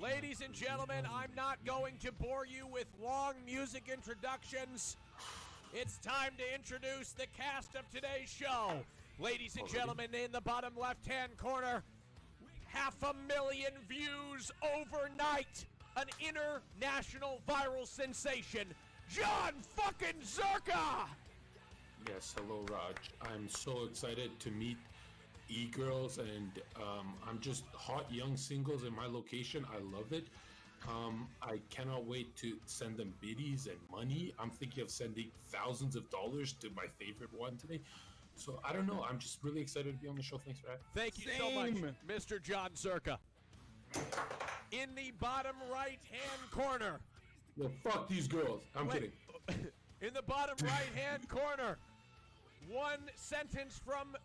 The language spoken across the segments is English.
Ladies and gentlemen, I'm not going to bore you with long music introductions. It's time to introduce the cast of today's show. Ladies and gentlemen, in the bottom left-hand corner, 500,000 views overnight. An international viral sensation, Jonzherka! Yes, hello, Raj. I'm so excited to meet e-girls, and I'm just hot young singles in my location. I love it. I cannot wait to send them biddies and money. I'm thinking of sending thousands of dollars to my favorite one today. So I don't know. I'm just really excited to be on the show. Thanks for having me. Thank you so much, Mr. Jonzherka. In the bottom right-hand corner. Yo, fuck these girls. I'm kidding. In the bottom right-hand corner, one sentence from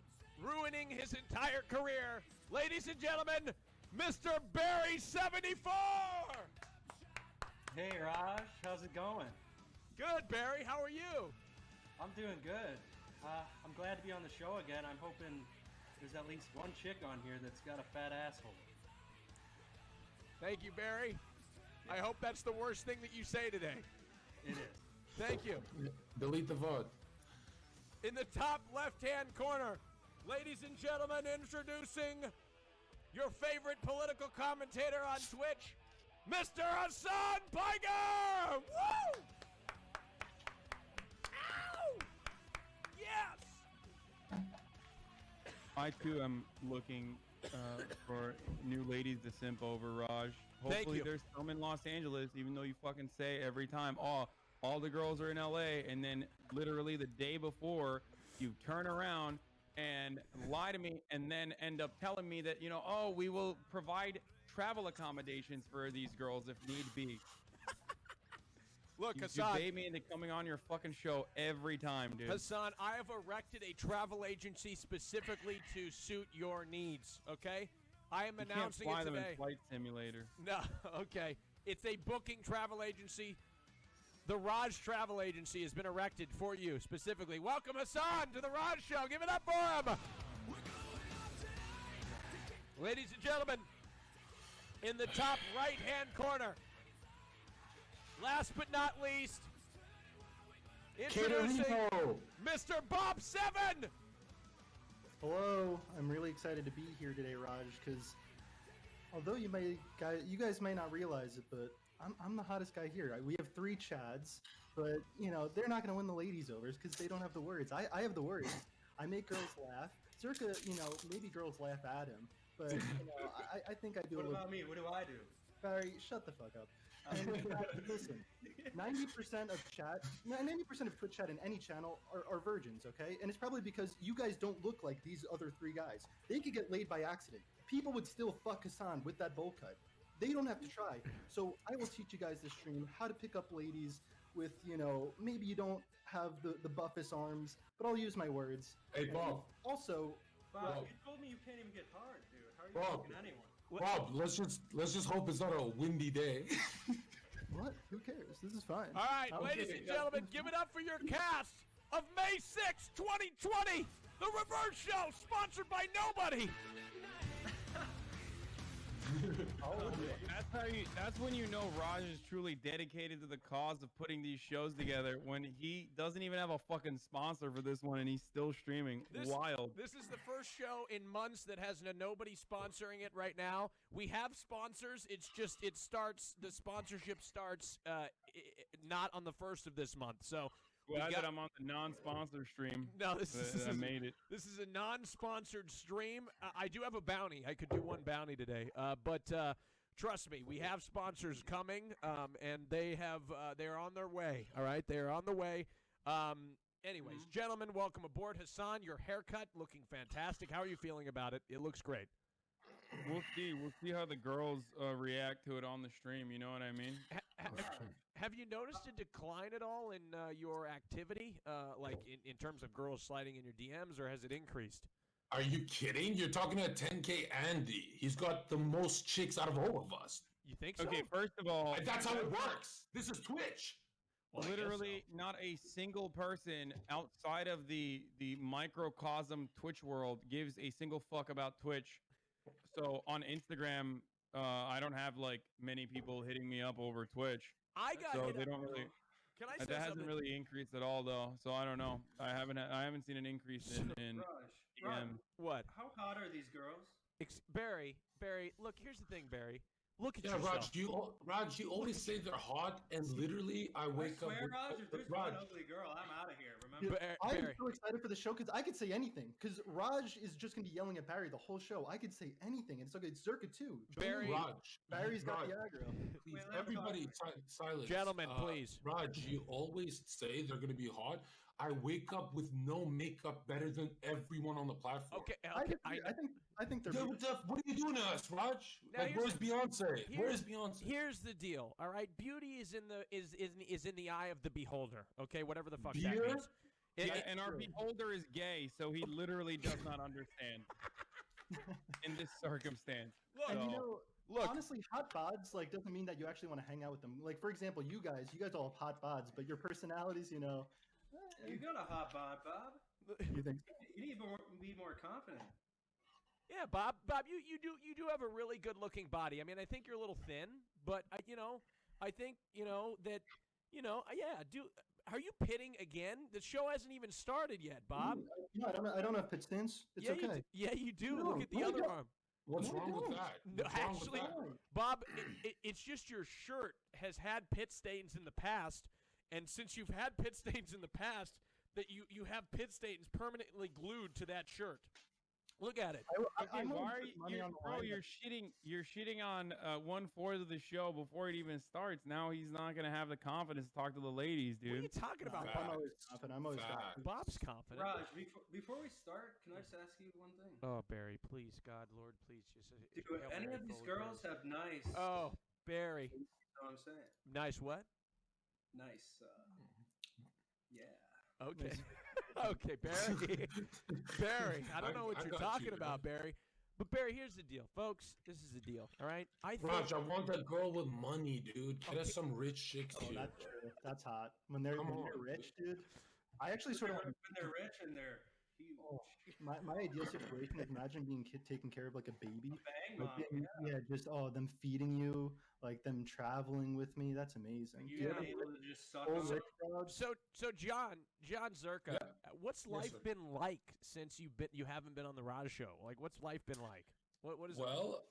ruining his entire career. Ladies and gentlemen, Mr. BARRY74! Hey, Raj. How's it going? Good, Barry. How are you? I'm doing good. I'm glad to be on the show again. I'm hoping there's at least one chick on here that's got a fat asshole. Thank you, Barry. I hope that's the worst thing that you say today. It is. Thank you. Delete the VOD. In the top left-hand corner, ladies and gentlemen, introducing your favorite political commentator on Twitch, Mr. Hassan Piger! Woo! Ow! Yes! I, too, am looking for new ladies to simp over, Raj. Hopefully there's some in Los Angeles, even though you fucking say every time, oh, all the girls are in LA, and then literally the day before, you turn around and lie to me and then end up telling me that, oh, we will provide travel accommodations for these girls if need be. Look, you Hassan, bait me into coming on your fucking show every time, dude. Hassan, I have erected a travel agency specifically to suit your needs, okay? I am announcing you can't fly it them today. in Flight Simulator. No, okay. It's a booking travel agency. The Raj Travel Agency has been erected for you specifically. Welcome, Hassan, to the Raj Show. Give it up for him. Ladies and gentlemen, in the top right-hand corner, last but not least, introducing Mr. BOB7. Hello, I'm really excited to be here today, Raj, because although you guys may not realize it, but I'm the hottest guy here. We have 3 Chads, but they're not going to win the ladies over because they don't have the words. I have the words. I make girls laugh. Zherka, maybe girls laugh at him, but I think I do. What about me? What do I do? Barry, shut the fuck up. Listen, 90% of chat, 90% of Twitch chat in any channel are virgins, okay? And it's probably because you guys don't look like these other 3 guys. They could get laid by accident. People would still fuck Hassan with that bowl cut. They don't have to try. So I will teach you guys this stream how to pick up ladies with, maybe you don't have the buffest arms, but I'll use my words. Hey, Bob. Also, Bob, you told me you can't even get hard, dude. How are you fucking anyone? Bob, let's just hope it's not a windy day. What? Who cares? This is fine. All right, ladies and gentlemen, give it up for your cast of May 6, 2020, the Reverse Show, sponsored by nobody. That's when you know Raj is truly dedicated to the cause of putting these shows together, when he doesn't even have a fucking sponsor for this one and he's still streaming. Wild. This is the first show in months that has nobody sponsoring it right now. We have sponsors. It's just the sponsorship starts not on the 1st of this month. So glad that I'm on the non-sponsor stream. No, I made it. This is a non-sponsored stream. I do have a bounty. I could do one bounty today, but trust me, we have sponsors coming, and they're on their way. All right, they are on the way. Anyways, gentlemen, welcome aboard. Hassan, your haircut looking fantastic. How are you feeling about it? It looks great. We'll see. We'll see how the girls react to it on the stream. You know what I mean? Have you noticed a decline at all in your activity, like in terms of girls sliding in your DMs, or has it increased? Are you kidding? You're talking to 10K Andy. He's got the most chicks out of all of us. You think so? Okay, first of all, that's how it works. This is Twitch. Well, literally, not a single person outside of the microcosm Twitch world gives a single fuck about Twitch. So on Instagram, I don't have like many people hitting me up over Twitch, I got so hit they up. don't really. Can I say That hasn't something? really increased at all, though. So I don't know. I haven't seen an increase in Raj, What? how hot are these girls? Barry, look, here's the thing, Barry. Look at Yeah, yourself. Raj, you always say they're hot, and literally I wake I swear, up. Raj, if there's Raj, one ugly girl, I'm out of here. Remember? I'm Barry. so excited for the show because I could say anything. Because Raj is just gonna be yelling at Barry the whole show. I could say anything, and it's okay. It's Zerka too. Barry- Barry's got Raj, the aggro. please, Wait, let him everybody, talk. silence. Gentlemen, please. Raj, you always say they're gonna be hot. I wake up with no makeup, better than everyone on the platform. Okay, I think they're. Yeah, what are you doing to us, Raj? Now, Like, where's Beyonce? Where's Beyonce? Here's the deal. All right, beauty is in the eye of the beholder. Okay, whatever the fuck that Beer? means. And our beholder is gay, so he literally does not understand in this circumstance. Look, And look. honestly, hot bods like doesn't mean that you actually want to hang out with them. Like for example, you guys all have hot bods, but your personalities, You got a hot bod, Bob. you think You need to be more confident. Yeah, Bob, you do have a really good looking body. I mean, I think you're a little thin, but I think that yeah. Are you pitting again? The show hasn't even started yet, Bob. No, I don't have pit stance. It's yeah, okay. you do. No, Look at the no, I other don't. arm. What's No, I wrong with don't. that? No, What's wrong with actually, that? Bob, it's just your shirt has had pit stains in the past, and since you've had pit stains in the past, that you have pit stains permanently glued to that shirt. Look at it. Okay, I'm why willing are to you, put money on the line, you're shitting on 1/4 of the show before it even starts. Now he's not gonna have the confidence to talk to the ladies, What are you dude. talking about, I'm Bob? always confident. I'm always confident. Bob's confident. Raj, before we start, can I just ask you one thing? Oh, Barry, please, God, Lord, please, just Do Hail any Mary, of these full girls grace. have nice? Oh, Barry, You know what I'm saying? nice what? Nice. Yeah. Okay. Okay, Barry. Barry, I don't know what I you're got talking you, about, Barry. But Barry, here's the deal, folks. This is the deal. All right. I think Raj, I want that girl with money, dude. Get us some rich chicks Oh, here. that's true. That's hot. When they're Come on, rich, dude. I actually sort of When they're rich and they're huge. my ideal situation is imagine being taken care of like a baby. Bang Like, mom. yeah, just them feeding you, like them traveling with me. That's amazing. Do You you have being a able to just suck full on rich dog? so. Jonzherka, what's Yes, life sir. been like since you haven't been on the Raj show? Like, what's life been like? What is it? Well,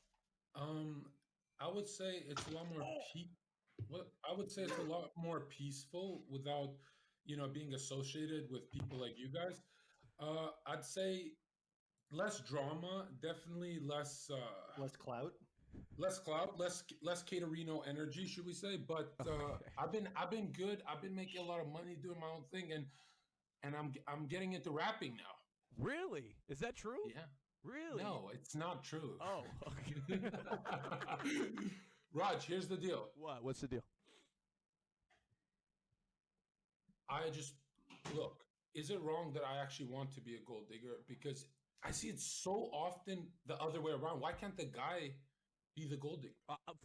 I would say it's a lot more. I would say it's a lot more peaceful without, being associated with people like you guys. I'd say less drama, definitely less. Less clout. Less clout, less Caterino energy, should we say? But I've been good. I've been making a lot of money doing my own thing, and I'm getting into rapping now. Really? Is that true? Yeah. Really? No, it's not true. Oh, okay. Raj, here's the deal. What? What's the deal? I just look. Is it wrong that I actually want to be a gold digger? Because I see it so often the other way around. Why can't the guy be the gold digger?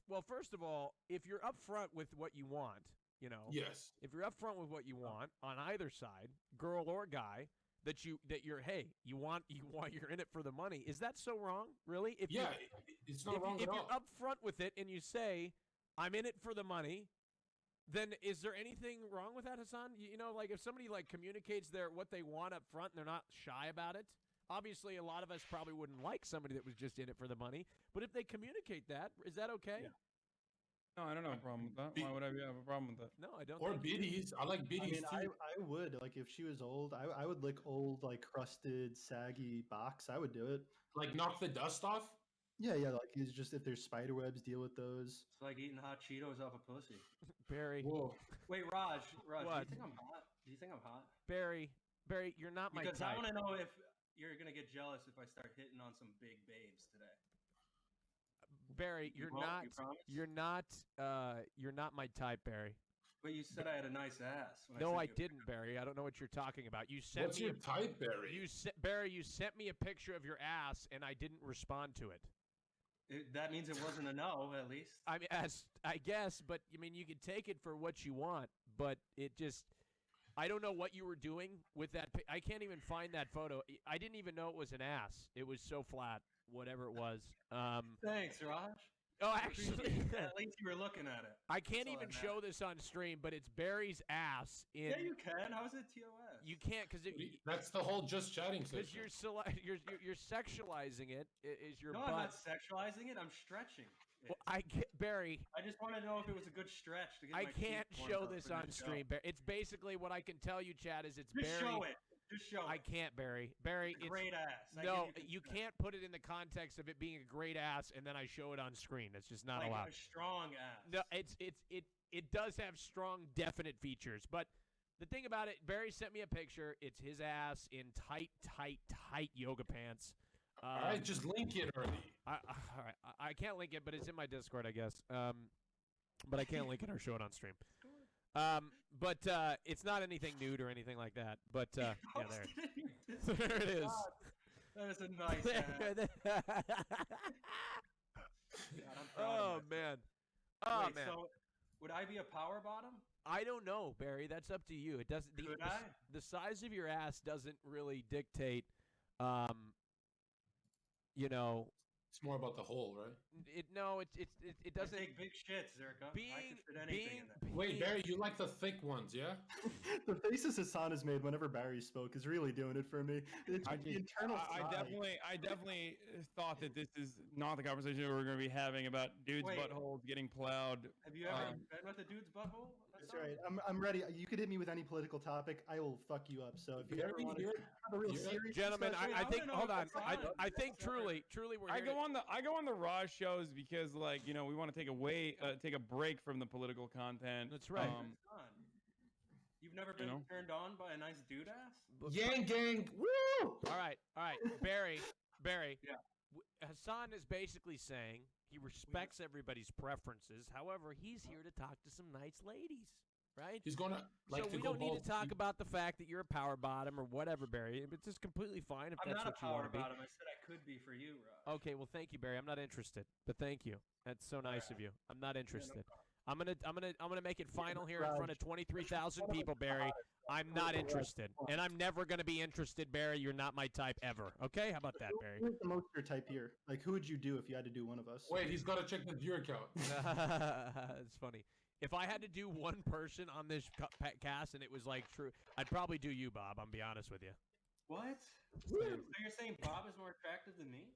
Well, first of all, if you're upfront with what you want, Yes. if you're upfront with what you want on either side, girl or guy, that you're you're in it for the money. Is that so wrong? Really? If it's not wrong if at all. you're upfront with it and you say, I'm in it for the money, then is there anything wrong with that, Hassan? Like if somebody communicates what they want up front and they're not shy about it. Obviously, a lot of us probably wouldn't like somebody that was just in it for the money. But if they communicate that, is that okay? Yeah. No, I don't have a problem with that. Why would I have a problem with that? No, I don't. Or think you do. biddies. I like I biddies mean, too. I would like if she was old. I would lick old crusted saggy box. I would do it. Like knock the dust off. Yeah. Like it's just if there's spider webs, deal with those. It's like eating hot Cheetos off a pussy. Barry. Whoa. Wait, Raj, What? do you think I'm hot? Do you think I'm hot? Barry, you're not my Because type. I want to know if you're gonna get jealous if I start hitting on some big babes today. Barry, You won't? You promise? you're not my type, Barry. But you said I had a nice ass. When No, I sent you a didn't, Barry. I don't know what you're talking about. You sent What's me your type, Barry? Barry, you sent me a picture of your ass, and I didn't respond to it. That means it wasn't a no, at least. I mean, I guess, but I mean, you can take it for what you want, but it just. I don't know what you were doing with that. I can't even find that photo. I didn't even know it was an ass. It was so flat, whatever it was. Thanks, Raj. Oh, actually, at least you were looking at it. I can't That's all even that show this on stream, but it's Barry's ass in. Yeah, you can. How's it TOS? You can't because That's the whole just chatting because section. you're sexualizing it. Is your No, butt? I'm not sexualizing it. I'm stretching it. Well, I get Barry. I just wanted to know if it was a good stretch to get I my can't cheeks warmed show up this for on show. stream. It's basically what I can tell you, Chad. Is it's Just Barry. show it. Just show I it. can't, Barry. Barry, It's a great ass. I no, give you consent. can't put it in the context of it being a great ass and then I show it on screen. It's just not Like allowed. a strong ass. No, it does have strong, definite features. But the thing about it, Barry sent me a picture. It's his ass in tight yoga pants. All right, just link it early. All right, I can't link it, but it's in my Discord, I guess. But I can't link it or show it on stream. But it's not anything nude or anything like that. But yeah, there, there it is. That is a nice ass. God, I'm proud Oh of myself. man. Oh Wait, man. So, would I be a power bottom? I don't know, Barry. That's up to you. It doesn't. Could I? The size of your ass doesn't really dictate. You know. It's more about the hole, right? It I doesn't. take big shits, Zerka. I Being could fit anything in there. Wait, Barry, you like the thick ones, yeah? The faces Hassan has made whenever Barry spoke is really doing it for me. It's the internal I definitely thought that this is not the conversation we're going to be having about dudes' Wait. buttholes getting plowed. Have you ever been with a dude's butthole? That's right. I'm ready. You could hit me with any political topic. I will fuck you up. So if you ever want to have a real serious Gentlemen, discussion, I think. wanna know Hold on. what's on. I think truly we're. I here go on the Raj shows because, like, you know, we want to take a break from the political content. That's right. You've never been turned on by a nice dude ass? Yang gang, woo! All right, Barry. Yeah. Hassan is basically saying he respects everybody's preferences. However, he's here to talk to some nice ladies, right? He's gonna like so to we go don't need both. to talk about the fact that you're a power bottom or whatever, Barry. It's just completely fine if I'm that's not what a you want power to be. bottom. I said I could be for you, Raj. Okay, well, thank you, Barry. I'm not interested, but thank you. That's so nice of you. I'm not interested. I'm gonna make it final here in front of 23,000 people, Barry. I'm not interested, and I'm never gonna be interested, Barry. You're not my type ever. Okay, how about that, Barry? Who's the most your type here? Like, who would you do if you had to do one of us? Wait, he's got to check the viewer count. It's funny. If I had to do one person on this cast and it was like true, I'd probably do you, Bob. I'm be honest with you. What? So you're saying Bob is more attractive than me?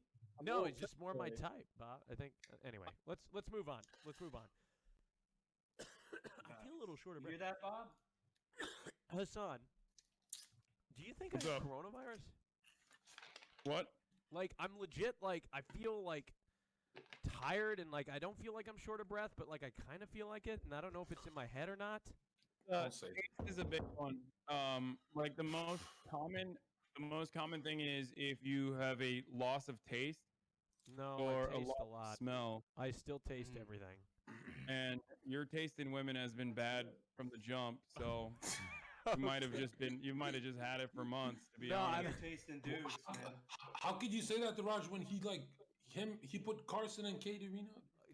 No, it's just more my type, Bob. I think. Anyway, let's move on. Let's move on. I feel a little short of You breath. hear that, Bob? Hassan, do you think I What's have up? coronavirus? What? Like, I'm legit, like, I feel, like, tired and, like, I don't feel like I'm short of breath, but, like, I kind of feel like it, and I don't know if it's in my head or not. I'll say. Taste is a big one. Like the most common thing is if you have a loss of taste No, or I taste loss a lot. of smell, I still taste everything. and your taste in women has been bad from the jump. So you might have just had it for months. To be No, honest. Your taste in dudes, man. How could you say that to Raj when he put Carson and Katerina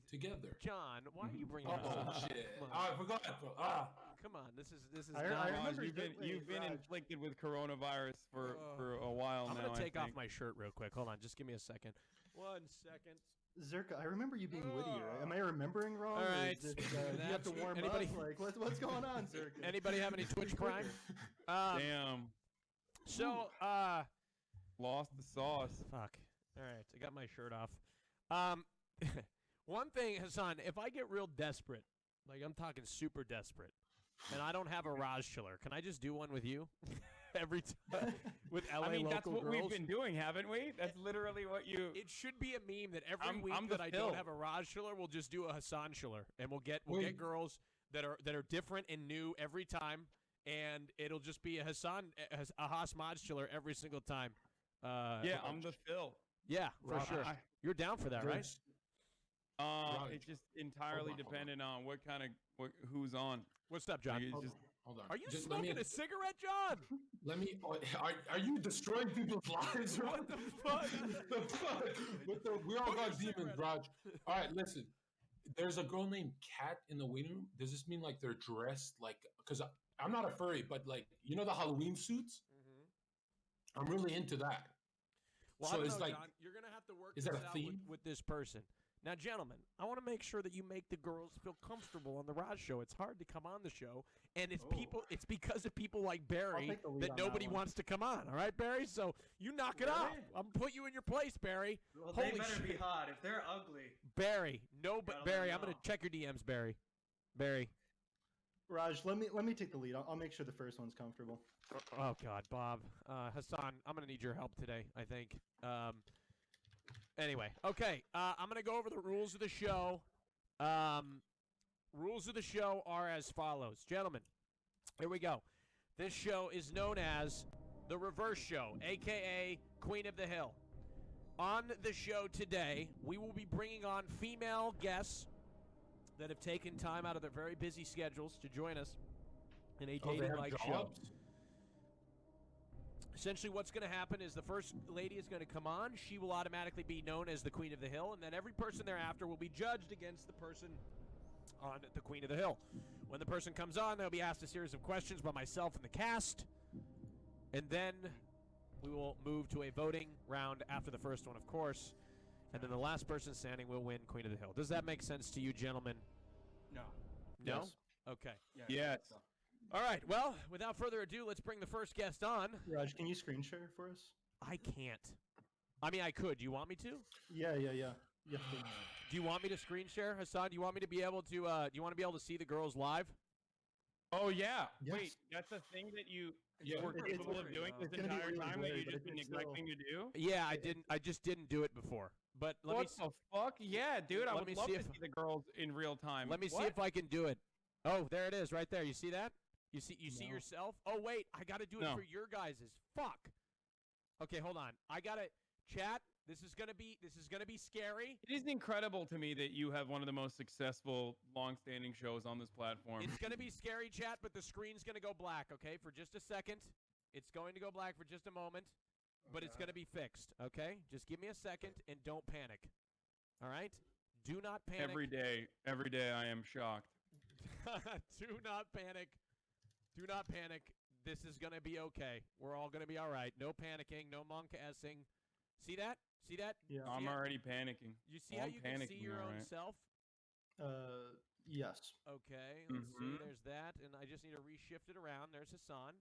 together? John, why are you bringing Oh this up? shit! Come on. I forgot. Come on, this is I not. remember You've been Raj. inflicted with coronavirus for a while I'm now. gonna take I off think. my shirt real quick. Hold on, just give me a second. 1 second. Zerka, I remember you being witty. Right? Am I remembering wrong? All or right. is it, you have to warm Anybody- up. Like, what's going on, Zerka? Anybody have any Twitch Prime? Damn, So, lost the sauce. fuck. All right, I got my shirt off. One thing, Hassan, if I get real desperate, like I'm talking super desperate, and I don't have a Raj chiller, can I just do one with you? Every time with LA I mean, that's local what girls? we've been doing, haven't we? That's literally what you. It should be a meme that every I'm week the that I Phil. don't have a Raj chiller, we'll just do a Hassan chiller, and we'll get Wait. girls that are different and new every time, and it'll just be a Haas Mods chiller every single time. Yeah, I'm the Phil. Yeah, for Raj. sure. You're down for that, right? Raj. It's just entirely Hold on. dependent on who's on. What's up, John? Like, it's just Hold on. Are you Just let me- smoking a cigarette, John? Let me. Are you destroying people's lives? What the fuck? The fuck? We all Put got your demons, cigarette- Raj. All right, listen. There's a girl named Kat in the waiting room. Does this mean like they're dressed like? Because I'm not a furry, but like you know the Halloween suits. I'm really into that. Well, So I don't it's know, like- John. You're gonna have to work is this that a out theme? with this person Now, gentlemen, I want to make sure that you make the girls feel comfortable on the Raj show. It's hard to come on the show, and it's It's because of people like Barry take the lead that on nobody that one. wants to come on. All right, Barry. So you knock it off. I'm gonna put you in your place, Barry. Well, Holy they better shit. be hot. If they're ugly, Barry, no, but Gotta Barry, let I'm gonna know. check your DMs, Barry. Barry. Raj, let me take the lead. I'll make sure the first one's comfortable. Oh God, Bob, Hassan, I'm gonna need your help today. I think. Anyway, okay. I'm gonna go over the rules of the show. Rules of the show are as follows, gentlemen. Here we go. This show is known as the Reverse Show, aka Queen of the Hill. On the show today, we will be bringing on female guests that have taken time out of their very busy schedules to join us in a dating-like show. Essentially, what's going to happen is the first lady is going to come on. She will automatically be known as the Queen of the Hill, and then every person thereafter will be judged against the person on the Queen of the Hill. When the person comes on, they'll be asked a series of questions by myself and the cast, and then we will move to a voting round after the first one, of course, and then the last person standing will win Queen of the Hill. Does that make sense to you, gentlemen? no. No? Yes. Okay. Yeah, Yes. so. All right, well, without further ado, let's bring the first guest on. Raj, can you screen share for us? I can't. I mean, I could. Do you want me to? Yeah. Yes, please. Do you want me to screen share, Hassan? Do you want me to be able to? Do you want to be able to see the girls live? Oh yeah. Yes. Wait, that's a thing that you Yeah. were It's capable of blurry, doing though. this It's gonna be entire really time that blurry, you but just if been it's still- neglecting to do? Yeah, I didn't. I just didn't do it before. But let What me. the fuck? Yeah, dude, I let would me love see to if- see the girls in real time. Let me see What? if I can do it. Oh, there it is, right there. You see that? You see No. yourself? Oh wait, I got to do it No. for your guys's. Fuck. Okay, hold on. I got to chat. This is gonna be scary. It is incredible to me that you have one of the most successful, long-standing shows on this platform. It's gonna be scary, chat, but the screen's gonna go black. Okay, for just a second. It's going to go black for just a moment, but it's gonna be fixed. Okay, just give me a second and don't panic. All right, do not panic. Every day, I am shocked. Do not panic. Do not panic. This is gonna be okay. We're all gonna be all right. No panicking. No monk-essing. See that? See that? Yeah. See I'm it? already panicking. You see Oh, how I'm you can see panicking, your own alright. self? Yes. Okay, let's see. Mhm. There's that, and I just need to reshift it around. There's Hassan,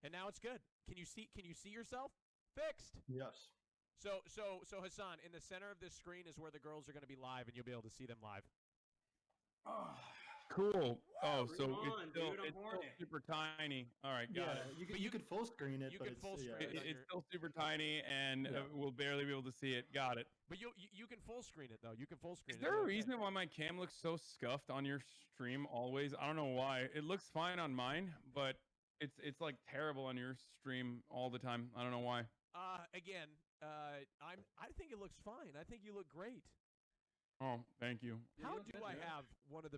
and now it's good. Can you see yourself? Fixed. Yes. So Hassan, in the center of this screen is where the girls are going to be live, and you'll be able to see them live. Cool. Oh, Bring so it on, it's still, dude, I'm it's still horny. super tiny. All right, got Yeah. it. You But you could full screen it. you but can it's, full yeah, screen it. It's still super tiny, and Yeah. we'll barely be able to see it. Got it. But you can full screen it though. You can full screen Is it. there It's a okay. reason why my cam looks so scuffed on your stream always? I don't know why. It looks fine on mine, but it's like terrible on your stream all the time. I don't know why. Again, I think it looks fine. I think you look great. Oh, thank you. Yeah, How you look do good, I dude. have one of the?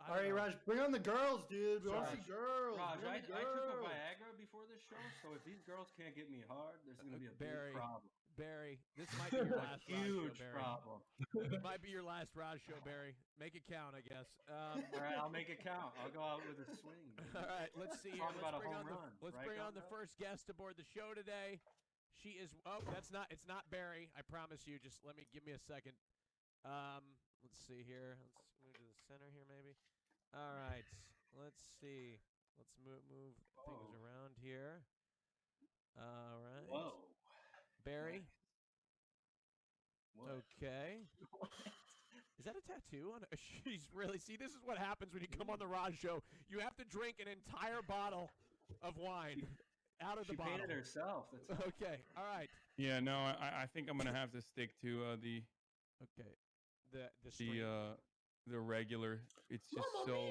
I All don't right, know. Raj, bring on the girls, dude. We want to Raj, see girls. Raj, We I wanna took a girls. Viagra before this show, so if these girls can't get me hard, there's going to be a Barry, big problem. Barry, this might be your A last Raj show, huge Barry. problem. This might be your last Raj show, Barry. Make it count, I guess. All right, I'll make it count. I'll go out with a swing. dude. All right, let's see here. Talk Let's about a bring on home the run, let's right, bring on the Gonzo? first guest aboard the show today. She is it's not Barry. I promise you. Just give me a second. Let's see here. Let's move to the center here maybe. All right. Let's see. Let's move things Whoa. around here. All right. Whoa. Barry. What? Okay. Is that a tattoo on? She's really. See, this is what happens when you come on the Raj show. You have to drink an entire bottle of wine out of She the bottle. painted herself. That's Okay. All right. Yeah, no, I think I'm gonna have to stick to the Okay. The stream. regular. It's just so.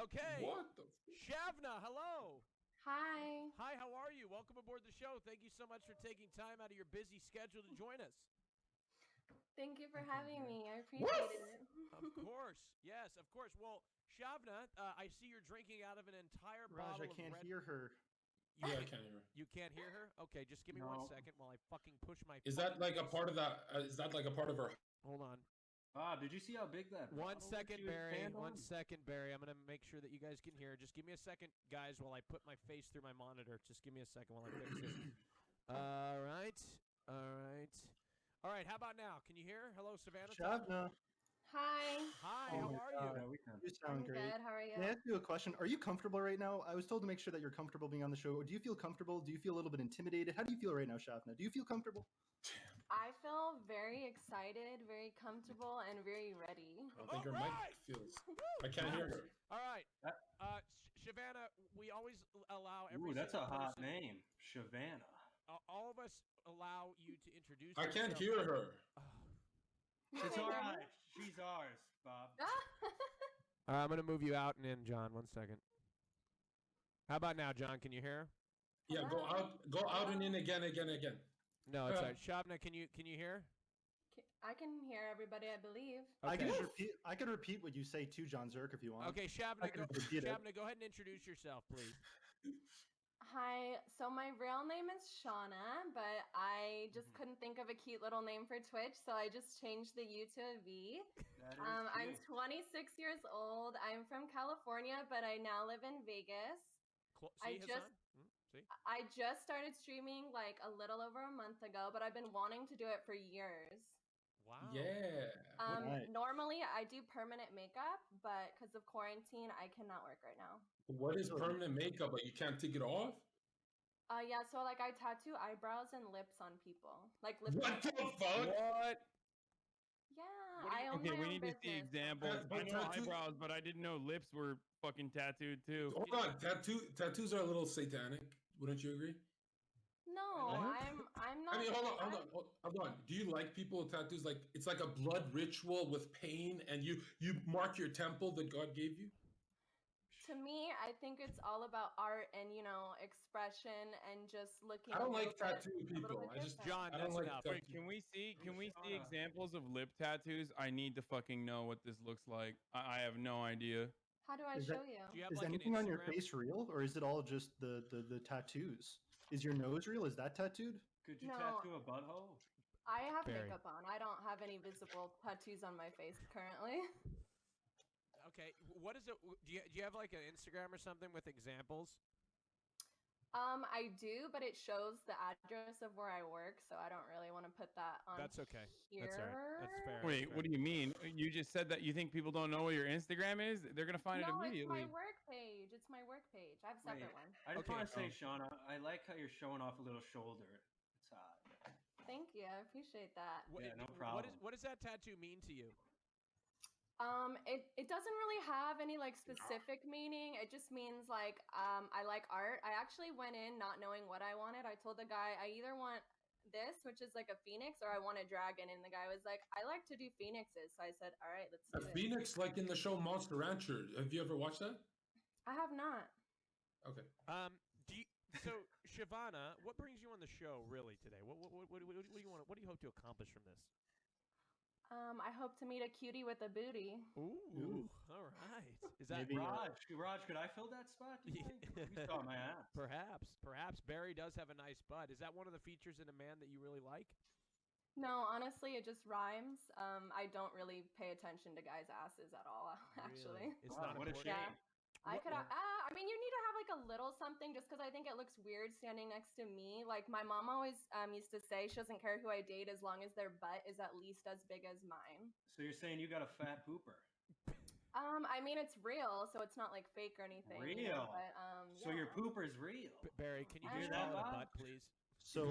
Okay. What the? Shavna, hello. Hi. Hi, how are you? Welcome aboard the show. Thank you so much for taking time out of your busy schedule to join us. Thank you for having me. I appreciate it. Of course. Yes, of course. Well, Shavna, I see you're drinking out of an entire Raj, bottle I can't of red. hear her. Yeah, I can't hear. You can't hear her? Okay, just give me 1 No. second while I fucking push my Is that fucking like a face. part of that? Is that like a part of her? Hold on. Bob, did you see how big that? 1 bottle is second, she was Barry. standing 1 on? second, Barry. I'm going to make sure that you guys can hear. Just give me a second, guys, while I put my face through my monitor. Just give me a second while I fix this. All right. All right. All right, how about now? Can you hear? Hello, Savannah. Shavna, Hi. Hi, Oh how my are God. you? Yeah, we can. you sound I'm great. good. How are you? Can I ask you a question? Are you comfortable right now? I was told to make sure that you're comfortable being on the show. Do you feel comfortable? Do you feel a little bit intimidated? How do you feel right now, Shavna? Do you feel comfortable? I feel very excited, very comfortable, and very ready. I think her mic feels. I can't hear her. All right. Shavannah, we always allow every Ooh, that's a single hot person, name, Shavannah. all of us allow you to introduce I can't yourself. hear her. You It's can all hear right. me? She's ours, Bob. All right, I'm going to move you out and in, John. 1 second. How about now, John? Can you hear? Yeah, go out and in again. No, it's all right. Shavna, can you hear? I can hear everybody, I believe. I can Okay. just repeat. I can repeat what you say to Jonzherka if you want. Okay, I can repeat it. Shavna, go ahead and introduce yourself, please. Hi. So my real name is Shauna, but I just couldn't think of a cute little name for Twitch, so I just changed the U to a V. That is I'm cute. 26 years old. I'm from California, but I now live in Vegas. See, Hassan? See? I just started streaming like a little over a month ago, but I've been wanting to do it for years. Wow. Yeah. Right. Normally I do permanent makeup, but because of quarantine, I cannot work right now. What is permanent makeup? Like you can't take it off? Yeah, so like I tattoo eyebrows and lips on people. Like lip What the tattoo. fuck? What? Yeah, What do I you- own Okay, my we own need to see business. examples. But I know tattoo- eyebrows, but I didn't know lips were fucking tattooed too. Hold on, tattoos are a little satanic. Wouldn't you agree? No, What? I'm not. I mean, hold on. Do you like people with tattoos? Like it's like a blood ritual with pain, and you mark your temple that God gave you. To me, I think it's all about art and expression and just looking. I don't a like little bit- tattoo a little people. bit I just different. John, I don't that's like enough. tattoo. Wait, can we see Shauna. examples of lip tattoos? I need to fucking know what this looks like. I have no idea. How do I Is that- show you? Do you have Is like anything an on your Instagram? face real, or is it all just the tattoos? Is your nose real? Is that tattooed? Could you No. tattoo a butthole? I have Barry. makeup on. I don't have any visible tattoos on my face currently. Okay, what is it? Do you have like an Instagram or something with examples? I do, but it shows the address of where I work, so I don't really want to put that on. That's okay. Here. That's all right. That's fair. Wait, that's what fair. do you mean? You just said that you think people don't know what your Instagram is? They're gonna find it No, it's immediately. my work page. It's my work page. I have a separate one. I just Okay. want to say, Shauna, I like how you're showing off a little shoulder. It's hot. Thank you. I appreciate that. Yeah, no What problem. does that tattoo mean to you? It doesn't really have any like specific meaning. It just means like I like art. I actually went in not knowing what I wanted. I told the guy I either want this, which is like a phoenix, or I want a dragon, and the guy was like, I like to do phoenixes. So I said, all right, let's A do it. phoenix, like in the show Monster Rancher. Have you ever watched that? I have not. Okay. So Shavana, what brings you on the show really today? What do you want? What do you hope to accomplish from this? I hope to meet a cutie with a booty. Ooh. All right. Is that Maybe, Raj, could I fill that spot? Do you think? You saw my ass. Perhaps Barry does have a nice butt. Is that one of the features in a man that you really like? No, honestly, it just rhymes. I don't really pay attention to guys' asses at all, actually. Really? It's Wow, not what a important. shame. I could. I mean, you need to have like a little something, just because I think it looks weird standing next to me. Like my mom always used to say, she doesn't care who I date as long as their butt is at least as big as mine. So you're saying you got a fat pooper? I mean, it's real, so it's not like fake or anything. Real. But So your pooper's real? Barry, can you I just hear call that, it a Bob? butt, please? So,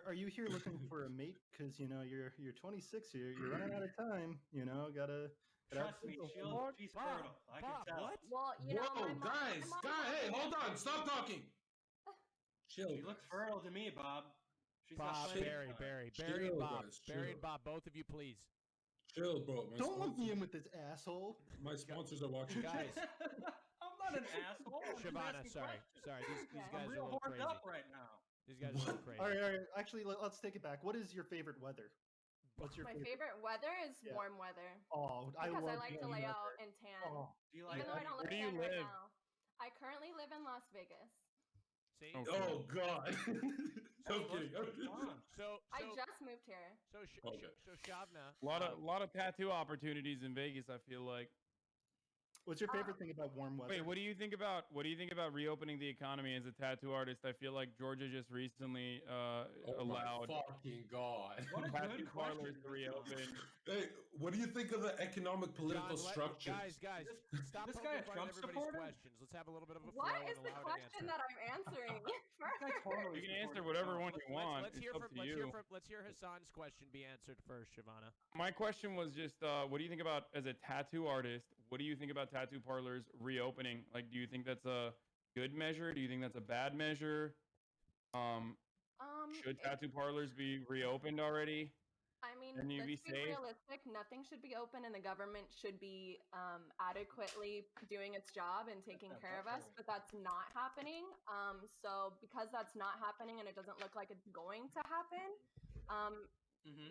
are you here looking for a mate? Because you're 26. You're running out of time. Gotta. Trust me, she's fertile. I can Bob, tell. what? well, Whoa, guys, hey, hold on, stop talking. Chill. She looks fertile to me, Bob. She's got Bob, plenty of Barry, time. Barry, Chill, Barry and Bob. guys, Barry chill. and Bob, both of you, please. Chill, bro. Don't lump me in with this asshole. My sponsors are watching. Guys. I'm not an asshole. I'm just Shavana, asking sorry. questions. Sorry, these Yeah. guys I'm are a real little horned crazy. up right now. These guys are a little crazy. All right. Actually, let's take it back. What is your favorite weather? What's your My favorite weather is Yeah. warm weather. Oh, I Because love I like to warm lay weather. out and tan. Oh, Do you like Even though I don't Where live do you tan right live? now. I currently live in Las Vegas. See? Oh, Oh God. I'm Let's kidding. move on. I just moved here. Okay. So Shavna. A lot of tattoo opportunities in Vegas. I feel like. What's your favorite thing about warm weather? Wait, what do you think about reopening the economy as a tattoo artist? I feel like Georgia just recently allowed my fucking god. What a tattoo good parlors question. to reopen. Hey, what do you think of the economic political structures? Guys, stop this poking guy a fun at Trump everybody's supporter? questions. Let's have a little bit of a What flow is and the allow it to question answer. that I'm answering? This guy totally You can answer supports whatever Trump. one you want. Let's It's hear up from to you. let's hear Hassan's question be answered first, Shivana. My question was just, what do you think about as a tattoo artist? What do you think about tattoo parlors reopening? Like, do you think that's a good measure? Do you think that's a bad measure? Should tattoo parlors be reopened already? I mean, Can you let's be be safe? realistic. Nothing should be open, and the government should be adequately doing its job and taking care of us. But that's not happening. So because that's not happening, and it doesn't look like it's going to happen,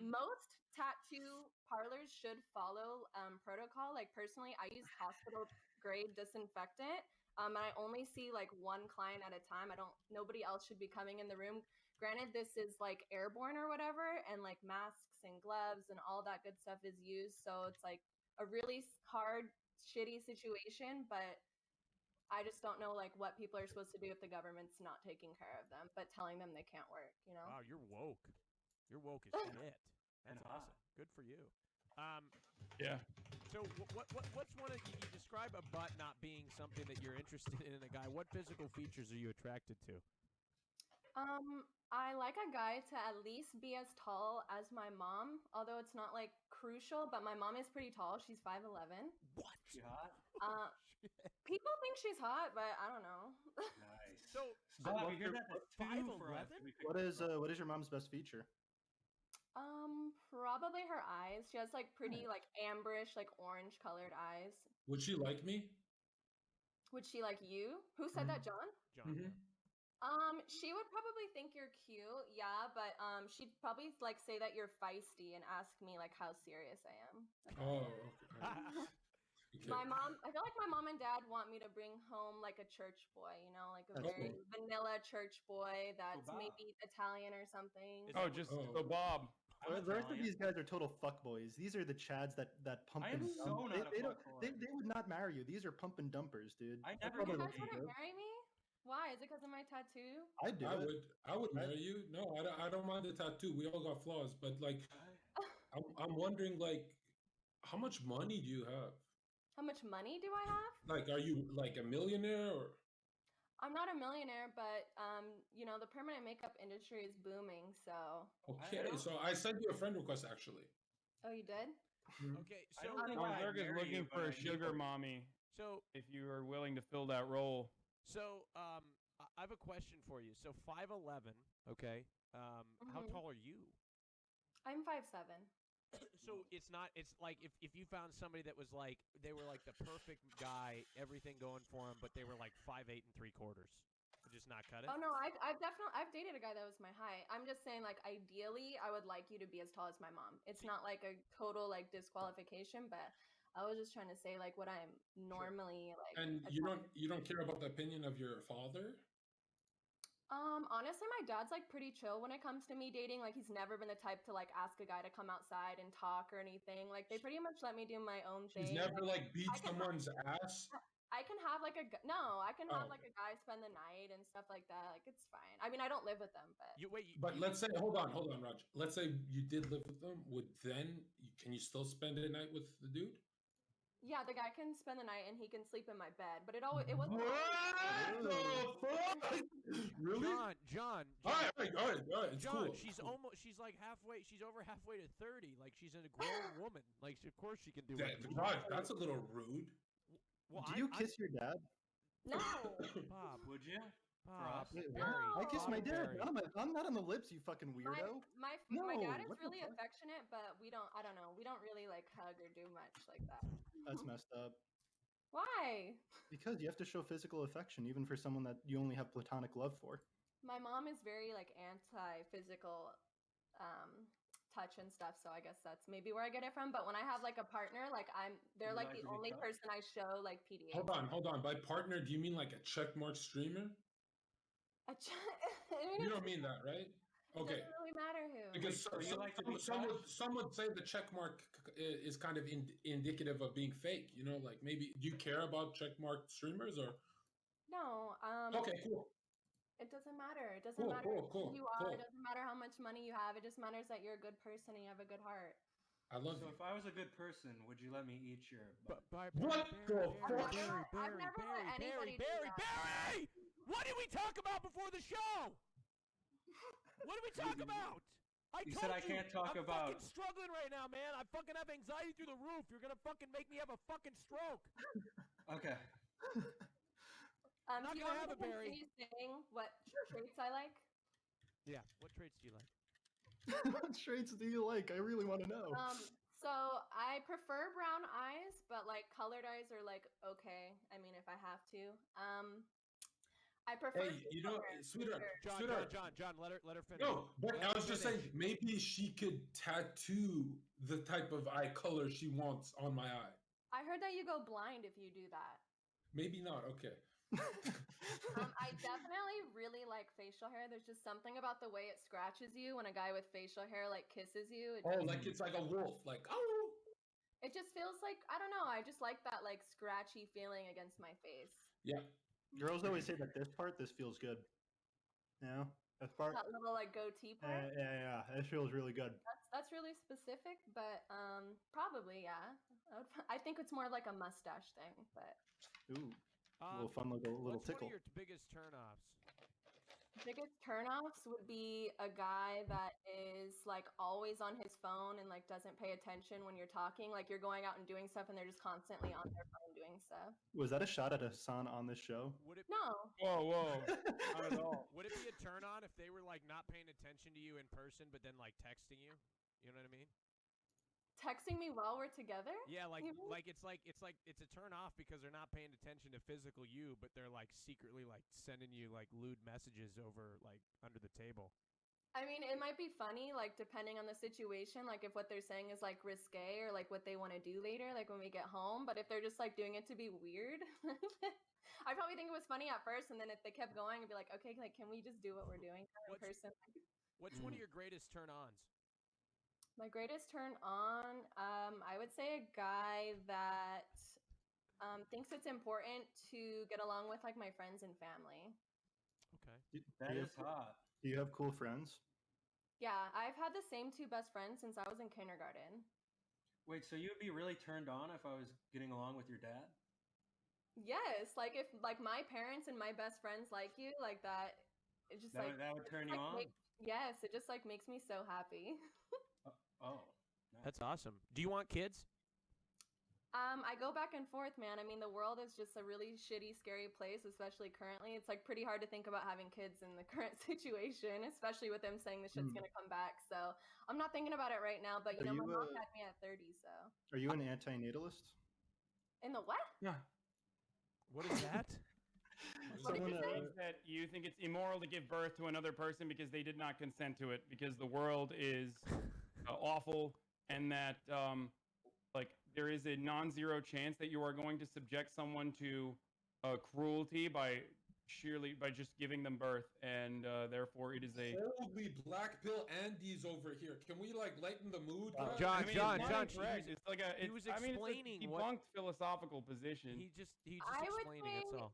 most tattoo parlors should follow protocol. Like personally, I use hospital grade disinfectant. And I only see like one client at a time. Nobody else should be coming in the room. Granted, this is like airborne or whatever, and like masks and gloves and all that good stuff is used. So it's like a really hard, shitty situation, but I just don't know like what people are supposed to do if the government's not taking care of them, but telling them they can't work, you know? Wow, you're woke. You're woke as shit. That's awesome. Good for you. Yeah. So what's one of you describe a butt not being something that you're interested in a guy? What physical features are you attracted to? I like a guy to at least be as tall as my mom, although it's not like crucial, but my mom is pretty tall. She's 5'11". What? She hot? People think she's hot, but I don't know. Nice. So Bob, you hear that? 5'11"? What is your mom's best feature? Probably her eyes. She has like pretty like amberish, like orange colored eyes. Would she like me? Would she like you? Who said that, John? John. She would probably think you're cute, yeah, but she'd probably like say that you're feisty and ask me like how serious I am. Oh, okay. Okay. My mom, I feel like my mom and dad want me to bring home like a church boy, you know, like a very vanilla church boy that's maybe Italian or something. So Bob. The rest of these guys are total fuckboys. These are the chads that pump I am and so dump. not a They fuckboy. would not marry you. These are pump and dumpers, dude. I That's never probably You what guys you wouldn't do. marry me? Why? Is it because of my tattoo? I'd do it. I would marry you. No, I don't mind the tattoo. We all got flaws, but like, I'm wondering like, how much money do you have? How much money do I have? Like, are you like a millionaire or? I'm not a millionaire, but you know, the permanent makeup industry is booming, so. Okay, so I sent you a friend request actually. Oh, you did? Okay, so Jonzherka is looking for a sugar mommy. So if you are willing to fill that role. So I have a question for you. So 5'11", okay. How tall are you? I'm 5'7". So it's like if you found somebody that was like they were like the perfect guy, everything going for him, but they were like 5'8" and 3/4. Would just not cut it? Oh no, I've dated a guy that was my height. I'm just saying like ideally I would like you to be as tall as my mom. It's not like a total like disqualification, but I was just trying to say like what I'm normally like. And you don't care about the opinion of your father? Honestly, my dad's like pretty chill when it comes to me dating. Like he's never been the type to like ask a guy to come outside and talk or anything. Like they pretty much let me do my own thing. He's never like beat someone's ass? I can have like a I can have like a guy spend the night and stuff like that. Like it's fine. I mean, I don't live with them, but But let's say hold on, Raj. Let's say you did live with them. Can you still spend a night with the dude? yeah, the guy can spend the night and he can sleep in my bed. But it wasn't. What the fuck? Really? John. All right. It's John, cool. she's like halfway. She's over halfway to 30. Like she's a grown woman. Like of course she can do it. Raj, that's a little rude. Well, Do you kiss your dad? No. Bob, Would you? Bob, Wait, Barry, I kiss my dad. Barry. I'm not on the lips, you fucking weirdo. My No, dad is what the really fuck? affectionate, but we don't. I don't know. We don't really like hug or do much like that. That's messed up. Why? Because you have to show physical affection even for someone that you only have platonic love for. My mom is very like anti-physical touch and stuff, so I guess that's maybe where I get it from. But when I have like a partner, like they're You like like the to be only touched? person I show like PDA. Hold on. By partner, do you mean like a checkmark streamer? A ch- You don't mean that, right? Okay. Doesn't really matter who. Because Wait, so you like to be some would say the check mark is kind of indicative of being fake. You know, like maybe do you care about check mark streamers or? No, Okay, cool. it doesn't matter. It doesn't Cool, matter cool. who you are. It doesn't matter how much money you have. It just matters that you're a good person and you have a good heart. I love So you. if I was a good person, would you let me eat your butt? What the fuck? I've never let anybody do that. Barry! What did we talk about before the show? What did we talk about? You said I can't talk I'm about. fucking struggling right now, man. I fucking have anxiety through the roof. You're gonna fucking make me have a fucking stroke. Okay. I'm not Do you gonna want have me it, to Barry. continue saying what traits I like? Yeah. What traits do you like? What traits do you like? I really want to know. So I prefer brown eyes, but like colored eyes are like okay. I mean, if I have to. I prefer. Hey, you know, sweetheart, John, let her finish. No, but Let I her was just saying, finish. maybe she could tattoo the type of eye color she wants on my eye. I heard that you go blind if you do that. Maybe not. Okay. I definitely really like facial hair. There's just something about the way it scratches you when a guy with facial hair like kisses you. Like it's like a wolf, like oh. It just feels like I don't know. I just like that like scratchy feeling against my face. Yeah. Girls always say that this feels good. You know, that part. That little like goatee part. Yeah. It feels really good. That's really specific, but probably yeah. I think it's more like a mustache thing, but. Ooh. A little fun, like a little what's tickle. One of your biggest turnoffs? Biggest turnoffs would be a guy that is like always on his phone and like doesn't pay attention when you're talking. Like you're going out and doing stuff and they're just constantly on their phone doing stuff. Was that a shot at Hassan on this show? Would it? No. Whoa. Not at all. Would it be a turn on if they were like not paying attention to you in person, but then like texting you? You know what I mean? Texting me while we're together? Yeah, like it's a turn off because they're not paying attention to physical you, but they're like secretly like sending you like lewd messages over like under the table. I mean, it might be funny, like depending on the situation, like if what they're saying is like risque or like what they want to do later, like when we get home. But if they're just like doing it to be weird, I probably think it was funny at first, and then if they kept going, I'd be like, okay, like can we just do what we're doing in person? What's one of your greatest turn-ons? My greatest turn on, I would say a guy that thinks it's important to get along with like my friends and family. Okay. That is hot. Do you have cool friends? Yeah, I've had the same two best friends since I was in kindergarten. Wait, so you'd be really turned on if I was getting along with your dad? Yes, like if like my parents and my best friends like you, like that, it just that like that would turn you like, on. yes, it just like makes me so happy. Oh, nice. That's awesome. Do you want kids? I go back and forth, man. I mean, the world is just a really shitty, scary place, especially currently. It's like pretty hard to think about having kids in the current situation, especially with them saying the shit's gonna come back. So I'm not thinking about it right now. But you know, my mom had me at 30, so. Are you an antinatalist? In the what? Yeah. What is that? What did you say? That you think it's immoral to give birth to another person because they did not consent to it, because the world is awful, and that like there is a non-zero chance that you are going to subject someone to cruelty by just giving them birth, and therefore it is a Holy black pill Andes over here. Can we like lighten the mood? John, I mean, John, it's John, not correct. It's like he was I mean, explaining it's a what- debunked philosophical position. He just I would explaining. That's say, all.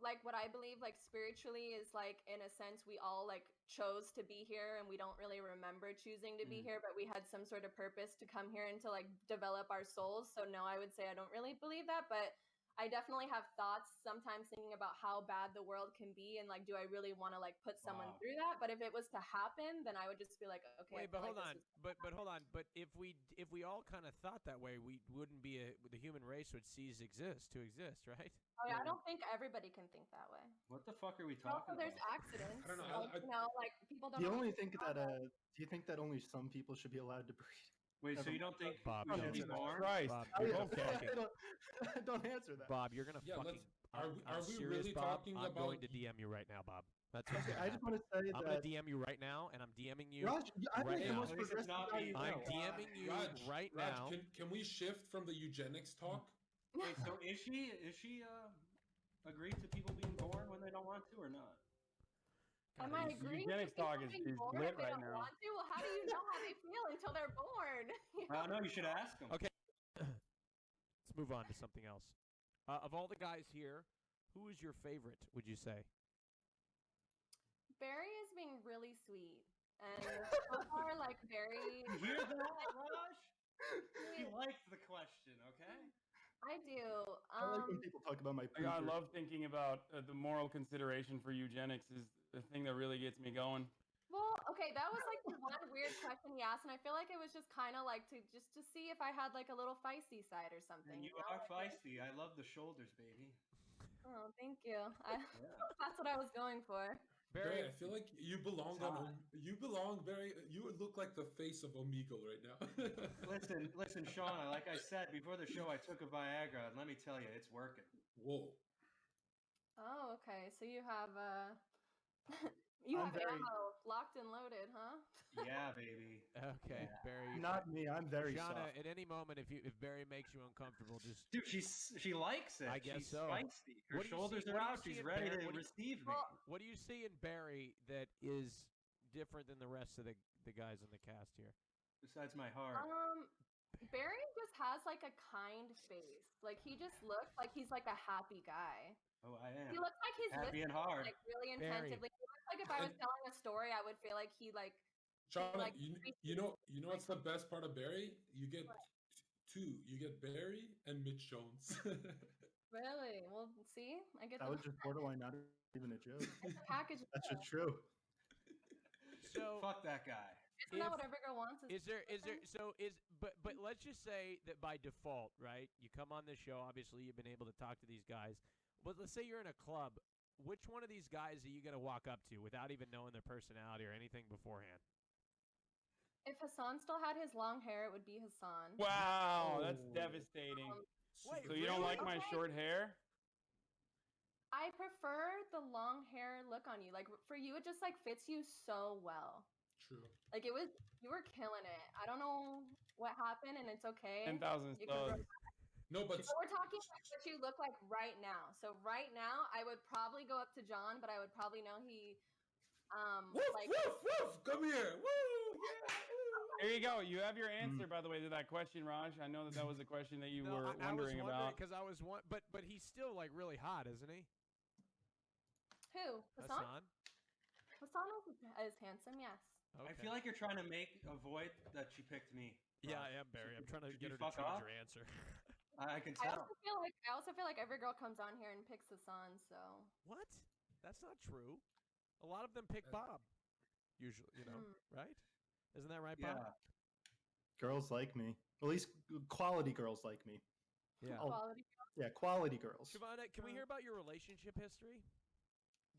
like what I believe like spiritually is like in a sense we all like chose to be here and we don't really remember choosing to be here, but we had some sort of purpose to come here and to like develop our souls. So no, I would say I don't really believe that, but I definitely have thoughts sometimes thinking about how bad the world can be and like do I really want to like put someone through that? But if it was to happen, then I would just be like, okay. Wait, but hold on. But hold on. But if we all kind of thought that way, we wouldn't be the human race would cease to exist, right? Oh, yeah, I don't think everybody can think that way. What the fuck are we Also, talking there's about? accidents. I don't know. Like, you know, like people don't. Do you only always think know that? Do you think that only some people should be allowed to breed? Wait, so you don't think Bob, we don't should be answer that. born? Christ. Bob, I, you're gonna fucking, don't answer that. Bob, you're gonna Yeah, fucking. are I'm we serious, really Bob. talking I'm about- going to DM you right now, Bob. That's Okay, what's gonna I just happen. want to say I'm that. gonna DM you right now, and I'm DMing you. Raj, I'm right the now. most At least it's progressive not guy me. you I'm know. DMing you right now. Can we shift from the eugenics talk? Wait, so is she agreed to people being born when they don't want to or not? I might agree. Eugenics talk is Born lit if they right don't now. want to. Well, how do you know how they feel until they're born? I don't know. You should ask them. Okay. Let's move on to something else. Of all the guys here, who is your favorite, would you say? Barry is being really sweet. And so far, like, very... You hear that, Raj? He likes the question, okay? I do. I like when people talk about my I pooper. love thinking about the moral consideration for eugenics is the thing that really gets me going. Well, okay, that was like the one weird question he asked, and I feel like it was just kind of like to see if I had like a little feisty side or something. And you know? are feisty. I love the shoulders, baby. Oh, thank you. That's what I was going for. Barry, I feel like you belong Barry. You look like the face of Omegle right now. Listen, Shauna. Like I said before the show, I took a Viagra, and let me tell you, it's working. Whoa. Oh, okay. So you have you have ammo locked and loaded, huh? Yeah, baby. Okay, Barry. Not me. I'm very Shauna, soft. at any moment, if Barry makes you uncomfortable, just Dude, she likes it. I guess She's so. feisty. Her What do you shoulders see- are what do you out. see She's in ready Barry? to What do you- receive me. Well, what do you see in Barry that is different than the rest of the guys in the cast here? Besides my heart. Barry just has like a kind face. Like he just looks like he's like a happy guy. Oh, I am. He looks like he's Happy and listening, hard. like really Barry. intensively. He looks like if I was telling a story, I would feel like he like. Shauna, like, you know what's the best part of Barry? You get two. You get Barry and Mitch Jones. Really? Well, see, I get That was just borderline not even a joke. the package. That's just true. So Fuck that guy. Isn't that what every girl wants? but let's just say that by default, right? You come on this show, obviously you've been able to talk to these guys. But let's say you're in a club. Which one of these guys are you going to walk up to without even knowing their personality or anything beforehand? If Hassan still had his long hair, it would be Hassan. Wow, that's devastating. Wait, So you don't like my Okay. short hair? I prefer the long hair look on you. Like for you, it just like fits you so well. True. Like you were killing it. I don't know what happened, and it's okay. 10,000 You can grow subs. back. No, but But we're talking like what you look like right now. So right now, I would probably go up to John, but I would probably know he, woof, like woof, woof, come here. Woo, yeah. There you go. You have your answer, by the way, to that question, Raj. I know that was a question that you were wondering about. because I was but he's still like really hot, isn't he? who? Hassan? Hassan? Hassan is handsome. Yes. Okay. I feel like you're trying to avoid that she picked me. Yeah, Raj. I am, Barry. I'm trying to Could get you her to fuck change off? her answer. I can I tell. also feel like every girl comes on here and picks Hassan. So What? That's not true. A lot of them pick Bob. Usually, right? Isn't that right, Bob? Yeah. Girls like me. At least quality girls like me. Yeah. Oh, quality. yeah, quality girls. Shivana, can we hear about your relationship history?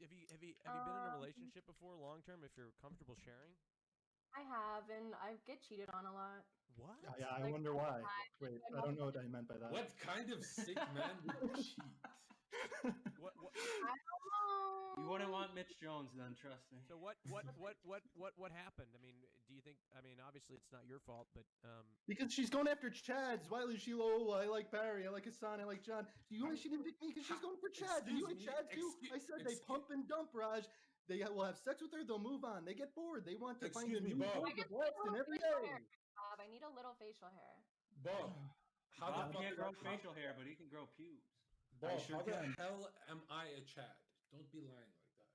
Have you been in a relationship before, long term? If you're comfortable sharing. I have, and I get cheated on a lot. What? Yeah, I Like, wonder why. I- Wait, I don't know what I meant by that. What kind of sick man would cheat? What? I don't know. You wouldn't want Mitch Jones then, trust me. So what happened? I mean, do you think? I mean, obviously it's not your fault, but Because she's going after Chads. Why is she low? I like Barry. I like Hassan. I like John. Do you know she didn't pick me because she's going for Chads? Do you like Excuse me, Chads too? I said they pump and dump, Raj. They will have sex with her. They'll move on. They get bored. They want to find a Excuse me, new Bob. boy I get to blast in every day. Bob, I need a little facial hair. Bob, how Bob the fuck can't grow facial hair, but he can grow pubes. Bob, sure how the can. hell am I a Chad? Don't be lying like that.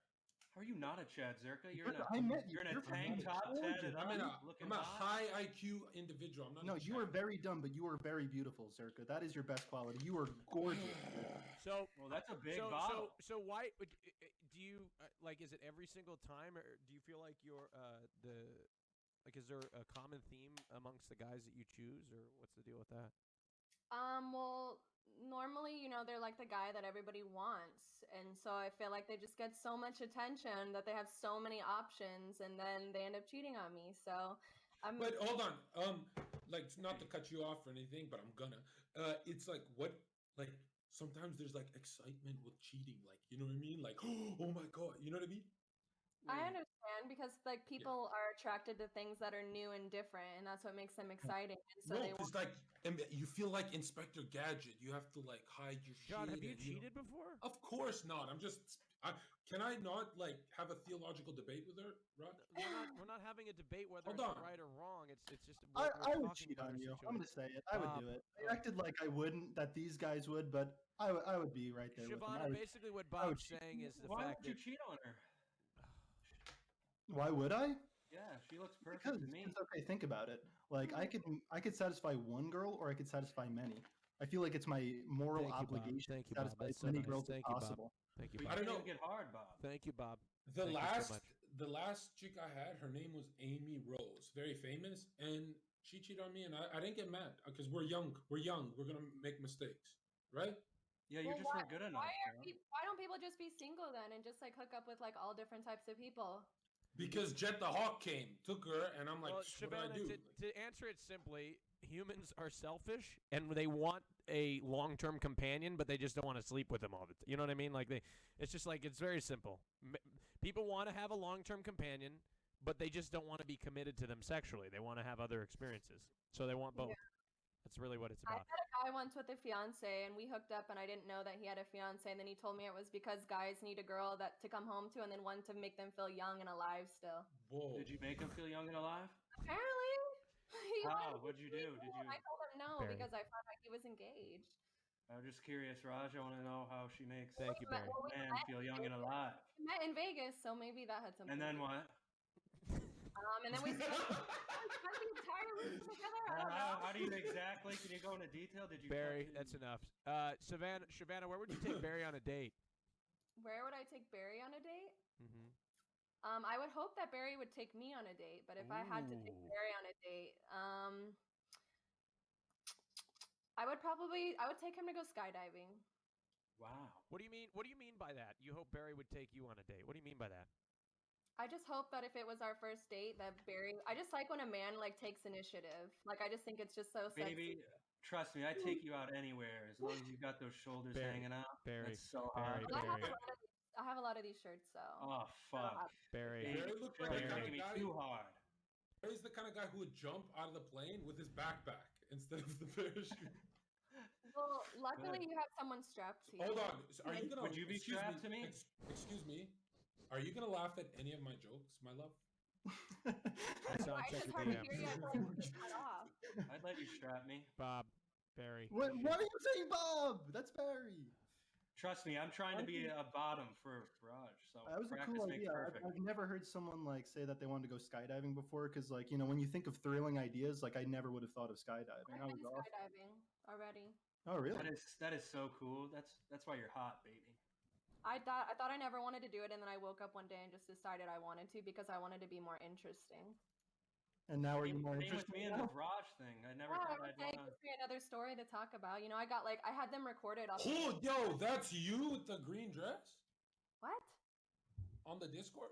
How are you not a Jonzherka? You're I met you. you're in a You're tank from top, Georgia. tatted I'm up, looking a hot. high IQ individual. I'm not. No, a you are Chad. very dumb, but you are very beautiful, Zerka. That is your best quality. You are gorgeous. so Well, that's a big so bottle. so why do you like? Is it every single time, or do you feel like you're is there a common theme amongst the guys that you choose, or what's the deal with that? Well, normally, they're like the guy that everybody wants. And so I feel like they just get so much attention that they have so many options and then they end up cheating on me. So I'm But hold on. Like not to cut you off or anything, but I'm gonna. It's like what like sometimes there's like excitement with cheating, like you know what I mean? Like oh my god, you know what I mean? I understand because like people are attracted to things that are new and different, and that's what makes them exciting. And so No, they because want. like you feel like Inspector Gadget. You have to like hide your John, shit. have you and, cheated before? Of course not. Can I not like have a theological debate with her, Rod? We're not having a debate whether Hold it's on. right or wrong. It's just I we're would talking cheat about on our you. I'm gonna situation. say it. I would do it. I acted like I wouldn't, that these guys would, but I would be right there with them. Shavana, basically what I would Bob's saying is the Why fact would you that cheat on her? Why would I? Yeah, she looks perfect Because to me. it's okay. Think about it. Like I could satisfy one girl, or I could satisfy many. I feel like it's my moral Thank you, Bob. obligation Thank to you, Bob. satisfy That's as so many nice. girls Thank as you, Bob. possible. Thank you, But Bob. you I don't can't know. even get hard, Bob. Thank you, Bob. The Thank you so last much. the last chick I had, her name was Amy Rose, very famous, and she cheated on me, and I didn't get mad because we're young. We're young. We're gonna make mistakes, right? Yeah, you Well, just weren't good enough, Joe. why don't people just be single then and just like hook up with like all different types of people? Because Jet the Hawk came, took her, and I'm like, Well, what do I Shavana, do? to answer it simply, humans are selfish and they want a long-term companion, but they just don't want to sleep with them all the time. You know what I mean? Like it's just like it's very simple. People want to have a long-term companion, but they just don't want to be committed to them sexually. They want to have other experiences, so they want both. Yeah. That's really what it's I about. met a guy once with a fiance, and we hooked up, and I didn't know that he had a fiance. And then he told me it was because guys need a girl to come home to, and then one to make them feel young and alive still. Whoa. Did you make him feel young and alive? Apparently, he How? wanted What'd you me do? to, Did and you? I told him no Barry. because I found out he was engaged. I'm just curious, Raj. I want to know how she makes Thank you, Well, Barry. we man met feel in young and Vegas. alive. We met in Vegas, so maybe that had something. And then to do. what? And then we spent the entire week together. I don't know. How do you exactly? Can you go into detail? Did you? Barry, touch that's him? enough. Shavana, where would you take Barry on a date? Where would I take Barry on a date? Mm-hmm. I would hope that Barry would take me on a date, but if I had to take Ooh. Barry on a date, I would take him to go skydiving. Wow. What do you mean? What do you mean by that? You hope Barry would take you on a date. What do you mean by that? I just hope that if it was our first date, that Barry. I just like when a man like takes initiative. Like I just think it's just so sexy. Baby, trust me, I take you out anywhere as long as you got those shoulders Barry, hanging out. Barry, That's so Barry, hot. Barry. I have a lot of these shirts, so. Oh fuck. Barry. Baby, Barry looked chill, like you're the making me guy- too hard. Barry's the kind of guy who would jump out of the plane with his backpack instead of the parachute. Well, luckily you have someone strapped to you. Hold on. So are you gonna? Would you be excuse strapped to me? Excuse me. Are you gonna laugh at any of my jokes, my love? That's Well, on I check just the hard to DM. hear you. I feel like you cut off. I'd let you strap me. Bob, Barry. What are you saying, Bob? That's Barry. Trust me, I'm trying to be a bottom for Raj. So That was a practice cool makes idea. perfect. I've never heard someone like say that they wanted to go skydiving before, because like when you think of thrilling ideas, like I never would have thought of skydiving. I've That been was awesome. skydiving already. Oh really? That is so cool. That's why you're hot, baby. I thought I never wanted to do it, and then I woke up one day and just decided I wanted to because I wanted to be more interesting. And now are you more Same with interested? me and now? the Raj thing. I never Yeah, thought it I'd want to. gives me another story to talk about. I got I had them recorded off. Oh, yo, that's you with the green dress What? on the Discord?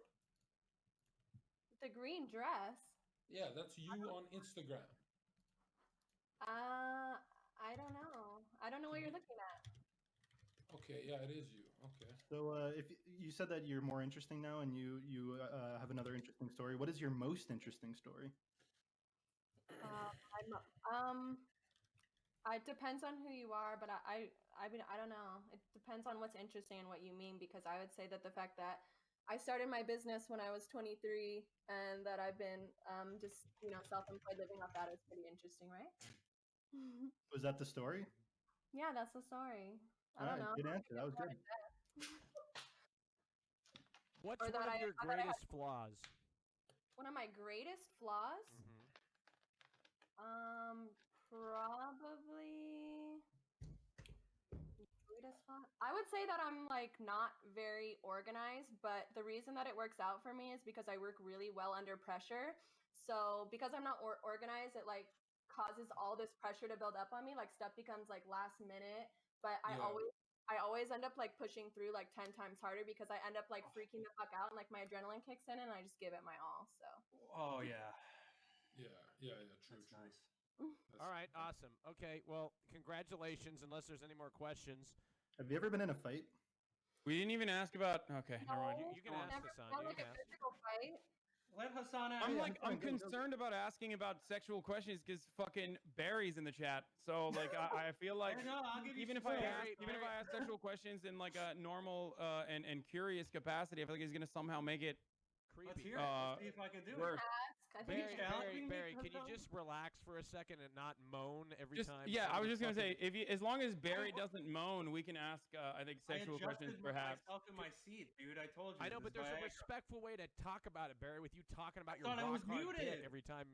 The green dress? Yeah, that's you on Instagram. I don't know. I don't know what you're looking at. Okay, yeah, it is you. Okay. So if you said that you're more interesting now, and you have another interesting story, what is your most interesting story? It depends on who you are, but I mean I don't know. It depends on what's interesting and what you mean, because I would say that the fact that I started my business when I was 23 and that I've been just self-employed living off that is pretty interesting, right? Was that the story? Yeah, that's the story. I All don't right, know. good answer. That was good. What's Or one that of I- your or that I greatest flaws? One of my greatest flaws? Probably greatest flaw. I would say that I'm not very organized, but the reason that it works out for me is because I work really well under pressure. So because I'm not organized, it causes all this pressure to build up on me. Like stuff becomes last minute, but I always end up pushing through 10 times harder because I end up freaking the fuck out and my adrenaline kicks in and I just give it my all. So. Oh yeah. Yeah, true. That's nice. All right, awesome. Okay, well, congratulations. Unless there's any more questions. Have you ever been in a fight? We didn't even ask about. Okay, never mind. You can ask Never Hassan. done You like can a ask. physical fight. Let Hassan ask. I'm concerned about asking about sexual questions because fucking Barry's in the chat. So like I feel like No, I'll give you even if some I space. ask sexual questions in like a normal and curious capacity, I feel like he's gonna somehow make it Let's Creepy. hear it. Let's see if I can do it. worse. I think Barry, you should. challenging me, Barry, can you Hassan? just relax for a second and not moan every Just time? yeah, I was somebody just gonna say fucking- if you, as long as Barry doesn't moan, we can ask I think sexual I questions adjusted perhaps. myself in my seat, dude. I told you. I know, this but there's a Viagra. respectful way to talk about it, Barry. With you talking about your thought I was rock hard dick muted. every time,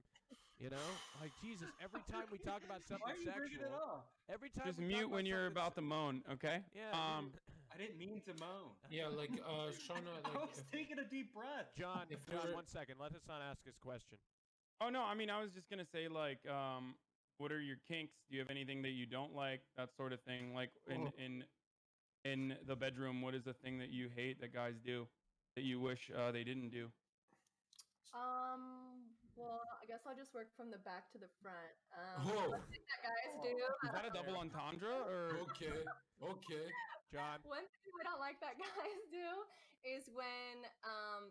you know, like Jesus. Every time we talk about something Why are you bringing it sexual, up? every time Just we talk mute when you're something about to moan, okay? Yeah. I didn't mean to moan. Yeah, like Shauna, I like was taking a deep breath. John, If John, we're- 1 second. Let Hassan ask his question. Oh no, I mean I was just gonna say like what are your kinks? Do you have anything that you don't like? That sort of thing. Like in the bedroom, what is the thing that you hate that guys do that you wish they didn't do? Well, I guess I'll just work from the back to the front. Whoa. One thing that guys do. Is that a double entendre or Okay, okay. John, One thing I don't like that guys do is when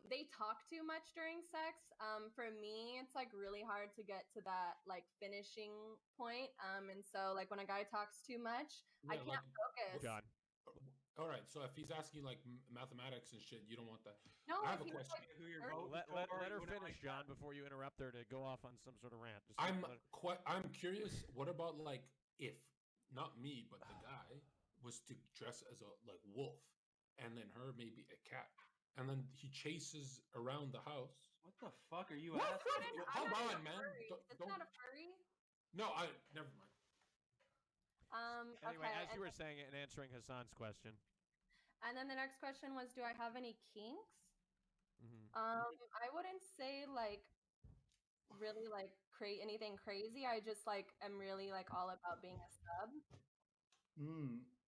they talk too much during sex. For me, it's like really hard to get to that like finishing point. And so like when a guy talks too much, I Yeah, can't focus. John. All right, so if he's asking like mathematics and shit, you don't want that. No, I have if a he was, question. like, Who you're Or- voting Let for, her you wouldn't finish, like John, that. before you interrupt her to go off on some sort of rant. Just I'm let her- I'm curious. What about like if not me, but the guy was to dress as a like wolf, and then her maybe a cat, and then he chases around the house. What the fuck are you What? asking? Hold I'm not on, a man. furry. It's Don't- not a furry. No, I never mind. Anyway, Okay. as you were saying it and answering Hassan's question. And then the next question was, do I have any kinks? Mhm. I wouldn't say like really like create anything crazy. I just like am really like all about being a sub.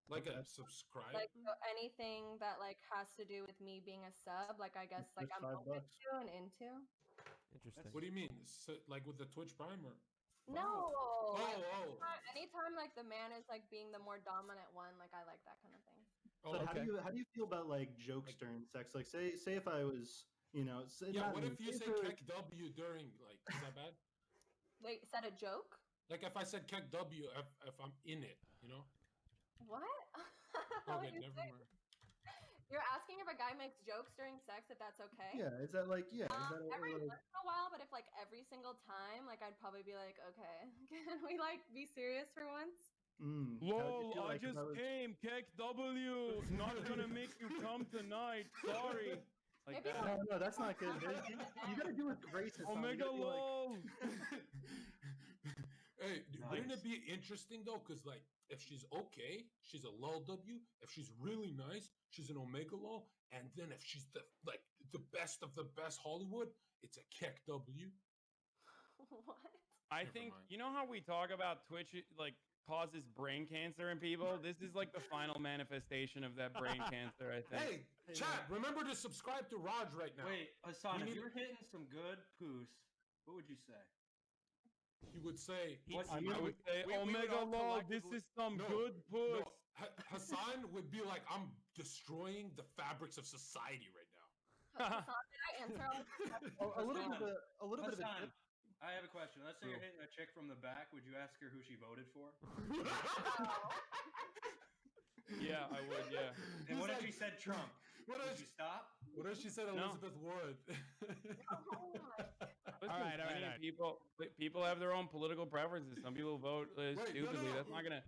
Like Okay. a subscribe. Like so anything that like has to do with me being a sub, like I guess like Just I'm $5. open to and into. Interesting. What do you mean? So, like with the Twitch Prime or? No. Oh, like, oh. anytime like the man is like being the more dominant one, like I like that kind of thing. Oh, So okay. how do you feel about like jokes during sex? Like say if I was yeah. not What me, if you say say for- kek W during like? Is that bad? Wait, is that a joke? Like if I said kek W if I'm in it, you know? What? Okay, What you never say? mind. You're asking if a guy makes jokes during sex, if that's okay? Yeah, is that like is that Every like, once in a while, but if like every single time, like I'd probably be like, okay, can we like be serious for once? how would you Lol, feel I like if just was- came. Kek W. Not gonna make you come tonight. Sorry. Like Maybe that. No, that's not good. You gotta do it racist. Omega lol. Hey, wouldn't Nice. it be interesting though? Because like, if she's okay, she's a lol W. If she's really nice, she's an omega lol. And then if she's the best of the best Hollywood, it's a kek W. What? I Never think mind. you know how we talk about Twitch like causes brain cancer in people. This is like the final manifestation of that brain cancer. I think. Hey, chat! Remember to subscribe to Raj right now. Wait, Hassan, We if need- you're hitting some good poos, what would you say? He would say, What- I you- would say, we would Omega all lol. This collectively- is some No, good puss. no. Hassan would be like, I'm destroying the fabrics of society right now. Hassan, did I answer all of these questions? a little bit of Hassan, a little bit of a Hassan, dip. I have a question. Let's say you're True. hitting a chick from the back. Would you ask her who she voted for? Yeah, I would. Yeah. And He's what if like- she said Trump? What Would if you stop? what if she said No. Elizabeth Warren? Oh my Listen, All right, all plenty right, of people have their own political preferences. Some people vote Wait, no, stupidly. no. That's not gonna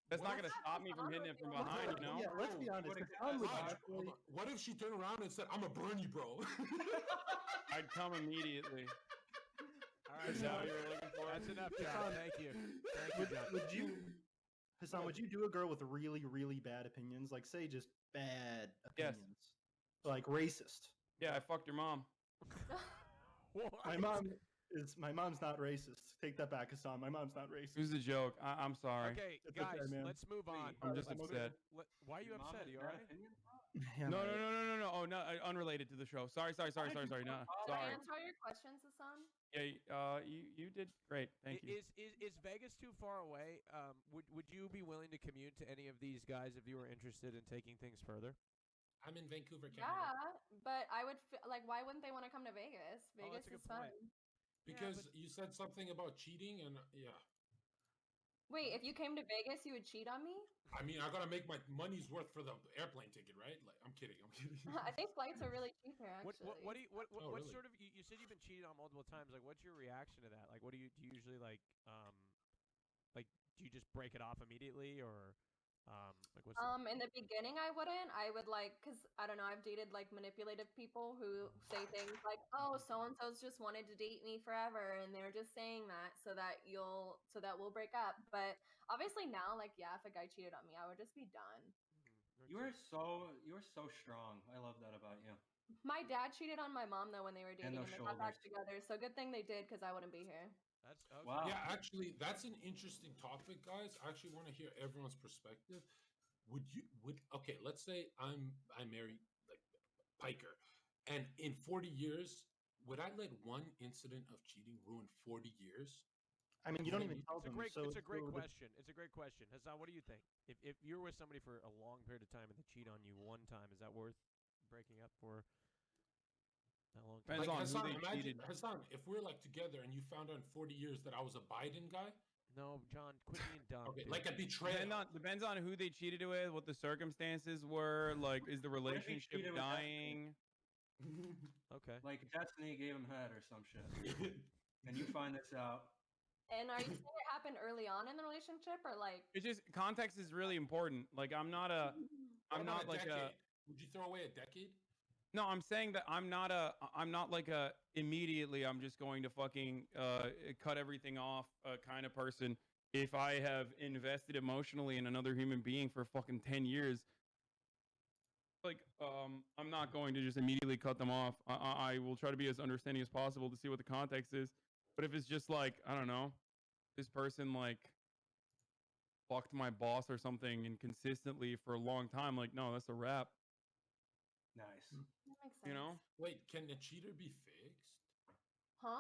What if- stop me from hitting it from behind. You know. Yeah, let's be honest. would've Hassan would guessed Raj, hold definitely- on. What if she turned around and said, I'm a Bernie bro? I'd come immediately. All right, Is that what John. you were looking for? That's enough, John. Thank you. Thank you, John. would you, Hassan? Would you do a girl with really bad opinions? Like say just bad Yes. opinions, like racist. Yeah, I fucked your mom. What? My mom's not racist. Take that back, Hassan. My mom's not It racist. was a joke. I'm sorry. Okay, It's okay, guys, man. let's move on. I'm just Let's upset. Why are you Your mom upset? Are has you bad alright? opinions? Yeah, No, man. no. Oh, no, unrelated to the show. Sorry. No, Did I sorry. answer all your questions, Hassan? Yeah, you did great. Thank you. Is Vegas too far away? Would you be willing to commute to any of these guys if you were interested in taking things further? I'm in Vancouver, Canada. Yeah, but I would like. Why wouldn't they want to come to Vegas? Oh, Vegas that's a is good fun. point. Because you said something about cheating, and yeah. Wait, if you came to Vegas, you would cheat on me? I mean, I gotta make my money's worth for the airplane ticket, right? Like, I'm kidding. I think flights are really cheap here, actually. What do you what Oh, what really? sort of you said you've been cheated on multiple times? Like, what's your reaction to that? Like, what do you usually like? Like, do you just break it off immediately, or like what's In the beginning, I wouldn't. I would like, cause I don't know. I've dated like manipulative people who say things like, "Oh, so and so's just wanted to date me forever, and they're just saying that so that we'll break up." But obviously now, like, yeah, if a guy cheated on me, I would just be done. You are so strong. I love that about you. My dad cheated on my mom though when they were dating, those and they got back shoulders. together. So good thing they did, cause I wouldn't be here. That's okay. Wow. Yeah, actually, that's an interesting topic, guys. I actually want to hear everyone's perspective. Okay, let's say I marry like Piker, and in 40 years, would I let one incident of cheating ruin 40 years? I mean, you don't even tell It's a them. great so it's a great little bit- question. It's a great question. Hassan, what do you think? If you're with somebody for a long period of time and they cheat on you one time, is that worth breaking up for that long time? Depends on who Hassan, they imagine, cheated. Hassan, if we're like together and you found out in 40 years that I was a Biden guy, No, John, quit being dumb. okay, dude. like a betrayal. Depends on who they cheated with, what the circumstances were. Like, is the if he relationship cheated with dying? Okay. Like Destiny gave him head or some shit, and you find this out. And are you saying it happened early on in the relationship, or like? It's just context is really important. Like, I'm not What about like decade? Would you throw away a decade? No, I'm saying that I'm not like a immediately I'm just going to fucking cut everything off kind of person. If I have invested emotionally in another human being for fucking 10 years, like I'm not going to just immediately cut them off. I will try to be as understanding as possible to see what the context is. But if it's just like, I don't know, this person like fucked my boss or something and consistently for a long time, like, no, that's a wrap. Nice. That makes sense. You know? Wait, can a cheater be fixed? Huh?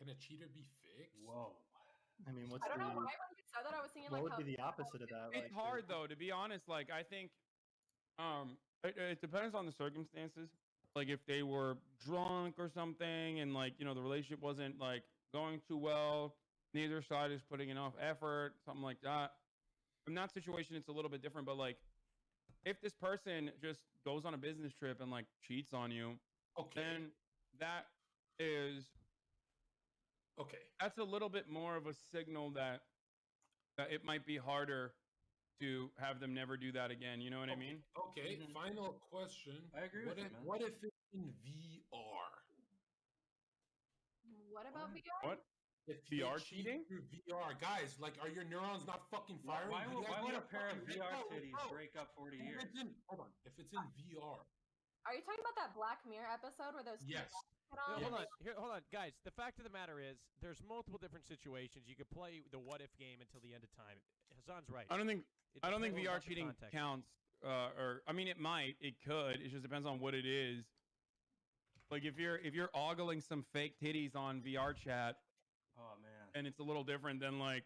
Can a cheater be fixed? Whoa. I mean, what's I don't the know why when you said that I was thinking what like would how be the opposite of that? It's hard though, to be honest. Like, I think it depends on the circumstances. Like, if they were drunk or something and like, you know, the relationship wasn't like going too well, neither side is putting enough effort, something like that. In that situation, it's a little bit different. But like, if this person just goes on a business trip and like cheats on you, Okay. then that is Okay. that's a little bit more of a signal that it might be harder to have them never do that again. You know what I mean? Okay. Mhm. Final question. I agree what with if, you, man. What if it's in VR? What about What? VR? What? If VR they cheat cheating? through VR, guys, like, are your neurons not fucking firing? Why You would, guys why need would to a pair of fucking- VR Bro, titties bro. break up 40 If years? it's in, hold on. If it's in VR, Are you talking about that Black Mirror episode where those two yes. guys get Yeah, on? hold and on. Here, hold on, guys. The fact of the matter is, there's multiple different situations. You could play the what if game until the end of time. Hassan's right. I don't think It I don't think depends VR on the cheating context. counts. Or I mean, it might, it could. It just depends on what it is. Like, if you're ogling some fake titties on VR chat, Oh man. and it's a little different than like,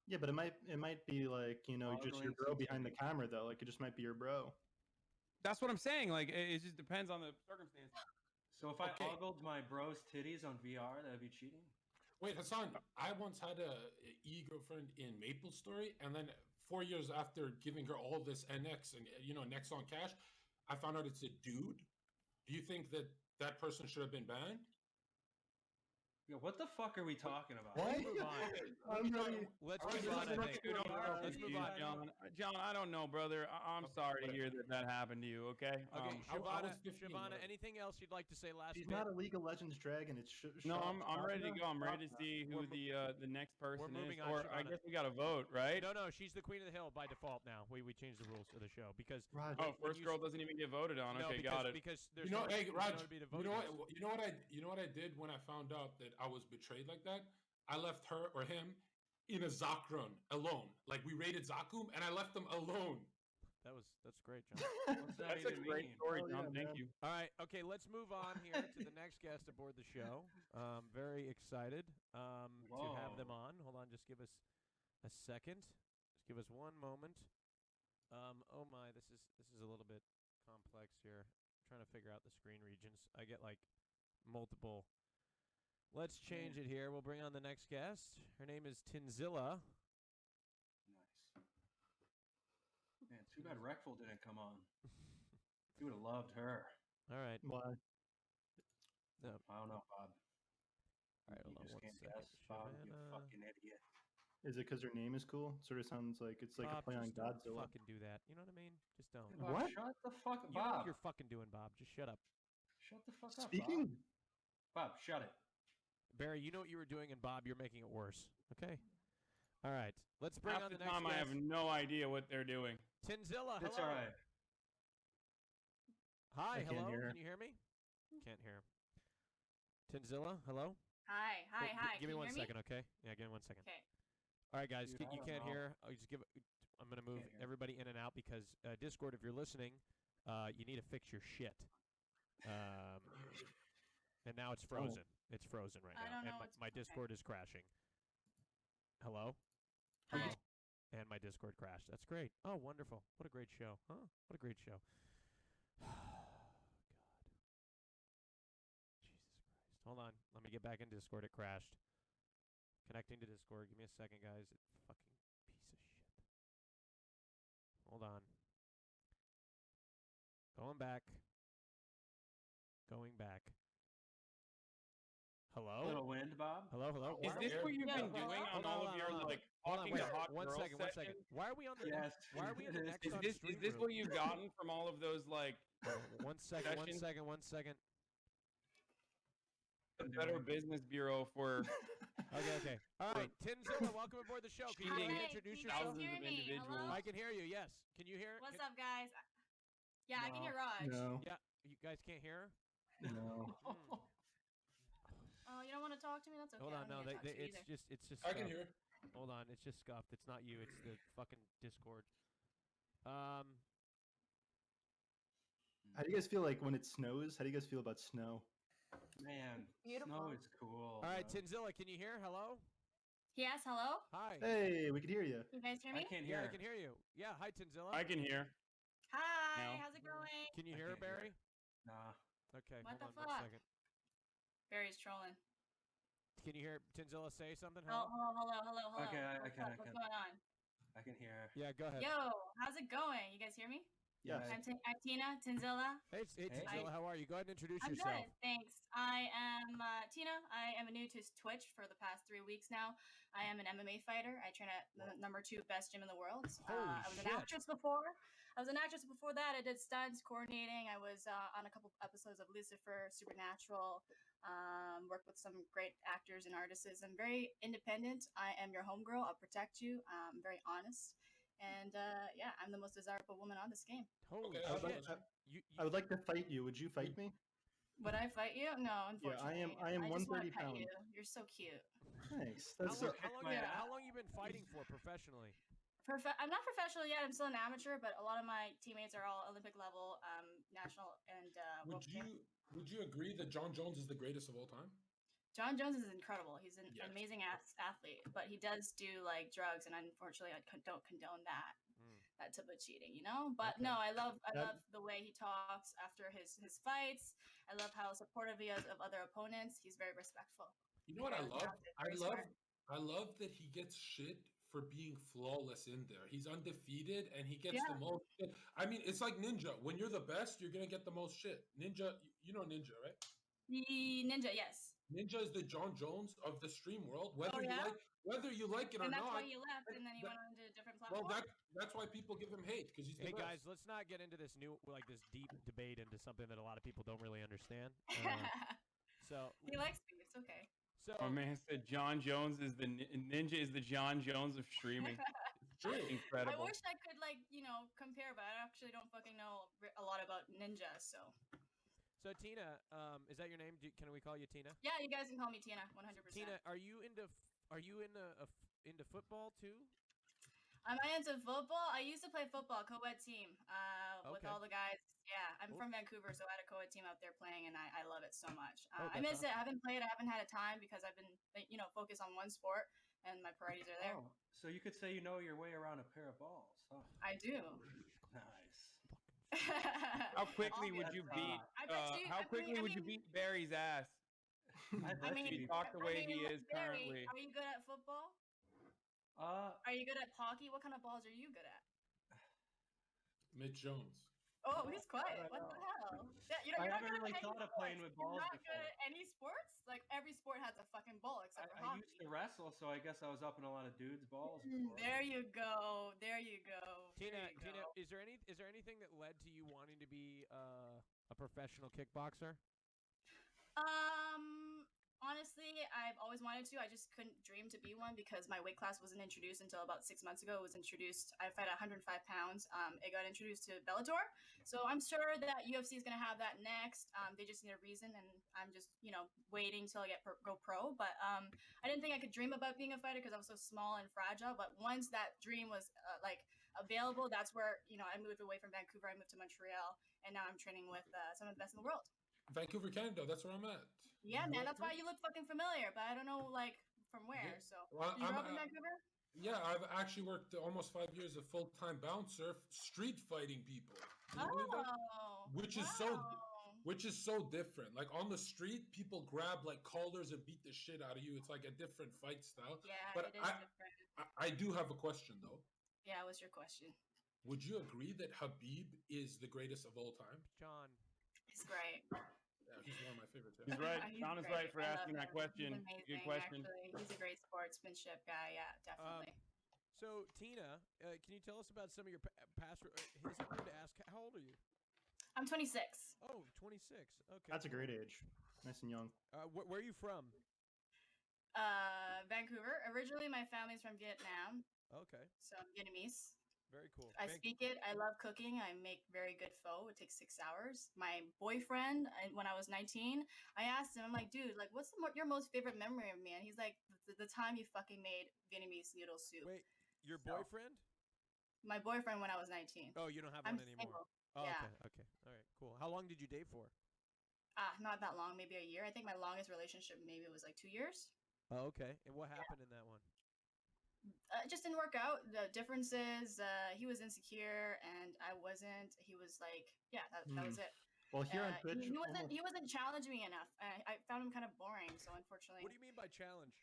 Yeah, but it might be like, you know, just your Ogling bro some behind the titties. camera though. Like it just might be your bro. that's what I'm saying. Like, it just depends on the circumstances. So if I Okay. ogled my bro's titties on VR, that'd be cheating. Wait, Hassan, I once had a e-girlfriend in Maple Story, and then 4 years after giving her all this NX and, you know, Nexon cash, I found out it's a dude. Do you think that that person should have been banned? Yo, what the fuck are we talking about? What? Let's move on. I'm ready. Let's All right, move on. I let's think. look at it. Let's move on. John, I don't know, brother. I'm Okay, sorry to whatever. hear that happened to you. Okay. Okay, I Shavana. was 15, Shavana, whatever. anything else you'd like to say last She's bit? not a League of Legends dragon. It's No, I'm ready to go. I'm ready to see who the next person moving is. on, Or I Shavana. guess we got to vote, right? No, she's the queen of the hill by default now. We changed the rules of the show because Rod, Oh, when first you girl doesn't even get voted on. no, Okay, because, got it. because there's You know, no, hey, there's Raj, no to be the you know voting what? list. You know what I did when I found out that I was betrayed like that? I left her or him in a Zakron alone. Like, we raided Zakum, and I left them alone. That's great, John. What's that That's a even great mean? story, Oh, John. yeah, Thank man. you. All right, okay, let's move on here to the next guest aboard the show. Very excited to have them Whoa. on. Hold on, just give us a second. Just give us one moment. Oh my, this is a little bit complex here. I'm trying to figure out the screen regions. I get like multiple. Let's change it here. We'll bring on the next guest. Her name is Tinzilla. Nice. Man, too bad Reckful didn't come on. He would have loved her. All right. Why? No. I don't know, Bob. All right, You hold on just one can't second. guess, Bob. You Shavana. fucking idiot. Is it because her name is cool? Sort of sounds like it's like Bob, a play on just don't Godzilla. fucking do that. You know what I mean? Just don't. Bob, What? Shut the fuck up, You know what Bob. you're fucking doing, Bob. Just shut up. Shut the fuck up, Speaking. Bob. Bob, shut it. Barry, you know what you were doing, and Bob, you're making it worse. Okay? All right. Let's bring Half on the the next time, guest. I have no idea what they're doing. Tinzilla, hello. It's all right. Hi, I can't hello. hear her. Can you hear me? Can't hear. Tinzilla, hello. Hi, hi, Wait, hi. Give me Can you 1 hear me? second, okay? Yeah, give me 1 second. Okay. All right, guys, Dude, I you don't can't know. hear. I'll just give. I'm gonna move Can't hear. everybody in and out because Discord, if you're listening, you need to fix your shit. And now it's frozen. It's frozen right I now, don't and know what's- my okay. Discord is crashing. Hello. Hi. Hello. And my Discord crashed. That's great. Oh, wonderful. What a great show. Huh? What a great show. God. Jesus Christ. Hold on. Let me get back in Discord. It crashed. Connecting to Discord. Give me a second, guys. It fucking piece of shit. Hold on. Going back. Going back. Hello? Little wind, Bob. Hello, hello. Is this what you've Yeah, been hello? doing on Hold on, all hold of on, your hold on. like Hold on, talking wait. to hot One girls second, 1 second. sessions? Why are we on the Yes. Why are we in the next Is on this stream what room? you've gotten from all of those like 1 second, 1 sessions? second, 1 second. the Better Business Bureau for Okay. All right, Tinzilla, welcome aboard the show. Can you go ahead and Hi, introduce can you guys yourself? thousands hear of me? individuals. Hello? I can hear you. Yes. Can you hear? What's up, guys? Yeah, I can No. hear Raj. No. Yeah. You guys can't hear? No. Oh, you don't want to talk to me? That's okay. Hold I on. don't No, need to talk to you it's either. just. I can scuffed. hear. Hold on. It's just scuffed. It's not you. It's the fucking Discord. How do you guys feel like when it snows? How do you guys feel about snow? Man, Beautiful. snow is cool. All right, bro. Tinzilla, can you hear? Hello. Yes, hello? Hi. Hey, we can hear you. You guys hear I me? can't Yeah, hear. I can hear you. Yeah. Hi, Tinzilla. I can hear. Hi, No. how's it going? Can you I hear her, can't hear. Barry? Nah. Okay. What hold the on fuck? 1 second. Barry's trolling. Can you hear Tinzilla say something? Oh, Hello? hello. Okay, I What's can, up? I What's can. going on? I can hear. Yeah. Go ahead. Yo, how's it going? You guys hear me? Yes. Yeah. I'm Tina, Tinzilla. Hey, Hey. Tinzilla, how are you? Go ahead and introduce I'm yourself. good, thanks. I am Tina. I am new to Twitch for the past 3 weeks now. I am an MMA fighter. I train at the #2 best gym in the world. Holy I was shit. an actress before. That. I did stunts, coordinating. I was on a couple episodes of Lucifer, Supernatural. Worked with some great actors and artists. I'm very independent. I am your homegirl. I'll protect you. I'm very honest. And yeah, I'm the most desirable woman on this game. Holy Okay, I would, shit. like, You, I would like to fight you. Would you fight me? Would I fight you? No, Yeah, unfortunately. I am just want 130 to pet pounds. you. You're so cute. Thanks. how, That's long, so, how, long my you, ass. how long you been fighting for professionally? I'm not professional yet. I'm still an amateur, but a lot of my teammates are all Olympic level, national, and world champion. Would you agree that John Jones is the greatest of all time? John Jones is incredible. He's an Yes. amazing athlete, but he does do like drugs, and unfortunately, I don't condone that. That type of cheating, you know. But Okay. no, I love That- the way he talks after his fights. I love how supportive he is of other opponents. He's very respectful. You know what I Very love? talented, very smart. I love that he gets shit for being flawless in there. He's undefeated and he gets Yeah. the most shit. I mean, it's like Ninja. When you're the best, you're gonna get the most shit. Ninja, you know Ninja, right? The ninja, yes. Ninja is the John Jones of the stream world. Oh, yeah? Whether you like it or And that's not. why he left, and then he that- went on to a different Well, platform. that's why people give him hate because he's the Hey best. guys, let's not get into this this deep debate into something that a lot of people don't really understand. So He likes me. It's okay. My man said John Jones is the ninja is the John Jones of streaming. True. I Incredible. wish I could compare, but I actually don't fucking know a lot about ninja. So Tina, is that your name? Can we call you Tina? Yeah, you guys can call me Tina, 100%. Tina, are you into football too? Am I into football? I used to play football, co-ed team, with Okay. all the guys. Yeah, I'm Cool. from Vancouver, so I had a co-ed team out there playing, and I love it so much. Oh, I miss that's it. I haven't played. I haven't had a time because I've been, focused on one sport, and my priorities are there. Oh, so you could say you know your way around a pair of balls. Huh? I do. Nice. quickly would you beat? I bet you- How I quickly mean- would you beat Barry's ass? I mean, If he talked the way he is Barry, currently. are you good at football? Are you good at hockey? What kind of balls are you good at? Mitch Jones. Oh, he's quiet. What the hell? Yeah, you're I not haven't good really at any thought of sports. playing with balls You're not before. good at any sports? Like every sport has a fucking ball except for I hockey. used to wrestle, so I guess I was up in a lot of dudes' balls. There you go. There you go. Tina, There you go. is there anything that led to you wanting to be a professional kickboxer? Honestly, I've always wanted to. I just couldn't dream to be one because my weight class wasn't introduced until about 6 months ago. It was introduced. I fight at 105 pounds. It got introduced to Bellator, so I'm sure that UFC is gonna have that next. They just need a reason, and I'm just waiting till I go pro. But I didn't think I could dream about being a fighter because I was so small and fragile. But once that dream was available, that's where I moved away from Vancouver. I moved to Montreal, and now I'm training with some of the best in the world. Vancouver, Canada. That's where I'm at. Yeah, man, that's why you look fucking familiar, but I don't know from where. Yeah. So Well, you grew up in Vancouver? Yeah, I've actually worked almost 5 years as full-time bouncer, street fighting people. Can you believe that? Oh, Which is so different. Like on the street, people grab like collars and beat the shit out of you. It's like a different fight style. Yeah, But it is different. I do have a question though. Yeah, what's your question? Would you agree that Habib is the greatest of all time? John. He's great. Yeah, he's one of my favorites. He's right. He's John is great. right for I asking love that him. question. He's amazing, Good question. Actually. He's a great sportsmanship guy. Yeah, definitely. So Tina, can you tell us about some of your past? Is it weird to ask? How old are you? I'm 26. Oh, 26. Okay. That's a great age. Nice and young. Where are you from? Vancouver. Originally, my family's from Vietnam, Okay. so I'm Vietnamese. Very cool. I speak it. I love cooking. I make very good pho. It takes 6 hours. My boyfriend, when I was 19, I asked him, I'm like, dude, like, what's your most favorite memory of me? And he's like, the time you fucking made Vietnamese noodle soup. Wait, your boyfriend? My boyfriend when I was 19. Oh, you don't have I'm one anymore. single. Oh, Yeah. Okay. All right. Cool. How long did you date for? Not that long, maybe a year. I think my longest relationship maybe was like 2 years. Oh, okay. And what happened in that one? It just didn't work out. The differences, he was insecure and I wasn't. He was like, yeah, that was it. Well, here on Twitch, he wasn't challenging me enough. I found him kind of boring. So unfortunately, What do you mean by challenge?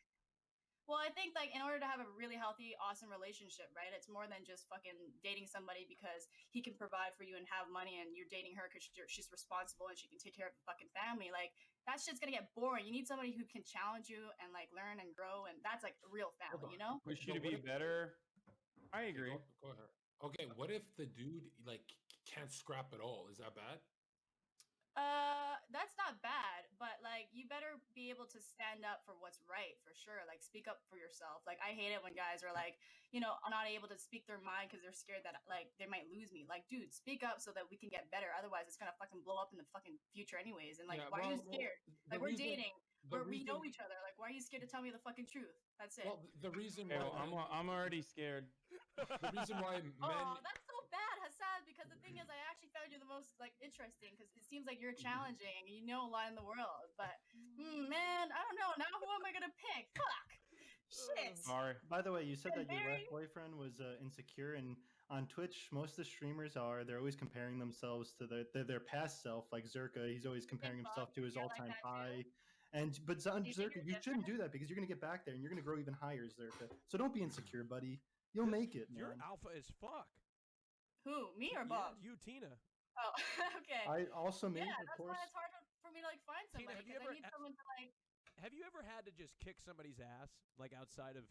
well, I think like in order to have a really healthy, awesome relationship, right? It's more than just fucking dating somebody because he can provide for you and have money, and you're dating her because she's responsible and she can take care of the fucking family. Like that shit's gonna get boring. You need somebody who can challenge you and like learn and grow, and that's like a real family, you know? Wish you to be better. I agree. Go ahead. Okay, what if the dude like can't scrap at all? Is that bad? That's not bad, but like you better be able to stand up for what's right for sure. Like speak up for yourself. Like I hate it when guys are like, not able to speak their mind because they're scared that like they might lose me. Like, dude, speak up so that we can get better. Otherwise, it's gonna fucking blow up in the fucking future anyways. And like, why are you scared? Like we're dating. We know each other. Like, why are you scared to tell me the fucking truth? That's it. Well, the reason Hey, why I'm already scared. the reason why men Oh, that's so bad, Hassan. Because the thing is, I actually found you the most like interesting because it seems like you're challenging and you know a lot in the world. But man, I don't know. Now who am I gonna pick? Fuck. Shit. Sorry. by the way, you said that your Barry? last boyfriend was insecure, and on Twitch, most of the streamers they're always comparing themselves to their past self. Like Zerka, he's always comparing himself to his You're like all-time that too? high. But you think Zerka, you're you shouldn't do that because you're gonna get back there and you're gonna grow even higher, Zerka. So don't be insecure, buddy. You'll make it, You're man. alpha as fuck. Who? Me or Yeah, Bob? you, Tina. Oh, okay. I also made, Yeah, of that's course. why it's hard for me to like find Tina, somebody have you because ever I need someone to like. Have you ever had to just kick somebody's ass, like outside of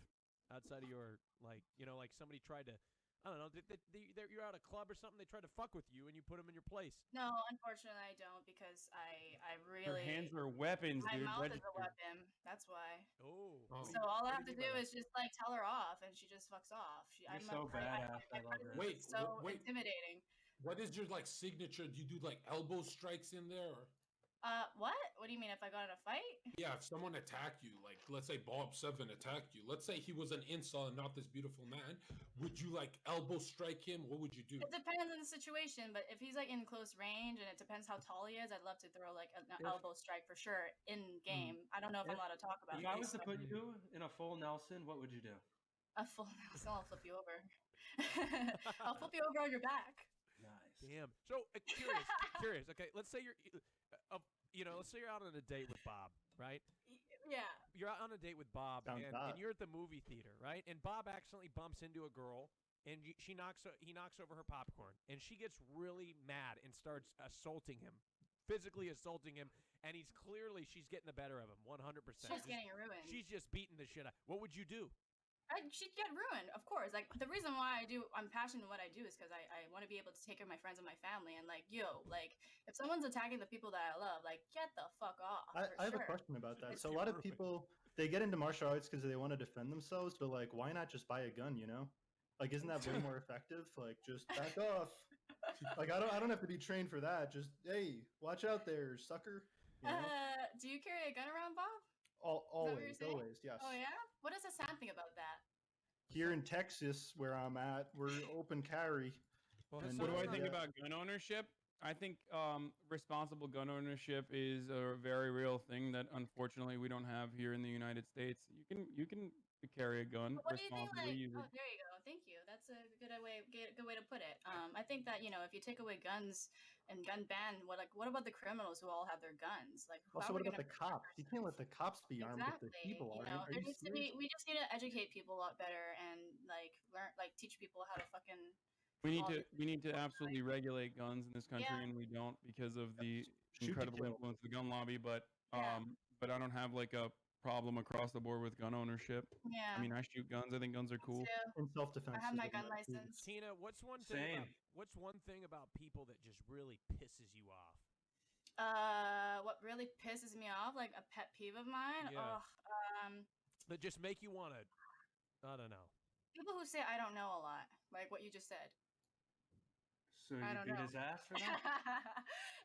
your like somebody tried to, I don't know, you're at a club or something, they tried to fuck with you and you put them in your place. No, unfortunately, I don't because I Your really. hands are weapons, My dude. mouth is a Register. weapon. That's why. Oh. So all I What have do to you do mean by is just like tell her off, and she just fucks off. You're so badass. I love her. Wait, so wait. intimidating. What is your like signature? Do you do like elbow strikes in there? Or? What? What do you mean if I got in a fight? Yeah, if someone attacked you, like let's say BOB7 attacked you, let's say he was an incel and not this beautiful man, would you like elbow strike him? What would you do? It depends on the situation, but if he's like in close range and it depends how tall he is, I'd love to throw like an elbow strike for sure in game. I don't know if I'm allowed to talk about If I this, was to but put you in a full Nelson, what would you do? a full Nelson, I'll flip you over. I'll flip you over on your back. Nice. Damn. So curious. Okay, let's say let's say you're out on a date with Bob, right? Yeah. You're out on a date with Bob, and you're at the movie theater, right? And Bob accidentally bumps into a girl, and he knocks over her popcorn, and she gets really mad and starts assaulting him, physically assaulting him, and she's getting the better of him, 100%. She's getting ruined. She's just beating the shit out. What would you do? She'd get ruined, of course. Like, the reason why I'm passionate in what I do is because I want to be able to take care of my friends and my family. And, like, if someone's attacking the people that I love, like, get the fuck off. I have a question about that. So a lot of people, they get into martial arts because they want to defend themselves, but, like, why not just buy a gun, you know? Like, isn't that way more effective? Like, just back off. Like, I don't have to be trained for that. Just, hey, watch out there, sucker. You know? Do you carry a gun around, Bob? Always, yes. Oh, yeah? What does Hassan think about that? Here in Texas, where I'm at, we're open carry. Well, what do I think about gun ownership? I think responsible gun ownership is a very real thing that unfortunately we don't have here in the United States. You can carry a gun responsibly. Oh, there you go. Thank you. That's a good way to put it. I think that if you take away guns and gun ban, what about the criminals who all have their guns? Like, also, what about the cops? You can't let the cops be armed with the people. We just need to educate people a lot better and teach people how to fucking. We need to absolutely regulate guns in this country, and we don't because of the incredible influence of the gun lobby. But I don't have like a problem across the board with gun ownership. Yeah. I mean, I shoot guns. I think guns are cool. In self-defense. I have my gun license. Tina, what's one thing about people that just really pisses you off? What really pisses me off, like a pet peeve of mine? Yeah. That just make you want to, I don't know. People who say I don't know a lot, like what you just said. So you beat his ass for that?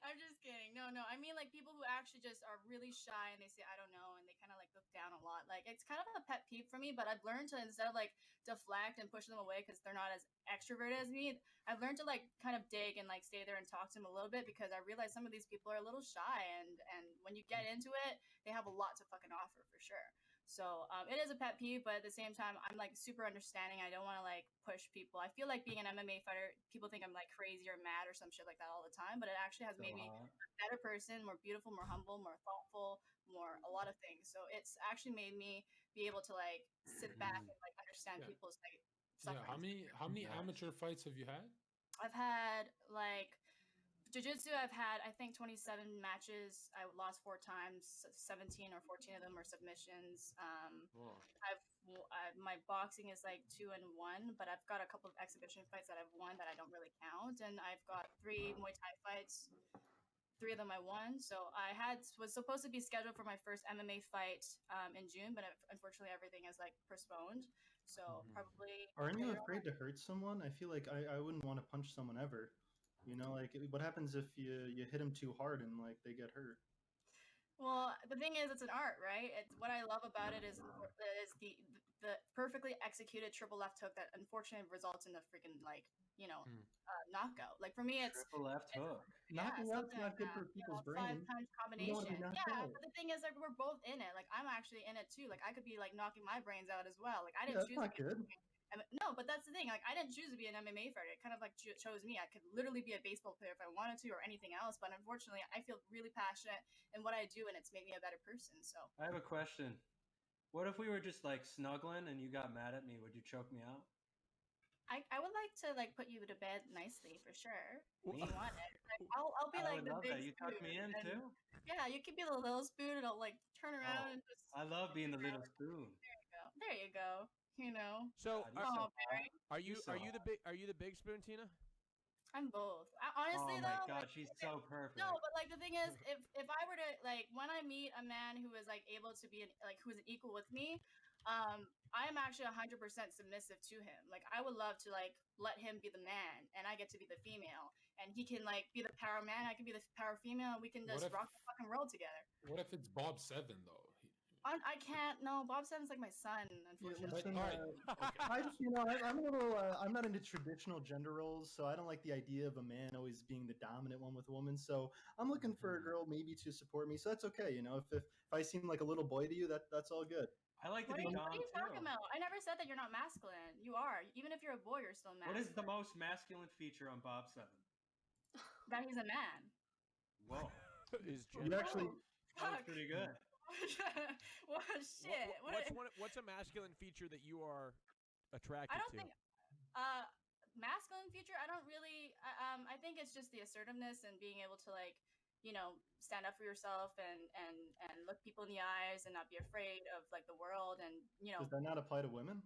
I'm just kidding. No. I mean, like, people who actually just are really shy and they say, I don't know, and they kind of, like, look down a lot. Like, it's kind of a pet peeve for me, but I've learned to, instead of, like, deflect and push them away because they're not as extroverted as me, I've learned to, like, kind of dig and, like, stay there and talk to them a little bit because I realize some of these people are a little shy, and when you get into it, they have a lot to fucking offer, for sure. So it is a pet peeve, but at the same time, I'm like super understanding. I don't want to like push people. I feel like being an MMA fighter, people think I'm like crazy or mad or some shit like that all the time, but it actually has made me a better person, more beautiful, more humble, more thoughtful, more a lot of things. So it's actually made me be able to like sit back and like understand people's like suffering. How many amateur fights have you had? I've had like Jiu-Jitsu, I've had, I think, 27 matches. I lost 4 times. 17 or 14 of them were submissions. My boxing is like 2-1, but I've got a couple of exhibition fights that I've won that I don't really count. And I've got 3 Muay Thai fights. 3 of them I won. So I was supposed to be scheduled for my first MMA fight in June, but unfortunately everything is like postponed. So probably. Aren't you afraid to hurt someone? I feel like I wouldn't want to punch someone ever. You know, like what happens if you hit them too hard and like they get hurt? Well, the thing is, it's an art, right? What I love about it is the perfectly executed triple left hook that unfortunately results in a freaking like knockout. Like for me, it's triple left hook. Knocking out's not good for people's brain. 5-punch combination. Yeah, but the thing is, like we're both in it. Like I'm actually in it too. Like I could be like knocking my brains out as well. Like I didn't choose. That's not good. No, but that's the thing. Like, I didn't choose to be an MMA fighter. It kind of like chose me. I could literally be a baseball player if I wanted to, or anything else. But unfortunately, I feel really passionate in what I do, and it's made me a better person. So I have a question. What if we were just like snuggling and you got mad at me? Would you choke me out? I would like to like put you to bed nicely for sure. If you want it. Like, I'll be like the big spoon. You tuck me in too. Yeah, you could be the little spoon, and I'll like turn around and just. I love being the little spoon. There you go. You know. So, Barry. are you the big spoon, Tina? I'm both. Honestly, though. Oh my God, she's so perfect. No, but like the thing is, if I were to like when I meet a man who is like able to be who is an equal with me, I am actually 100% submissive to him. Like I would love to like let him be the man, and I get to be the female, and he can like be the power man, I can be the power female, and we can just rock the fucking world together. What if it's BOB7 though? I can't. No, BOB7's like my son, unfortunately. I'm not into traditional gender roles, so I don't like the idea of a man always being the dominant one with a woman. So I'm looking for a girl maybe to support me. So that's okay. You know, if I seem like a little boy to you, that's all good. I like to be What are you talking about? I never said that you're not masculine. You are. Even if you're a boy, you're still masculine. What is the most masculine feature on BOB7? that he's a man. Whoa. Is You actually, That was pretty good. Well, shit. What's a masculine feature that you are attracted I don't to? think masculine feature. I don't really. I think it's just the assertiveness and being able to like, stand up for yourself and look people in the eyes and not be afraid of like the world and does that not apply to women?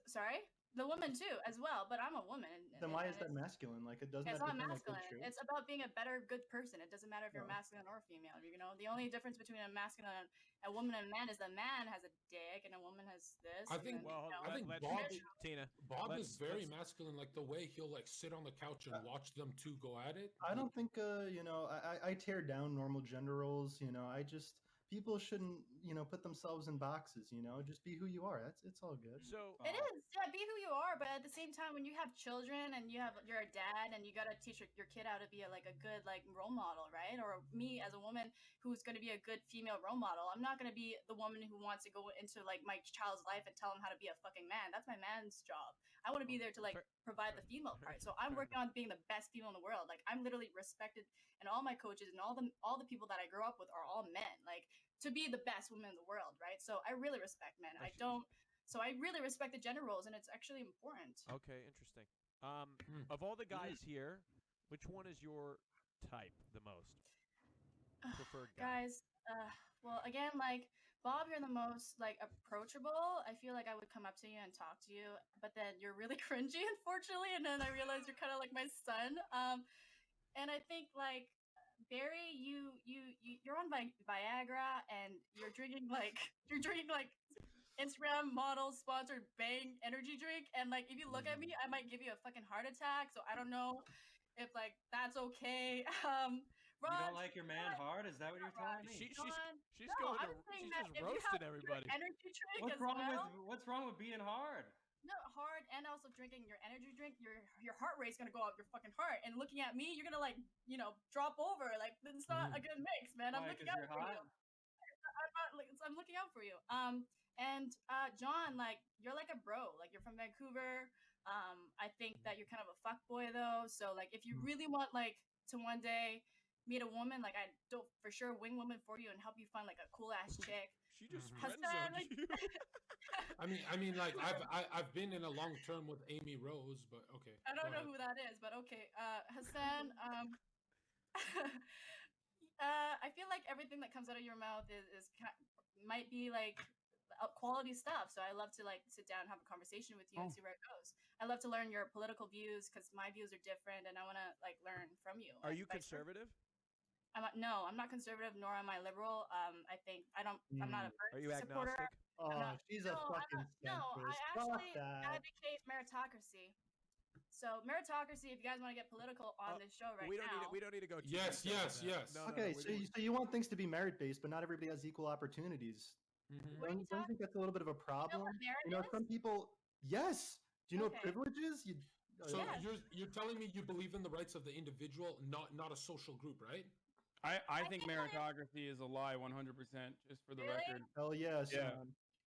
Sorry, the woman too as well. But I'm a woman. Then why is and that masculine? Like, it doesn't. It's have not to be like good masculine. traits? It's about being a better, good person. It doesn't matter if you're No. masculine or female. The only difference between a masculine, a woman, and a man is the man has a dick and a woman has this. I and think- then, Well, I think let's Bob- Tina. Bob let's- is very let's- masculine, like the way he'll like sit on the couch and watch them two go at it. I don't think I tear down normal gender roles. I just people shouldn't put themselves in boxes. Just be who you are. It's all good. So It is, yeah, be who you are, but at the same time, when you have children and you're a dad and you gotta teach your kid how to be a good role model, right? Or me as a woman who's gonna be a good female role model, I'm not gonna be the woman who wants to go into my child's life and tell him how to be a fucking man. That's my man's job. I want to be there to provide the female part. So I'm working on being the best female in the world. Like I'm literally respected, and all my coaches and all the people that I grew up with are all men. Like to be the best woman in the world, right? So I really respect men. So I really respect the gender roles, and it's actually important. okay, interesting. Of all the guys here, which one is your type the most? Preferred guy. Guys, well, again, Bob, you're the most approachable. I feel like I would come up to you and talk to you, but then you're really cringy, unfortunately. And then I realized you're kind of like my son. And I think Barry, you're on Viagra and you're drinking Instagram model sponsored Bang energy drink, and if you look at me, I might give you a fucking heart attack. So I don't know if that's okay. You Raj, don't like your man hard? Is that what you're telling me? She's John, she's no, going I'm to saying she's that just if you roasting have everybody. energy drink What's as wrong well. with being hard? No, hard and also drinking your energy drink, your heart rate's gonna go up your fucking heart. And looking at me, you're gonna drop over. It's not a good mix, man. I'm Why, looking 'cause out you're for hot? you. I'm looking out for you. And John, you're like a bro. You're from Vancouver. I think that you're kind of a fuck boy though. So if you really want to one day meet a woman, I don't for sure wing woman for you and help you find a cool ass chick. She just Hassan, friend-zoned you. I mean, I've been in a long term with Amy Rose, but okay. I don't go know ahead. who that is, but okay. Hassan, I feel like everything that comes out of your mouth might be quality stuff. So I love to sit down and have a conversation with you and see where it goes. I love to learn your political views because my views are different, and I want to learn from you. Are and you vice versa. conservative? No, I'm not conservative, nor am I liberal. I'm not a Are you birth supporter. agnostic? Oh, not- she's a no, fucking No, I centrist. actually Fuck that. advocate meritocracy. So meritocracy, if you guys want to get political on this show right we don't now, need it. We don't need to go. too Yes, deep into yes, that. yes. No, Okay, no, so you want things to be merit based, but not everybody has equal opportunities. What are you Don't you think that's a little bit of a you know problem? what merit is? Some people. Yes. Do you know what Okay. privilege is? So Yes. you're telling me you believe in the rights of the individual, not a social group, right? I think think that meritocracy is a lie 100%, just for the Really? record. Hell yes. Yeah.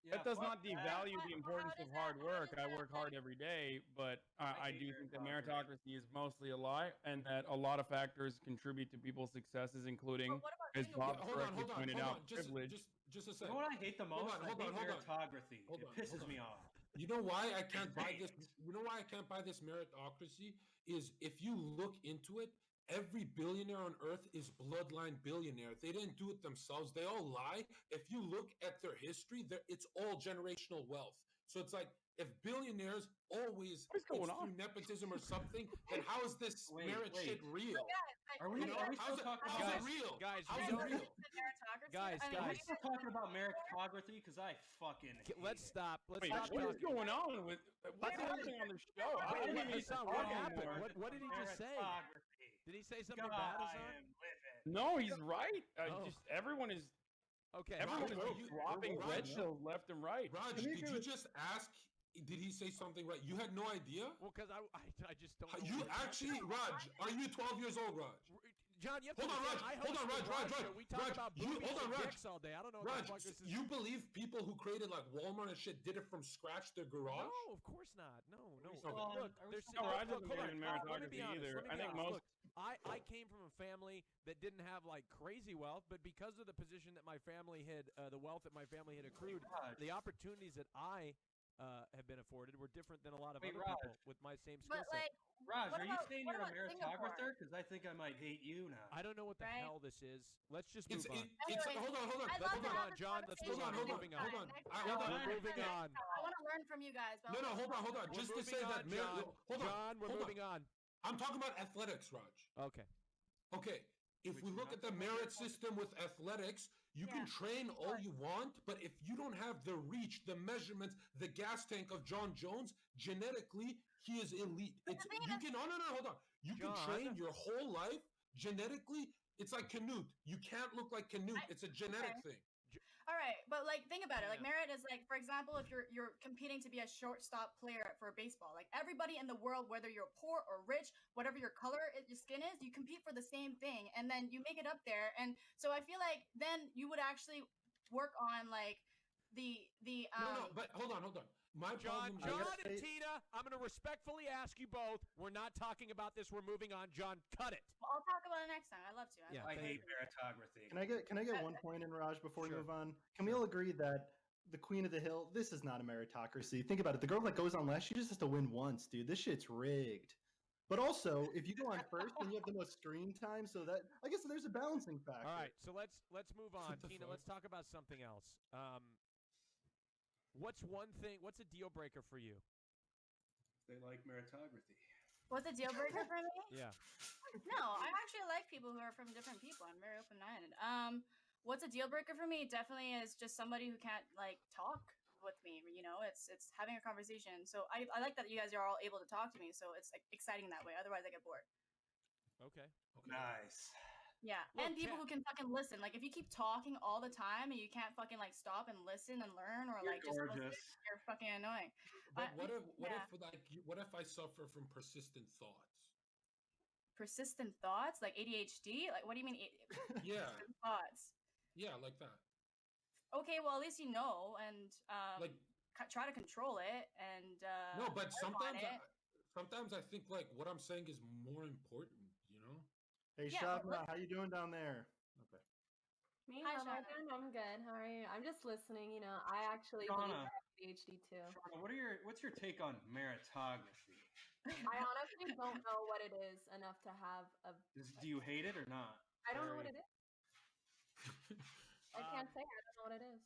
Yeah, That does fuck not that. devalue How the importance does of that- hard how work. does I that work hard affect- every day, but I I hate do think that meritocracy. meritocracy is mostly a lie, and that a lot of factors contribute to people's successes, including, But what about as being a Bob Yeah, correctly pointed out, Just privilege. just a You second. know what I hate the most? Hold on, I hate hold on. meritocracy. Hold It on, pisses hold on. me off. You know why I can't buy this? You know why I can't buy this meritocracy? Is if you look into it, every billionaire on earth is bloodline billionaire. They didn't do it themselves. They all lie. If you look at their history, it's all generational wealth. So it's if billionaires always What is going it's on? through nepotism or something, then how is this Wait, merit wait. shit real? Are we, You know, are we how's still it, talking how's about it real? Guys, How's we it don't- real? meritocracy? Guys, I mean, Are we guys. still talking about meritocracy? Because I fucking hate Let's it. stop. Let's Wait, stop what is talking. going on with what's happening on the show? I Wait, don't wait, even Hassan, talk what happened? anymore. What did he just say? Meritocracy. Did he say something God, bad, I Hassan? am livid. No, he's right. Oh. Just everyone is Okay. everyone is Raj, just dropping Raj, red pills left and right. Raj, Can we did agree you with- just ask? Did he say something right? You had no idea? Well, because I just don't. know You what happened. actually, Raj, are you 12 years old, Raj? John, you have to Hold on, understand, Raj, I hold on, host the Raj, show. We talk Raj, about you- boobies hold on, and Raj. dicks all day. I don't know what Raj, the fuck this is. you believe people who created Walmart and shit did it from scratch their garage? No, of course not. No. still on- Look, are we there's still No, on- Raj doesn't hold believe in on. Let me be meritocracy honest, either. let me I be think honest. most I came from a family that didn't have like crazy wealth, but because of the position that my family had, the wealth that my family had accrued, the opportunities that I have been afforded were different than a lot of other people with my same skill But set. like, Raj, are you saying what you're a about meritographer? Singapore? Because I think I might hate you now. I don't know what the Right. hell this is. Let's just move on. Anyways, hold on. I'd Let's love move to on, have this John. Let's move on. conversation We're moving on. next Hold on. time. Hold on. We're moving on. I want to learn from you guys. But No, hold on. We're Just to moving say on, that John. hold on. John, we're moving on. I'm talking about athletics, Raj. Okay. Okay. If we look at the merit system with athletics, you can train all you want, but if you don't have the reach, the measurements, the gas tank of John Jones, genetically, he is elite. It's you can hold on. You can train your whole life genetically. It's like Canute. You can't look like Canute. It's a genetic thing. all right, but like think about it. Like merit is like, for example, if you're competing to be a shortstop player for baseball, like everybody in the world, whether you're poor or rich, whatever your color, your skin is, you compete for the same thing, and then you make it up there. And so I feel like then you would actually work on like the No, but hold on. John problem and Tina, I'm going to respectfully ask you both. We're not talking about this. We're moving on. John, cut it. I'll talk about it next time. I love to. I hate meritocracy. Can I get one point in, Raj, before we move on? Can we all agree that the Queen of the Hill, this is not a meritocracy? Think about it. The girl that goes on last, she just has to win once, dude. This shit's rigged. But also, if you go on first, then you have the most screen time, so that I guess there's a balancing factor. All right, so let's move on. Tina, let's talk about something else. What's a deal breaker for you? They like meritocracy. What's a deal breaker for me? Yeah. No, I actually like people who are from different people. I'm very open-minded. What's a deal breaker for me? Definitely is just somebody who can't like talk with me. You know, it's having a conversation. So I like that you guys are all able to talk to me. So it's like, exciting that way. Otherwise, I get bored. Okay. Nice. Yeah, and people who can fucking listen. Like if you keep talking all the time and you can't fucking like stop and listen and learn, or like just listen, you're fucking annoying. But what if I suffer from persistent thoughts? Persistent thoughts, like ADHD? Like what do you mean? Yeah. Thoughts. Yeah, like that. Okay, well at least you know, and like try to control it. And no, but sometimes I think like what I'm saying is more important. You know. Hey, Shavna, how you doing down there? Okay. Me? Hi, How am I Shauna. doing? I'm good. How are you? I'm just listening. You know, I actually believe I have ADHD too. Shauna, what's your take on meritocracy? I honestly don't know what it is enough to have a. Do you hate it or not? I don't know what it is. I can't say. I don't know what it is.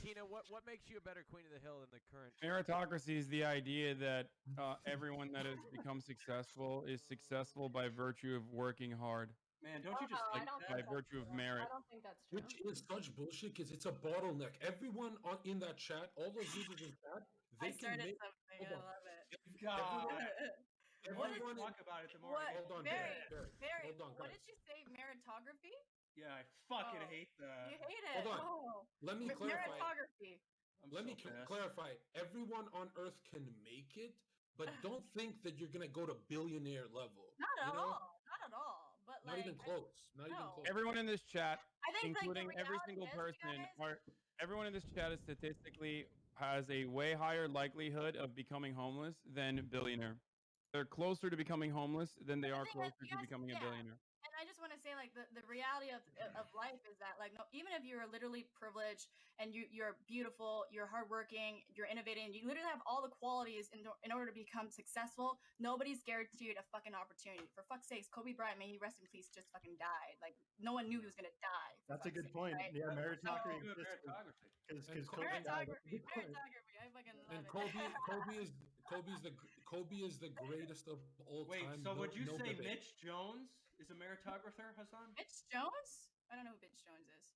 Tina, what makes you a better Queen of the Hill than the current? Meritocracy is the idea that everyone that has become successful is successful by virtue of working hard. Man, don't you just I like don't by think virtue of that's true. merit? I don't think that's true. Which is such bullshit because it's a bottleneck. Everyone in that chat, all those users in chat, I they can started make. something. I love it. The more you Everyone, talk about it, the more. hold on, Barry, Barry, hold on, what guys. did you say? Meritography? Yeah, I fucking Oh. hate that. You hate it. Hold on. Oh. Let me clarify. Meritography. Let me clarify. Everyone on Earth can make it, but don't think that you're gonna go to billionaire level. Not at you know? all. Not at all. But Not like, even close. Not even no. close. Everyone in this chat, I think including like, the every reality single is, person, guys, everyone in this chat is statistically has a way higher likelihood of becoming homeless than a billionaire. They're closer to becoming homeless than they are thing is, closer to becoming a billionaire. And I just want to say, like, the reality of life is that, like, no, even if you're literally privileged and you're beautiful, you're hardworking, you're innovating, you literally have all the qualities in order to become successful, nobody's guaranteed a fucking opportunity. For fuck's sakes, Kobe Bryant, may he rest in peace, just fucking died. Like, no one knew he was gonna die. That's a good point. Right? Yeah, meritocracy. Meritocracy. Because Meritography. I fucking love And it. Kobe is the greatest of all Wait, time. so would you no say debate. Mitch Jones is a meritographer, Hassan? Mitch Jones? I don't know who Mitch Jones is.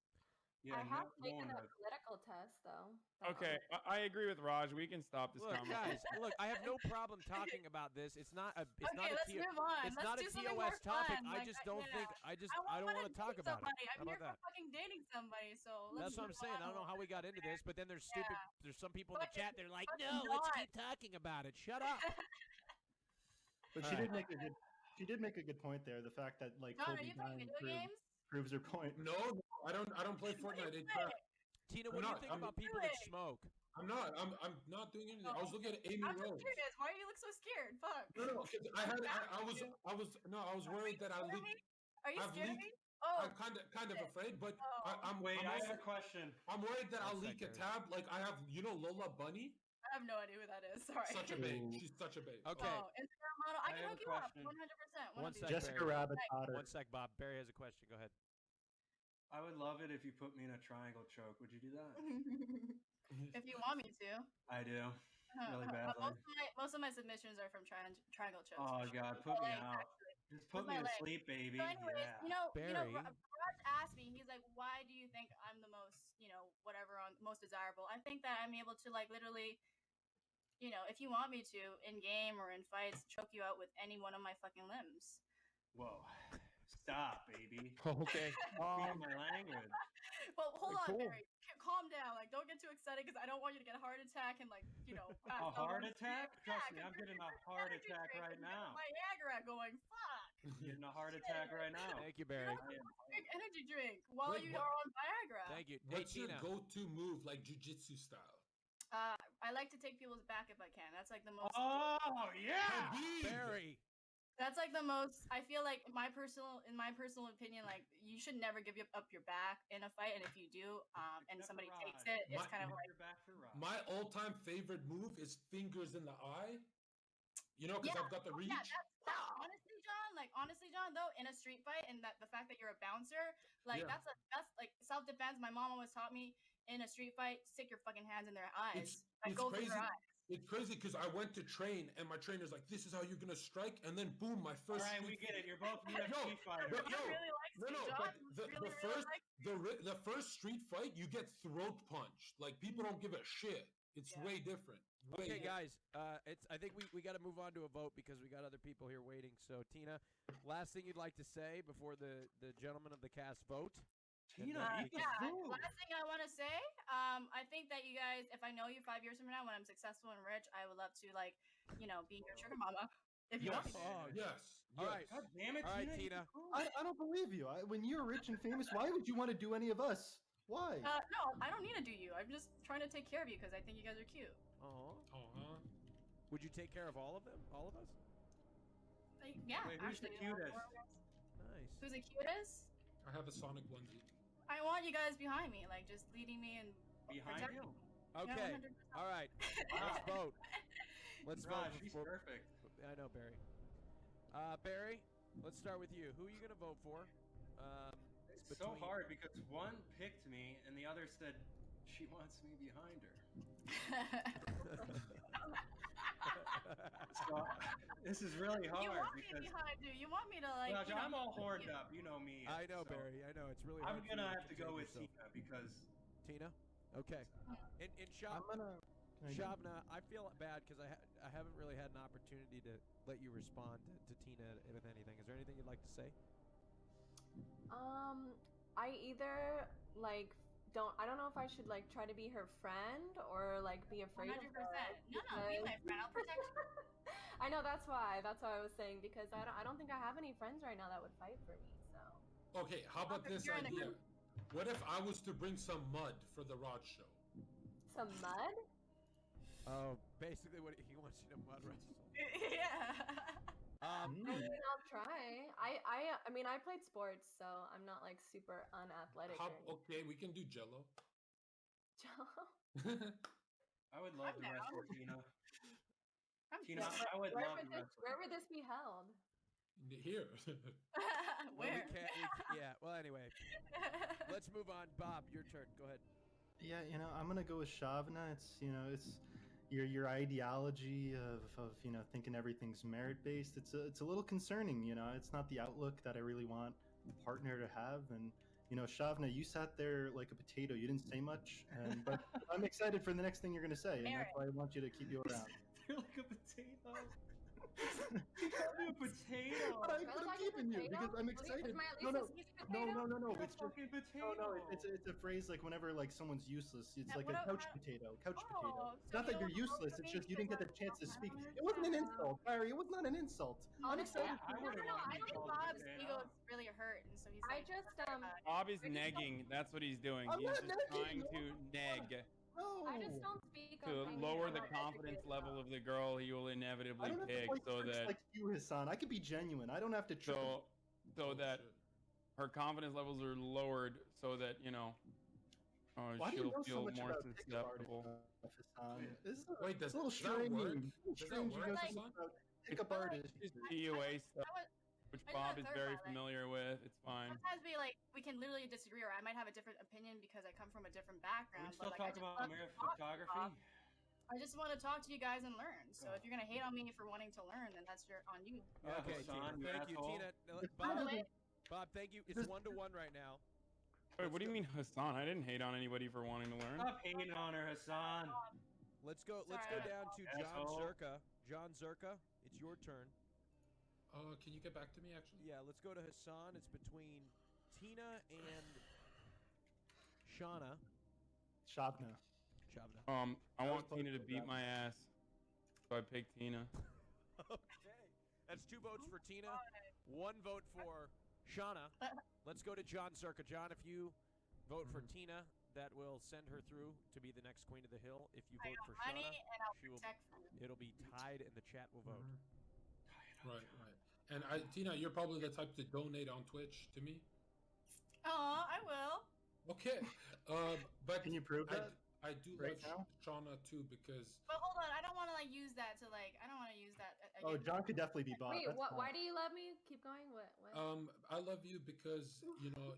Yeah, I have no taken one a does. political test though. Okay, I agree with Raj. We can stop this Look, conversation. guys, look, I have no problem talking about this. It's not a Okay, let's move on. It's Let's not a do something more TOS topic. fun. I Like, just don't think I don't wanna want to talk date about somebody. it. I'm How here about for that? fucking dating somebody, so That's what I'm saying. I don't know how we got into this, but then there's there's some people in the chat, they're like, no, let's keep talking about it. Shut up. But she did make a good point there. The fact that like John, are Kobe you playing dying video games? proves her point. No, I don't play Fortnite. It's Tina, what do you think about people that smoke? I'm not doing anything. I was looking at Amy I'm Rose. serious. Why do you look so scared? Fuck. No, 'cause I was worried that I leaked. Are you I've scared of leaked- me? Oh, I'm kind of afraid, but Oh. I'm Wait, I have also, a question. I'm worried that I'll One leak a second. tab. Like I have, Lola Bunny. I have no idea who that is. Sorry. Such a babe. Ooh. She's such a babe. Okay. Oh, Instagram model. I I can have hook a you up. question. 100%. One of these sec, days. Jessica Barry. Rabbit Potter. One sec, Bob. Barry has a question. Go ahead. I would love it if you put me in a triangle choke. Would you do that? If you want me to. I do. Really badly. Most of my submissions are from triangle chokes. Oh for sure. God, put me Legs, out. actually. Just put With me my to legs. sleep, baby. So anyways, Yeah. Barry. Raj asked me, he's like, why do you think I'm the most, whatever, most desirable? I think that I'm able to, like, literally, if you want me to, in game or in fights, choke you out with any one of my fucking limbs. Whoa. Stop, baby. Okay. Speak my language. Well, hold on, Cool. Barry. Calm down. Like, don't get too excited because I don't want you to get a heart attack and, like, A heart attack? Trust me, I'm getting a heart attack right now. Viagra going, fuck. Getting a heart attack right now. Thank you, Barry. Big energy drink while Wait, you what- are on Viagra. Thank you. Hey, What's your Tina. go-to move, like jujitsu style? I like to take people's back if I can. That's like the most. Oh yeah. Habib! Barry. That's like the most. I feel like in my personal opinion, like you should never give up your back in a fight, and if you do, and Except somebody for takes Raj. it, it's My- kind of like. Your back for Rob. My all-time favorite move is fingers in the eye. Because Yeah, I've got the reach. Yeah, that's honestly, John. Though in a street fight, and that the fact that you're a bouncer, like Yeah. that's like self-defense. My mom always taught me in a street fight, stick your fucking hands in their eyes. Like, it's go through crazy. their eyes. It's crazy because I went to train and my trainer's like, "This is how you're gonna strike," and then boom, my All first. right, we street get it. You're both Yo, UFC fighters. but John yo, really likes no, me, no, John. but the really first likes the first street fight, you get throat punched. Like people don't give a shit. It's Yeah. way different. Way Okay, different. guys. I think we got to move on to a vote because we got other people here waiting. So, Tina, last thing you'd like to say before the gentlemen of the cast vote? Tina, eat the Yeah, food. last thing I want to say, I think that you guys, if I know you 5 years from now when I'm successful and rich, I would love to, like, be your sugar mama. If you want Yes. me to. Oh, Yes. All yes. right. God damn it, All right, Tina. eat Tina. the food. I don't believe you. When you're rich and famous, why would you want to do any of us? Why? No, I don't need to do you. I'm just trying to take care of you because I think you guys are cute. Uh-huh. Would you take care of all of them? All of us? Like, yeah, Wait, who's the actually. cutest? Nice. Who's the cutest? I have a Sonic onesie. I want you guys behind me, like just leading me and Behind protect you? me. Okay. 100%. All right. Let's vote. Let's vote. Raj, she's perfect. I know, Barry. Barry, let's start with you. Who are you going to vote for? It's so hard because one picked me and the other said she wants me behind her. So this is really hard You want me because behind you. You want me to like. Raj, I'm all horned you. up. You know me. I know, so Barry. I know. It's really I'm hard. for gonna you have to go contain with yourself. Tina because Tina? Okay. And I'm Shab- gonna. Can I go? Shabna, I feel bad because I haven't really had an opportunity to let you respond to Tina with anything. Is there anything you'd like to say? I either like I don't know if I should like try to be her friend or like be afraid 100%. of her. No, be my friend. I'll protect you. I know that's why I was saying because I don't think I have any friends right now that would fight for me. So Okay, how about this You're in a idea? group. What if I was to bring some mud for the Rod show? some mud. Oh, basically what he wants you to mud wrestle. Yeah. I mean, I'll try. I mean, I played sports, so I'm not like super unathletic. Okay, we can do Jello. I would love I'm to wrestle down. Tina. I'm Tina, sure. I would where love would to this wrestle. Where would this be held? Here. Well, Where? yeah. Well, anyway, let's move on. Bob, your turn. Go ahead. Yeah, I'm gonna go with Shavna. It's your ideology of thinking everything's merit based. It's a little concerning. It's not the outlook that I really want a partner to have. And Shavna, you sat there like a potato. You didn't say much, but I'm excited for the next thing you're gonna say, and that's why I want you to keep you around. You're like a potato. You called me a potato. But Do I look I'm like a keeping you potato? because I'm Is excited. my No, Lisa's no, sweet potato? no. You're a It's just fucking potato. it's a phrase like whenever like someone's useless. It's Yeah, like what a a- couch potato. Couch Oh, potato. so It's not that you you're don't vote useless. for It's me just you didn't get the because chance to I'm speak. not It wasn't an allowed. insult, Barry. It was not an insult. I'm Honestly, excited. I No, would've I wanted think to Bob's potato. ego is really hurt, and so he's I I just Bob is negging. That's what he's doing. I'm He's not just trying negging, to neg No. I just don't speak on to things lower I'm the not confidence educated level about. of the girl he will I inevitably don't have to pick, play so tricks that like you, Hassan. I could be genuine. I don't have to trick. so that shit. her confidence levels are lowered, so that Why do you she'll know so feel much more about pickup artists, susceptible. Hassan? This is Wait, it's a little does that strange. work? It's a little Does that strange you work, know so Hassan? much about pickup But, like, artists. Just PUA stuff, which I just Bob wanna is very clarify, like, familiar with. It's fine. sometimes we can literally disagree, or I might have a different opinion because I come from a different Are background. we still but, like, talking about I American just love to talk. photography? I just want to talk to you guys and learn. So if you're gonna hate on me for wanting to learn, then that's on you. Yeah, Okay, Tina. Hassan, you Thank you, asshole. Tina. By the way, Bob, thank you. It's 1-1 right now. Wait, what do you mean, Hassan? I didn't hate on anybody for wanting to learn. Stop hating on her, Hassan. Let's go Sorry. down to Asshole. Jonzherka. Jonzherka, it's your turn. Can you get back to me, actually? Yeah, let's go to Hassan. It's between Tina and Shabna. Shabna. I want Tina to beat my ass, so I picked Tina. Okay. That's 2 votes for Tina, 1 vote for Shabna. Let's go to Jonzherka. John, if you vote for Tina, that will send her through to be the next Queen of the Hill. If you vote for money Shabna, and I'll she will. protect you. It'll be tied, and the chat will vote. Right. And Tina, you're probably the type to donate on Twitch to me. I will. Okay. But Can you prove that? I do right love now? Shauna too because. But hold on, I don't want to use that to I don't want to use that. Oh, against John could definitely be bought. Wait, That's what? Why fine. do you love me? Keep going. What? I love you because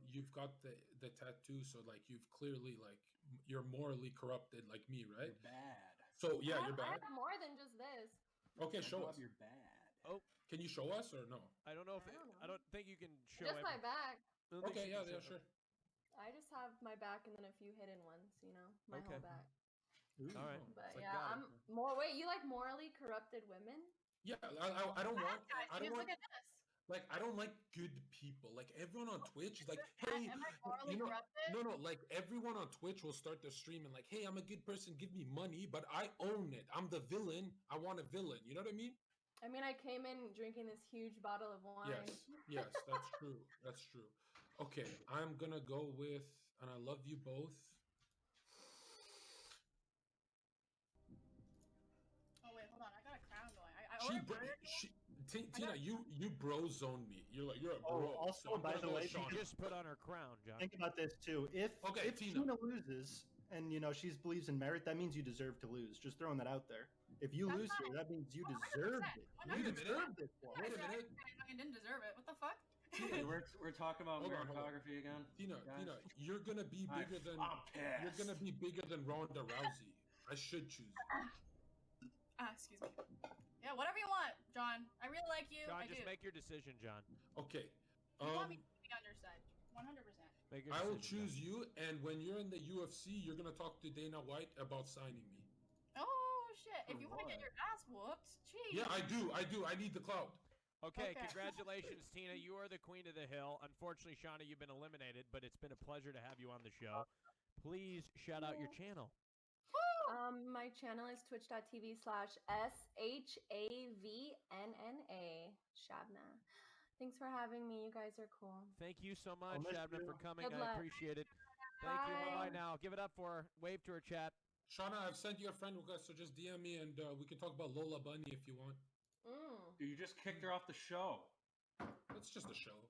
you've got the tattoo, so like you've clearly you're morally corrupted like me, right? You're bad. So yeah, you're I bad. have more than just this. Okay, show us. You're bad. Oh, Can you show us or no? I don't know if I don't think you can show. Just my back. I don't think Okay, she yeah, can yeah, show sure. I just have my back and then a few hidden ones. My Okay. whole back. Ooh, All right. But It's like, yeah, got I'm more. Wait, you like morally corrupted women? Yeah, I don't want. Guys, I don't just want. look at this. Like I don't like good people. Like everyone on Twitch is like, hey, Am I morally corrupted? no, like everyone on Twitch will start their stream and like, hey, I'm a good person, give me money, but I own it. I'm the villain. I want a villain. You know what I mean? I mean, I came in drinking this huge bottle of wine. Yes, that's true. That's true. Okay, I'm gonna go with, and I love you both. Oh wait, hold on. I got a crown going. I She, ordered bro- burger. Tina, you bro zoned me. You're a Oh, bro. also, so I'm by gonna the go way, with She Shauna. just put on her crown, John. Think about this too. If Okay, Tina. Tina. Loses and she believes in merit, that means you deserve to lose. Just throwing that out there. If you That's lose fine. here, that means you 100%, deserved it. You 100%. deserved it. For Wait a it. minute. I didn't deserve it. What the fuck? Hey, we're talking about Hold on, hold on. meritocracy again. Tina, guys. Tina, you're gonna be bigger than I'm pissed. you're gonna be bigger than Ronda Rousey. I should choose you. Excuse me. Yeah, whatever you want, John. I really like you. John, I just do. make your decision, John. Okay. You want me to be underside? 100%. Make your I will decision, choose you, and when you're in the UFC, you're gonna talk to Dana White about signing me. Oh shit! If For you want to get what? your ass whooped, jeez. Yeah, I do. I need the clout. Okay, Okay. congratulations, Tina. You are the Queen of the Hill. Unfortunately, Shauna, you've been eliminated, but it's been a pleasure to have you on the show. Please shout out your channel. My channel is twitch.tv/SHAVNNA. Shabna. Thanks for having me. You guys are cool. Thank you so much, miss Shabna, you. for coming. Good I luck. appreciate it. Thank you. Bye. Bye-bye now. Give it up for her. Wave to her, chat. Shauna, I've sent you a friend request, so just DM me, and we can talk about Lola Bunny if you want. You just kicked her off the show. It's just a show.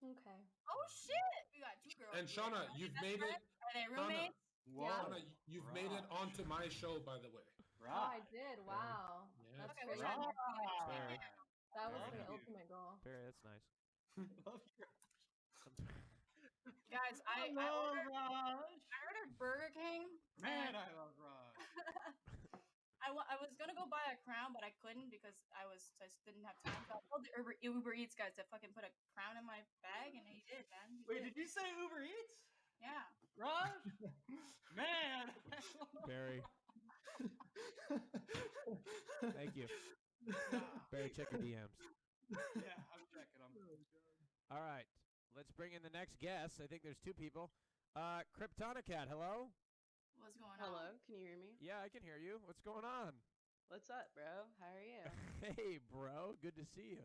Okay. Oh shit! We got 2 girls. And Shauna, you've made it. Are they roommates? Whoa. Shauna, you've made it Raj. onto my show, by the way. Oh, I Raj. did. Wow. Yeah. That's Okay, crazy. which one? Very, That was Thank the you. ultimate goal. very, that's nice. Guys, I Hello, ordered, Raj. I ordered Burger King. Man, and I love Raj. I was gonna go buy a crown, but I couldn't because I just didn't have time. So I told the Uber Eats guys to fucking put a crown in my bag, and he did, man. He Wait, did. did you say Uber Eats? Yeah. Raj? Man. Barry, thank you. Barry, check your DMs. Yeah, I'm checking them. All right. Let's bring in the next guest. I think there's 2 people. Kryptonicat, hello? What's going on? Hello, can you hear me? Yeah, I can hear you. What's going on? What's up, bro? How are you? Hey, bro. Good to see you.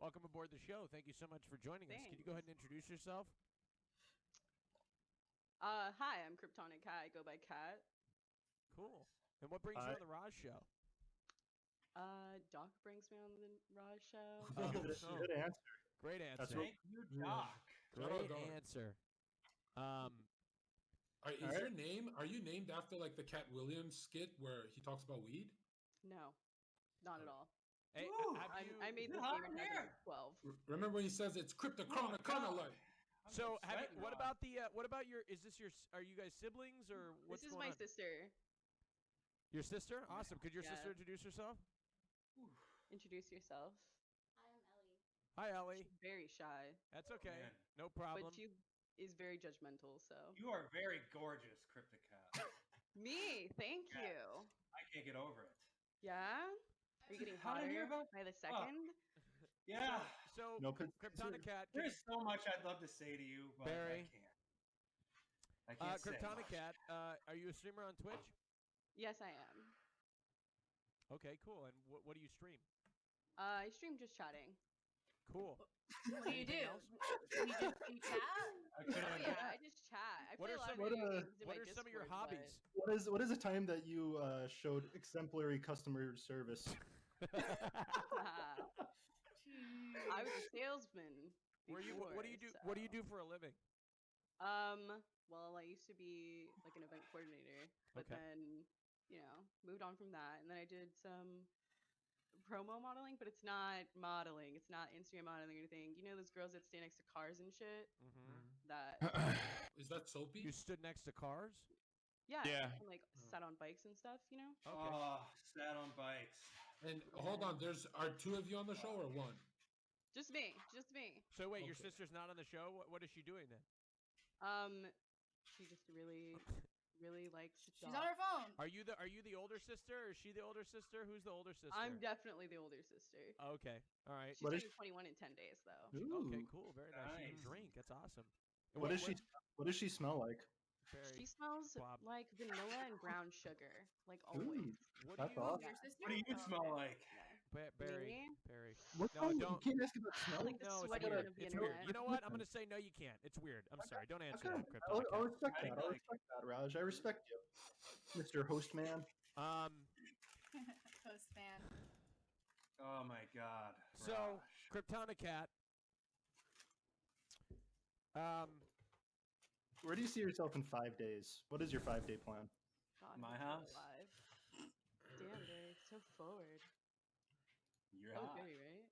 Welcome aboard the show. Thank you so much for joining us. Can you go ahead and introduce yourself? Hi, I'm Kryptonic Cat. I go by Cat. Cool. And what brings you on the Raj show? Doc brings me on the Raj show. Good answer. Great answer. That's what, Thank you, Doc. Great Dog. answer. Are you named after like the Cat Williams skit where he talks about weed? No, not at all. Hey, Woo! I made this hot game in when I here? was 12. Remember when he says it's cryptochronic like? So, I'm sweating what now. about your? Is this your? Are you guys siblings or what's This is going my on? sister. Your sister? Awesome. Could your Yeah. sister introduce herself? Introduce yourself. Hi, Ellie. She's very shy, That's okay. Man. No problem. but she is very judgmental. So You are very gorgeous, Cryptocat. me, thank Yeah. you. I can't get over it. Yeah. Are you getting How did I hear hotter about- by the second? Yeah. So, No, 'cause- Kryptonic Cat. can you- There's so much I'd love to say to you, but Barry. I can't say Kryptonic much. Cat. Are you a streamer on Twitch? Yes, I am. Okay, cool. And what do you stream? I stream just chatting. Cool. What do you do? Anything else? Do you chat? I couldn't- Oh yeah, I just chat. I What play are a lot some- of video what, games in What my are some of your Discord, but- hobbies? what is a time that you showed exemplary customer service? I was a salesman. What do you do? before, What do you so- do for a living? Well, I used to be like an event coordinator, but Okay. then, moved on from that, and then I did some promo modeling, but it's not modeling. It's not Instagram modeling or anything. You know those girls that stay next to cars and shit? Mm-hmm. That, Is that soapy? You stood next to cars. yeah, Yeah. and like sat on bikes and stuff, you know? Okay. Oh, sat on bikes. And hold on, are two of you on the show or one? Just me, just me. So wait, your Okay. sister's not on the show. What is she doing then? She just really, really likes She's dogs. on her phone. Are you the older sister? Or is she the older sister? Who's the older sister? I'm definitely the older sister. Okay. All right. She's What is turning 21 in 10 days, though. Okay. Ooh. Cool. Very nice. She can Nice. drink. That's awesome. And What does she smell like? Barry, She smells Bob. like vanilla and brown sugar, like always. What That's do you? awesome. Your sister? What do you smell like? Barry. Me? Barry. What No, kind? don't. You can't ask about smell. Like the No, it's sweaty weird. one of the It's weird. internet. You know what? I'm gonna say no. You can't. It's weird. I'm sorry. Don't answer Okay, that, I'll Kryptonic. respect I that. I'll like- respect that, Raj. I respect you, Mr. Hostman. Toast fan. Oh my God. So Raj. Kryptonic Cat. Where do you see yourself in 5 days? What is your 5-day plan? God, My I'm so house? alive. Damn, Barry, so forward. You're That was hot. Barry, right?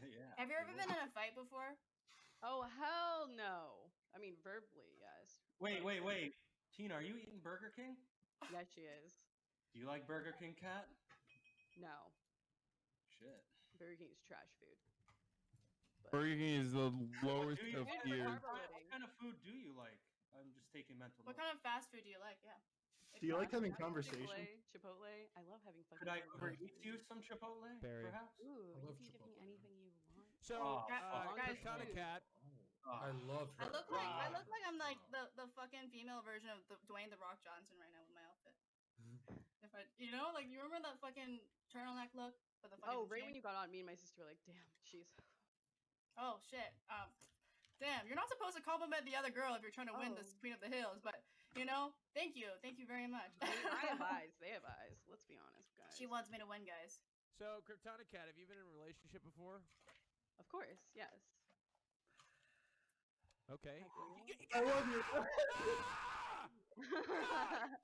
Yeah. Have you ever been in a fight before? Oh, hell no. I mean, verbally, yes. Wait. Tina, are you eating Burger King? Yes, she is. Do you like Burger King, Cat? No. Shit. Burger King is trash food. Burger King is the lowest Do you- of Good for tiers. carbo What loading. kind of food do you like? I'm just taking mental What notes. kind of fast food do you like? Yeah. Do you like having Chipotle, conversation? Chipotle. I love having fucking Could I burgers. overeat you some Chipotle, Barry. perhaps? Ooh, I love you can give me Chipotle. anything you want. So Oh, guys, Kryptonic food. Cat. I love her. I look like I'm like the fucking female version of Dwayne the Rock Johnson right now with my outfit. If I, you remember that fucking turtleneck look with the fucking. Oh, right when chain? you got on, me and my sister were like, damn, she's. Oh shit. Damn, you're not supposed to compliment the other girl if you're trying to win this Oh. Queen of the Hills, but thank you very much. I mean, I have eyes. They have eyes. Let's be honest, guys. She wants me to win, guys. So Kryptonic Cat, have you been in a relationship before? Of course, yes. Okay. I love you.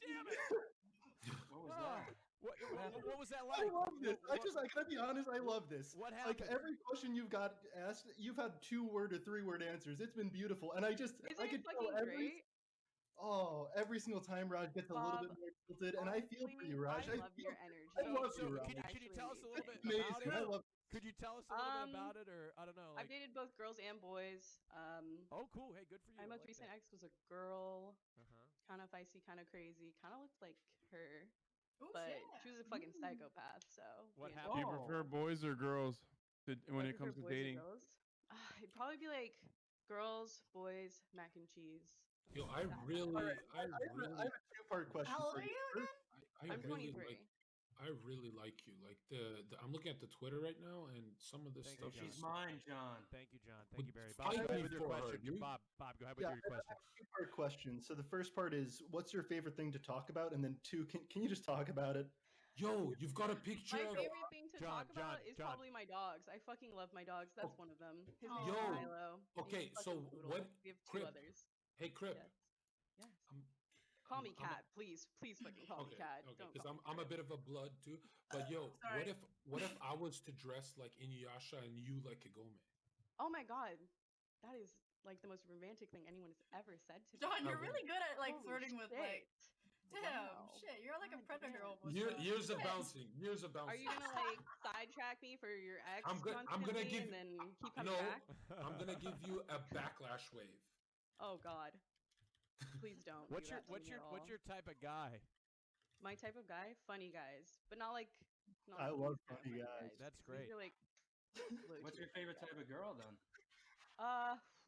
Damn it! What was that? What was that I like? love this. I What- gotta be honest. I love this. What Like happened? every question you've got asked, you've had 2-word or 3-word answers. It's been beautiful, and I Isn't could it tell fucking great? every single time Raj gets a little Bob, bit more tilted, and I feel for you, Raj. I love your energy. I love So you, could Raj. you tell us a little bit Amazing. about I it? love. Could you tell us a little bit Um, about it, or I don't know? I've Like, dated both girls and boys. oh, cool. Hey, good for you. My I most like recent that. ex was a girl, Uh-huh. kind of feisty, kind of crazy, kind of looked like her, Oh but shit. she was a fucking psychopath. So What you know. happened? Do you prefer boys or girls when I it comes prefer to boys or dating? girls. It'd probably be like girls, boys, mac and cheese. Yo, I really, I have a 2-part question How old for are you. you again? I I'm really 23. like, I I really like you. Like I'm looking at the Twitter right now, and some of this Thank you, stuff. John. She's mine, John. Thank you, John. Thank you, Barry. Fight Bob, go ahead me with your for her, question. dude. Bob, go ahead with Yeah, your I question. have a two-part question. So the first part is, what's your favorite thing to talk about? And then two, can you just talk about it? Yo, you've got a picture My of. favorite thing to John, talk about is John. probably my dogs. I fucking love my dogs. That's one of them. His name Yo, is Milo. and okay, he's a so fucking poodle. what- We have two Crip. others. Hey, Crip. Yes. Yes. I'm- Call me I'm a- Cat, please. Please fucking call me Okay, Cat. okay, Don't because call me I'm a Crip. bit of a blood too. But yo, Sorry. what if I was to dress like Inuyasha and you like Kagome? Oh my god, that is like the most romantic thing anyone has ever said to me. John, you're Okay. really good at like Holy flirting with shit. like. Damn, Wow. shit, you're like a God predator damn. almost. Years of Shit. bouncing. Years of bouncing. Are you gonna like sidetrack me for your ex I'm gonna constantly give- and then keep coming No, back? I'm gonna give you a backlash wave. Oh god, please don't. What's do your that to me at what's all. your type of guy? My type of guy? Funny guys, but not like. Not I like love these kind of funny guys. That's These great. are like. What's low-key your favorite funny type of girl then?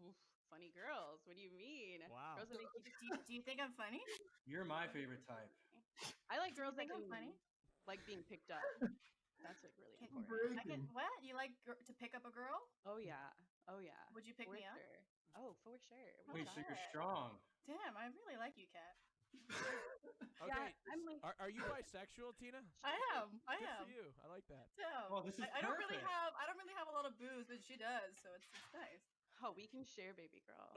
oof, funny girls. What do you mean? Wow. Girls that make you Do you think I'm funny? You're my favorite type. I like Do you girls that think I'm can funny? like being picked up. That's like really Can- important. I can. What? You like to pick up a girl? Oh yeah. Oh yeah. Would you pick for me up? sure. Oh, for sure. What Wait, about so you're that? strong. Damn, I really like you, Kat. Okay. I'm like. Are you bisexual, Tina? I am. I Good am. for you. I like that. Damn. Well, this is I don't really perfect. have a lot of booze, but she does, so it's nice. Oh, we can share, baby girl.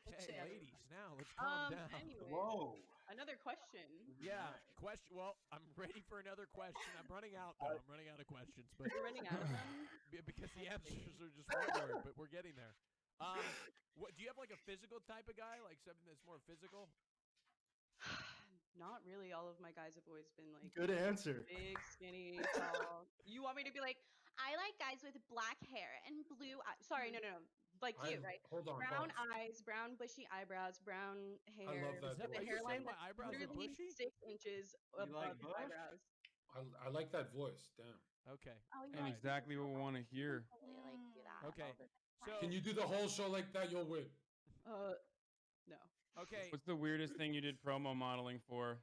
Okay, Shit. ladies, now let's calm down. Anyway, Whoa. another question. Yeah, question. Well, I'm ready for another question. I'm running out though. I'm running out of questions, but You're running out of them. because the answers are just one word, but we're getting there. What do you have like a physical type of guy, like something that's more physical? Not really. All of my guys have always been like Good answer. big, skinny, tall. You want me to be like, I like guys with black hair and blue eyes. Sorry, no. Like you, right? Hold on. Brown pause. eyes, brown bushy eyebrows, brown hair. love that with voice. the Are you saying hairline my eyebrows are literally bushy? 6 inches You above like his bush? eyebrows. I like that voice. Damn. Okay. Oh, you And like exactly what we want to hear. They like do that. Okay. all the So Can you do the whole show like that? You'll win. no. okay. What's the weirdest thing you did promo modeling for?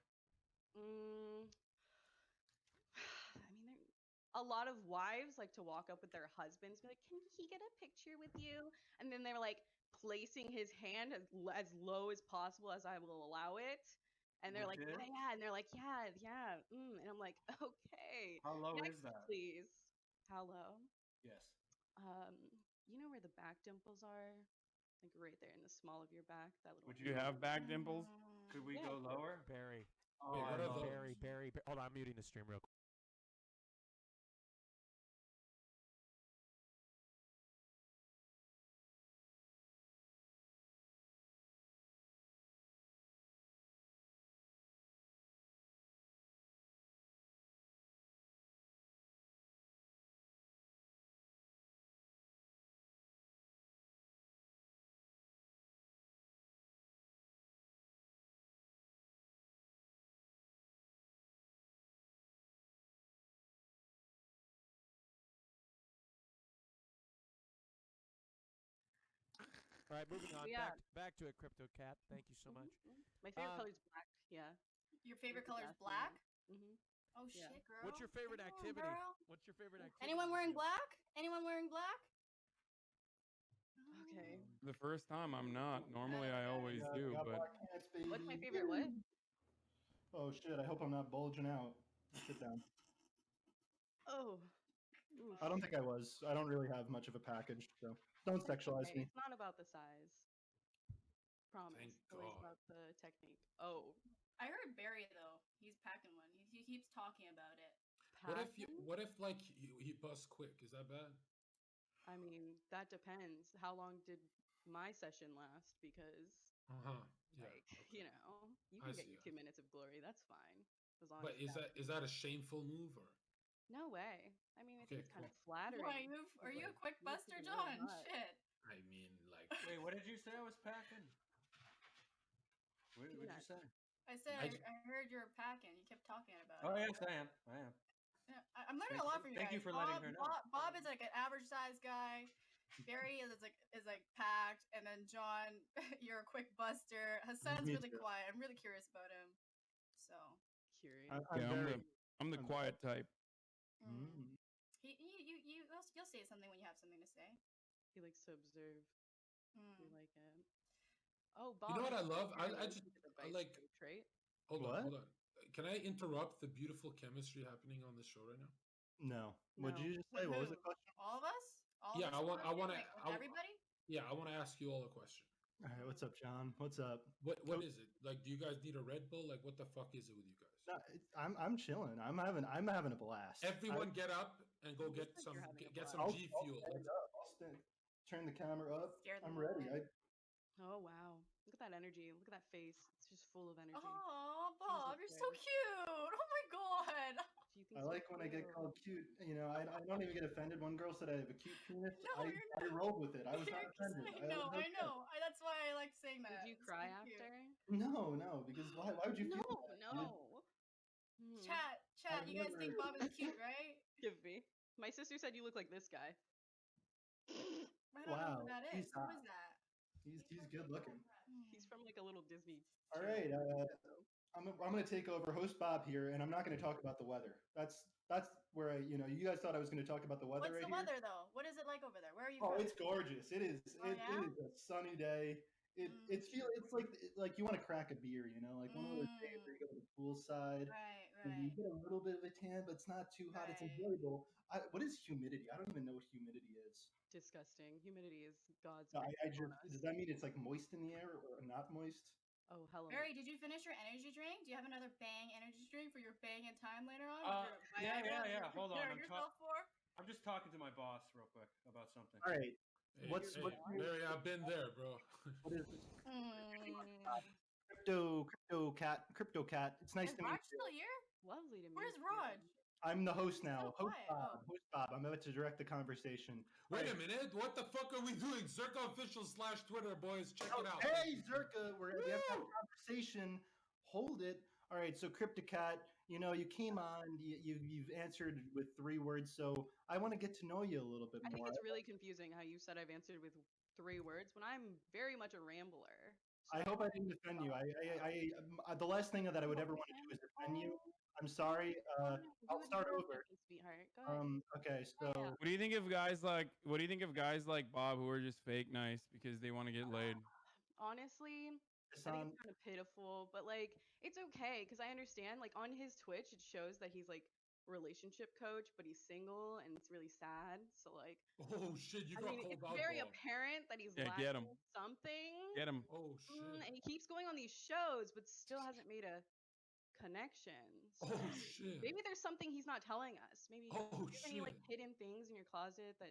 I mean, a lot of wives like to walk up with their husbands, be like, "Can he get a picture with you?" And then they're like placing his hand as low as possible as I will allow it. And they're like, Legit? yeah, and they're like, yeah. And I'm like, okay. How low Next, is that? please. How low? Yes. You know where the back dimples are? Like right there in the small of your back. That little. Would Do you have back dimples? Could we Yeah. go lower? Barry. Oh, Wait, I what are love those? Barry. Hold on, I'm muting the stream real quick. All right, moving on. Yeah. Back to it, Crypto Cat. Thank you so much. My favorite Um, color is black. Yeah. Your favorite the color is best black? Mm-hmm. Oh Yeah. shit, girl. What's your favorite Come on, activity? girl. What's your favorite activity? Anyone you wearing do? black? Anyone wearing black? Okay. The first time I'm not. Normally I always Yeah, do, got but black pants, baby. What's my favorite what? Oh shit! I hope I'm not bulging out. Sit down. Oh. Oof. I don't think I was. I don't really have much of a package, so don't sexualize Okay, me. it's not about the size. Promise. Thank It's always God. about the technique. Oh. I heard Barry though. He's packing one. He keeps talking about it. Packing? What if like he busts quick? Is that bad? I mean, that depends. How long did my session last? Because, Yeah. like, okay. you know, you I can get see, your I 2 minutes of glory. That's fine. As long But as is that a shameful move or? No way. I mean, I think Okay, it's kind of cool. flattering. Why, are you a quick You're buster, kicking really John? hot. Shit. I mean, like. Wait, what did you say I was packing? What did you say? I said I I heard you're packing. You kept talking about Oh, it. yes, I am. Yeah, I'm learning a lot from you Thank guys. you for letting her know. Bob is like an average sized guy. Barry is like packed, and then John, you're a quick buster. Hassan's Me really too. quiet. I'm really curious about him. So Curious. I'm yeah, I'm very. the I'm the quiet type. Mm. You'll say something when you have something to say. He likes to observe. We Mm. like it. Oh, You know Bob. what I love? I apparently just allergic to I advice like. trait. Hold What? on. Can I interrupt the beautiful chemistry happening on this show right now? No. What did No. you just say? With What was who? the question? All of us? All Yeah, of us? I want to. Like with everybody? Yeah, I want to ask you all a question. All right, what's up, John? What's up? What is it? Like, do you guys need a Red Bull? Like, what the fuck is it with you guys? No, I'm chilling. I'm having a blast. Everyone get up and go get said some you're having a get blast. some I'll G stand Fuel. up. Turn the camera up. Scared I'm them ready. away. Oh wow! Look at that energy. Look at that face. It's just full of energy. Oh, Bob, you're so there. cute. Oh my god. She thinks I you're like when I get cute. called cute. You know, I don't even get offended. One girl said I have a cute penis. No, you're I not. rolled with it. I was not offended. I know, I know. That's why I like saying that. Did you It's cry so cute. after? No, because why would you No, feel that? no. Hmm. Chat, I've you guys think never- Bob is cute, right? Give me. My sister said you look like this guy. I don't know Wow, who that he's is. Who hot. is that? He's good looking. He's from like a little Disney. All show. right, I'm gonna take over host Bob here, and I'm not gonna talk about the weather. That's where you guys thought I was gonna talk about the weather What's right the here. weather though? What is it like over there? Where are you Oh, from? it's gorgeous. It is. Oh, It yeah? is a sunny day. It's like you want to crack a beer, like one of those days where you go to the poolside Right, and you right. get a little bit of a tan, but it's not too hot. It's Right. enjoyable. What is humidity? I don't even know what humidity is. Disgusting. Humidity is God's No, gift I upon just us. does that mean it's like moist in the air or not moist? Oh, hello. Barry, did you finish your energy drink? Do you have another bang energy drink for your bang in time later on? Yeah. That you're Hold on. preparing yourself for? I'm just talking to my boss real quick about something. All right. Hey, What's Barry, I've been there, bro. what is this? Mm. Crypto cat. It's nice Is to meet Raj you. still here? Lovely to meet Where's you. Raj? I'm the host He's now. so Host quiet. Bob. Oh. Host Bob. I'm about to direct the conversation. Wait a minute. What the fuck are we doing? Zerka official / Twitter, boys. Check it out. Hey, Zerka, we have that conversation. Hold it. All right, so CryptoCat, you came on, you've answered with 3 words, so I want to get to know you a little bit I think more. it's really confusing how you said I've answered with 3 words when I'm very much a rambler. I hope I didn't offend you. The last thing that I would ever want to do is offend you. I'm sorry. I'll start over. Sweetheart. Go ahead. Okay, so What do you think of guys like? What do you think of guys like Bob who are just fake nice because they want to get laid? Honestly, I think Hassan, it's kind of pitiful, but like it's okay because I understand. Like on his Twitch, it shows that he's like relationship coach, but he's single and it's really sad. So like, Oh shit, you I got mean, called it's out, very Bob. apparent that he's Yeah, get him. lacking something. Get him. Oh shit. And he keeps going on these shows, but still hasn't made a connection. So Oh shit. maybe there's something he's not telling us. Maybe Oh do you have any like shit. hidden things in your closet that.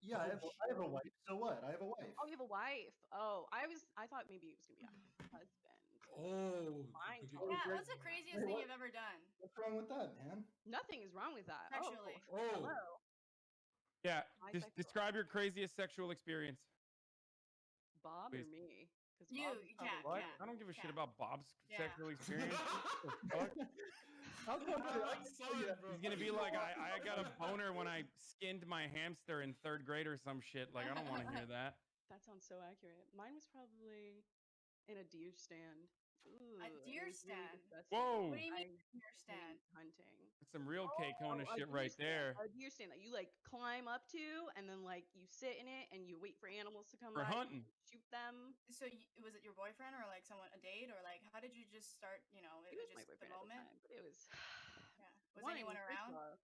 yeah, I have a wife. So what? I have a wife. Oh, you have a wife. Oh, I thought maybe it was gonna be a husband. Oh. Mine okay. totally. Yeah, what's the craziest thing you've ever done? What's wrong with that, man? Nothing is wrong with that. Sexually. Oh. Hello. Yeah, My just sexual- describe your craziest sexual experience. Bob Please. or me? 'Cause You, Bob's Cat, probably- What? Cat. I don't give a shit Cat. about Bob's Yeah. sexual experience. What the fuck? How come Son, bro. He's gonna be like, I got a boner when I skinned my hamster in 3rd grade or some shit. Like, I don't want to hear that. That sounds so accurate. Mine was probably in a deer stand. Ooh, A it deer was really stand? disgusting. Whoa. What do you I mean deer stand? hate hunting. That's some real K Kona A shit deer right stand, there. A deer stand that you like climb up to, and then like you sit in it, and you wait for animals to come For by, hunting. shoot them. So was it your boyfriend or like someone, a date, or like how did you just start? It It was was my just the boyfriend at the moment. time, but it was. Yeah. Was One, anyone first around? of all,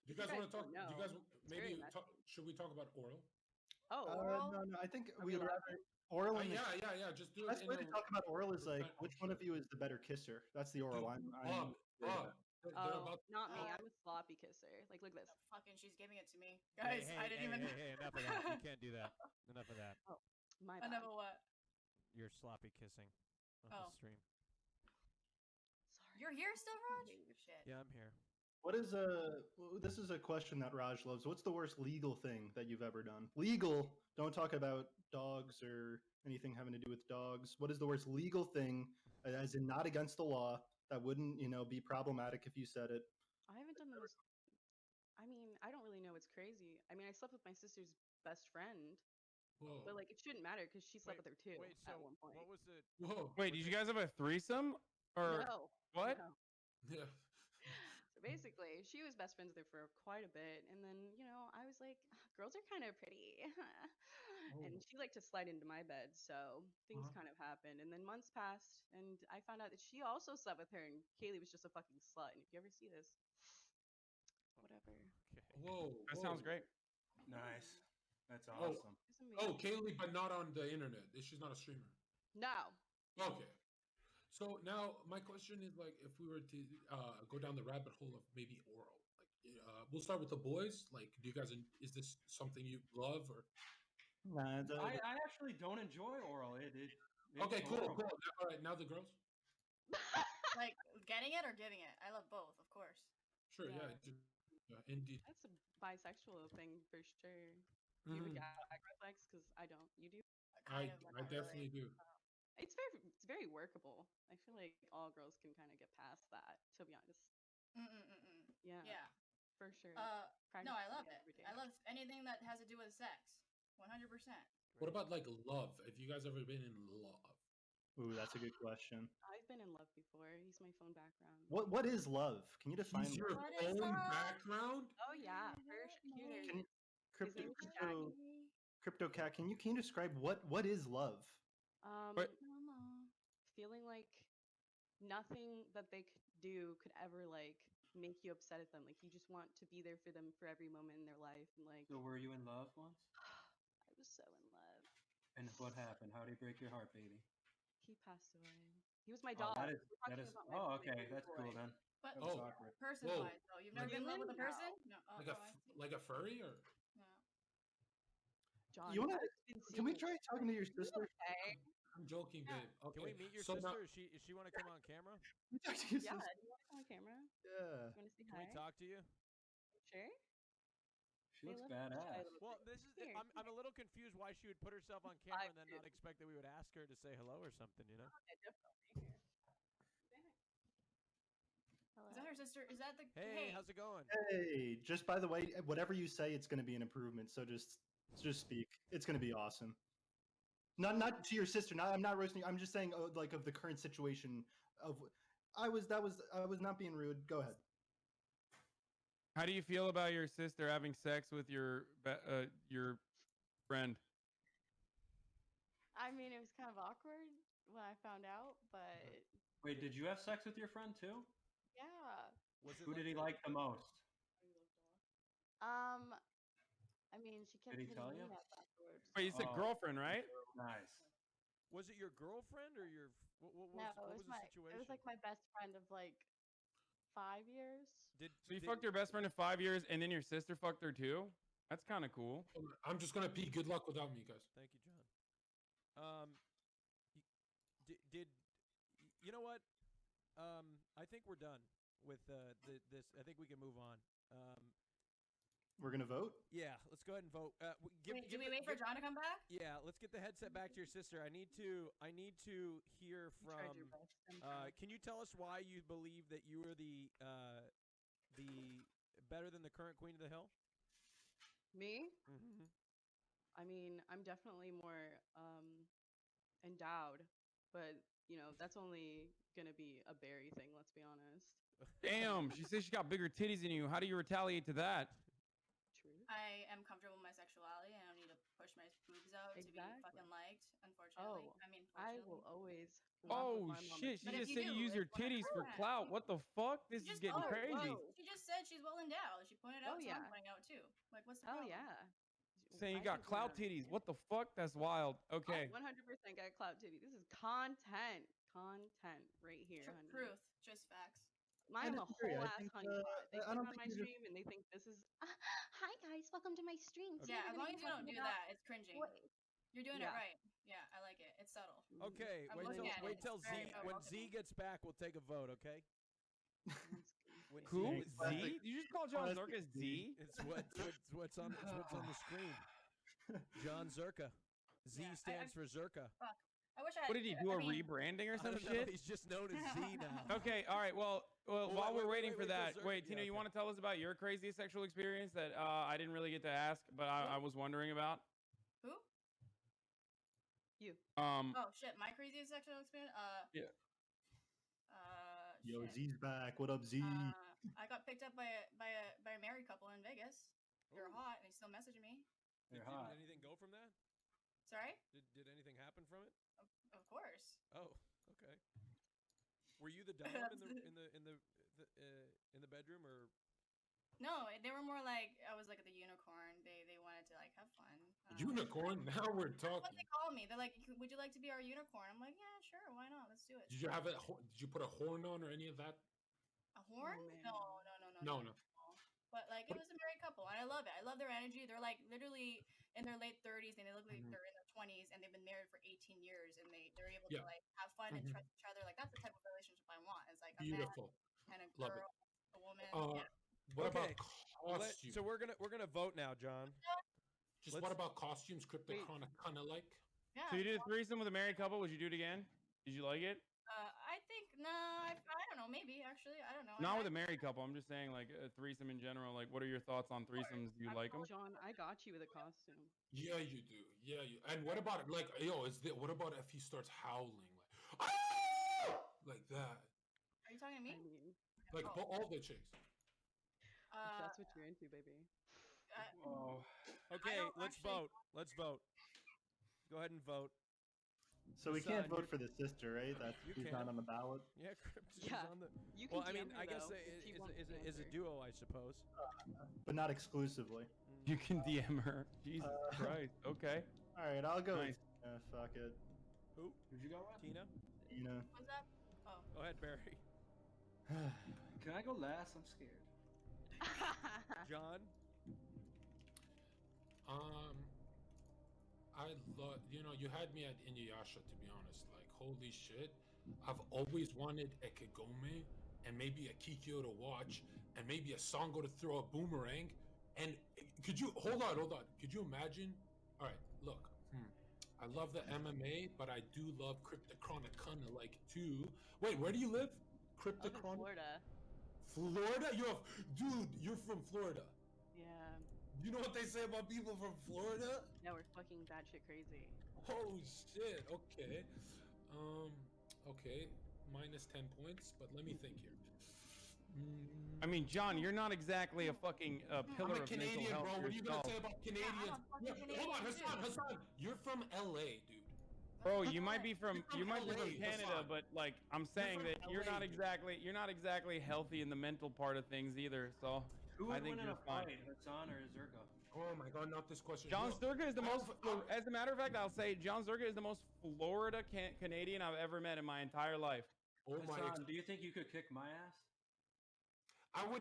Do you guys want to talk? don't Do you know. guys It's very maybe talk, should we talk about oral? Oh, No. I think Are we we would allowed rather oral. In the Yeah. Just do it. best way to talk about oral is like, Oh, which one of you is the better kisser? That's the oral. Dude, I'm Bob. They're about. not me. I'm a sloppy kisser. Like, look at this. Fucking, she's giving it to me, guys. I didn't even. Hey, enough of that. You can't do that. Enough of that. My bad. Enough of what? You're sloppy kissing on Oh. the stream. Sorry. You're here still, Raj? Shit. Yeah, I'm here. What is this is a question that Raj loves. What's the worst legal thing that you've ever done? Legal. Don't talk about dogs or anything having to do with dogs. What is the worst legal thing, as in not against the law, that wouldn't, be problematic if you said it? I haven't done the most. I mean, I don't really know what's crazy. I mean, I slept with my sister's best friend, Whoa. but like it shouldn't matter because she slept with her too Wait, so at one point. what was it? Whoa. Wait, did you guys have a threesome? Or No. what? No. Yeah. So basically, she was best friends with her for quite a bit, and then I was like, "Ah, girls are kind of pretty," and she liked to slide into my bed, so things kind of happened. And then months passed, and I found out that she also slept with her, and Kaylee was just a fucking slut. And if you ever see this, whatever. Whoa. That sounds great. Nice. That's Oh. awesome. It's amazing. Kaylee, but not on the internet. She's not a streamer. No. Okay. So now my question is like, if we were to go down the rabbit hole of maybe oral, like we'll start with the boys. Like, do you guys? Is this something you love or? Nah, I actually don't enjoy oral. It's Okay, cool. horrible. All right, now the girls. Like getting it or giving it. I love both, of course. Sure. Yeah. Indeed. That's a bisexual thing for sure. Do you have a gag reflex? Because I don't. You do? I Not definitely really. do. It's very workable. I feel like all girls can kind of get past that, to be honest. Yeah, Yeah. for sure. No, I love it. Every day. I love anything that has to do with sex. 100%. What about like love? Have you guys ever been in love? Ooh, that's a good question. I've been in love before. He's my phone background. What is love? Can you define He's your What is own love? background? Oh yeah, for sure. Can His name is Shaggy. Crypto Cat, can you describe what is love? But- Feeling like nothing that they could do could ever like make you upset at them. Like you just want to be there for them for every moment in their life, and like So were you in love once? I was so in love. And what happened? How did he break your heart, baby? He passed away. He was my Oh, dog. that is. We're talking That is. about my- Oh, my okay. baby That's boy. cool then. But That was Oh. awkward. person-wise, though, you've never been in love with a Human? person? No. No. Like like a furry or? No. John, You wanna? I've been Can we seeing try talking to your you sister? okay? I'm joking, Yeah. babe. Okay. Can we meet your so sister? now- Is she want to come on camera? Can we talk to your Yeah, sister? do you want to come on camera? Yeah. You want to say Can hi? we talk to you? Sure. She looks Hey, let's try a badass. little Well, bit. this is. Here, I'm a little confused why she would put herself on camera and then do. not expect that we would ask her to say hello or something. You know? Yeah, definitely. Here. Say hi. Hello. Is that her sister? Is that the? Hey, how's it going? Hey, just by the way, whatever you say, it's going to be an improvement. So just speak. It's going to be awesome. Not to your sister. I'm not roasting you. I'm just saying, like, of the current situation. I was not being rude. Go ahead. How do you feel about your sister having sex with your friend? I mean, it was kind of awkward when I found out, but Wait, did you have sex with your friend too? yeah. Was it Who did he like the most? I mean, she kept Did he hitting tell me you? up afterwards. Wait, you said Oh. girlfriend, right? Nice. Was it your girlfriend or your? What No, was it was the my. situation? It was like my best friend of like 5 years. So you fucked your best friend in 5 years, and then your sister fucked her too? That's kind of cool. I'm just gonna pee. Good luck without me, guys. Thank you, John. Did you know what? I think we're done with this. I think we can move on. We're going to vote? Yeah, let's go ahead and vote. Do we wait for John to come back? Yeah, let's get the headset back to your sister. I need to hear You tried your from. best. I'm sorry. Can you tell us why you believe that you are the better than the current queen of the hill? Me? Mm-hmm. I mean, I'm definitely more endowed, but that's only gonna be a Barry thing. Let's be honest. Damn, she says she got bigger titties than you. How do you retaliate to that? True. I am comfortable with my sexuality. I don't need to push my boobs out to be Exactly. fucking liked. Unfortunately, Oh, I mean, I fortunately. will always. walk Oh with my mom shit, she But if just you said you do, use your it's titties for 100%. clout. What the fuck? This She is just- getting oh, crazy. whoa. She just said she's well endowed. She pointed out, Oh, so yeah. I'm pointing out too. Like, what's the Oh problem? yeah. Saying you I got think we're- clout titties. What the fuck? That's wild. Okay. 100% got clout titty. This is content right here, honey. Truth, just facts. I'm a disagree. whole I ass think, honey pot. They I click don't on think my you just- stream and they think this is. Hi guys, welcome to my stream. Yeah, as long as you don't do that, it's cringing. You're doing Yeah. it right. Yeah, I like it. It's subtle. Okay, I'm wait looking at it. till It's very when welcoming. Z gets back, we'll take a vote. Okay. When Who? Z- Classic. Z? Did you just call Jonzherka Z? It's what's on the screen. Jonzherka. Z Yeah, stands for Zerka. I wish I. What did he do? I A mean, rebranding or I some don't know, shit? he's just known as Z now. Okay, all right. Well, while we're waiting for wait that, Zerka. wait, Tina, Yeah, you okay. want to tell us about your craziest sexual experience that I didn't really get to ask, but I was wondering about? Who? You. Oh shit! My craziest sexual experience. Yeah. Yo, Shit. Z's back. What up, Z? I got picked up by a married couple in Vegas. They're hot, and they still messaging me. Did anything go from that? Sorry? Did anything happen from it? Of course. Oh, okay. Were you the dom in the bedroom, or? No, they were more like I was like the unicorn. They wanted to like have fun. Unicorn? Now we're That's what talking. they call me. They're like, "Would you like to be our unicorn?" I'm like, "Yeah, sure. Why not? Let's do it." Did you have a? Did you put a horn on or any of that? A horn? Oh, No. But like it was a married couple, and I love it. I love their energy. They're like literally in their late 30s, and they look like they're in their 20s, and they've been married for 18 years, and they're able to like have fun and trust each other. Like that's the type of relationship I want. It's like a Beautiful. man and a Love girl, it. a woman. What Okay. about costumes? So we're gonna vote now, John. Just what about costumes? Cryptochronic kind of like. Yeah. So you did a threesome with a married couple. Would you do it again? Did you like it? I think no. I don't know. Maybe actually, I don't know. Not with a married couple. I'm just saying, like a threesome in general. Like, what are your thoughts on threesomes? Do you like them? John, I got you with a costume. Yeah, you do. Yeah, you. And what about like, what about if he starts howling like, ah! Like that? Are you talking to me? I mean, Like all the chicks. if that's what you're into, baby. Oh. Okay, let's vote. Let's vote. Go ahead and vote. So we can't Hassan, vote for the sister, right? That's You who's can. not on the ballot. Yeah, Crypto's Yeah. on the. You can Well, I mean, DM her, I guess though, if she wants is to a answer. duo, I suppose. But not exclusively. You can DM her. Jesus Christ. Okay. All right, I'll go. Nice. Fuck it. Who? Who'd you go with? Tina? You know. What's up? Oh. Go ahead, Barry. Can I go last? I'm scared. John? I love, you had me at Inuyasha, to be honest. Like, holy shit. I've always wanted a Kagome and maybe a Kikyo to watch and maybe a Sango to throw a boomerang. And hold on. Could you imagine? All right, look. I love the MMA, but I do love Cryptochronic kind of like too. Wait, where do you live? Cryptochronic? Florida. Florida? You're from Florida. Yeah. You know what they say about people from Florida? Yeah, we're fucking batshit crazy. Oh shit. Okay. Okay. Minus 10 points, but let me think here. I mean, John, you're not exactly a fucking pillar I'm a of Canadian, mental health bro. What are you gonna yourself. say about Canadians? Hold on, Hassan. You're from LA, dude. Bro, you might be from LA, Canada, Hassan. but like I'm saying from that you're LA, not exactly healthy in the mental part of things either. So Who I would think win in you're a fine. fight, Hassan or Zerka? Oh my god, not this question. Jonzherka is the most. I've- As a matter of fact, I'll say Jonzherka is the most Florida Canadian I've ever met in my entire life. Oh my. Hassan, do you think you could kick my ass? I would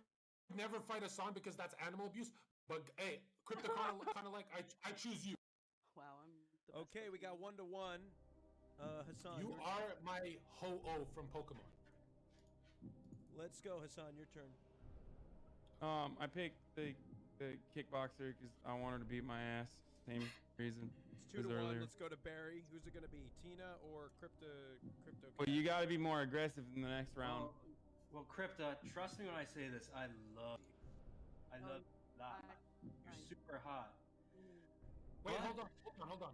never fight Hassan because that's animal abuse. But hey, Crypto kind of like I choose you. Wow, I'm the best Okay, we got person. 1-1. Hassan. You your turn. are my Ho-Oh from Pokemon. Let's go, Hassan. Your turn. I picked the kickboxer because I want her to beat my ass. Same reason It's 2-1. as earlier. Let's go to Barry. Who's it going to be? Tina or Crypto? But you got to be more aggressive in the next round. Well, Crypta, trust me when I say this. I love you. I love you a lot. You're super hot. Wait, hold on.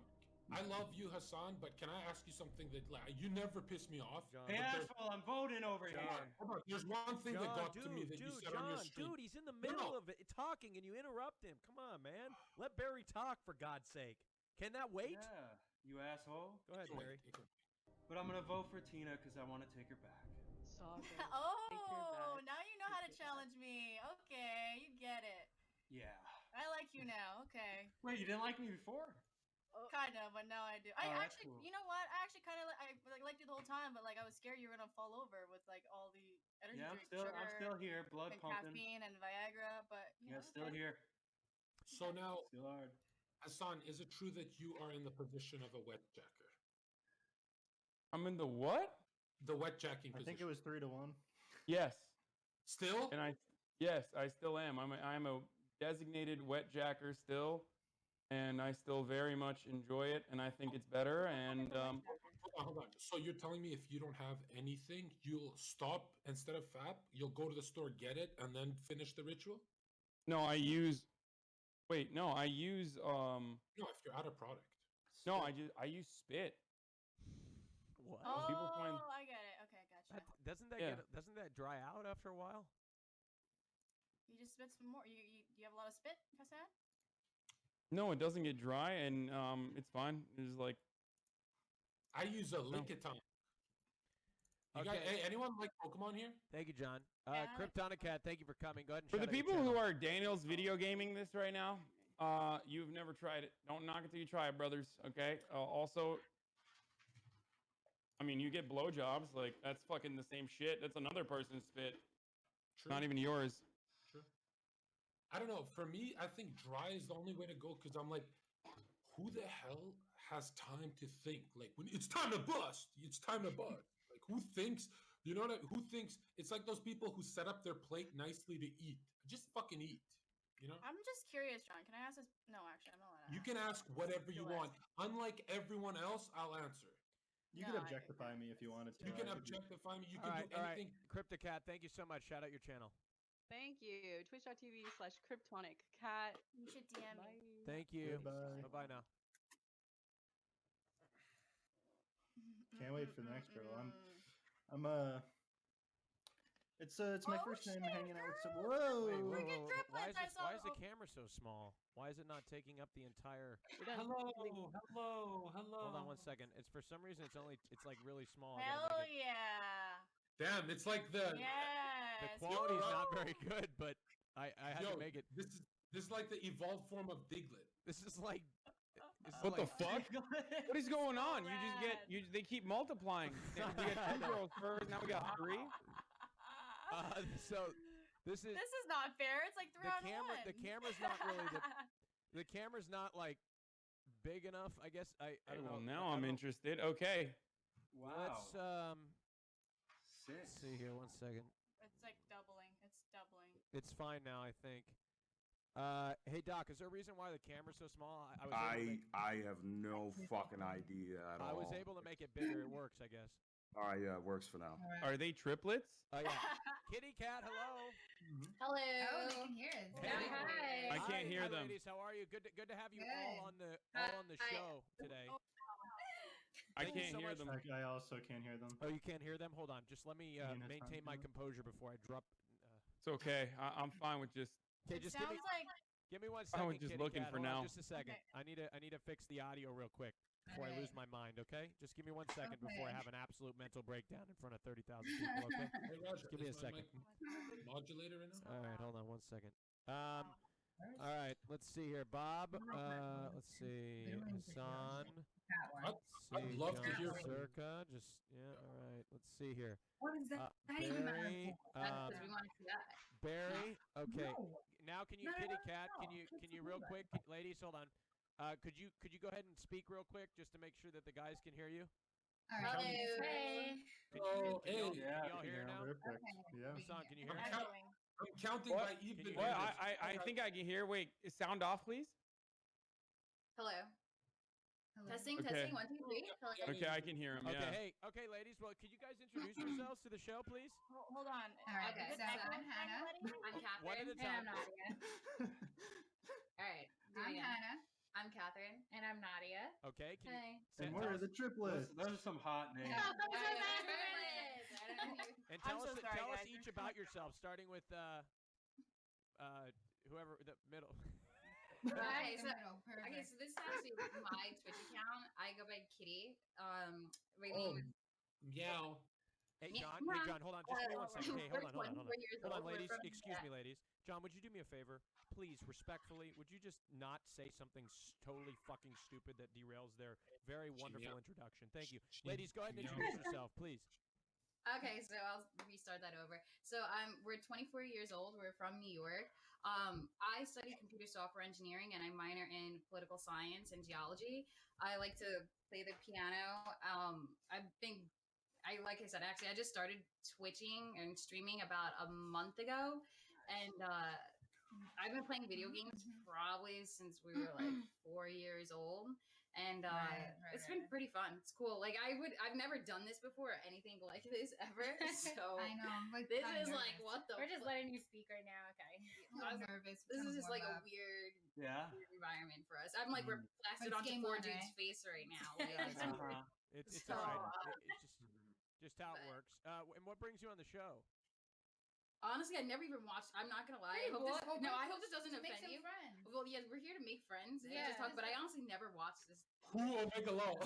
I love you, Hassan, but can I ask you something that you never piss me off? John. Hey, asshole, I'm voting over here. Hold on. There's one thing that got to me that you said on your stream. Dude, he's in the middle of it talking and you interrupt him. Come on, man. Let Barry talk for God's sake. Can that wait? Yeah, you asshole. Go ahead, Barry. But I'm gonna vote for Tina because I want to take her back. Oh, now you know how to challenge me. Okay, you get it. Yeah. I like you now. Okay. Wait, you didn't like me before? Kind of, but now I do. I Oh, that's actually, cool. you know what? I actually kind of liked you the whole time, but like I was scared you were gonna fall over with like all the energy Yeah, drink, I'm still here. Blood and pumping. caffeine and Viagra, but you Yeah, know, still okay. here. So now, Still hard. Hassan, is it true that you are in the position of a wet jacker? I'm in the what? The wet jacking I position. think it was 3-1. Yes. Still? And I still am. I'm a designated wet jacker still, and I still very much enjoy it, and I think it's better. And Hold on. So you're telling me if you don't have anything, you'll stop instead of FAP? You'll go to the store, get it, and then finish the ritual? no, I use. Wait, no, I use. No, if you're out of product. No, I use spit. What? Oh, People find- I get it. Okay, gotcha. Doesn't that Yeah. doesn't that dry out after a while? You just spit some more. You have a lot of spit, Hassan? No, it doesn't get dry, and it's fine. It's like I use a Lickiton. You guys, hey, anyone like Pokemon here? Thank you, John. Yeah, Kryptonic Cat, thank you for coming. Go ahead and for the shout out your people who channel. are Daniel's video gaming this right now. You've never tried it. Don't knock it till you try it, brothers. Okay. Also, I mean, you get blowjobs. Like that's fucking the same shit. That's another person's spit. True. Not even yours. True. I don't know. For me, I think dry is the only way to go because I'm like, who the hell has time to think? Like when it's time to bust, it's time to bust. Like who thinks? You know what? Who thinks? It's like those people who set up their plate nicely to eat. Just fucking eat. You know? I'm just curious, John. Can I ask this? No, actually, I'm not allowed to. You can ask whatever you want. Unlike everyone else, I'll answer. You could objectify me if you wanted to. You can objectify me. You can do All right. anything. Cryptocat, thank you so much. Shout out your channel. Thank you. Twitch.tv/CryptonicCat. You should DM me. Bye. Thank you. Goodbye. Bye-bye now. Can't wait for the next girl. It's my first time hanging out with some. Whoa! Wait, why is triplets, I the saw- camera so small? Why is it not taking up the entire? Hello. Hold on one second. It's for some reason it's like really small. I gotta Hell make it- yeah. Damn, it's like the The Yes. quality's not very good, but I had to make it. This is like the evolved form of Diglett. This is like. What the like- fuck? What is going on? You just get they keep multiplying. We got 2 girls first. Now we got 3. So this is This is not fair. It's like 3 on 1. the camera's not really the camera's not like big enough. I guess I don't know. Well, now I'm interested. Okay. Let's Six. let's see here. 1 second. It's like doubling. It's doubling. It's fine now, I think. Hey Doc, is there a reason why the camera's so small? I have no fucking idea at all. I was able to make it bigger. It works, I guess. All right, yeah, it works for now. Are they triplets? Yeah. Kitty Cat, hello. Hello. Oh, they can hear us. Hey. Hi. I can't hear Hi, them. ladies, how are you? Good to have you Good. all on the Hi. show today. I Thank you can't so hear much them. I also can't hear them. Oh, you can't hear them? Hold on. Just let me Nina's maintain my talking. composure before I drop. It's okay. I'm fine with just. Okay, It just give me sounds like one I was second. just Kitty looking Cat. for Hold on now. just a second. Okay. I need to fix the audio real quick before I lose my mind. Okay, just give me 1 second before I Okay. have an absolute mental breakdown in front of 30,000 people. Okay. Hey, Roger, Just give me a is my second. mic modulator in it? All right, hold on 1 second. All right, let's see here, Bob. Let's see, Hassan. I'd love to hear from you. Jonzherka. Just all right. Let's see here. What is that? Even Barry. because we want to see that. Barry. Okay. No. Now, can you, No, no, Kitty no, Cat? no, Can you kids real can do quick, ladies? Hold on. Could you go ahead and speak real quick just to make sure that the guys can hear you? All right. Hello. Hey. Oh, Can y'all, hey. can y'all hear now? Perfect. Okay. Yeah. Hassan, can you hear I'm me? count- I'm counting What? by even. Well, numbers. I think I can hear. Wait, is sound off, please. Hello. Testing, Okay. testing. 1, 2, 3. Hello. Okay, I can hear him. Okay, Yeah. okay, ladies. Well, could you guys introduce yourselves to the show, please? Hold on. All right. Is it So echoing I'm for Hannah. anybody? I'm One Catherine. at a And I'm time. Nadia. All right. I'm Hannah. I'm Catherine. And I'm Nadia. Okay. Can you, Hey. so And tell we're us- the triplets. Those are some hot names. Yeah, those are Yeah. my triplets. I don't know who- and I'm tell so us sorry, tell us guys. each about yourselves, starting with whoever the middle. Okay, so Perfect. okay, so this is actually my Twitch account. I go by Kitty. My Oh, name is meow. Hey Yeah. John, hold on, just give me 1 second. Hey, hold on. 24 years Hold on, old. We're ladies. from- Excuse me, ladies. John, would you do me a favor? Please, respectfully, would you just not say something totally fucking stupid that derails their very wonderful introduction? Thank you. Ladies, go ahead and introduce yourself, please. Okay, so I'll restart that over. So we're 24 years old. We're from New York. I study computer software engineering and I minor in political science and geology. I like to play the piano. Like I said, actually, I just started Twitching and streaming about a month ago, and I've been playing video games probably since we were like 4 years old. And it's been pretty fun. It's cool. Like I've never done this before, or anything like this ever. So I know. I'm like, this kinda is like nervous. what the. We're just fuck? letting you speak right now. Okay. I I'm was- nervous. This We're is just like gonna a warm up. weird Yeah. environment for us. I'm like we're blasted It's onto game 4 on, dudes' right? face right now. Like, Uh-huh. It's So, all right. It's just how it but- works. And what brings you on the show? Honestly, I never even watched. I'm not gonna lie. Hey, I hope this doesn't Make offend some you. friends. Well, yes, we're here to make friends and Yeah. just talk. But I honestly never watched this. Who Omega Law?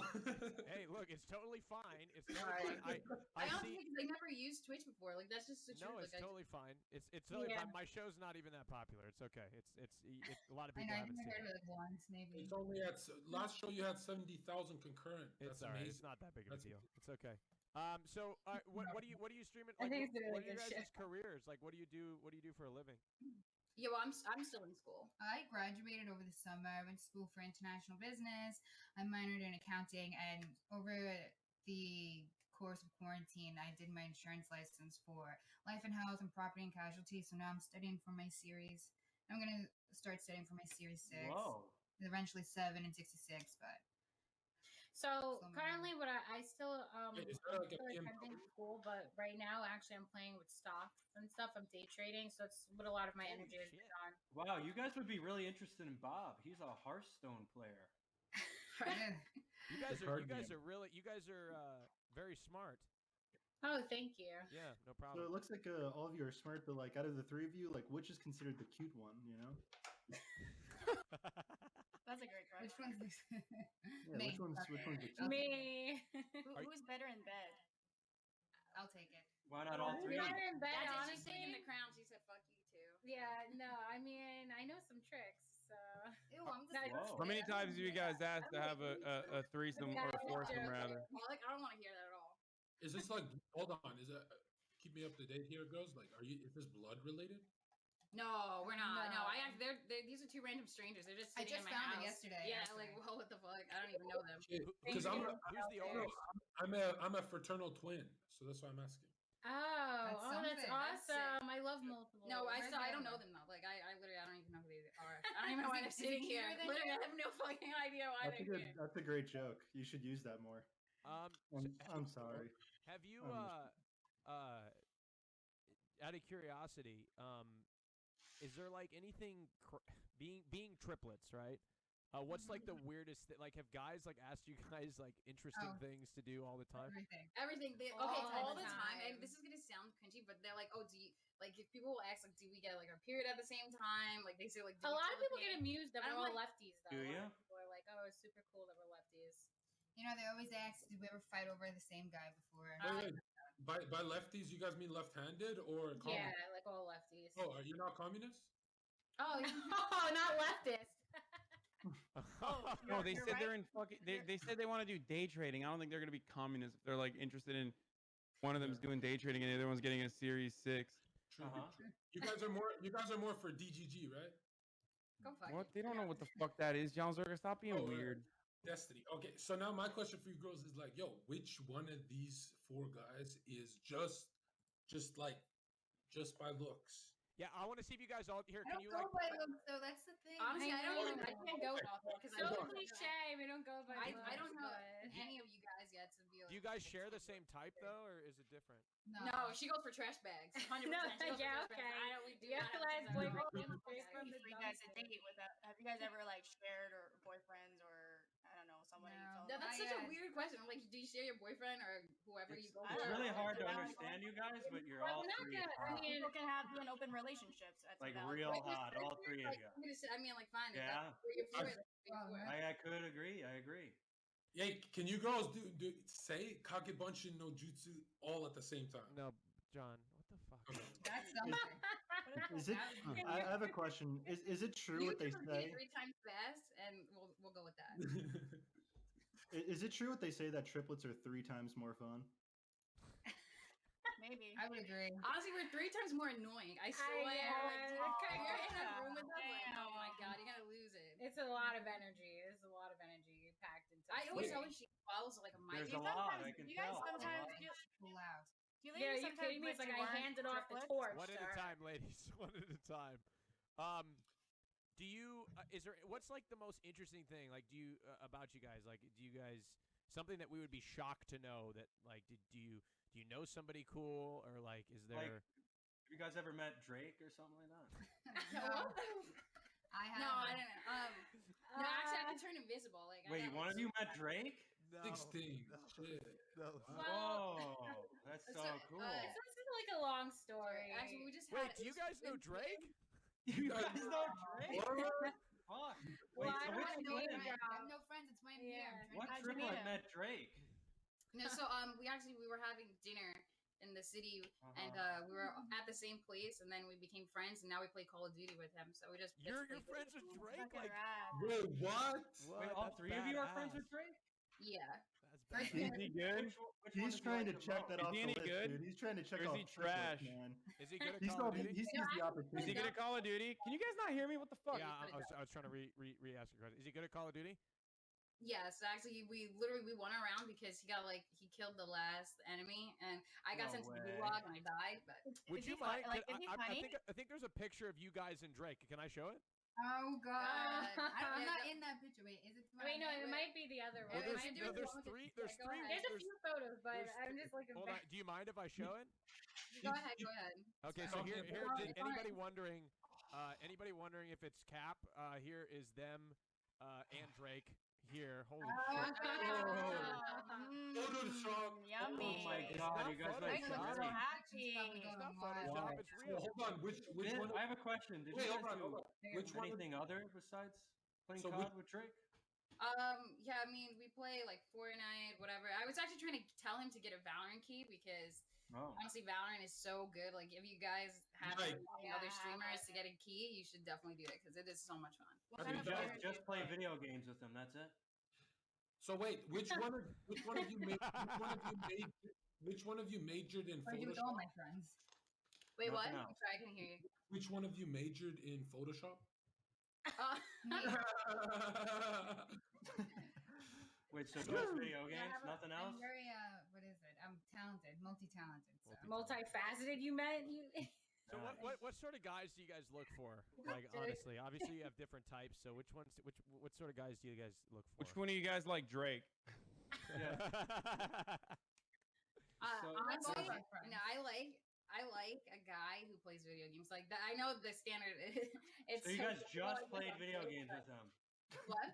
Hey, look, it's totally fine. It's totally fine. I I honestly see. because I never used Twitch before. Like that's just the No, truth. it's Like, totally fine. It's totally Yeah. fine. My show's not even that popular. It's okay. It's a lot of I people know, I haven't think I seen heard it. it like once, maybe. It's only at last show you had 70,000 concurrent. It's That's all right. amazing. It's not that big of a That's deal. It's okay. So what do you stream it? I Like, think it's a what really are your good guys' careers? Like, what do you do? What do you do for a living? yeah, well, I'm still in school. I graduated over the summer. I went to school for international business. I minored in accounting, and over the course of quarantine, I did my insurance license for life and health and property and casualty. So now I'm studying for my series. I'm gonna start studying for my series 6. Whoa. Eventually 7 and 66, but So Some currently, what I still Wait, is there I'm like a still PM attending school, but right now actually I'm playing with stocks and stuff. I'm day trading, so it's what a lot of my Holy energy is shit. on. Wow, you guys would be really interested in Bob. He's a Hearthstone player. You guys The are card game. very smart. Oh, thank you. Yeah, no So problem. it looks like all of you are smart, but like out of the three of you, like which is considered the cute one? You know? that's a great question. Which one's this? Yeah, which one's the cute? Me. Who's better in bed? I'll take it. Why not all Who's three? better in bed, That's it. She's honestly. sitting in the crown. She said, "Fuck you too." Yeah, no, I mean I know some tricks. So. Ew, I'm No, Whoa. How many times have you guys asked to have a threesome or a foursome rather? Well, like I don't want to hear that at all. Is this like? Hold on. Is it? Keep me up to date here, girls. Like, is this blood related? No, we're not. No, No. these are two random strangers. They're just I sitting just in my found house. it yesterday. Yeah, actually. like well, what the fuck? I don't even know them. Because Who's the oldest? I'm a fraternal twin, so that's why I'm asking. Oh, That's that's something. That's awesome. I love multiple. No, Where's I the don't other know them though. Like I literally I don't even know who they are. I don't even know why Is they're it sitting here. cuter than Literally, you? I have no fucking idea why they're here. That's a great joke. You should use that more. I'm sorry. Have you I'm out of curiosity, is there like anything being triplets, right? What's like the weirdest like have guys like asked you guys like interesting Oh. things to do all the time? Everything. They, All all the the time. time. And this is gonna sound cringy, but they're like, oh, do you like if people will ask like, do we get like our period at the same time? Like they say like, do A we lot of people get telepay? amused that I'm we're all like, lefties, though. Do A lot ya? of people are like, "Oh, it's super cool that we're lefties." You know, they always ask, did we ever fight over the same guy before? Wait. By lefties, you guys mean left-handed or Yeah, communist? like all lefties. Oh, are you not communist? Oh, no, not leftist. No, they said they're in fucking. They said they want to do day trading. I don't think they're gonna be communists. If they're like interested in one of them's doing day trading and the other one's getting a Series 6. True. Uh-huh. You guys are more for DGG, right? Go fuck What? it. They don't know what the fuck that is, Jonzherka. Stop being Oh, weird. Destiny. Okay, so now my question for you girls is like, yo, which one of these four guys is just by looks? Yeah, I want to see if you guys all here. I Can don't you go like? by looks, though. That's the thing. Honestly, I can't go because So Hold on. cliche. We don't go by. I don't know but- any of you guys yet to be like. Do you guys share the same type though, or is it different? No, she goes for trash bags. 100%. No, She goes for yeah, trash bags. okay. I don't. We do You not have realize the same boyfriend type. gets straight from the Free guys a dumpster. date with that. Have you guys ever like shared or boyfriends or I don't know somebody? you No, fell in that's love such a with? weird question. Like, do you share your boyfriend or whoever you go It's for? really hard to Yeah. understand you guys, but you're Well, all we're not three gonna. I hot. mean, People can be in open relationships. That's Like a valid real point. hot, all three of Like, you. I'm gonna say, I mean, like, fine. Yeah. If you're for it, you're for it. I could agree. I agree. Hey, can you girls say Kagebunshin no Jutsu all at the same time? No, John. What the fuck? Okay. That's something. Is it? I have a question. Is it true You what they can repeat say? it 3 times fast, and we'll go with that. Is it true what they say that triplets are 3 times more fun? Maybe. I would agree. Honestly, we're 3 times more annoying. I swear. yeah, Like, you're in a yeah. room with us, like, oh my Damn. god, you're gonna lose it. it's a lot of energy. There's a lot of energy packed into. I always it. tell her she follows like a mic. There's a lot. I can You guys tell. sometimes A lot. get Too loud. Do you Yeah, are ladies you sometimes kidding me? It's wish like you I weren't handed off the triplets? torch. One to at a her. time, ladies. One at a time. Do you? Is there? What's like the most interesting thing? Like, do you about you guys? Like, do you guys something that we would be shocked to know that? Like, do you know somebody cool or like is there? Like, have you guys ever met Drake or something like that? No. I have. No, I don't know. No, actually, I can turn invisible. Like, Wait, one of you met Drake? 16. Shit. No. Whoa, that's so cool. It's just a like a long story. Actually, we just Wait, had. do you guys know Drake? You guys know Drake? Fuck. Well, Wait, I so don't which know twin? either. I have no friends. It's why I'm here. I'm trying What to triplet met Drake? No, so we were having dinner in the city, and we were at the same place, and then we became friends, and now we play Call of Duty with him. So we just You're friends with Drake? Fucking Like, rad. Wait, what? Wait, all That's three of you are friends badass. with Drake? Yeah. That's Is he good? He's trying to check that Is off he the any list, good? dude. He's trying to check Or is off he triplets, trash? man. Is he good at He Call of saw the, Duty? he sees the Is opportunity. he good at Call of Duty? Can you guys not hear me? What the fuck? Yeah, I was trying to re-ask your question. Is he good at Call of Duty? Yes, actually, we won a round because he killed the last enemy, and I got No sent to the way. gulag and I died. But Would Is you he fun- mind? like, can- is he I funny? think there's a picture of you guys and Drake. Can I show it? oh god, I'm I'm not not in that picture. Wait, is it? Wait, no, it might be the other Well, one. there's, It might no, be there's the one with three. There's go three. ahead. There's a few photos, but there's I'm just looking Hold on. back. Do you mind if I show it? Go ahead, go ahead. Okay, so here, It's on- it's on- anybody wondering if it's Cap? Here is them and Drake. Here, holy shit! Photoshop. Yummy. Oh my god, you guys Drake like looks so Drake. happy. It's not Wow. Photoshop. It's So, real. hold on. Which one? I have a question. Did Wait, you hold guys on, hold do on. Which one? anything other besides playing So COD with Drake? Yeah, I mean, we play like Fortnite, whatever. I was actually trying to tell him to get a Valorant key because Oh. honestly, Valorant is so good. Like, if you guys have Right. other streamers to get a key, you should definitely do it because it is so much fun. So you just play video games with them, that's it? So wait, which one of you majored in I do with all Photoshop? my friends. Wait, what? Nothing I'm else. sorry, I couldn't hear you. Which one of you majored in Photoshop? Me. Wait, so just video games, nothing else? I'm very what is it? I'm talented, multi-talented. So. Multifaceted, you meant? You. So what sort of guys do you guys look for? Like honestly, obviously you have different types. So what sort of guys do you guys look for? Which one of you guys like Drake? Honestly, no, I like a guy who plays video games like that. I know the standard. It's So you guys just played video games with them? What?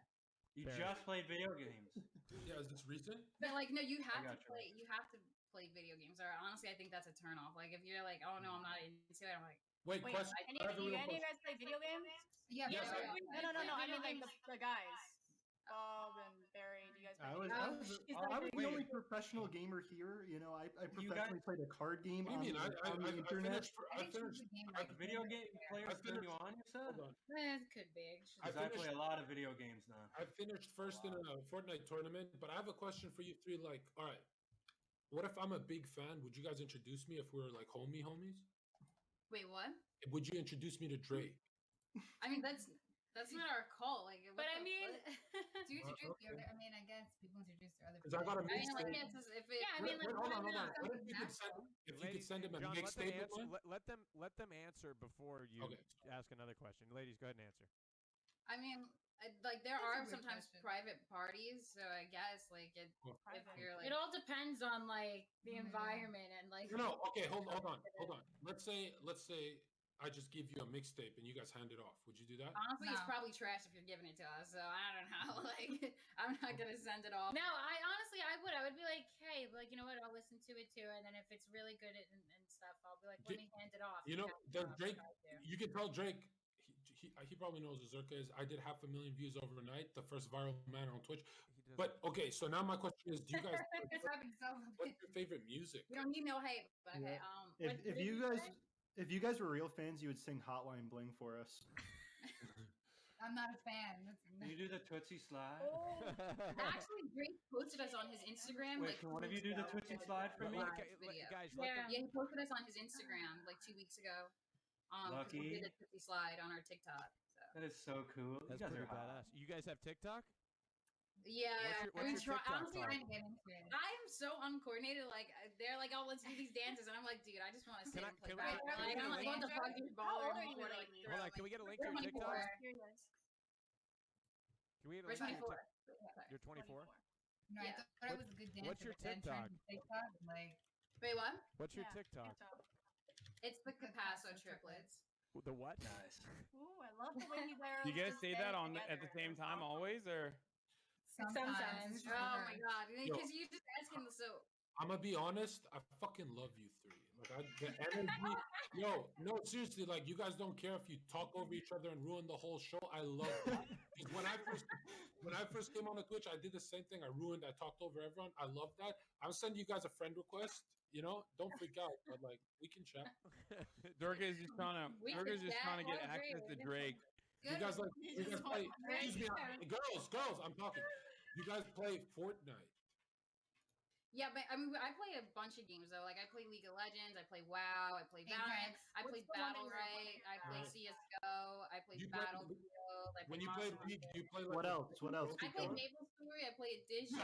You just played video games? Yeah, is this recent? But like, no, you have to got you. play. You have to play video games. Or honestly, I think that's a turn off. Like, if you're like, oh no, I'm not into it. I'm like, Wait, question. Any I have a real of you question. guys play video games? yeah, Yes, but- I- No. I mean, like the guys. Bob and Barry. Do you guys play I was, video I games? was, I was the only professional gamer here. You know, I professionally played a card game What do you mean? on the internet. I finished. Video game players turn you on, you said? Hold on. It could be. Because I play a lot of video games now. I finished first in a Fortnite tournament, but I have a question for you three. Like, all right, what if I'm a big fan? Would you guys introduce me if we were like homies? Wait, what? Would you introduce me to Drake? I mean, that's not our call. Like, But I mean, do you introduce okay. I mean, I guess people introduce their other. Because I got a I mean, like, mixtape. yeah, it's just, if it. Yeah, I mean, like, Hold on. what What if you could send? If you could send him a John, mixtape of mine? let them answer before you Okay. ask another question. Ladies, go ahead and answer. I mean, like there That's a are good sometimes question. private parties, so I guess like if you're like it all depends on like the Oh my God. environment and like. No. Okay. Hold on. Let's say I just give you a mixtape and you guys hand it off. Would you do that? honestly, it's No. probably trash if you're giving it to us. So I don't know. Like I'm not gonna send it off. No, I would be like, hey, like you know what? I'll listen to it too, and then if it's really good and stuff, I'll be like, let me hand it off. You know, guys the know Drake. what I do. You can tell Drake. He probably knows who Zerka is. I did 500,000 views overnight. The first viral man on Twitch. But okay, so now my question is: do you guys? It's happened so What's your favorite music? We don't need no hate. But okay. Yeah. If you guys were real fans, you would sing Hotline Bling for us. I'm not a fan. Can you do the Tootsie slide? Actually, Drake posted us on his Instagram. Wait, like can one of 2 you do weeks the ago. Tootsie slide for me? Video. Guys, Yeah. Yeah, he posted us on his Instagram like 2 weeks ago. 'Cause we Lucky. did a Tootsie slide on our TikTok. So. That is so cool. That's you guys pretty are hot. badass. You guys have TikTok? Yeah, What's your TikTok honestly, called? trying to get into it. I am so uncoordinated. Like they're like, "Oh, let's do these dances," and I'm like, "Dude, I just want to sit and play can we back." get- can we Like, get I'm a like, link? "What the fuck, dude? How old Baller are you? before, Like, like, Hold on, can we get a link to your 24. TikTok? Curious. Can we get a We're link to your 24. TikTok? You're 24? No, Yeah. I thought it was a good dancer. What's your but then trying TikTok? to TikTok, like, Wait, what? What's your Yeah, TikTok? It's the Capasso triplets. The what? Nice. Ooh, I love the way you wear. Do you guys say that on at the same time always, or? sometimes. Oh my god! Yo. Because you just asking. So I'm gonna be honest. I fucking love you three. Like the energy. Yo, no, seriously, like you guys don't care if you talk over each other and ruin the whole show. I love that. Because when I first came on the Twitch, I did the same thing. I talked over everyone. I love that. I'll send you guys a friend request. You know, don't freak out, but like we can chat. Durga is just trying to get access to Drake. You guys play. Excuse me, girls. I'm talking. You guys play Fortnite. Yeah, but I mean, I play a bunch of games though. Like I play League of Legends, I play WoW, I play Valorant, I play Battle.right, I play CS:GO, I play Battlefield. When you play League, do you play like What else? I play Maple Story. I play Edition.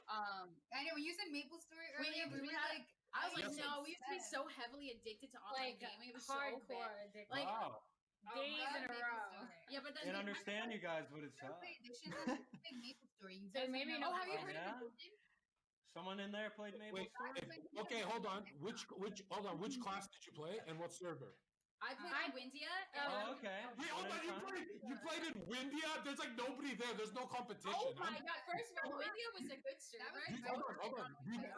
I know when you said Maple Story earlier, we were like, I was like, no, we used to be so heavily addicted to online gaming. It was hardcore so addicted. Like Wow. Days in a row. Yeah, but Can't understand you guys, but it's play Edition. Play Maple Story. You So guys maybe know. not. have you heard Yeah? of Edition? Someone in there played Maple Story? Okay, hold on. Which class did you play and what server? I played Windia. Oh, okay. Wait, hold on. You played in Windia? There's like nobody there. There's no competition. Oh my god! First of all, Windia was a good server. Hold on.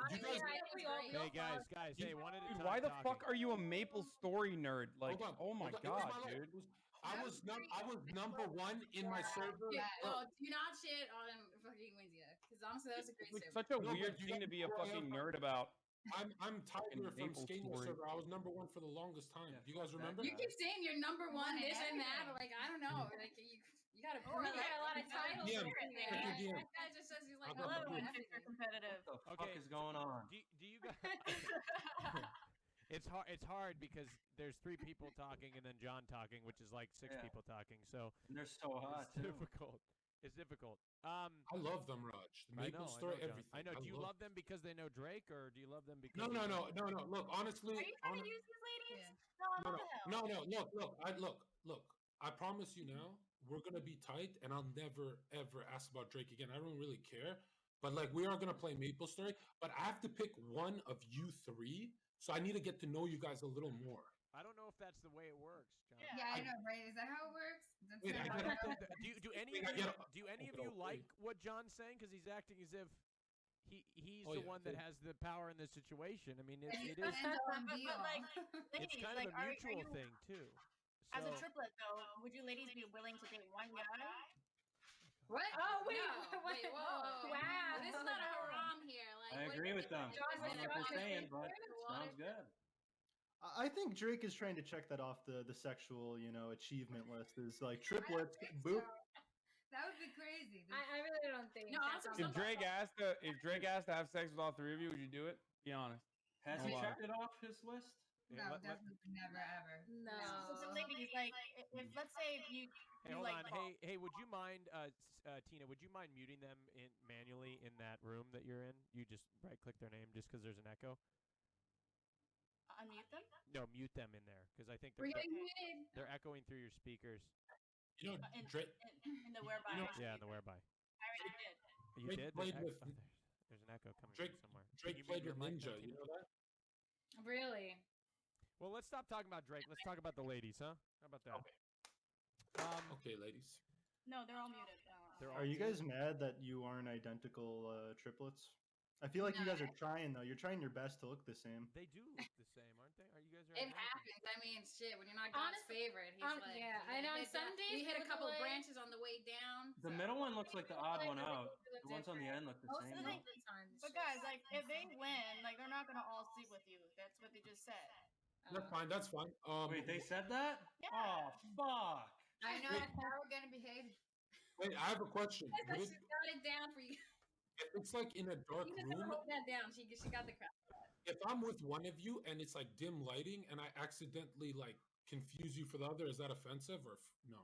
Hey guys, hey, one at a time. Dude, why the talking. fuck are you a Maple Story nerd? Like, oh my It was god, my life. dude. I was number one in my server. Oh, do not shit on fucking Windia, because honestly, that was a great It's server. such a weird thing to be a fucking nerd about. I'm Tiger from Maple Skating Story. server. I was number one for the longest time. Do you guys remember? You keep saying you're number one, this and that, but like I don't know, like you gotta prove You got a lot of titles DM. there. That guy just says he's like, I'll hello, go I'm for What competitive. the fuck is going on? Do you guys? It's hard. It's hard because there's 3 people talking and then John talking, which is like 6 people talking. So And they're so hot it's too. difficult. It's difficult. I love them, Raj. The Maple Story, John. everything. I know. Do you love them because they know Drake, or do you love them because? No. Look, honestly. Are you trying to use these ladies? No, what the hell? Look. I promise you now, we're gonna be tight, and I'll never ever ask about Drake again. I don't really care. But like, we are gonna play Maple Story. But I have to pick one of you 3. So I need to get to know you guys a little more. I don't know if that's the way it works, John. Yeah, I know, right? Is that how it works? That's Wait, not I how gotta- it works. Do any of you like what John's saying? Because he's acting as if he's the one that has the power in this situation. I mean, it is. But like, It's kind of a mutual thing too. As a So- triplet, though, would you ladies be willing to date one guy? What? Oh wait, No, wait, whoa. Wow. This is not a haram here. Like, I agree with them. John's I don't know what they're saying, but sounds good. I think Drake is trying to check that off the sexual, achievement list. Is like triplets, boop. That would be crazy. I really don't think. No, that's honestly, If Drake asked to have sex with all 3 of you, would you do it? Be honest. Has No he lie. checked it off his list? No, definitely never ever. No. So ladies, like, if let's say you Hey, you hold like on. Hey, would you mind, Tina? Would you mind muting them manually in that room that you're in? You just right-click their name just because there's an echo. unmute them? No, mute them in there because I think We're getting muted. they're echoing through your speakers. You know, In, Drake. in the whereby. Yeah, in the whereby. I already did. You Drake did? played There's, with- there's an echo coming Drake- from somewhere. Can Drake you played mute with your mic Ninja. then, You Tina? know that? Really? Well, let's stop talking about Drake. Let's talk about the ladies, huh? How about that? Okay, ladies. No, they're all muted. They're all Are you muted? guys mad that you aren't identical triplets? I feel like you guys are trying though. You're trying your best to look the same. They do look the same, aren't they? Are you guys? It happens. I mean, shit. When you're not God's favorite, he's like, yeah, and on some days you hit a with the couple way- branches on the way down. The so- middle one looks like the odd one out. Look The ones on the end look the Most same. of though. the times, But guys, like, if they win, like, they're not gonna all sleep with you. That's what they just said. That's fine. That's fine. Wait, they said that? Yeah. Oh, fuck. I know that's how we're gonna behave. Wait, I have a question. Would it- She's got it down for you. if it's like in a dark She doesn't room, hold that down. She got the crap. if I'm with one of you and it's like dim lighting and I accidentally like confuse you for the other, is that offensive or no?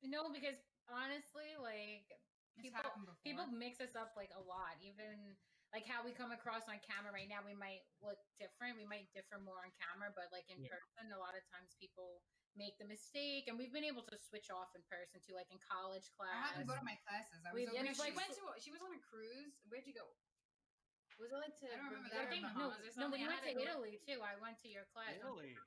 No, because honestly, like It's happened before. people mix us up like a lot. Even like how we come across on camera right now, we might look different. We might differ more on camera, but like in person, a lot of times people make the mistake, and we've been able to switch off in person too, like in college I had class. to go to my classes. I was We've- over and here. it's like- She was on a cruise. Where'd you go? Was it like to? I don't remember I that, or think Bahamas or no, we something. I went to had to go- Italy too. I went to your class. Italy.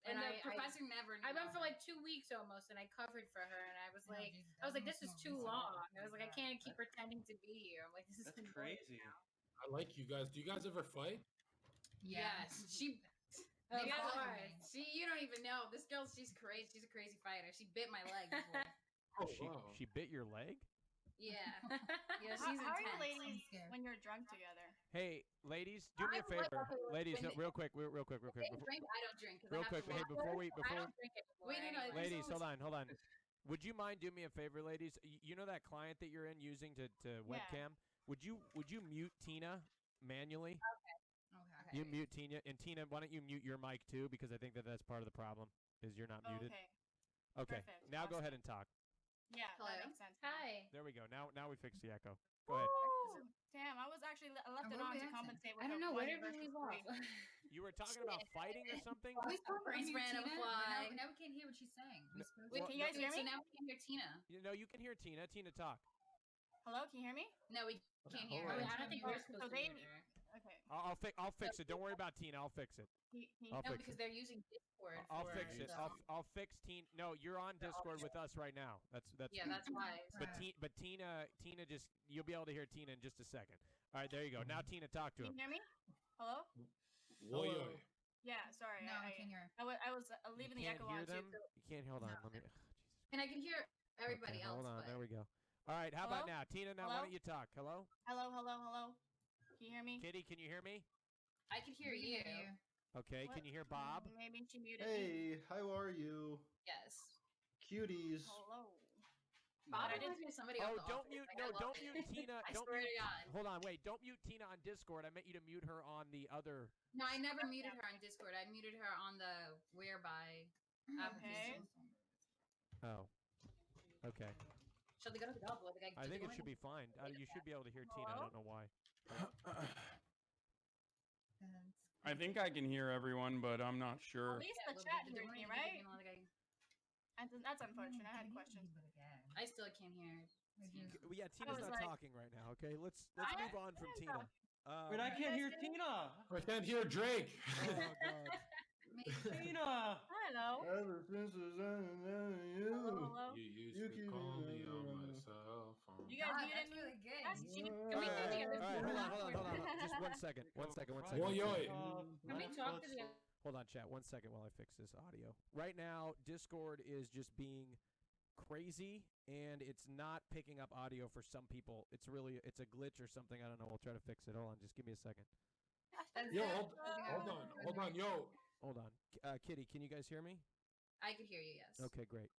And the I- professor never knew. I went for about like 2 weeks almost, and I covered for her, and I was Oh, like, Jesus, I was like, that this is must too be so long. I was awful. like, I can't keep pretending to be here. I'm like, this is That's annoying crazy. now. I like you guys. Do you guys ever fight? Yes, she. Of You guys are. course. You don't even know. This girl, she's crazy. She's a crazy fighter. She bit my leg before. Oh, wow. She bit your leg? Yeah. Yeah, How, she's how are you intense. ladies when you're drunk together? Hey, ladies, do me a I like favor. okay, Ladies, when they- real quick. They drink, I don't drink. 'cause I Real have quick. to Hey, work. before we I don't drink anymore. Wait, no, anyway. ladies, hold on. Would you mind doing me a favor, ladies? You know that client that you're in using to webcam? Would you mute Tina manually? Okay. You mute Tina, and Tina, why don't you mute your mic too? Because I think that's part of the problem is you're not muted. Okay. Perfect. Now go ahead and talk. Yeah, Hello? that makes sense. Hi. There we go. Now we fix the echo. Go ahead. Woo! Damn, I was actually I left it what on were to we asking? compensate with I don't a know. Where one did we versus leave off? three. You were talking about fighting or something? We spoke Brains earlier, ran a Tina. fly. Now we can't hear what she's saying. We spoke Wait, Well, can you guys hear So me? now we can hear Tina. You know, you can hear Tina. Tina, talk. Hello, can you hear me? No, we can't hear Oh, her. yeah, I don't think we're supposed So to they. be there. Okay. I'll fix it. Don't worry about Tina. I'll fix it. I'll No, fix because it. they're using Discord. I'll for fix it. the- I'll fix Tina. No, you're on Discord with us right now. That's. Yeah, that's why. But Tina just you'll be able to hear Tina in just a second. All right, there you go. Now Tina, talk to Can him. you hear me? Hello? Woy. Yeah, sorry. No, I can't hear her. I was leaving the You echo can't hear on them. too. You can't. Hold on. No. Let me. And I can hear everybody Okay, else. hold on. but- There we go. All right. How about Hello? now, Tina? Now Hello? why don't you talk? Hello, Hello. Can you hear me? Kitty. Can you hear me? I can hear We can you. hear you. Okay. What? Can you hear Bob? Maybe she muted me. Hey, how are you? Yes. Cuties. Hello. Bob I reminds me of somebody Oh, else. don't mute. No, don't mute Tina. I Don't swear mute. to God. Hold on. Wait. Don't mute Tina on Discord. I meant you to mute her on the other. No, I never muted her on Discord. I muted her on the Whereby application. Oh. Okay. Shall they go to the double? I think it should be fine. You should be able to hear Tina. I don't know why. I think I can hear everyone, but I'm not sure. At least the chat hears me, right? That's unfortunate. I had questions. I still can't hear. Yeah, Tina's not talking right now. Okay, let's move on from Tina. But I can't hear Tina. I can't hear Drake. Oh God. Tina. Hello. Ever since you. Hello. You used You to keep call it me on around. my cell phone. You guys muted that's me? really good. Guys, can All we right, do together? hold on. Just 1 second. 1 second. 1 second. Oi, oi. Can we talk to the Hold on, chat. 1 second while I fix this audio. Right now, Discord is just being crazy, and it's not picking up audio for some people. It's a glitch or something. I don't know. We'll try to fix it. Hold on. Just give me a second. Yo, hold on, yo. Hold on. Kitty, can you guys hear me? I could hear you, yes. Okay, great.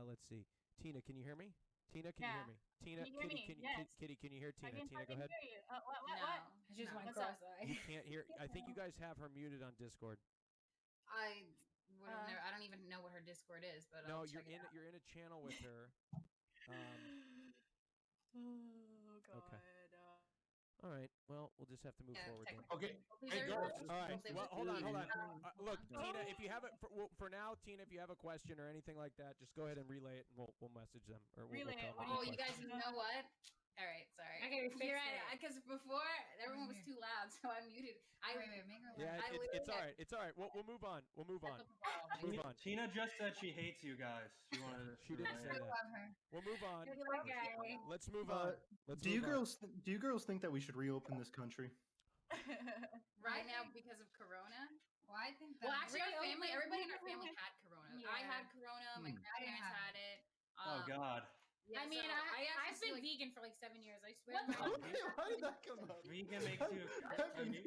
Let's see. Tina, can you hear me? Tina, can you hear me? Tina, Can you hear Kitty, me? can you, Yes. Kitty, can you hear Tina? I Tina, go can ahead. hear you. What? No. I just went What's up? cross-eyed. You can't hear. I think you guys have her muted on Discord. I would have never. I don't even know what her Discord is, but No, I'll check it out. you're in a channel with her. Oh God. Okay. All right. Well, we'll just have to move Yeah, forward then. technical Okay. difficulties Hey, are- girls. All right. Well, hold on. Look, Oh. Tina, if you have it for now, Tina, if you have a question or anything like that, just go ahead and relay it, and we'll message them or we'll Relay it. tell them. Oh, the you guys, question. you know what? All right, sorry. I gotta fix You're it. right, because before everyone was too loud, so I muted. Wait, make her Yeah, I it's literally all had- right. It's all right. We'll move on. We'll move on. That's Move on. Tina just said she hates you guys. She wanted to. She didn't say that. love her. We'll move on. Okay. Let's move on. Let's Do you move on. girls think that we should reopen this country? right now because of Corona. Well, I think that. Well, actually, our Really? family, everybody in our family had Corona. I Yeah. had Corona. My grandparents had it. Oh God. Yeah, I mean, so I've actually been feel like- vegan for like 7 years. I swear. What? How did that come up? Vegan makes you.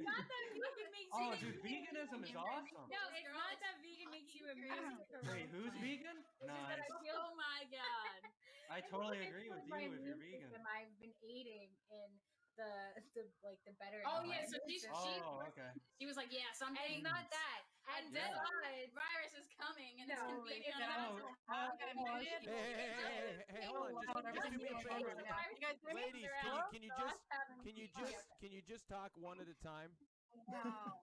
Not that vegan makes Oh, you. dude, veganism is awesome. No, it's not that vegan makes you immune to Corona. Wait, who's vegan? It's just that Nice. I feel. Oh my god. I totally agree with my you if you're immune vegan. system I've been aiding in the better. Oh yeah, so Oh, okay. she was like, yeah, something. And it's not that. And Yeah. besides, virus is coming, and it's No, gonna be. it's on not. us. Hey, hold on. Just do me a favor. Ladies, can you just talk one at a time? Wow.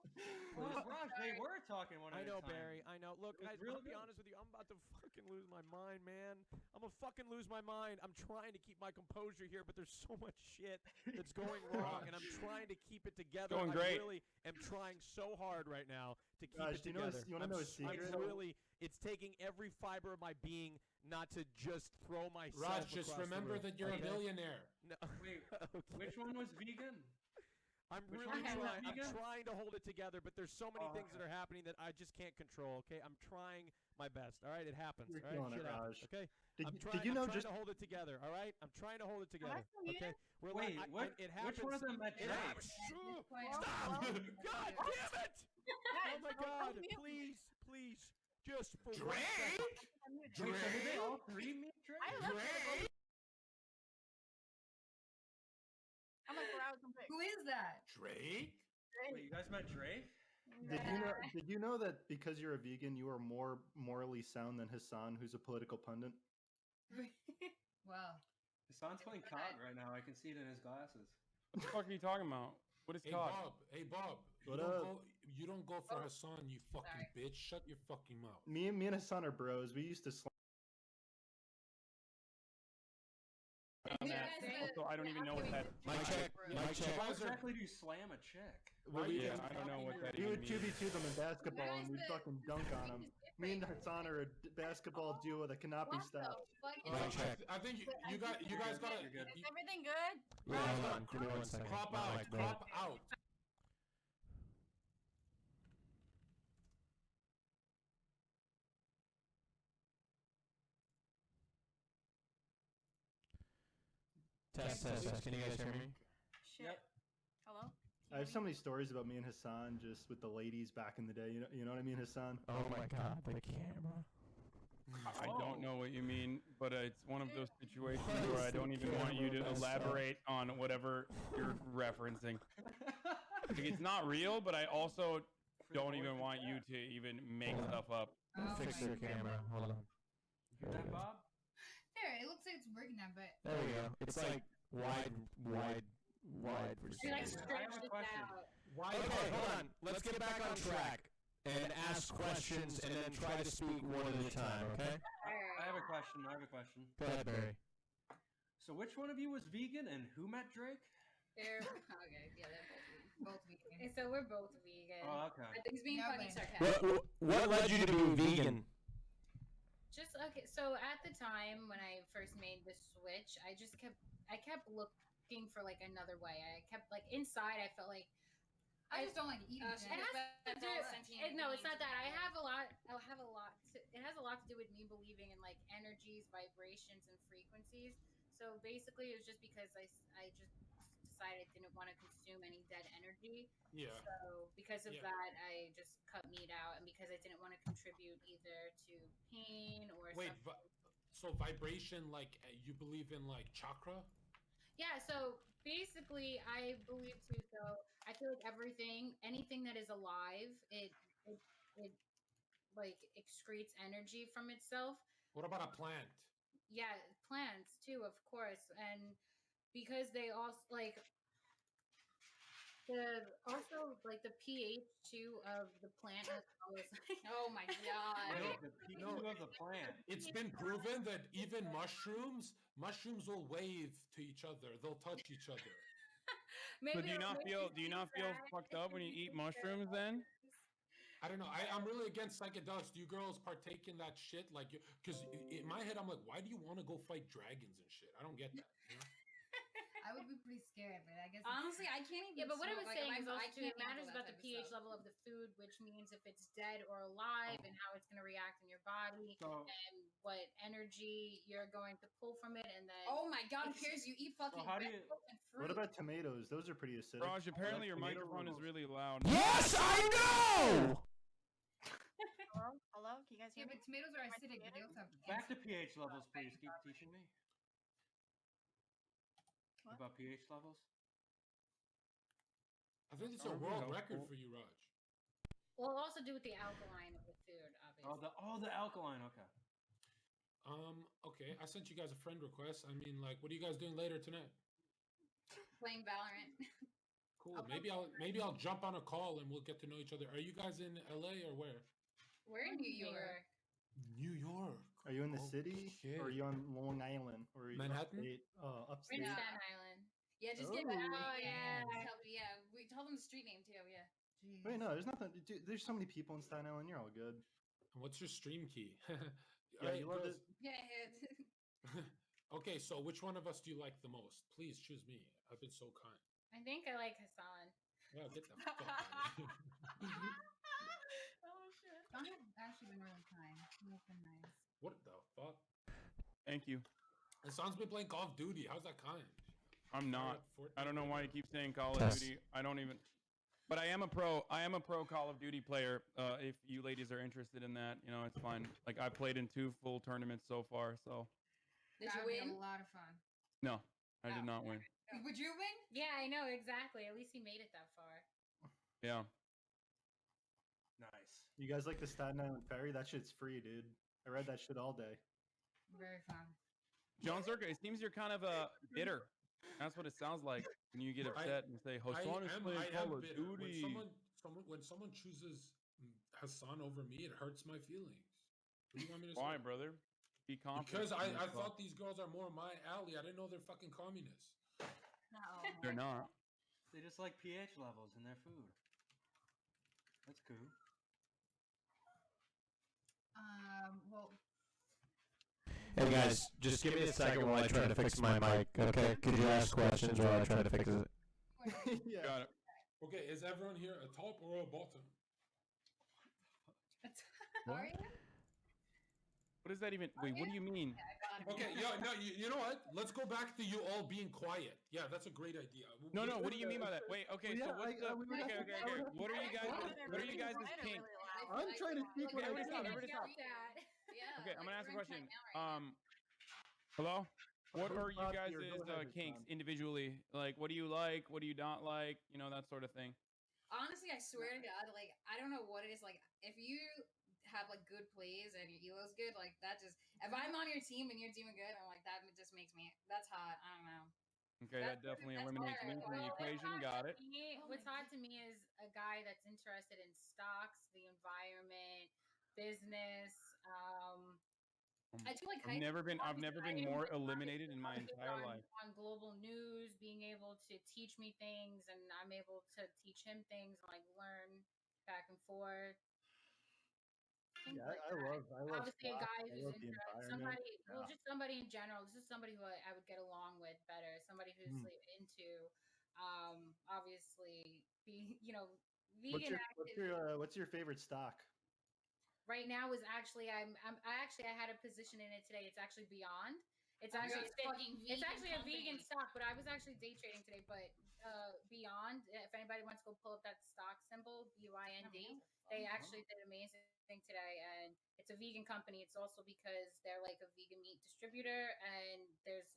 Well, Raj, they were talking one at I know, a time. Barry. I know. Look, It was guys, real I'll be good. honest with you. I'm about to fucking lose my mind, man. I'm gonna fucking lose my mind. I'm trying to keep my composure here, but there's so much shit that's going wrong, and I'm trying to keep it together. Going I great. really am trying so hard right now to keep Raj, it do you know together. you wanna know a secret? It's taking every fiber of my being not to just throw myself. Raj, just across the remember room, that you're okay? a millionaire. No. Wait, Okay. which one was vegan? I'm Which really one are you trying. I'm vegan? trying to hold it together, but there's so many Oh, things that are happening that I just can't control. Okay, I'm trying my best. All right, it happens. You're All right, killing it, shit happens. Raj. Okay, Did I'm you know trying just to hold it together. All right, I'm trying to hold it Am I together. still Okay, muted? we're Wait, like, it happens. which one of them met It Drake? happens. Quite Stop! honestly. God damn it! Guys, Oh my don't God! mute me. Please, just for 1 second. Drake? I'm muted. Wait, so did they Drake? all three meet Drake? I love Drake? I'm like 4 hours from break. Who is that? Drake? Wait, you guys met Drake? Did you know that because you're a vegan, you are more morally sound than Hassan, who's a political pundit? Wow. Hassan's playing COD right now. I can see it in his glasses. What the fuck are you talking about? What is Hey COD? Bob. Hey Bob. What up? You don't go for Hassan, you fucking bitch. Shut your fucking mouth. Me and Hassan are bros. We used to slam. On that. Also, I don't even know what that. Mic check. Mic check. How exactly do you slam a chick? Well, we, Yeah, I don't know what that we even would means. 2v2 them in basketball and we'd the- fucking dunk on them. Me and Hassan are a basketball duo that cannot be stopped. Mic check. I think you guys gotta. You're good. Is everything good? Yeah, hold on. Give me 1 second. Crop My out. mic broke. Crop out. Test. Can you guys hear me? Shit. Yep. Hello? I have so many stories about me and Hassan just with the ladies back in the day. You know what I mean, Hassan? Oh my God, the camera. I don't know what you mean, but it's one of those situations where I don't even want you to elaborate on whatever you're referencing. Like, it's not real, but I also don't even want you to even make stuff up. Oh Fix my your God. camera. Hold on. You hear that, Bob? There, it looks like it's working now, but There we go. It's like wide for She like some reason. stretched it question. out. Why? Okay, hold on. Let's get back on track and ask questions and then try to speak one at a time, okay? I have a question. Go ahead, Barry. So which one of you was vegan and who met Drake? they're okay. Yeah, they're both vegan. And so we're both vegan. Oh, okay. I think he's being No, fucking but- sarcastic. What led you to be vegan? Just okay. So at the time when I first made the switch, I kept looking for like another way. I kept like inside. I felt like I just don't like eating it shit. has to do. Sentient No, it's beings not that. and I have a lot. It has a lot to do with me believing in like energies, vibrations, and frequencies. So basically, it was just because I just decided I didn't want to consume any dead energy. Yeah. So because of Yeah. that, I just cut meat out, and because I didn't want to contribute either to pain or Wait. something. So vibration, like you believe in like chakra? Yeah, so basically, I believe too. So I feel like anything that is alive, it like excretes energy from itself. What about a plant? Yeah, plants too, of course, and because they also like the pH too of the plant as well as oh my god. No, the PQ of the plant. It's been proven that even mushrooms will wave to each other. They'll touch each other. So do you not feel fucked up when you eat mushrooms then? I don't know. I'm really against psychedelics. Do you girls partake in that shit? Like, because in my head, I'm like, why do you want to go fight dragons and shit? I don't get that. You know? I would be pretty scared, but I guess Honestly, I can't even. Yeah, but what I was smoke, like, saying is I also can't it matters handle about that the type of pH stuff. level of the food, which means if it's dead or alive and how it's going to react in your body So, and what energy you're going to pull from it, and then Oh my god, who cares? You eat fucking how do red you- fruit and fruit. What about tomatoes? Those are pretty acidic. Raj, apparently your Tomato microphone is rules. really loud. Yes, I know! Hello? Hello? Can you guys hear Yeah, me? but tomatoes are Am I acidic, but they muted? also have back to cancer. pH levels, please. Keep teaching me. What? About pH levels? I think it's That a would be world record helpful. for you, Raj. well, it'll also do with the alkaline of the food, obviously. The alkaline, okay. Okay. I sent you guys a friend request. I mean, like, what are you guys doing later tonight? Playing Valorant. Cool. Maybe I'll jump on a call and we'll get to know each other. Are you guys in LA or where? We're in New York. New York. Are you in the city? Or are Okay. you on Long Island? Or are you Manhattan? upstate? We're Upstate. in Yeah. Staten Island. Yeah, just get Oh. yeah. We told them the street name too, yeah. Jeez. Wait, no, there's nothing. Dude, there's so many people in Staten Island. You're all good. And what's your stream key? Yeah, you loved girls. it. Yeah, Okay, so which one of us do you like the most? Please choose me. I've been so kind. I think I like Hassan. Yeah, get the fuck out of here. Oh shit! I have actually been really kind. It's been nice. What the fuck? Thank you. Hassan's been playing Call of Duty. How's that kind? I'm not. I don't know why you keep saying Call of Duty. I don't even. But I am a pro. I am a pro Call of Duty player. If you ladies are interested in that, you know, it's fine. Like I played in 2 full tournaments so far. So. Did you win? A lot of fun. No, I did not win. Would you win? Yeah, I know exactly. At least he made it that far. Yeah. Nice. You guys like the Staten Island Ferry? That shit's free, dude. I read that shit all day. Very fun. Jonzherka, it seems you're kind of bitter. That's what it sounds like when you get upset and say Hassan is playing Call of Duty. When someone chooses Hassan over me, it hurts my feelings. What do you want me to Why, say? brother? Be confident. Because I thought these girls are more my alley. I didn't know they're fucking communists. No. They're not. They just like pH levels in their food. That's cool. Well. Hey guys, just give me a second while I try to fix my mic, okay? Could you ask questions while I try to fix it? Yeah. Got it. Okay, is everyone here a top or a bottom? Are you? What does that even? Wait, what do you mean? Okay, no, you know what? Let's go back to you all being quiet. Yeah, that's a great idea. No, what do you mean by that? Wait, okay, so what's the? Okay. What are you guys? What are you guys' kinks? I'm trying to speak. Okay, everybody stop. Yeah. Okay, I'm gonna ask a we're in question. timeout right now. Hello. What are you Go guys' ahead, kinks Hassan. individually? Like, what do you like? What do you not like? You know, that sort of thing. Honestly, I swear to God, like I don't know what it is. Like if you have like good plays and your elo's good, like that just if I'm on your team and you're doing good, I'm like that just makes me that's hot. I don't know. Okay, that definitely eliminates me from the equation. Got it. What's hot to me is a guy that's interested in stocks, the environment, business. I do like. I've never been more eliminated in my entire life. On global news, being able to teach me things, and I'm able to teach him things, and like learn back and forth. Yeah, I love. Obviously, a stocks. guy I who's love the environment. just somebody in general. This is somebody who I would get along with better. Somebody who's like, into, obviously, vegan. What's your favorite stock? Right now is actually I had a position in it today. It's actually Beyond. It's actually a vegan stock, but I was actually day trading today. But Beyond, if anybody wants to go pull up that stock symbol BYND, they actually did amazing today, and it's a vegan company. It's also because they're like a vegan meat distributor, and there's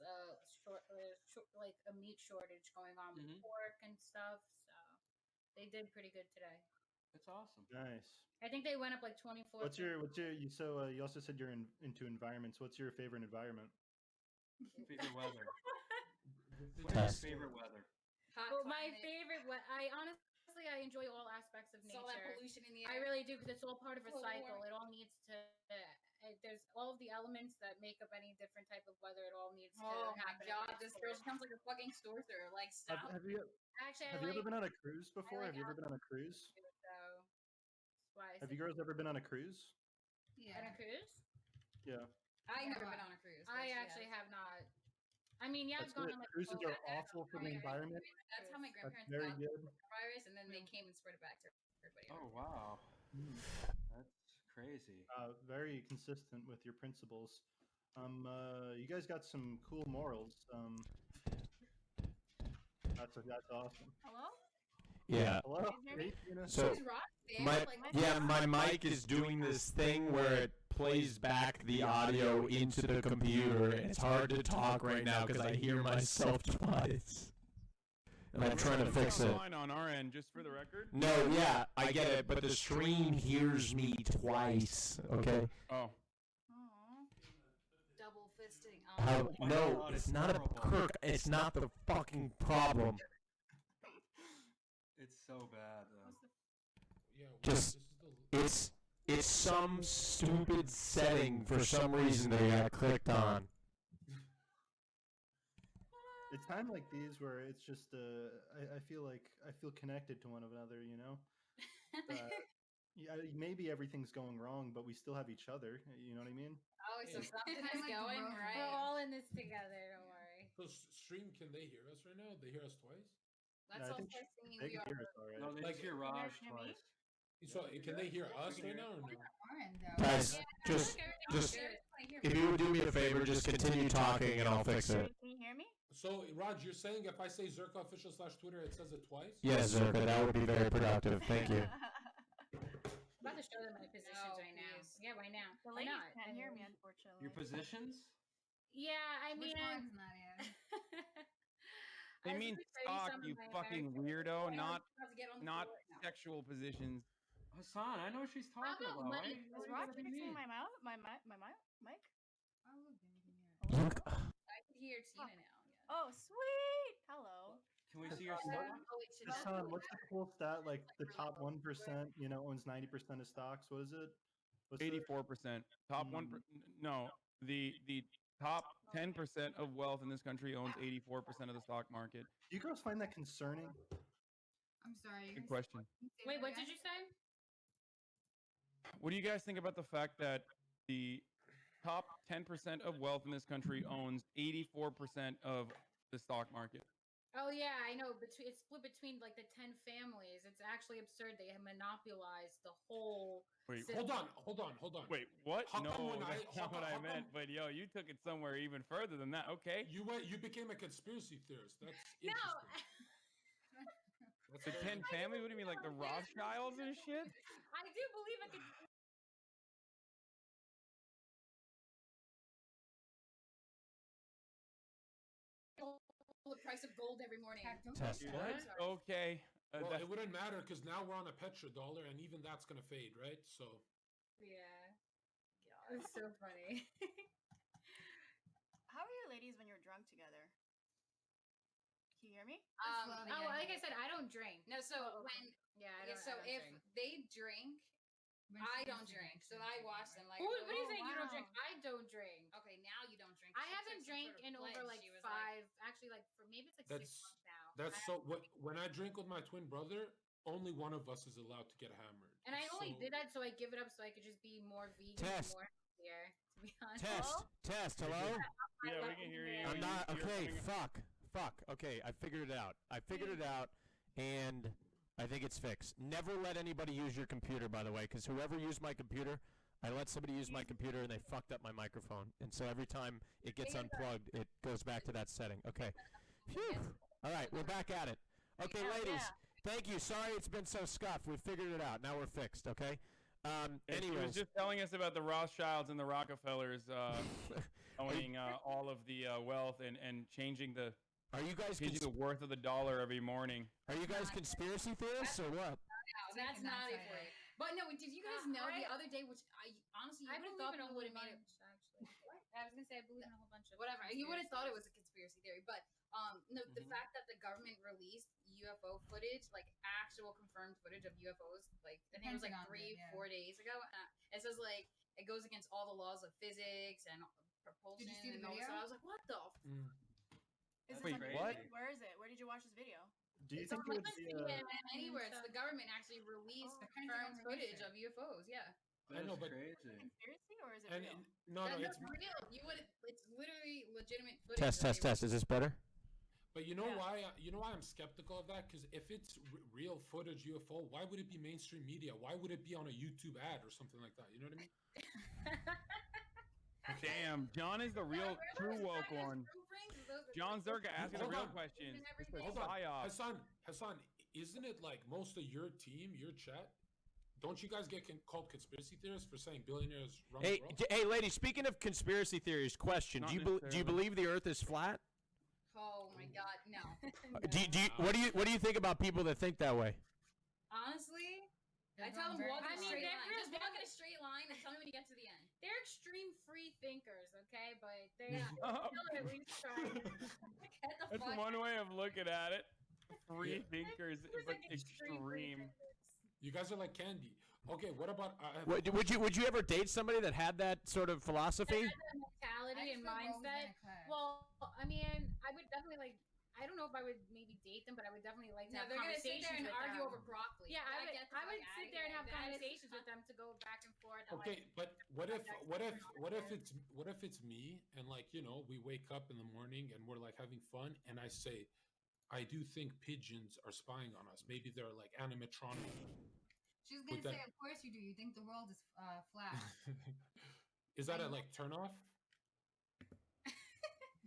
like a meat shortage going on with pork and stuff. So they did pretty good today. That's awesome. Nice. I think they went up like 24. What's your you also said you're into environments. What's your favorite environment? Favorite weather. What's your favorite weather? My favorite I enjoy all aspects of nature. All that pollution in the air. I really do, because it's all part of a cycle. It all needs to there's all of the elements that make up any different type of weather. It all needs to happen. Oh my God, this girl sounds like a fucking sorcerer. Like stop. Have you ever been on a cruise before? Have you ever been on a cruise? Have you girls ever been on a cruise? Yeah. On a cruise? Yeah. I've never been on a cruise. I actually have not. I mean, yeah, I've gone on like cruises are awful for the environment. That's how my grandparents very got good. the virus, and then they came and spread it back to everybody. Oh wow, that's crazy. Very consistent with your principles. You guys got some cool morals. That's awesome. Hello? Yeah. Hello? So my mic is doing this thing where it plays back the audio into the computer, and it's hard to talk right now because I hear myself twice. And I'm trying to fix it. Fine on our end, just for the record. No, yeah, I get it, but the stream hears me twice. Okay. Oh. Double fisting. No, it's not a Kirk. It's not the fucking problem. It's so bad. Just it's some stupid setting for some reason they got clicked on. It's time like these where it's just I feel connected to one another, you know. Yeah, maybe everything's going wrong, but we still have each other. You know what I mean? Oh, so something is going right. We're all in this together. Don't worry. So stream, can they hear us right now? They hear us twice? Let's all start singing We Are. No, they just hear Raj twice. So can they hear us right now or no? Guys, just if you would do me a favor, just continue talking and I'll fix it. Can you hear me? So Raj, you're saying if I say Zherka official /Twitter, it says it twice? Yes, Zherka, that would be very productive. Thank you. I'm about to show them my positions right now. Yeah, why now? The Why ladies not? can't hear me, unfortunately. Your positions? Yeah, I mean. Which one's not in? They mean stock, you fucking weirdo, not sexual positions. Hassan, I know what she's talking about. money? Right? Is Raj fixing my mouth? My mic? I can hear Tina now. Yeah. Oh, sweet! Hello. Can we see your stock? Hassan, what's the cool stat? Like the top 1%, owns 90% of stocks. What is it? 84%. Top 1%. No, the top 10% of wealth in this country owns 84% of the stock market. Do you girls find that concerning? I'm sorry. Good question. Wait, what did you say? What do you guys think about the fact that the top 10% of wealth in this country owns 84% of the stock market? Oh yeah, I know. It's split between like the 10 families. It's actually absurd. They have monopolized the whole. Wait, system. Hold on. Wait, what? How come No, when that's not what I meant. But yo, you took it somewhere even further than that. Okay. You became a conspiracy theorist. That's No. That's the 10 families? What do you mean, like the Rothschilds and shit? I do believe I could. The price of gold every morning. Test. What? Okay. Well, it wouldn't matter because now we're on a petrodollar and even that's gonna fade, right? So. Yeah. God, it's so funny. How are you ladies when you're drunk together? Can you hear me? Like I said, I don't drink. No, so when I don't, so I don't if drink. they drink, I don't drink. So I watch them like. What are you saying? wow. You don't drink? I don't drink. Okay, now you don't drink. I She haven't took some drank sort of in over pledge. like She was 5. Actually, like for maybe it's like 6 months now. That's so. When I drink with my twin brother, only one of us is allowed to get hammered. And I only did that so I give it up so I could just be more vegan Test. and more healthier. To be honest. Test. Hello. Yeah, we can hear you. I'm not okay. Fuck. Okay, I figured it out. And I think it's fixed. Never let anybody use your computer, by the way, because whoever used my computer, I let somebody use my computer and they fucked up my microphone. And so every time it gets unplugged, it goes back to that setting. Okay. Phew. All right, we're back at it. Okay, ladies, thank you. Sorry it's been so scuffed. We figured it out. Now we're fixed, okay? He was just telling us about the Rothschilds and the Rockefellers owning all of the wealth and changing the the worth of the dollar every morning. Are you guys conspiracy theorists or what? That's not it for you. But no, did you guys know the other day, which I honestly, you would have thought people would have made it. What? I was gonna say I believe in a whole bunch of whatever. You would have thought it was a conspiracy theory, but no, the fact that the government released UFO footage, like actual confirmed footage of UFOs, like I think it was like 3-4 days ago. It says like it goes against all the laws of physics and propulsion. Did you see the and all video? this. So I was like, what the? Is Wait, this what? Where is it? Where did you watch this video? Do you It's think on it would be anywhere. It's the government actually released confirmed footage of UFOs. Yeah. I know, but Conspiracy or is it real? no, That's it's real. It's literally legitimate footage. Test. Is this better? But you know why? You know why I'm skeptical of that? Because if it's real footage UFO, why would it be mainstream media? Why would it be on a YouTube ad or something like that? You know what I mean? Damn, John is the real true woke one. Jonzherka asking the real questions. Hold on. Hassan, isn't it like most of your team, your chat? Don't you guys get called conspiracy theorists for saying billionaires run the world? Hey, ladies. Speaking of conspiracy theories, question: Do you believe the Earth is flat? Oh my God, no. What do you think about people that think that way? Honestly, I tell them walk in a straight line. Just walk in a straight line and tell me when you get to the end. They're extreme free thinkers, okay? But they're at least trying. That's one way of looking at it. Free thinkers, but extreme. You guys are like candy. Okay, what about? Would you ever date somebody that had that sort of philosophy? That mentality and mindset. Well, I mean, I would definitely like. I don't know if I would maybe date them, but I would definitely like to have they're gonna sit there conversations and with argue them. over broccoli. Yeah, I would sit there and have That is- conversations with them to go back and forth. And Okay, but what if it's me and like we wake up in the morning and we're like having fun and I say I do think pigeons are spying on us. Maybe they're like animatronic. She's gonna say, of course you do. You think the world is flat. Is that a like turn off?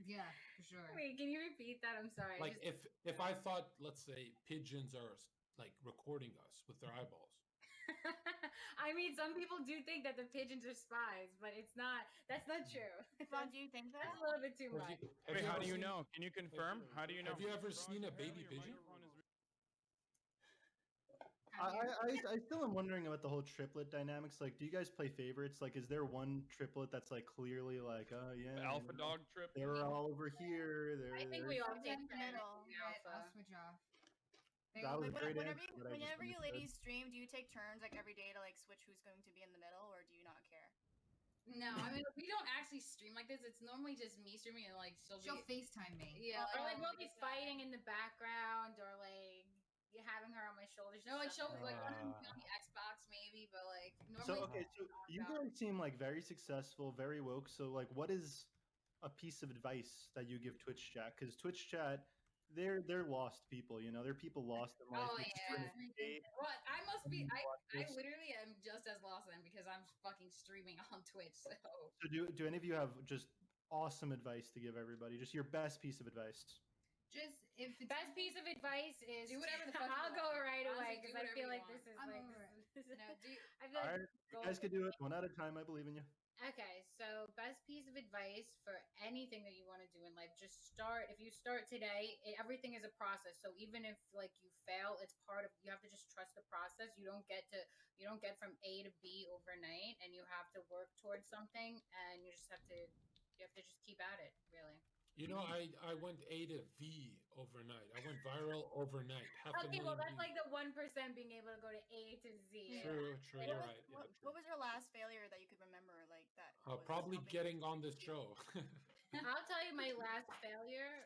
Yeah, for sure. Wait, can you repeat that? I'm sorry. Like if I thought, let's say, pigeons are like recording us with their eyeballs. I mean, some people do think that the pigeons are spies, but it's not. That's not true. Ron, do you think that? That's a little bit too much. Wait, how do you know? Can you confirm? How do you know? Have you ever seen a baby pigeon? I still am wondering about the whole triplet dynamics. Like, do you guys play favorites? Like, is there one triplet that's like clearly like, oh yeah, The alpha dog trip. they're all over here. I think we all take middle. I'll switch off. That was a great Whenever answer, but I just whenever you understood. ladies stream, do you take turns like every day to like switch who's going to be in the middle, or do you not care? No, I mean we don't actually stream like this. It's normally just me streaming and like she'll FaceTime me. Yeah, or like we'll be fighting in the background, or like having her on my shoulders. No, like she'll like on the Xbox maybe, but like So normally. okay, so you guys seem like very successful, very woke. So like, what is a piece of advice that you give Twitch chat? Because Twitch chat, they're lost people. You know, they're people lost in life. Oh It's yeah. pretty- Well, I must be. I literally am just as lost then because I'm fucking streaming on Twitch. So. So do any of you have just awesome advice to give everybody? Just your best piece of advice. Just if it's Best piece of advice is Do whatever the fuck I'll you go want. right away Honestly, because do I feel whatever like you this is I'm like over it. No, do I feel All like right, you guys can do it one at a time. I believe in you. Okay, so best piece of advice for anything that you want to do in life, just start. If you start today, everything is a process. So even if like you fail, it's part of, you have to just trust the process. You don't get from A to B overnight, and you have to work towards something, and you have to just keep at it, really. You know, I went A to V overnight. I went viral overnight. Okay, well that's views. like the 1% being able to go to A to Z. True, you're right. Yeah, What was your last failure that you could remember like that? probably getting on this show. I'll tell you my last failure.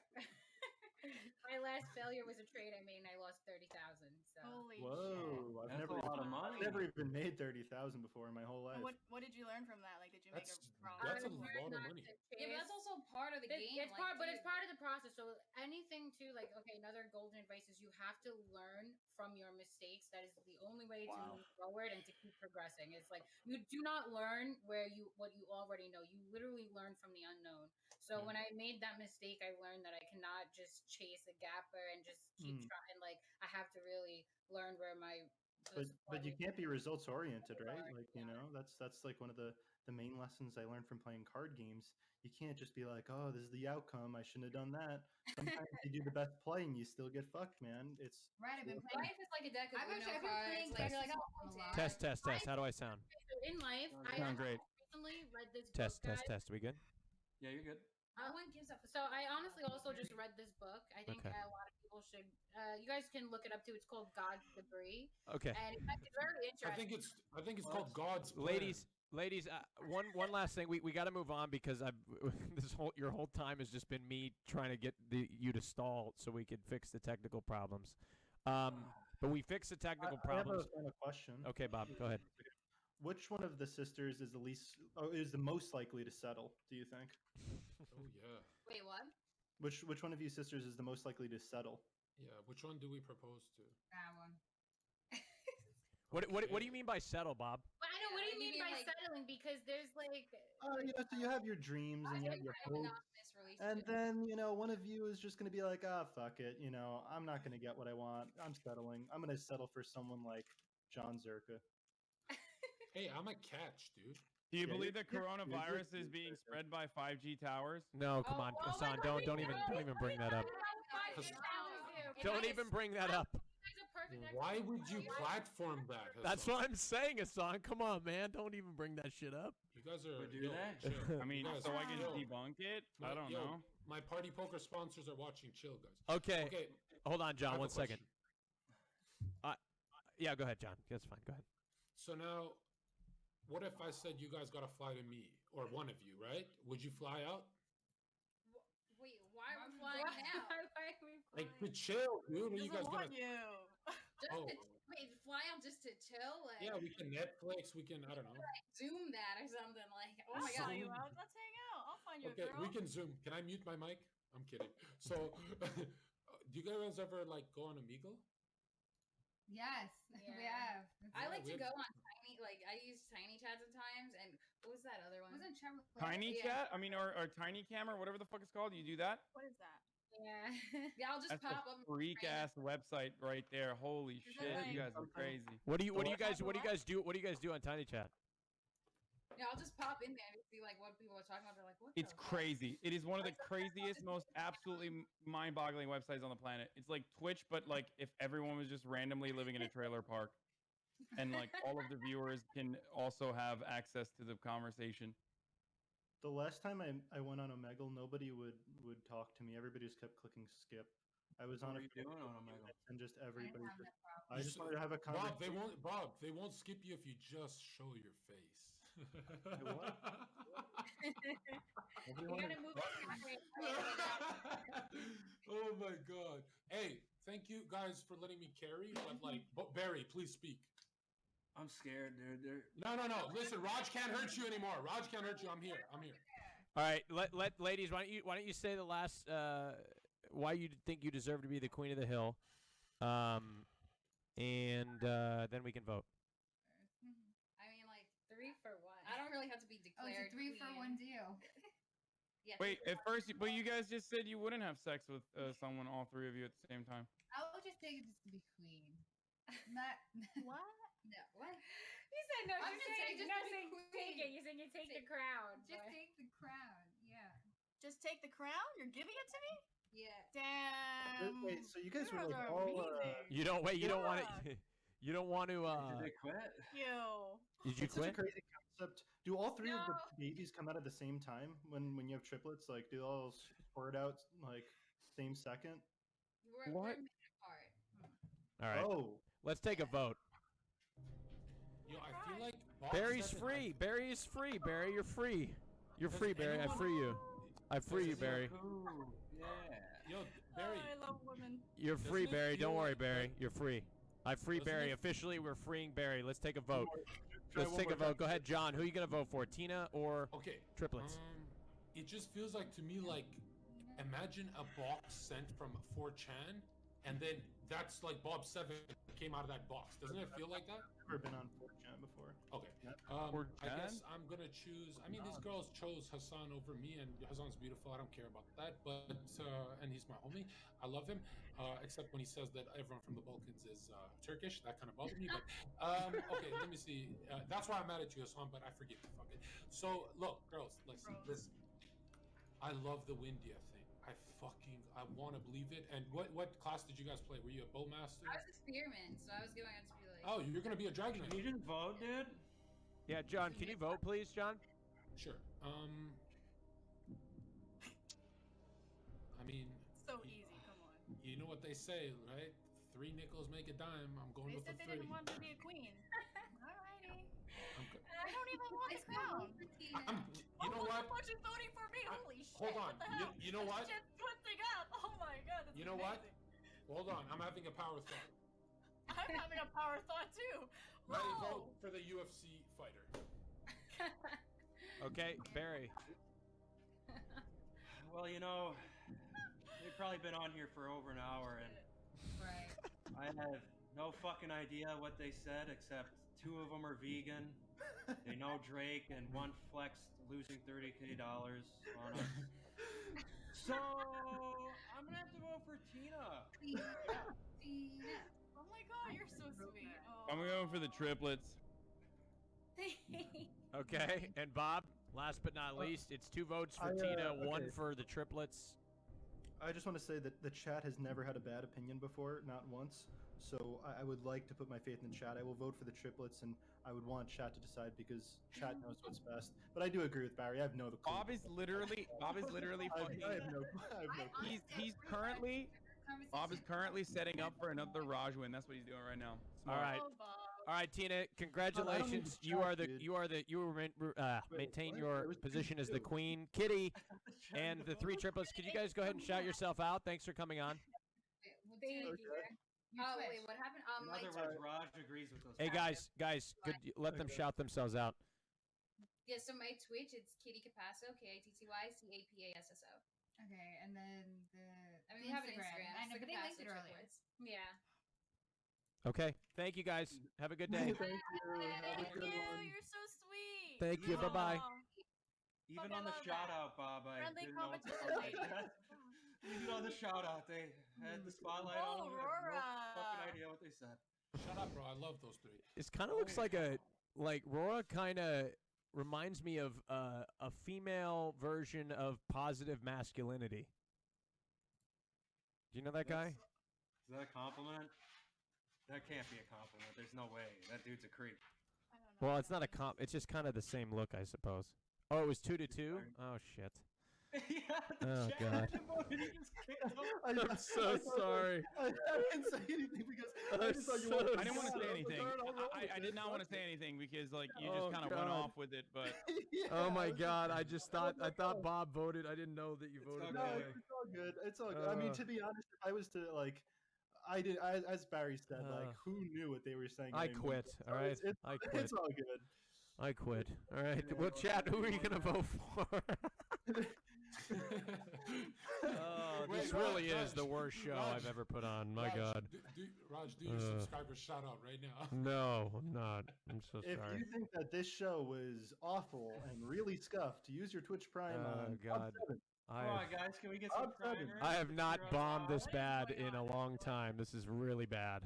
My last failure was a trade I made, and I lost 30,000. So. Holy Whoa! That's a lot of money. I've never even made 30,000 before in my whole life. What did you learn from that? Like, did you make a wrong? That's a learned lot of not money. to Yeah, but that's also part of the game. It's part, but it's part of the process. So anything too, like okay, another golden advice is you have to learn from your mistakes. That is the only way to move forward and to keep progressing. It's like you do not learn what you already know. You literally learn from the unknown. So when I made that mistake, I learned that I cannot just chase a gapper and just keep trying. Like I have to really learn where my But you can't be results oriented, right? Like you know, that's like one of the main lessons I learned from playing card games. You can't just be like, oh, this is the outcome. I shouldn't have done that. Sometimes you do the best play and you still get fucked, man. It's right. I've been playing. Life is like a deck of I've Uno been cards. playing Like, you're like, Texas oh, a lot. Test. How do I sound? So in life, I Sound great. recently read this Test. book, guys. We good? Yeah, you're good. no one gives up. So I honestly also just read this book. I think Okay. a lot of people should. You guys can look it up too. It's called God's Debris, Okay. and it's very interesting. I think it's called God's plan. Ladies, one last thing. We got to move on because your whole time has just been me trying to get you to stall so we could fix the technical problems. But we fixed the technical I have problems. a final question. Okay, Bob, go ahead. Which one of the sisters is the most likely to settle? Do you think? Oh yeah. Wait, what? Which one of you sisters is the most likely to settle? Yeah. Which one do we propose to? That one. What do you mean by settle, Bob? But I know. What do you you mean mean, by like- settling? Because there's like. So you have your dreams and you have your hopes, and then one of you is just gonna be like, fuck it, I'm not gonna get what I want. I'm settling. I'm gonna settle for someone like Jonzherka. Hey, I'm a catch, dude. Do you Yeah, believe that you're coronavirus good, is being spread by 5G towers? No, come on, Hassan. Don't even bring that up. Don't even bring that up. Why would you platform that? Hassan? That's what I'm saying, Hassan. Come on, man. Don't even bring that shit up. You guys are. do that? chill. I mean, You guys- so I can yo, debunk it? I don't know. My party poker sponsors are watching. Chill, guys. Okay. Okay. Hold on, I John. have a 1 second. question. Yeah, go ahead, John. That's fine. Go ahead. So now, what if I said you guys gotta fly to me, or one of you, right? Would you fly out? Wait, why are we flying now? Like to chill, dude. Are you guys gonna? Oh. Wait, fly out just to chill? Like, Yeah, we can Netflix. We can. I don't know. like Zoom that or something. Like, oh I'll my fly god. you out. Let's hang out. I'll find you Okay, a girl. we can Zoom. Can I mute my mic? I'm kidding. So, Do you guys ever like go on Omegle? Yes, we Yeah. have. I like to we go have- on Tiny, like I use Tiny Chat sometimes, and what was that other one? Wasn't Trevor? Tiny Yeah. Chat? I mean, or Tiny Cam or whatever the fuck it's called. You do that? What is that? Yeah. Yeah, I'll just That's a pop up. freak ass website right there. Holy Is it shit, you like guys are something- crazy. What do you What guys do? What do you guys do on Tiny Chat? Yeah, I'll just pop in there and see like what people are talking about. They're like, what? It's the fuck? crazy. It is one of the craziest, most absolutely mind-boggling websites on the planet. It's like Twitch, but like if everyone was just randomly living in a trailer park, and like all of the viewers can also have access to the conversation. The last time I went on Omegle, nobody would talk to me. Everybody just kept clicking skip. I was What on were it you for doing on a few Omegle? minutes, and just everybody. have Just, that I just wanted to have a conversation. Bob, they won't skip you if you just show your face. what? You gotta move it halfway. Oh my god. Hey, thank you guys for letting me carry, but like Barry, please speak. I'm scared, dude. They're... No. Listen, Raj can't hurt you anymore. Raj can't hurt you. I'm here. All right, let ladies. Why don't you say the last why you think you deserve to be the queen of the hill, and then we can vote. I mean, like 3 for 1. I don't really have to be Oh, it's a declared. 3 for 1 deal. Yeah. Wait, at first, but you guys just said you wouldn't have sex with someone, all three of you at the same time. I would just take it just to be queen. Not What? No, what? He said no. I'm You're just saying, saying just you're not to be saying queen. take it. You're saying you take the crown. just but- take the crown. Yeah. Just take the crown? You're giving it to me? Yeah. Damn. Wait, so you guys You were guys like are all. amazing. You don't wait. You don't want Yeah. to. You don't want to. Did they quit? Yo. Did you It's such a quit? crazy concept. Do all three of the No. babies come out at the same time when you have triplets? Like, do they all squirt out like same second? We're What? a minute apart. All right. Oh, Let's take a vote. Yo, I feel like Barry's free. Barry is free. Barry, you're free. You're free, Barry. I free you. I free you, Barry. Ooh, yeah. Yo, Oh, Barry. I love women. You're free, Doesn't it Barry. Don't feel worry, like Barry. that- You're free. I free Doesn't Barry. it- Officially, we're freeing Barry. Let's take a vote. try Let's one take a more vote. Go ahead, John. Who are you gonna vote for? Tina or Okay. triplets? It just feels like to me like imagine a box sent from 4chan, and then that's like BOB7 came out of that box. Doesn't it feel like that? I've never been on 4chan before. Okay. Yep. I guess I'm gonna choose. I mean, these girls chose Hassan over me, and Hassan's beautiful. I don't care about that, but and he's my homie. I love him, except when he says that everyone from the Balkans is Turkish. That kind of bothers me. But okay, let me see. That's why I'm mad at you, Hassan. But I forgive you. Fuck it. So look, girls, listen. I love the Windia thing. I want to believe it. And what class did you guys play? Were you a bowmaster? I was a spearman, so I was going to be like. Oh, you're gonna be a dragon You knight. didn't vote, dude? Yeah, John. Can you vote, please, John? Sure. I mean, So easy. Come on. you know what they say, right? 3 nickels make a dime. I'm going They with the said they 3. didn't want to be a queen. Alrighty. I'm go- I don't even want I the still crown. vote for Tina. you know what? How much is voting for me? Holy shit. Hold on. What the hell? You know what? This shit's twisting up. Oh my god. This You is know what? amazing. Hold on. I'm having a power thought. I'm having a power thought too. I Whoa. vote for the UFC fighter. Okay, Barry. Well, you know, they've probably been on here for over an hour, and Right. I have no fucking idea what they said, except 2 of them are vegan. They know Drake, and one flexed losing $30K on us. So I'm gonna have to vote for Tina. Tina. Oh my god, you're so sweet. Oh. I'm going for the triplets. Okay, and Bob. Last but not least, it's 2 votes for Tina, 1 okay. for the triplets. I just want to say that the chat has never had a bad opinion before, not once. So I would like to put my faith in the chat. I will vote for the triplets, and I would want chat to decide because chat knows what's best. But I do agree with Barry. I have no clue. Bob is literally fucking. I have no clue. He's currently. Bob is currently setting up for another Raj win. That's what he's doing right now. All right. Oh, Bob. All right, Tina. Congratulations. You maintain What? your It was position as the 2. queen. Kitty and the 3 triplets. Could you guys go ahead and shout yourself out? Thanks for coming on. Thank you. Oh wait, what happened? In My other words, Raj agrees with us. Hey guys, could you let them shout themselves out? yeah. So my Twitch, it's Kitty Capasso, KITTYCAPASSO. Okay, and then I mean, The we have an Instagram. Instagram. I know, It's but like they a linked it password earlier. turquoise. Yeah. Okay. Thank you guys. Have a good day. Thank you. Have a Thank good you. one. You're so sweet. Thank you. Bye bye. Aw. Even Fucking on the love shout that. out, Bob, I Friendly didn't know what the competition fuck lady. I said. Even on the shout out, they had the spotlight on them. I have no fucking Aurora. idea what they said. Shut up, bro. I love those three. This kind of looks like Rora kind of reminds me of a female version of positive masculinity. Do you know that guy? Is that a compliment? That can't be a compliment. There's no way. That dude's a creep. Well, it's not a comp. It's just kind of the same look, I suppose. Oh, it was 2-2. Oh shit. Oh god. I'm so sorry. I didn't say anything because I just thought you wanted. I didn't want to say anything. I did not want to say say anything because like you Oh, just kind of went God. off with it, but Oh my god. I thought Bob voted. I didn't know that you voted No, that way. it's all good. It's all good. I mean, to be honest, if I was to like, as Barry said, like, who knew what they were saying? I anymore? quit. So All right. I quit. It's all good. I quit. All right. Well, chat. Who are you gonna vote for? Oh, this Wait, really Raj, is the worst show Raj, I've ever put on. My Raj, God. Raj, do your subscriber shout out right now. No, I'm not. I'm so If sorry. you think that this show was awful and really scuffed, use your Twitch Prime on God. BOB7. Come on, guys. Can we get some primers? I have not Zero bombed this five. bad in a long time. This is really bad.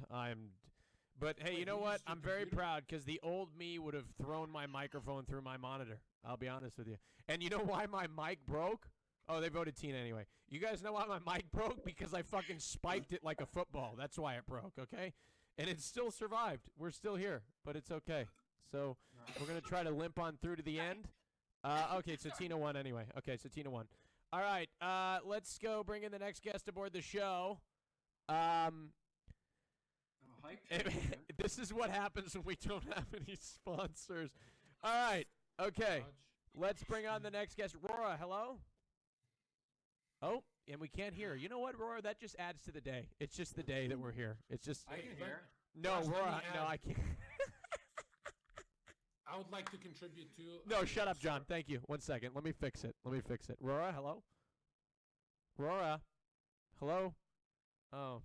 But hey, you know what? I'm very proud because the old me would have thrown my microphone through my monitor. I'll be honest with you. And you know why my mic broke? Oh, they voted Tina anyway. You guys know why my mic broke? Because I fucking spiked it like a football. That's why it broke, okay? And it still survived. We're still here, but it's okay. So we're going to try to limp on through to the end. Okay, so Tina won anyway. Okay, so Tina won. All right, let's go bring in the next guest aboard the show. This is what happens when we don't have any sponsors. All right, okay. Let's bring on the next guest. Rora, hello? Oh, and we can't hear her. You know what, Rora? That just adds to the day. It's just the day that we're here. It's just... I can hear. No, Raj, let me Rora, no, add- I can't. I would like to contribute to. No, shut up, John. Thank you. 1 second. Let me fix it. Rora, hello? Rora? Hello? Oh.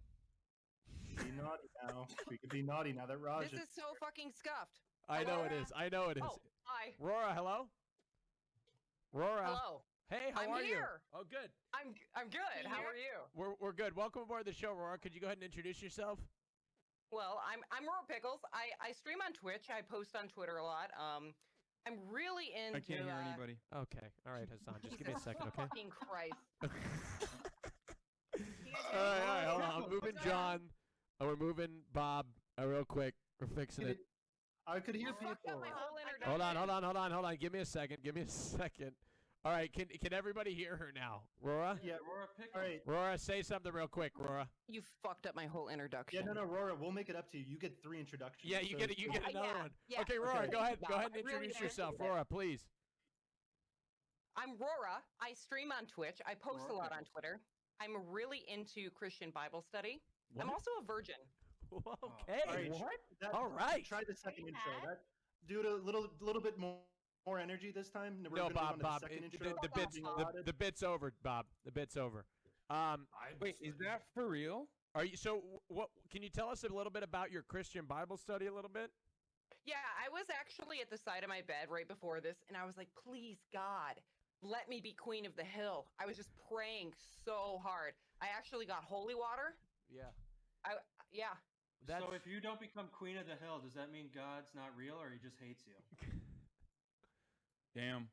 Be naughty now. We could be naughty now that Raj This is so fucking scuffed. I know it is. I know it is. Oh, hi. Rora, hello? Rora. Hello. Hey, how I'm are here. you? Oh, good. I'm good. How are you? We're good. Welcome aboard the show, Rora. Could you go ahead and introduce yourself? Well, I'm Rora Pickles. I stream on Twitch. I post on Twitter a lot. I'm really into. I can't hear anybody. Okay. All right, Hassan. Just give me a Jesus second, okay? Fucking Christ. All right, hold on. I'm moving John. Oh, we're moving Bob real quick. We're fixing it. I could hear Fucked up people. my whole Hold introduction. on. Give me a second. All right, can everybody hear her now? Rora? Yeah, Rora Pickles. all right. Rora, say something real quick, Rora. You fucked up my whole introduction. Yeah, no, Rora, we'll make it up to you. You get 3 introductions. Yeah, you So- get another yeah, one. yeah. Okay, Rora, Okay. go ahead No, and I really introduce yourself. appreciate it. Rora, please. I'm Rora. I stream on Twitch. I post a Rora lot on Pickles. Twitter. I'm really into Christian Bible study. What? I'm also a virgin. Okay. All right, What? All right. Try the second intro. Do it a little bit more energy this time. We're No, gonna Bob. move on Bob. to the second The intro. bit's Being allotted. the bit's over, Bob. The bit's over. Wait, is that for real? Are you so? What can you tell us a little bit about your Christian Bible study? A little bit. Yeah, I was actually at the side of my bed right before this, and I was like, please, God, let me be queen of the hill. I was just praying so hard. I actually got holy water. Yeah. Yeah. That's, So if you don't become queen of the hill, does that mean God's not real or he just hates you? Damn.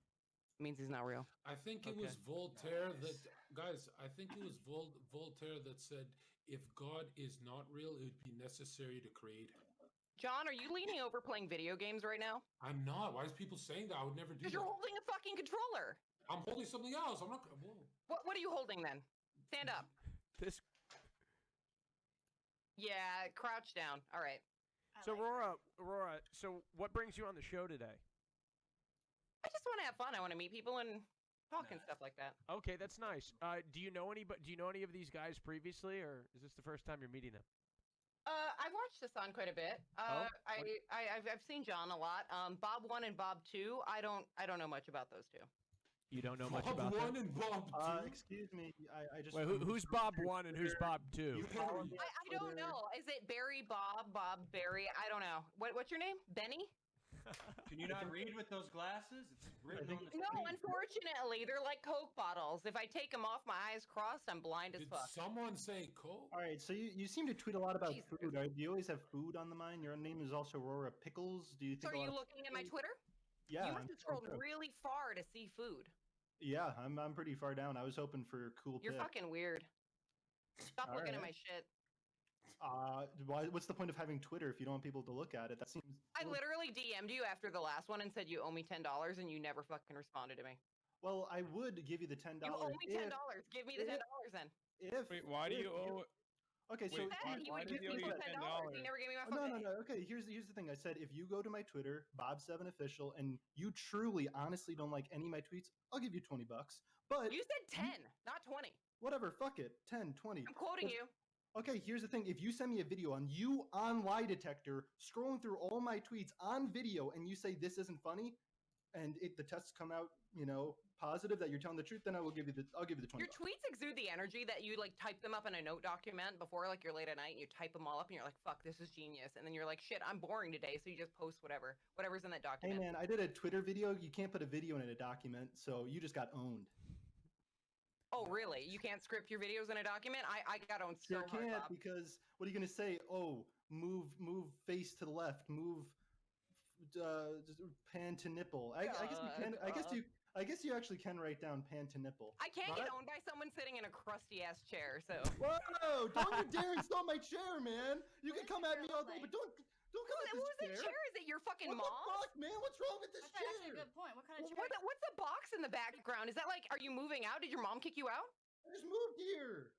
Means he's not real. I think it was Voltaire that, guys. I think it was Voltaire that said, "If God is not real, it would be necessary to create him." John, are you leaning over playing video games right now? I'm not. Why is people saying that? I would never do Because that. you're holding a fucking controller. I'm holding something else. I'm not. Whoa. What are you holding then? Stand up. this. Yeah, crouch down. All right. So Aurora. So what brings you on the show today? I just want to have fun. I want to meet people and talk and stuff like that. Okay, that's nice. Do you know anybody? Do you know any of these guys previously, or is this the first time you're meeting them? I've watched Hassan quite a bit. I've seen John a lot. Bob 1 and Bob 2. I don't know much about those two. You don't know much Bob about 1 them? and Bob 2? Excuse me, I just. Wait, who's Bob 1 and who's Bob 2? I don't know. Is it Barry Bob, Bob Barry? I don't know. What's your name? Benny? Can you not read with those glasses? It's written on the No, screen. unfortunately, they're like Coke bottles. If I take them off, my eyes crossed, I'm blind as Did fuck. someone say Coke? All right, so you seem to tweet a lot about Jesus. food. Right? Do you always have food on the mind? Your name is also Aurora Pickles. Do you So think? are you looking at my Twitter? Yeah, You must have scrolled really far to see food. Yeah, I'm pretty far down. I was hoping for cool. You're pics. fucking weird. Stop looking at my shit. What's the point of having Twitter if you don't want people to look at it? That seems. I literally DM'd you after the last one and said you owe me $10 and you never fucking responded to me. Well, I would give you the $10. You owe me $10. Give me the $10 then. Wait, why do you owe? Okay, so He would give me $10. He never gave me my fucking no. Okay, here's the thing. I said if you go to my Twitter, BOB7 official, and you truly, honestly don't like any of my tweets, I'll give you $20. But you said 10, not 20. Whatever, fuck it, 10, 20. I'm quoting you. Okay, here's the thing. If you send me a video on you on lie detector scrolling through all my tweets on video, and you say this isn't funny, and the tests come out, positive that you're telling the truth, then I'll give you the $20. Your tweets exude the energy that you like type them up in a note document before like you're late at night and you type them all up and you're like, fuck, this is genius. And then you're like, shit, I'm boring today. So you just post whatever's in that Hey document. man, I did a Twitter video. You can't put a video in a document, so you just got owned. Oh, really? You can't script your videos in a document? I got owned so Sure hard, can't, Bob. because what are you gonna say? Oh, move face to the left, move pan to nipple. I guess you can. I guess you actually can write down pan to nipple. I can't get owned by someone sitting in a crusty ass chair. So. Whoa! Don't you dare install my chair, man. You can come at me all day, but don't come at this Whose chair is it? Your fucking What mom? the fuck, man? What's wrong with this That's chair? actually a good point. What kind of chair? What's the box in the background? Is that like, are you moving out? Did your mom kick you out? I just moved here.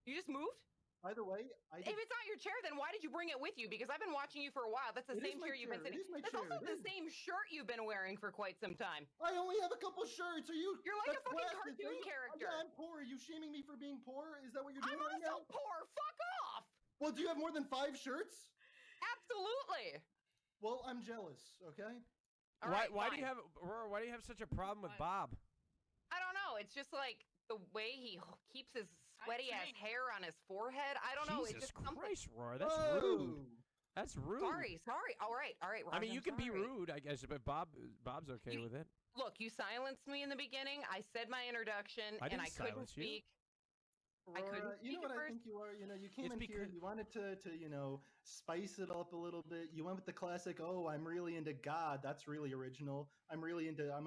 You just moved? By the way, if it's not your chair, then why did you bring it with you? Because I've been watching you for a while. That's the same chair you've been sitting. That's also the same shirt you've been wearing for quite some time. I only have a couple shirts. You're like a fucking cartoon character. I'm poor. Are you shaming me for being poor? Is that what you're doing I'm right now? also poor. Fuck off. Well, do you have more than 5 shirts? Absolutely. Well, I'm jealous. Okay. Why do you have such a problem with Bob? I don't know. It's just like the way he keeps his sweaty ass hair on his forehead. I don't know. Jesus It's just Christ, something. Roar, that's rude. That's rude. Sorry. All right. I mean, you can be rude, I guess, but Bob's okay with it. Look, you silenced me in the beginning. I said my introduction, and I couldn't speak. Aurora, I couldn't speak you know what I at first. think you are? You came in here, you wanted to spice it up a little bit. You went with the classic, oh, I'm really into God. That's really original. I'm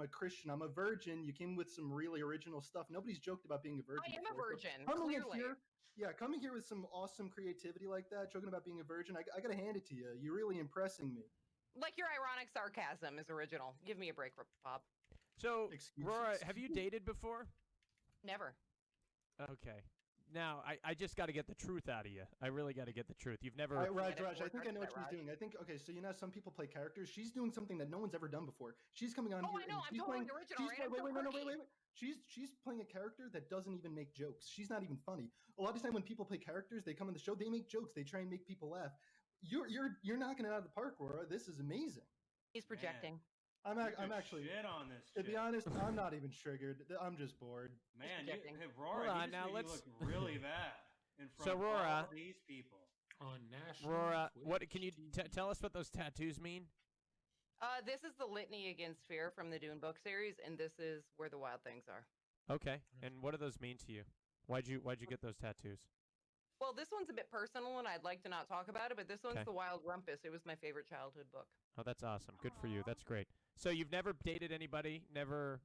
a Christian. I'm a virgin. You came with some really original stuff. Nobody's joked about being a virgin. I am a before, virgin, coming clearly. coming here with some awesome creativity like that, joking about being a virgin, I gotta hand it to you. You're really impressing me. Like your ironic sarcasm is original. Give me a break, Bob. So, Roar, have you dated before? Never. Okay. Now, I just got to get the truth out of you. I really got to get the truth. You've never... Raj, I think I know what she's doing. I think, okay, so some people play characters. She's doing something that no one's ever done before. She's coming on here. I know. I'm totally original, right? Wait. She's playing a character that doesn't even make jokes. She's not even funny. A lot of time when people play characters, they come on the show, they make jokes. They try and make people laugh. You're knocking it out of the park, Aurora. This is amazing. He's projecting. I'm actually shit on this. To be honest, I'm not even triggered. I'm just bored. Man, Roar, Hold on, you now look really bad in front of Rora, all these people. On national Rora, Twitch what can you TV. tell us what those tattoos mean? This is the Litany Against Fear from the Dune book series, and this is Where the Wild Things Are. Okay, and what do those mean to you? Why'd you get those tattoos? Well, this one's a bit personal, and I'd like to not talk about it, but this one's Okay. The Wild Rumpus. It was my favorite childhood book. Oh, that's awesome. Good for you. That's great. So you've never dated anybody, never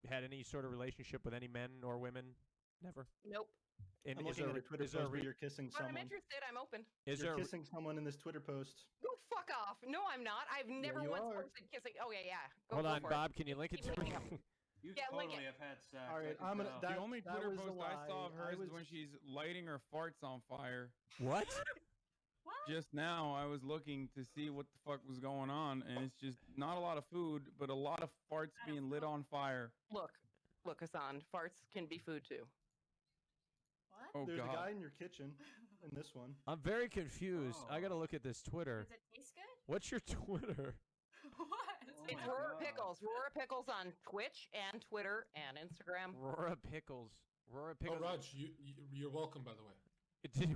had any sort of relationship with any men or women? Never? Nope. And I'm is looking there, at a Twitter is there a post where re- you're kissing But I'm someone. interested. I'm open. You're kissing someone in this Twitter post. Go fuck off. No, I'm not. I've never you once are. posted kissing. Oh, yeah. Hold on, for Bob. It. Can you link it Keep to me? linking 'em. You Yeah, link totally it. have had sex. All right, I can tell. The only that Twitter was a post I saw of lie. hers is when she's lighting her farts on fire. What? What? Just now, I was looking to see what the fuck was going on, and it's just not a lot of food, but a lot of farts being lit on fire. Look, Hassan. Farts can be food, too. What? Oh, There's God. a guy in your kitchen in this one. I'm very confused. I got to look at this Twitter. Does it taste good? What's your Twitter? What? It's Roar Pickles. Roar Pickles on Twitch and Twitter and Instagram. Rora Pickles. Rora Pickles. Oh, Raj, you're welcome, by the way.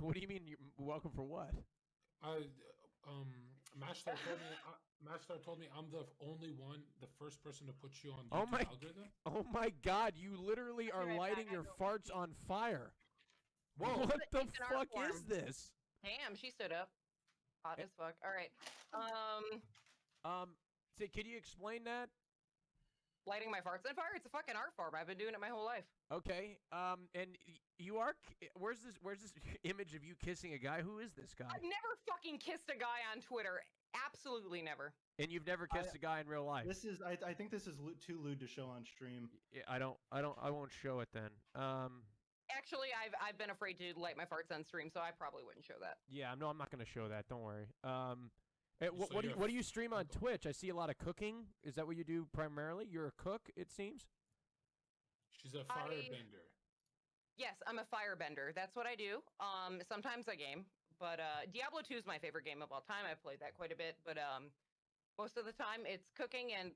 What do you mean? You're welcome for what? Mashstar told me I'm the first person to put you on YouTube algorithm. Oh my God! You literally are lighting your farts on fire. Whoa! What the fuck is this? Damn, she stood up. Hot as fuck. All right. So can you explain that? Lighting my farts on fire. It's a fucking art form. I've been doing it my whole life. Okay. And you are. Where's this image of you kissing a guy? Who is this guy? I've never fucking kissed a guy on Twitter. Absolutely never. And you've never kissed a guy in real life. This is. I think this is too lewd to show on stream. Yeah, I won't show it then. Actually, I've been afraid to light my farts on stream, so I probably wouldn't show that. Yeah, no, I'm not gonna show that. Don't worry. What do you stream on Twitch? I see a lot of cooking. Is that what you do primarily? You're a cook, it seems. She's a firebender. Yes, I'm a firebender. That's what I do. Sometimes I game, but Diablo 2 is my favorite game of all time. I've played that quite a bit, but most of the time it's cooking and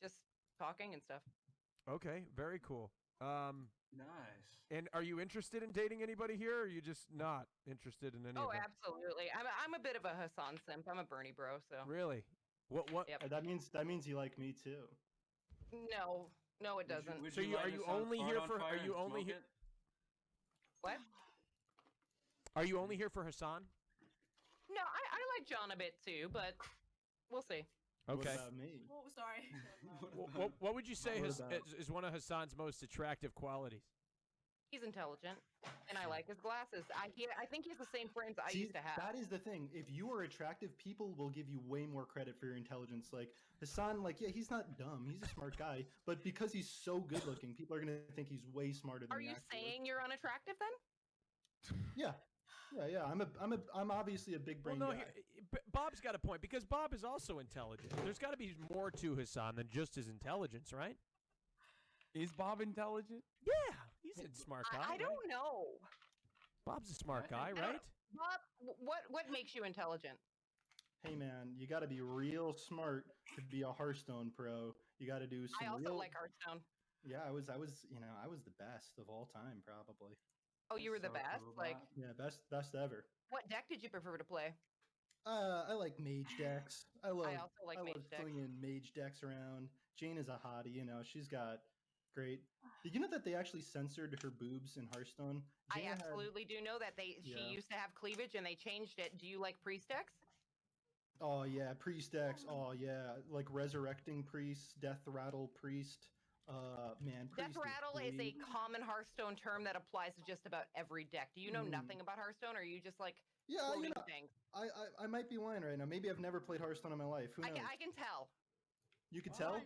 just talking and stuff. Okay, very cool. Nice. And are you interested in dating anybody here, or are you just not interested in any of Oh, them? absolutely. I'm a bit of a Hassan simp. I'm a Bernie bro, so. Really? What? Yep. That means you like me too. No, it doesn't. So are you only here for? Are you only here? What? Are you only here for Hassan? No, I like John a bit too, but we'll see. Okay. What about me? Oh, sorry. What would you say is one of Hassan's most attractive qualities? He's intelligent, and I like his glasses. I think he has the same friends I See, used to have. That is the thing. If you are attractive, people will give you way more credit for your intelligence. Like Hassan, yeah, he's not dumb. He's a smart guy, but because he's so good looking, people are gonna think he's way smarter than. Are you saying you're unattractive then? Yeah. I'm obviously a big brain guy. Bob's got a point, because Bob is also intelligent. There's got to be more to Hassan than just his intelligence, right? Is Bob intelligent? Yeah, he's a smart guy. I don't know. Bob's a smart guy, right? Bob, what makes you intelligent? Hey man, you got to be real smart to be a Hearthstone pro. You got to do some. I also like Hearthstone. Yeah, I was the best of all time, probably. Oh, you were the best? Like, yeah, best ever. what deck did you prefer to play? I like mage decks. I love mage decks. flinging mage decks around. Jane is a hottie, she's got great. Did you know that they actually censored her boobs in Hearthstone? I absolutely do know that she used to have cleavage and they changed it. Do you like priest decks? Oh yeah, priest decks. Oh yeah, like resurrecting priest, death rattle priest. Man, Death rattle is a common Hearthstone term that applies to just about every deck. Do you know nothing about Hearthstone, or are you just like quoting things? I might be lying right now. Maybe I've never played Hearthstone in my life. Who knows? I can tell. You can tell?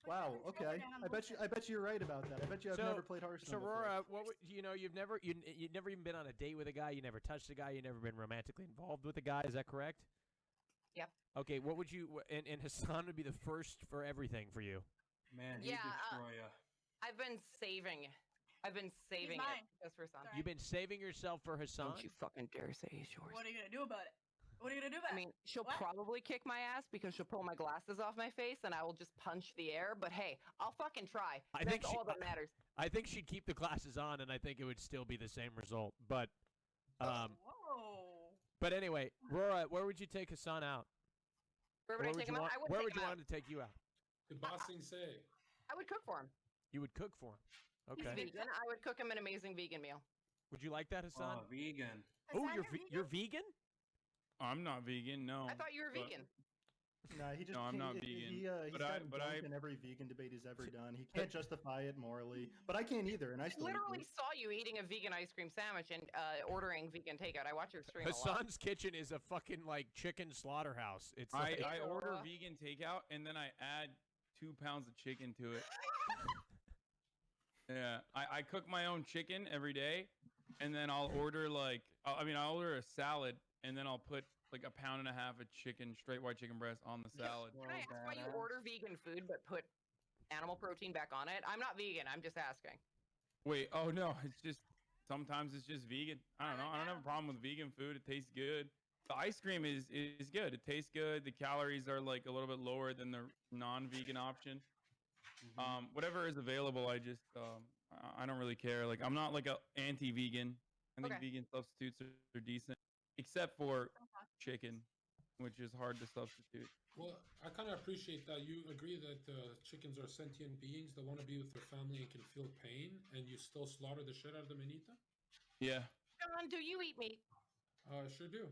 Wow. Okay. I bet you you're right about that. I bet you I've never played Hearthstone. So Aurora, you've never even been on a date with a guy. You never touched a guy. You never been romantically involved with a guy. Is that correct? Yep. Okay. What would you? And Hassan would be the first for everything for you. Man, he'd destroy ya. I've been saving it just for Hassan. You've been saving yourself for Hassan? Don't you fucking dare say he's yours. What are you gonna do about it? What are you gonna do about it? I mean, she'll probably kick my ass because she'll pull my glasses off my face and I will just punch the air. But hey, I'll fucking try. That's all that matters. I think she'd keep the glasses on, and I think it would still be the same result. But, whoa. But anyway, Aurora, where would you take Hassan out? Where would I take him out? Where would you want him to take you out? The bossing say. I would cook for him. You would cook for him. Okay. He's vegan. I would cook him an amazing vegan meal. Would you like that, Hassan? Oh, vegan. Oh, you're vegan? I'm not vegan. No. I thought you were vegan. Nah, he just No, I'm not vegan. He's gotten dunked in every vegan debate he's ever done. He can't justify it morally, but I can't either, and I still literally saw you eating a vegan ice cream sandwich and ordering vegan takeout. I watch your stream. Hassan's kitchen is a fucking like chicken slaughterhouse. It's like, I order vegan takeout and then I add 2 pounds of chicken to it. Yeah, I cook my own chicken every day, and then I'll order I'll order a salad, and then I'll put like 1.5 pounds of chicken, straight white chicken breast on the salad. Can I ask why you order vegan food but put animal protein back on it? I'm not vegan. I'm just asking. Wait, no, it's just sometimes it's just vegan. I don't know. I don't have a problem with vegan food. It tastes good. The ice cream is good. It tastes good. The calories are like a little bit lower than the non-vegan option. Whatever is available, I just I don't really care. Like I'm not like a anti-vegan. I think vegan substitutes are decent, except for chicken, which is hard to substitute. Well, I kind of appreciate that. You agree that chickens are sentient beings that want to be with their family and can feel pain, and you still slaughter the shit out of them and eat them? Yeah. John, do you eat meat? Sure do.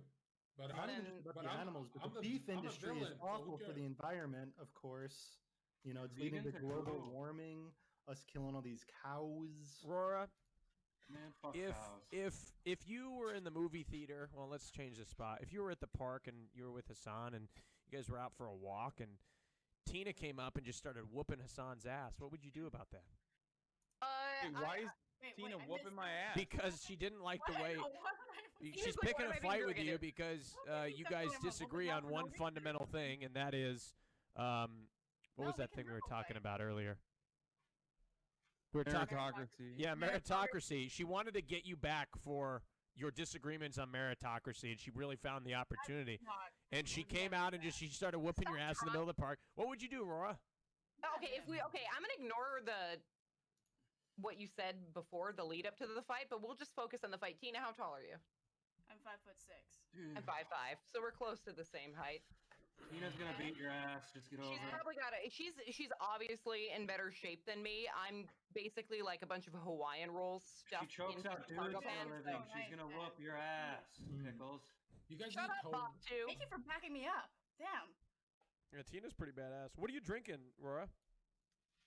But Not even just about the animals, but the beef industry is awful for the environment, of course. You know, it's leading to global warming, us killing all these cows. Rora, Man, fuck if you were in the movie theater, well, let's change the spot. If you were at the park and you were with Hassan and you guys were out for a walk and Tina came up and just started whooping Hassan's ass, what would you do about that? Why is Tina whooping my ass? Because she didn't like the way she's picking a fight with you because you guys disagree on one fundamental thing, and that is what was that thing we were talking about earlier? Meritocracy. Yeah, meritocracy. She wanted to get you back for your disagreements on meritocracy, and she really found the opportunity. And she came out and she started whooping your ass in the middle of the park. What would you do, Aurora? Okay, I'm gonna ignore what you said before the lead up to the fight, but we'll just focus on the fight. Tina, how tall are you? I'm 5'6". I'm 5'5", so we're close to the same height. Tina's gonna beat your ass. Just get over She's it. probably got a. She's obviously in better shape than me. I'm basically like a bunch of Hawaiian rolls stuffed She chokes into out a dudes cargo for a pants. living. She's gonna whoop your ass, Pickles. You guys Shut up, Bob, too. Thank you for backing me up. Damn. Yeah, Tina's pretty badass. What are you drinking, Aurora?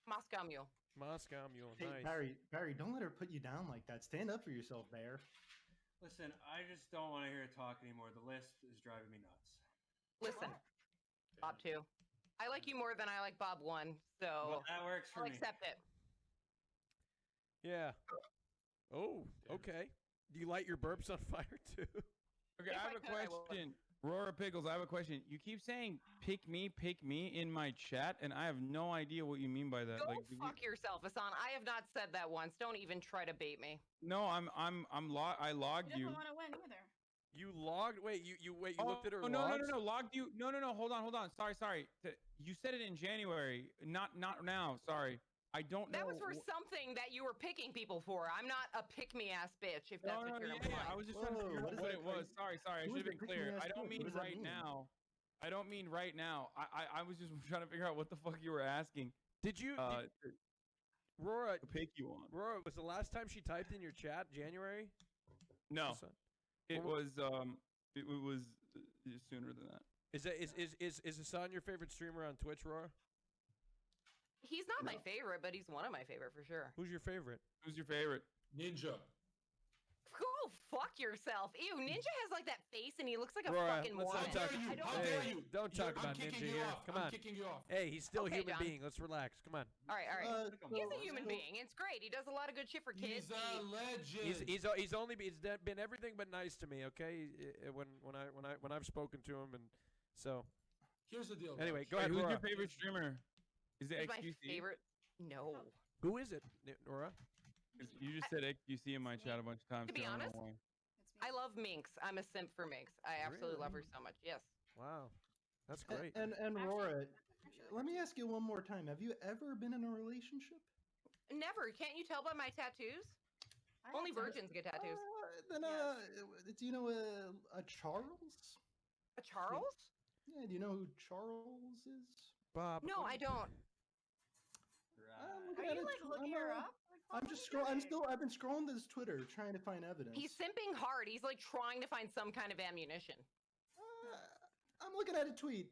Moscow Mule. Moscow Mule. Hey, Nice. Barry, don't let her put you down like that. Stand up for yourself, Bear. Listen, I just don't want to hear her talk anymore. The list is driving me nuts. Listen, Bob 2. I like you more than I like Bob 1, so Well, that works for I'll me. accept it. Yeah. Oh, okay. Do you light your burps on fire too? Okay, I have a question. Rora Pickles, I have a question. You keep saying pick me in my chat, and I have no idea what you mean by that. Go Like, fuck yourself, Hassan. I have not said that once. Don't even try to bait me. No, I logged He you. doesn't want to win either. You logged? Wait, you looked at her no, logs? no, logged you. No, hold on. Sorry. You said it in January, not now. Sorry. I don't know. That was for something that you were picking people for. I'm not a pick-me-ass bitch, if that's what you're implying. I was just trying to figure out what it was. Sorry. I should have been clear. I don't mean right now. I don't mean right now. I was just trying to figure out what the fuck you were asking. Did you, Rora, pick you on? Rora, was the last time she typed in your chat January? No. It was sooner than that. Is Hassan your favorite streamer on Twitch, Rora? He's not my favorite, but he's one of my favorite for sure. Who's your favorite? Who's your favorite? Ninja. Go fuck yourself. Ew, Ninja has like that face and he looks like a Rora, fucking let's moron. not talk. Don't talk about Ninja here. Come on. I'm kicking you off. Hey, he's still a Okay, human John. being. Let's relax. Come on. All right. He's a human being. It's great. He does a lot of good shit for kids. He's a legend. He's been everything but nice to me. Okay, when I've spoken to him, and so. Here's the deal. Anyway, guys. go ahead. Who's Rora. your favorite streamer? Is it Who's my XQC? favorite? No. Who is it, Nora? You just said XQC in my chat a bunch of times. To be so I don't honest, know why. I love Minx. I'm a simp for Minx. I absolutely love her so much. Yes. Wow, that's great. And Rora, let me ask you one more time. Have you ever been in a relationship? Never. Can't you tell by my tattoos? Only virgins get tattoos. Do you know a Charles? A Charles? Yeah. Do you know who Charles is? Bob. No, I don't. Are you like looking her up? I'm just scrolling. I've been scrolling this Twitter trying to find evidence. He's simping hard. He's like trying to find some kind of ammunition. I'm looking at a tweet.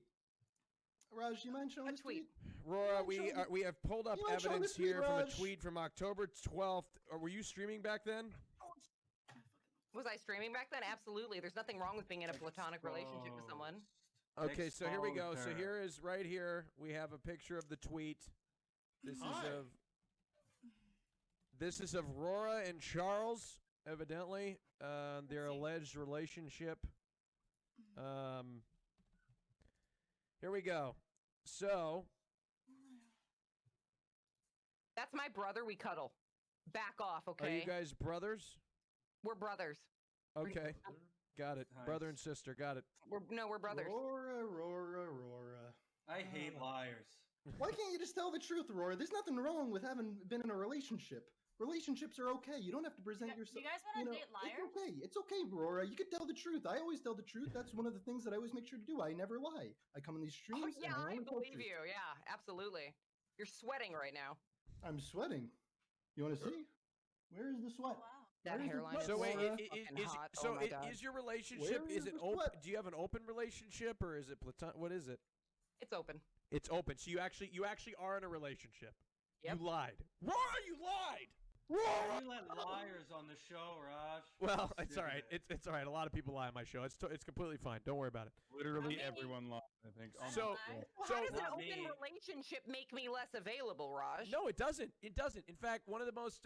Raj, you mind showing this tweet? Rora, we have pulled up You wanna show evidence this tweet, here from a Raj? tweet from October 12th. Were you streaming back then? Was I streaming back then? Absolutely. There's nothing wrong with being in a platonic relationship with someone. Okay, so here we go. So Exposed here is right here. We have a picture of the tweet. This is of Rora and Charles, evidently, their alleged relationship. Here we go. So That's my brother. We cuddle. Back off, okay? are you guys brothers? We're brothers. Okay. Got it. Nice. Brother and sister. Got it. We're brothers. Aurora. I hate liars. Why can't you just tell the truth, Aurora? There's nothing wrong with having been in a relationship. Relationships are okay. You don't have to present yourself. You guys want to date liars? It's okay. It's okay, Aurora. You can tell the truth. I always tell the truth. That's one of the things that I always make sure to do. I never lie. I come in these Oh, streams. yeah, and I only tell believe truth. you. Yeah, absolutely. You're sweating right now. I'm sweating. You want to see? Where is the sweat? That Where is the hairline sweat, is So wait, Aurora? fucking hot. so Oh my God. is your relationship? Where Is is it the open? sweat? Do you have an open relationship or is it platonic? What is it? It's open. It's open. So you actually are in a relationship. Yep. You lied. Roar, you lied. Why Roar. do you let liars on the show, Raj? Well, it's Sick all of right. it. It's all right. A lot of people lie on my show. It's completely fine. Don't worry about it. Literally Okay. everyone lost, I think. So- Well, So- how does an Not open me. relationship make me less available, Raj? No, it doesn't. It doesn't. In fact, one of the most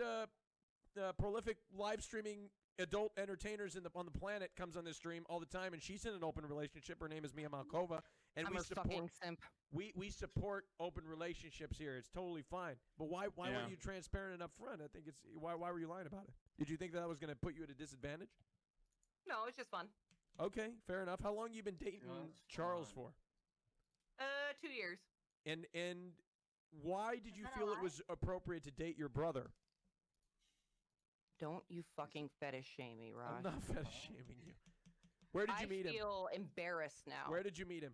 prolific live streaming adult entertainers on the planet comes on this stream all the time, and she's in an open relationship. Her name is Mia Malkova, and I'm we a support fucking simp. we support open relationships here. It's totally fine. But why Yeah. weren't you transparent and upfront? I think it's why were you lying about it? Did you think that was going to put you at a disadvantage? No, it's just fun. Okay, fair enough. How long you been dating Just Charles fun. for? 2 years. And why did you that a feel it lie? was appropriate to date your brother? Don't you fucking fetish shame me, Raj. I'm not fetish shaming you. Where did you meet I him? feel embarrassed now. Where did you meet him?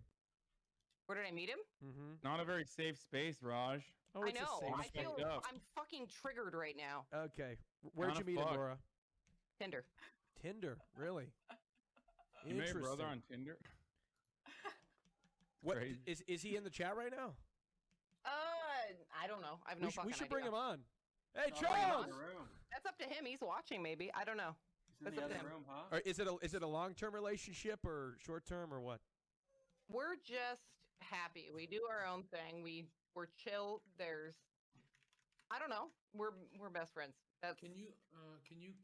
Where did I meet him? Mm-hmm. Not a very safe space, Raj. Oh, I it's a know. safe I space. feel up. I'm fucking triggered right now. Okay. Where'd you Kinda meet him, fucked. Laura? Tinder. Tinder, really? You met your brother Interesting. on Tinder? What Crazy. is he in the chat right now? I don't know. I have no fucking we should idea. bring him on. Hey, Oh, bring him Charles! in the room. That's up to him. He's watching, maybe. I don't know. He's in That's the up to other him. room, huh? Or is it a long-term relationship or short-term or what? We're just happy. We do our own thing. We're chill. I don't know. We're best friends. That's Can you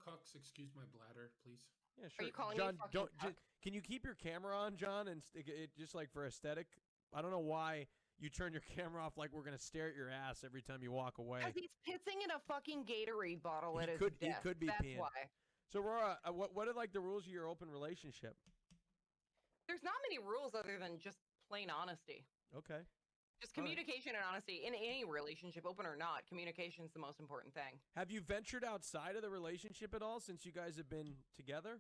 Cox excuse my bladder, please? Yeah, Are you calling John, me fucking cuck? can you keep your camera on, John, and stick it just like for aesthetic? I don't know why you turn your camera off like we're gonna stare at your ass every time you walk away. because he's pissing in a fucking Gatorade bottle He at his could- he desk. could be That's peeing. why. So, Aurora, what are like the rules of your open relationship? There's not many rules other than just plain honesty. Okay. Just All right. communication and honesty in any relationship, open or not. Communication's the most important thing. Have you ventured outside of the relationship at all since you guys have been together?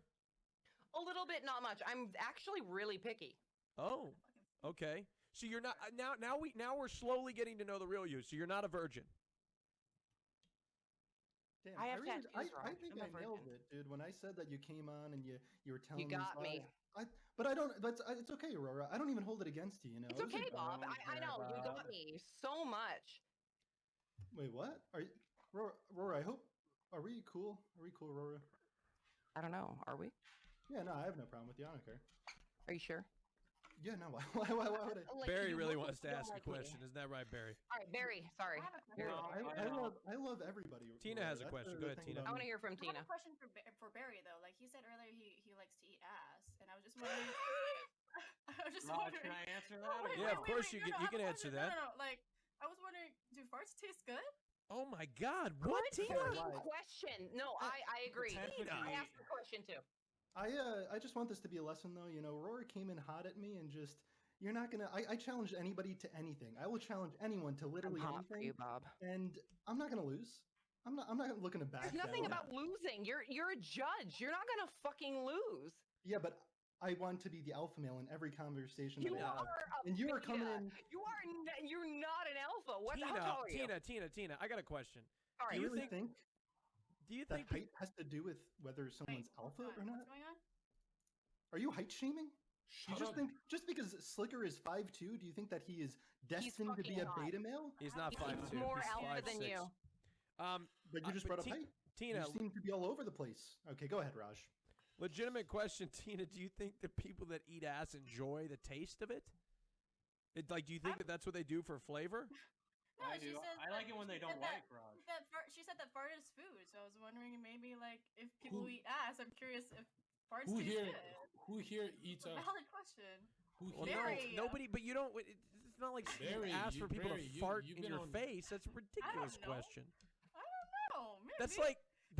A little bit, not much. I'm actually really picky. Oh, okay. So you're not now we're slowly getting to know the real you. So you're not a virgin. Damn, I have really, tattoos, I Raj. think I'm I a virgin. nailed it, dude. When I said that you came on and you were telling You got me. But I don't. It's okay, Aurora. I don't even hold it against you. You know. It's It was okay, like- Bob. I know. You got me so much. Wait, what? Are you, Aurora? I hope. Are we cool? Are we cool, Aurora? I don't know. Are we? Yeah, no, I have no problem with you. I don't care. Are you sure? Yeah, no. Why would I? Like, Barry you really look wants to so ask a like me. question. Isn't that right, Barry? All right, Barry. Sorry. I have a question. Barry. No, I love everybody. Tina Aurora. has a That's question. the Go ahead, thing Tina. about I want to me. hear from I Tina. have a question for Barry though. Like he said earlier, he likes to eat ass, and I was just wondering. I was just Raj, wondering. can I answer No, that? or wait, Yeah, no? of course wait, you no, can- you I have can a answer question. that. No, like I was wondering, do farts taste good? Oh my God! What, Good Tina? fucking question. No, I agree. Tina. I asked the question too. I just want this to be a lesson, though. You know, Aurora came in hot at me, and just you're not gonna. I challenge anybody to anything. I will challenge anyone to I'm literally hot for you, anything, Bob. and I'm not gonna lose. I'm not looking to back. There's nothing down. about losing. You're a judge. You're not gonna fucking lose. Yeah, but I want to be the alpha male in every conversation You that I have. are a And you are coming beta. in. You're not an alpha. What? How tall are you? Tina. I got a question. Sorry. Do you you really think Do you that think? height has to do with whether someone's What's alpha going or on? not? What's going on? Are you height shaming? You Shut just up. think just because Slicker is 5'2", do you think that he is destined to be fucking a hot. beta male? He's not He's 5'2". more He's alpha than 5'6". you. But you just brought up height. Tina, You seem to be all over the place. Okay, go ahead, Raj. legitimate question, Tina. Do you think the people that eat ass enjoy the taste of it? Do you think that that's what they do for flavor? No, I she do. says I like it when they don't like Raj. She said that fart is food, so I was wondering maybe like if people eat ass. I'm curious if farts Who taste here? good. Who here eats It's a ass? valid question. Who Well, here? no, Barry. nobody. But you don't. It's not like you Barry, ask for people Barry, to fart you've in been your on- face. That's a ridiculous know. question. I don't know. Maybe.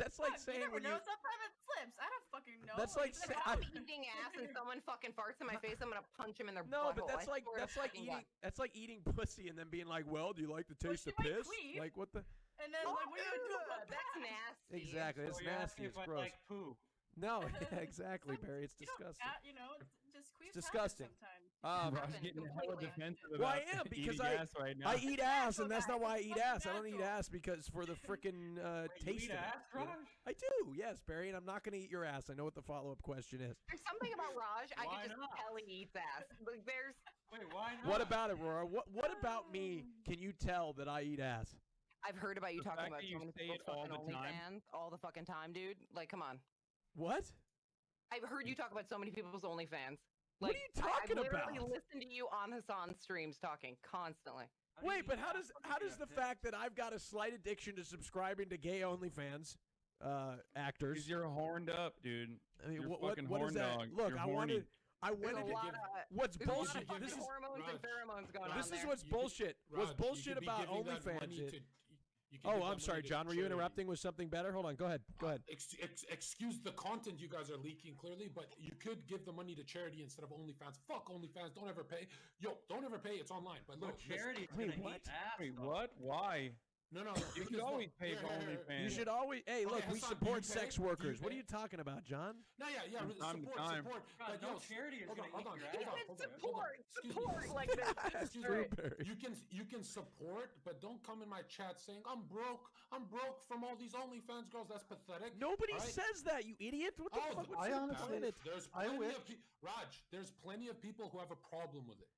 That's like Fuck, saying you never when know. you. Sometimes it slips. I don't fucking know. That's like If I'm eating ass and someone fucking farts in my face, I'm gonna punch him in their no, butthole. but that's I like swear to fucking God. that's like eating pussy and then being like, well, do you like the taste she of might piss? queef. Like what the? And then like, what are you gonna do about That's that? nasty. Exactly, it's So you're nasty. asking It's if I gross. like poo. No, exactly, Barry. It's You know, disgusting. you know, just queefs It's disgusting. happen sometimes. Um, Ross getting hella defensive well, I about am because eating ass right now. I eat ass, and that's not Natural, why I guys. eat It's ass. I don't fucking eat natural. ass because for the frickin' taste eat of it. ass, you know? Raj? I do, yes, Barry, and I'm not gonna eat your ass. I know what the follow-up question is. There's something about Raj. I Why could just not? tell he eats ass. Like, there's. Wait, why not? What about it, Rora? What about me? Can you tell that I eat ass? I've heard about you The talking fact about that so you many say people's it all fucking the time. OnlyFans all the fucking time, dude. Like, come on. What? I've heard you talk about so many people's OnlyFans. What Like, are you talking I literally about? listen to you on Hassan's streams talking constantly. Wait, but how does the fact that I've got a slight addiction to subscribing to gay OnlyFans actors? Because you're horned up, dude. I mean, You're what fucking is horn that? dog. Look, You're I horny. wanted There's to a lot give. of, What's there's a lot bullshit? of fucking This is hormones and Raj, pheromones going this on is there. what's bullshit. What's Raj, bullshit you could be about giving that OnlyFans money is. to- you could Oh, give that I'm money sorry, to John. Were you charity. interrupting with something better? Hold on. Go ahead. Go ahead. Excuse the content you guys are leaking clearly, but you could give the money to charity instead of OnlyFans. Fuck OnlyFans. Don't ever pay. Yo, don't ever pay. It's online. But look, Charity is Wait, gonna what? eat ass. Wait, though. what? Why? No. You because can always look, pay for here. OnlyFans. You should always. Hey, look, we Hassan, do support you pay? sex Do you workers. What are pay? you talking about, John? No, yeah, From time to time. support. God, But no yo, charity is hold gonna on, eat hold on, your hold ass. on, hold on, hold on. Excuse me. Support like this. Excuse True, me. Barry. You can support, but don't come in my chat saying I'm broke from all these OnlyFans girls. That's pathetic. Nobody All right? says that. You idiot. What the fuck? What's I your honestly- planet? There's I plenty wish- of Raj. There's plenty of people who have a problem with it.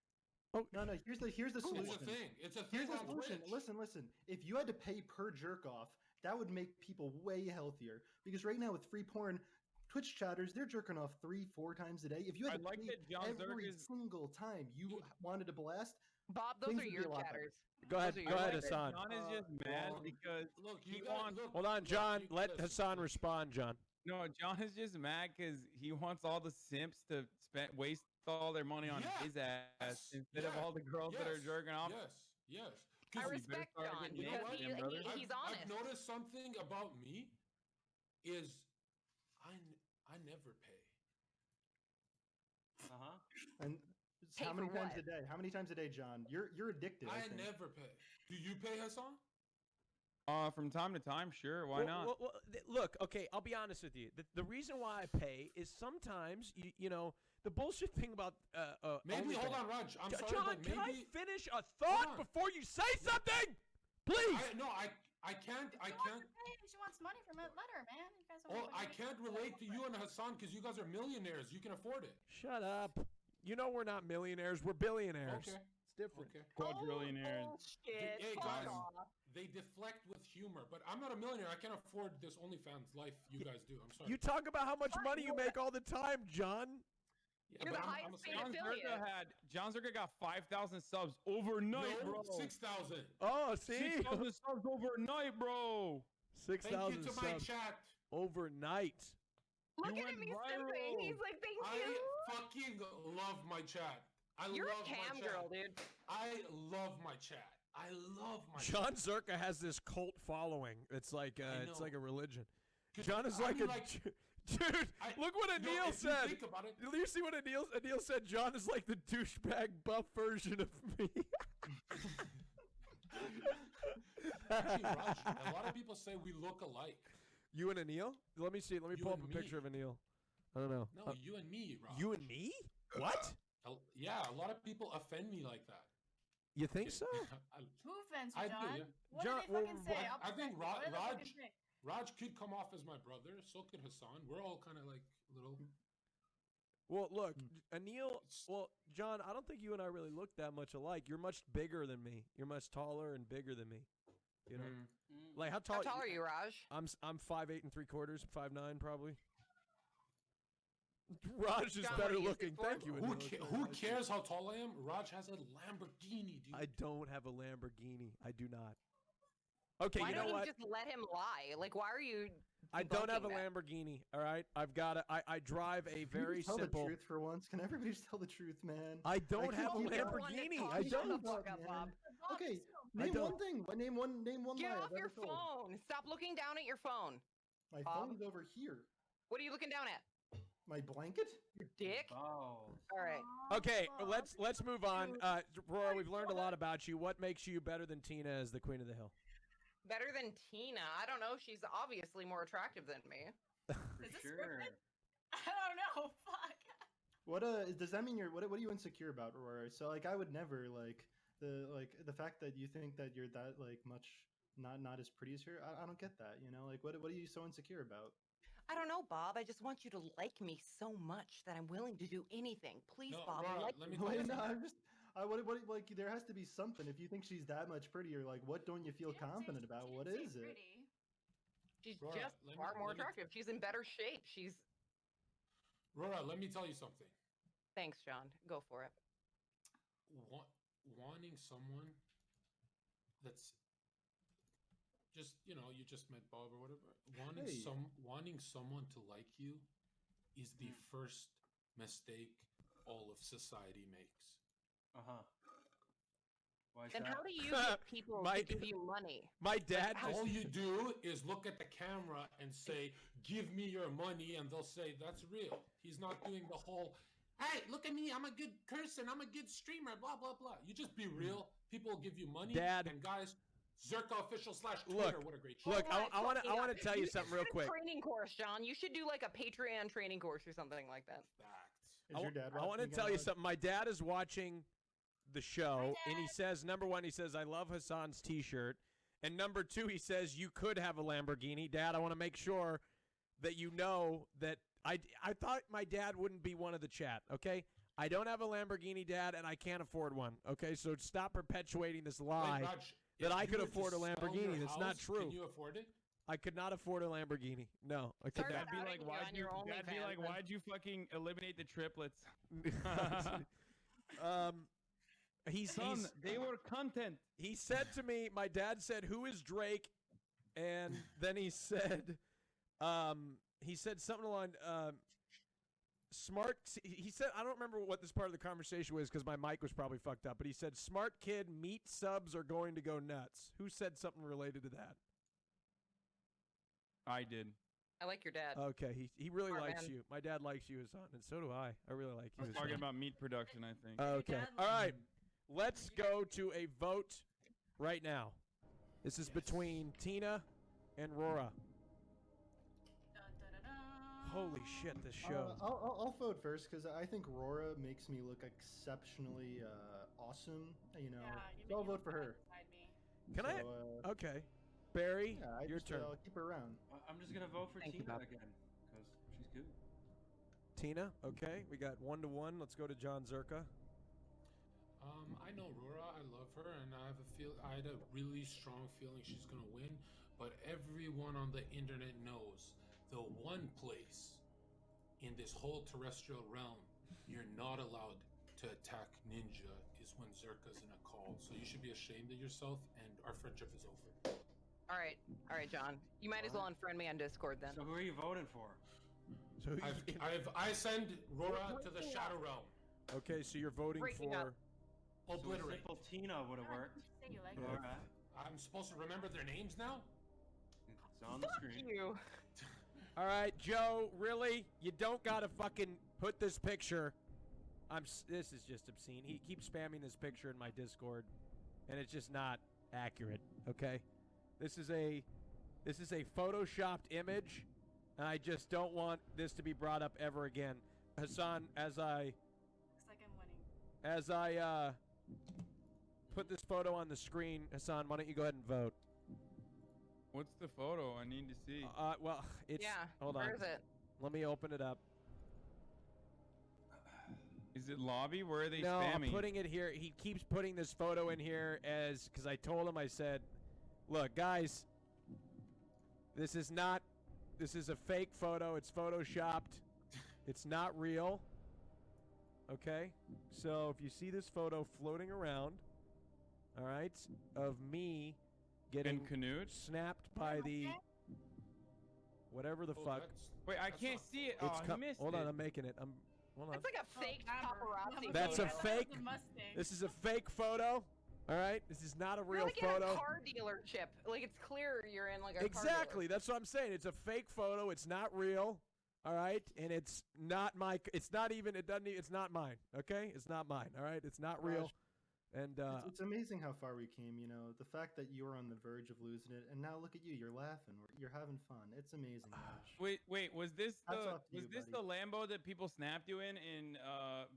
No, here's the It's solution. a thing. It's a Here's thing the on solution. Twitch. Listen. If you had to pay per jerk off, that would make people way healthier. Because right now with free porn, Twitch chatters, they're jerking off 3-4 times a day. If you had I to like pay that Jonzherka every is- single time you wanted to blast, Bob, those things are would be your a lot better. chatters. Go ahead. Those are Go your ahead, chatters. Hassan. John is just mad well, because Look, he you got wants. look. Hold on, look, John. you- Let listen, Hassan listen. respond, John. No, John is just mad because he wants all the simps to waste all their money on Yeah. his ass instead of Yeah. all the girls that are Yes. jerking off. Yes. I 'Cause respect start John getting you know because what? he, Yeah, brother. he's honest. I've noticed something about me is I never pay. And Pay how many for times what? a day? How many times a day, John? You're addicted. I I think. never pay. Do you pay, Hassan? From time to time, sure. Why not? Look, okay, I'll be honest with you. The reason why I pay is sometimes, you know, the bullshit thing about Maybe hold OnlyFans. on, Raj. I'm sorry, John, but maybe can I finish a Hold thought on. before you say something? Please. I can't. She wants money from it. Let her, man. You guys Oh, I can't relate to you and Hassan because you guys are millionaires. You can afford it. Shut up. You know we're not millionaires. We're billionaires. Okay. It's different. Okay. Quadrillionaires. Bullshit. Hey Fuck guys, off. they deflect with humor, but I'm not a millionaire. I can't afford this OnlyFans life you guys do. I'm sorry. You talk about how much money you make all the time, John. Yeah, You're but the I'm highest a paid celebrity. affiliate. Jonzherka got 5,000 subs overnight, No, bro. 6,000. Oh, see? 6,000 subs overnight, bro. 6,000 Thank you to my subs chat. overnight. Look You at went him, he's viral. simping. He's like, thank I you. fucking love my chat. You're a love my cam chat. girl, dude. I love my chat. I love my John chat. Zerka has this cult following. It's like it's know. like a religion. 'Cause John is I like mean, a dude. Look what you know, Anil if you said. think about it- Did you see what Anil said? John is like the douchebag buff version of me. Actually, Raj, a lot of people say we look alike. You and Anil? Let me see. Let me You pull up and a picture of me. Anil. I don't know. No, you and me, Raj. You and me? What? Yeah, a lot of people offend me like that. You think so? Who offends I you, do, John? yeah. What John- did they fucking well, say? I think What did they Raj fucking say? Raj could come off as my brother. So could Hassan. We're all kind of like little. Well, look, Anil. Well, John, I don't think you and I really look that much alike. You're much bigger than me. You're much taller and bigger than me. You know, like how tall? How tall are you, Raj? I'm 5'8" and 3/4, 5'9" probably. Raj is John, better what are you, looking. 6'4"? Thank you. Who, Anil. who cares how tall I am? Raj has a Lamborghini, dude. I don't have a Lamborghini. I do not. Okay, Why you don't know you what? just let him lie? Like, why are you? I don't have a debunking that? Lamborghini. All right, I've got a. I drive a Can you very just tell simple. the truth for once. Can everybody just tell the truth, man? I don't Like, have a you You're the one that Lamborghini. talks. I Shut the don't. fuck up, Bob. Okay, I name don't. one thing. Name one Get lie off I've your ever told. phone. Stop looking down at your phone. My Bob. phone's over here. What are you looking down at? My blanket? Your dick? Oh. All right. Okay, let's move on. Roar, we've learned a lot about you. What makes you better than Tina as the Queen of the Hill? Better than Tina? I don't know. She's obviously more attractive than me. For sure. I don't know. Fuck. What does that mean? What are you insecure about, Aurora? So like, I would never like the fact that you think that you're that like much not as pretty as her. I don't get that. You know, like what are you so insecure about? I don't know, Bob. I just want you to like me so much that I'm willing to do anything. Please, No, Bob, Aurora, like let me. me tell you No, something. I'm just. What like there has to be something. If you think she's that much prettier, like what don't you feel confident about? What is it? She's Rora, just far more attractive. She's in better shape. She's. Rora, let me tell you something. Thanks, John. Go for it. Wanting someone that's just, you know, you just met Bob or whatever. Wanting someone to like you is the first mistake all of society makes. Then how do you get people to give you money? My dad. All you do is look at the camera and say, "Give me your money," and they'll say, "That's real." He's not doing the whole, "Hey, look at me, I'm a good person, I'm a good streamer, blah blah blah." You just be real. People will give you money. Dad. And guys, Zherka official / Twitter. Look, What a great show. look. I want to tell you something real quick. Training course, John. You should do like a Patreon training course or something like that. Is your dad I want to watching tell you it? something. My dad is watching the show, and he says, number one, he says, "I love Hassan's T-shirt," and number two, he says, "You could have a Lamborghini, Dad. I want to make sure that you know that I thought my dad wouldn't be one of the chat. Okay, I don't have a Lamborghini, Dad, and I can't afford one. Okay, so stop perpetuating this lie Wait, Raj, that if I you could were to afford a sell your Lamborghini. That's not house, true. Can you afford it? I could not afford a Lamborghini. No, I could That'd not. be like, why'd you fucking eliminate the triplets? Son, they were content. He said to me, my dad said, "Who is Drake?" And then he said something along smart. He said, I don't remember what this part of the conversation was because my mic was probably fucked up. But he said, "Smart kid, meat subs are going to go nuts." Who said something related to that? I did. I like your dad. Okay, he really Smart likes man. you. My dad likes you, Hassan, and so do I. I really like you. I was talking about meat production, I think. Okay. All right. Let's go to a vote right now. This is between Tina and Rora. Holy shit, this show. I'll vote first because I think Rora makes me look exceptionally awesome. You know, so I'll vote for her. Can I? Okay. Barry, your turn. I'll keep her around. I'm just gonna vote for Thank you, Tina Bob. again because she's good. Tina, okay. We got 1-1. Let's go to Jonzherka. I know Rora. I love her, and I had a really strong feeling she's gonna win. But everyone on the internet knows the one place in this whole terrestrial realm you're not allowed to attack Ninja is when Zherka's in a call. So you should be ashamed of yourself, and our friendship is over. All right, John. You might as well unfriend me on Discord then. So who are you voting for? So I send Rora to the Shadow Realm. Okay, so you're voting Breaking for. up. Obliterate. So simple Tina would have worked. Say you like All it. right. I'm supposed to remember their names now? It's on the screen. You. All right, Joe. Really, you don't gotta fucking put this picture. This is just obscene. He keeps spamming this picture in my Discord, and it's just not accurate. Okay, this is a photoshopped image, and I just don't want this to be brought up ever again. Hassan, Looks like I'm winning. as I put this photo on the screen, Hassan, why don't you go ahead and vote? What's the photo? I need to see. Well, it's Yeah. hold on. Where is it? Let me open it up. Is it lobby? Where are they No, spamming? I'm putting it here. He keeps putting this photo in here because I told him, I said, "Look, guys, this is a fake photo. It's photoshopped. It's not real." Okay? So if you see this photo floating around, all right, of me getting And Canute? snapped by the whatever the fuck. Wait, I can't see it. Oh, I missed hold it. on, I'm making it. Hold on. It's like a fake paparazzi. That's a photo. fake. This is a fake photo. All right, this is not a You're real like in photo. a car dealership. Like it's clear you're in like a car Exactly. That's what I'm saying. It's a fake photo. It's not real. All right, and it's not my. It's not even. It doesn't. It's not mine. Okay, it's not mine. All right, it's not real. And it's amazing how far we came. You know, the fact that you were on the verge of losing it, and now look at you. You're laughing. You're having fun. It's amazing. Raj. Wait. Was this Hats the off to you, the Lambo that people snapped you in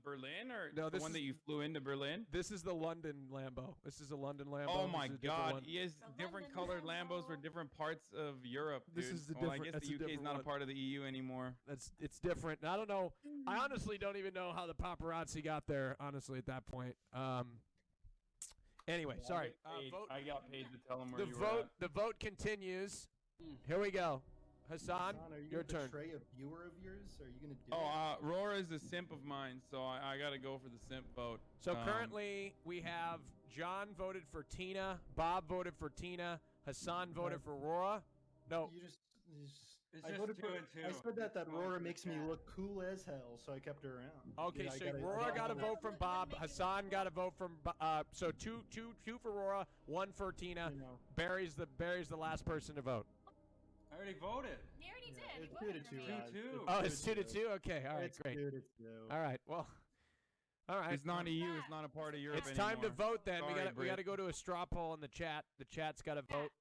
Berlin, or No, the this one is- that you flew into Berlin? This is the London Lambo. This is a London Lambo. Oh This my is a different God! one. Yes, different colored Lambos for different parts of Europe. This dude. is the well, I different- guess that's the a UK is different not one. a part of the EU anymore. It's different. And I don't know. I honestly don't even know how the paparazzi got there. Honestly, at that point. Anyway, sorry. I got paid to tell them where The you vote. were at. The vote continues. Here we go. Hassan, Hassan, are you your gonna turn. betray a viewer of yours? Are you gonna do? Oh, Roar is a simp of mine, so I got to go for the simp vote. So currently we have John voted for Tina, Bob voted for Tina, Hassan voted for Rora. No. You just It's I just voted 2 for, and 2. I said that Vote Rora for makes me Kat. look cool as hell, so I kept her around. Okay, Yeah, I so gotta- I Rora gotta got a hold vote from Bob. Hassan got a vote from. So two for Rora, one for Tina. Barry's the last person to vote. I already voted. You already did. It's You 2 to voted 2. already. Raj. 2-2. Oh, it's 2-2. Okay, all right, It's great. 2 to 2. All right, well, all right. It's not EU. It's not a part of Europe It's time to anymore. vote then. Sorry, we got Brit. to go to a straw poll in the chat. The chat's got to vote.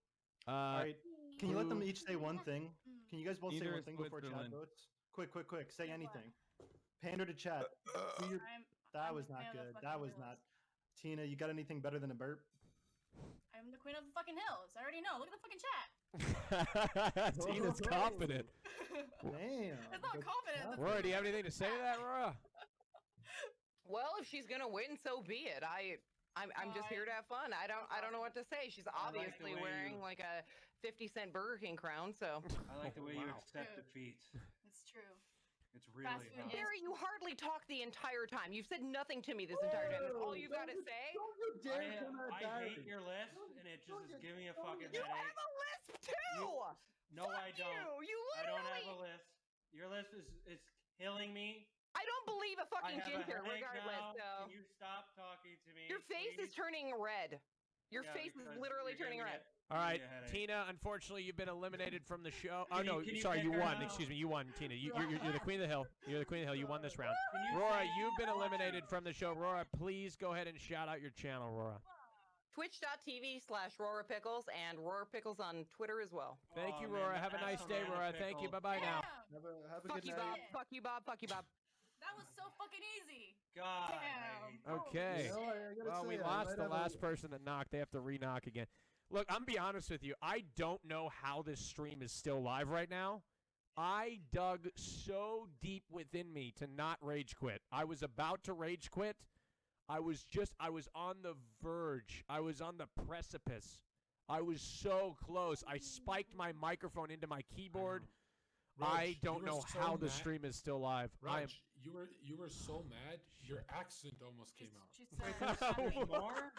All right. Can you let them each say one thing? Can you guys both say Neither one is thing before chat Switzerland. votes? Quick. Say anything. Pander to chat. That was not queen of the good. fucking That was hills. not. Tina, you got anything better than a burp? I'm the queen of the fucking hills. I already know. Look at the fucking chat. Tina's confident. Damn. It's not confident. Rora, do you have anything to say to that, Rora? Well, if she's gonna win, so be it. I'm just here to have fun. I don't know what to say. She's I like the obviously way wearing you- like a 50-cent Burger King crown. So I like the way you Wow. accept defeat. It's true. It's really Fast food how- is- Barry, you hardly talk the entire time. You've said nothing to me this entire time. That's all you got to say. Don't you dare come at I Barry. hate your lisp, and it just is giving me a fucking You headache. have a lisp too. No, I Fuck don't. You I don't literally. have a lisp. Your lisp is killing me. I don't believe a I fucking have a ginger, headache regardless. now. So Can you stop talking to me? your face is please? turning red. Your Yeah, face is because literally you're turning giving red. me All right, a headache. Tina. Unfortunately, you've been eliminated from the show. Oh Can you- no, can you sorry, kick you her won. out? Excuse me, you won, Tina. You're the queen of the hill. You're the queen of the hill. You won this round. Can you Rora, say- you've been eliminated from the show. Rora, please go ahead and shout out your channel, Rora. Twitch.tv/Rora Pickles and Rora Pickles on Twitter as well. Thank Oh, you, man, Rora. that- Have a that's nice a day, banana Rora. Thank you. pickle. Bye bye now. Have a Fuck good you, night. Bob. Fuck you, Bob. Fuck you, Bob. That was so fucking easy. God. I Damn. hate Okay. You know, I gotta Well, we say, I lost might the have a- last person that knocked. They have to re-knock again. Look, I'm be honest with you. I don't know how this stream is still live right now. I dug so deep within me to not rage quit. I was about to rage quit. I was on the verge. I was on the precipice. I was so close. I spiked my microphone into my keyboard. Raj, I you don't were know so how the mad. stream is still live. I am Raj, you were so mad. Your accent almost came out. She Wait, said there's more?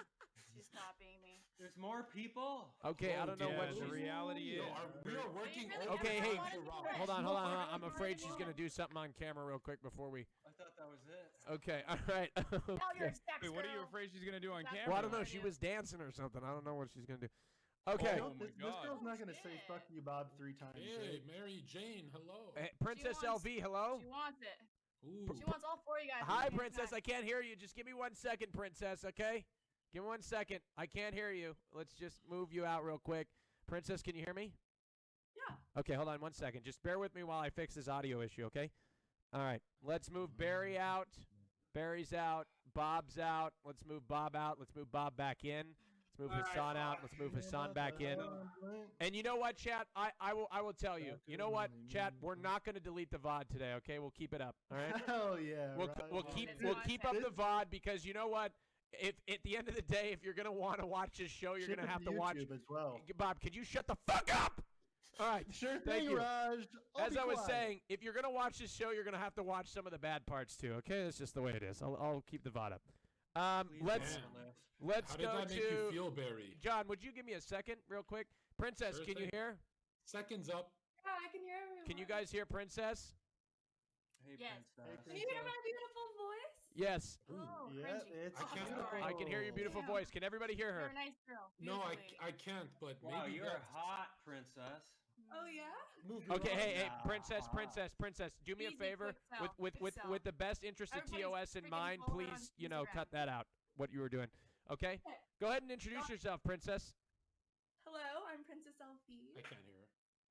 she's copying me. There's more people? okay. I don't know Yeah, what the she's. reality is. We are working really over Okay, I hey, wanted to Raj. be hold on. No, I'm no, afraid no, she's no. gonna do something on camera real quick before we. I thought that was it. Okay, all right. Oh, you're a Okay. sex Wait, what are you girl. afraid she's gonna do on Well, camera? Well, I don't know. Yeah. She was dancing or something. I don't know what she's gonna do. Okay, Oh my This God. girl's not gonna say shit. "fuck you, Bob" 3 times. Hey, right? Mary Jane, hello. Princess wants- LV, hello. She wants it. Ooh. She wants all 4 of you guys. at Hi, the same Princess. time. I can't hear you. Just give me 1 second, Princess. Okay, give me 1 second. I can't hear you. Let's just move you out real quick. Princess, can you hear me? Yeah. Okay, hold on 1 second. Just bear with me while I fix this audio issue. Okay. All right. Let's move Barry out. Barry's out. Bob's out. Let's move Bob out. Let's move Bob back in. Let's move All right, Hassan out. fuck. Let's move Hassan back in. Blank. And you know what, chat? I will tell you. You know what, chat? We're not going to delete the VOD today. Okay, we'll keep it up. All right. Hell yeah. We'll Raj. we'll keep up the VOD because you know what? If at the end of the day, if you're gonna want to watch this show, you're Ship gonna it have to watch. YouTube as well. Bob, could you shut the fuck up? All right. Sure Thank thing, you. Raj. I'll As be I was quiet. saying, if you're gonna watch this show, you're gonna have to watch some of the bad parts too. Okay, that's just the way it is. I'll keep the VOD up. Please Let's don't have a list. let's How did go that make you to feel, Barry? John. Would you give me a second, real quick? Princess, Sure can you thing. hear? Seconds up. Yeah, I can hear everyone. Can you guys hear Princess? Hey, Yes. Princess. Can you hear my beautiful voice? Yes. Oh, Yeah, cringy. it's I can't- beautiful. I can hear your beautiful Yeah. voice. Can everybody hear You're her? a nice girl. No, Beautifully. I can't, but Wow, maybe you're that's- hot, princess. Oh yeah. Okay, hey, Nah. princess, do me a Easy, favor quick sell, quick sell. with the best interest of Everybody's TOS in freaking mind, following please, on cut Instagram. that out. What you were doing, okay? Okay. Go ahead and introduce yourself, princess. Hello, I'm Princess LV. I can't hear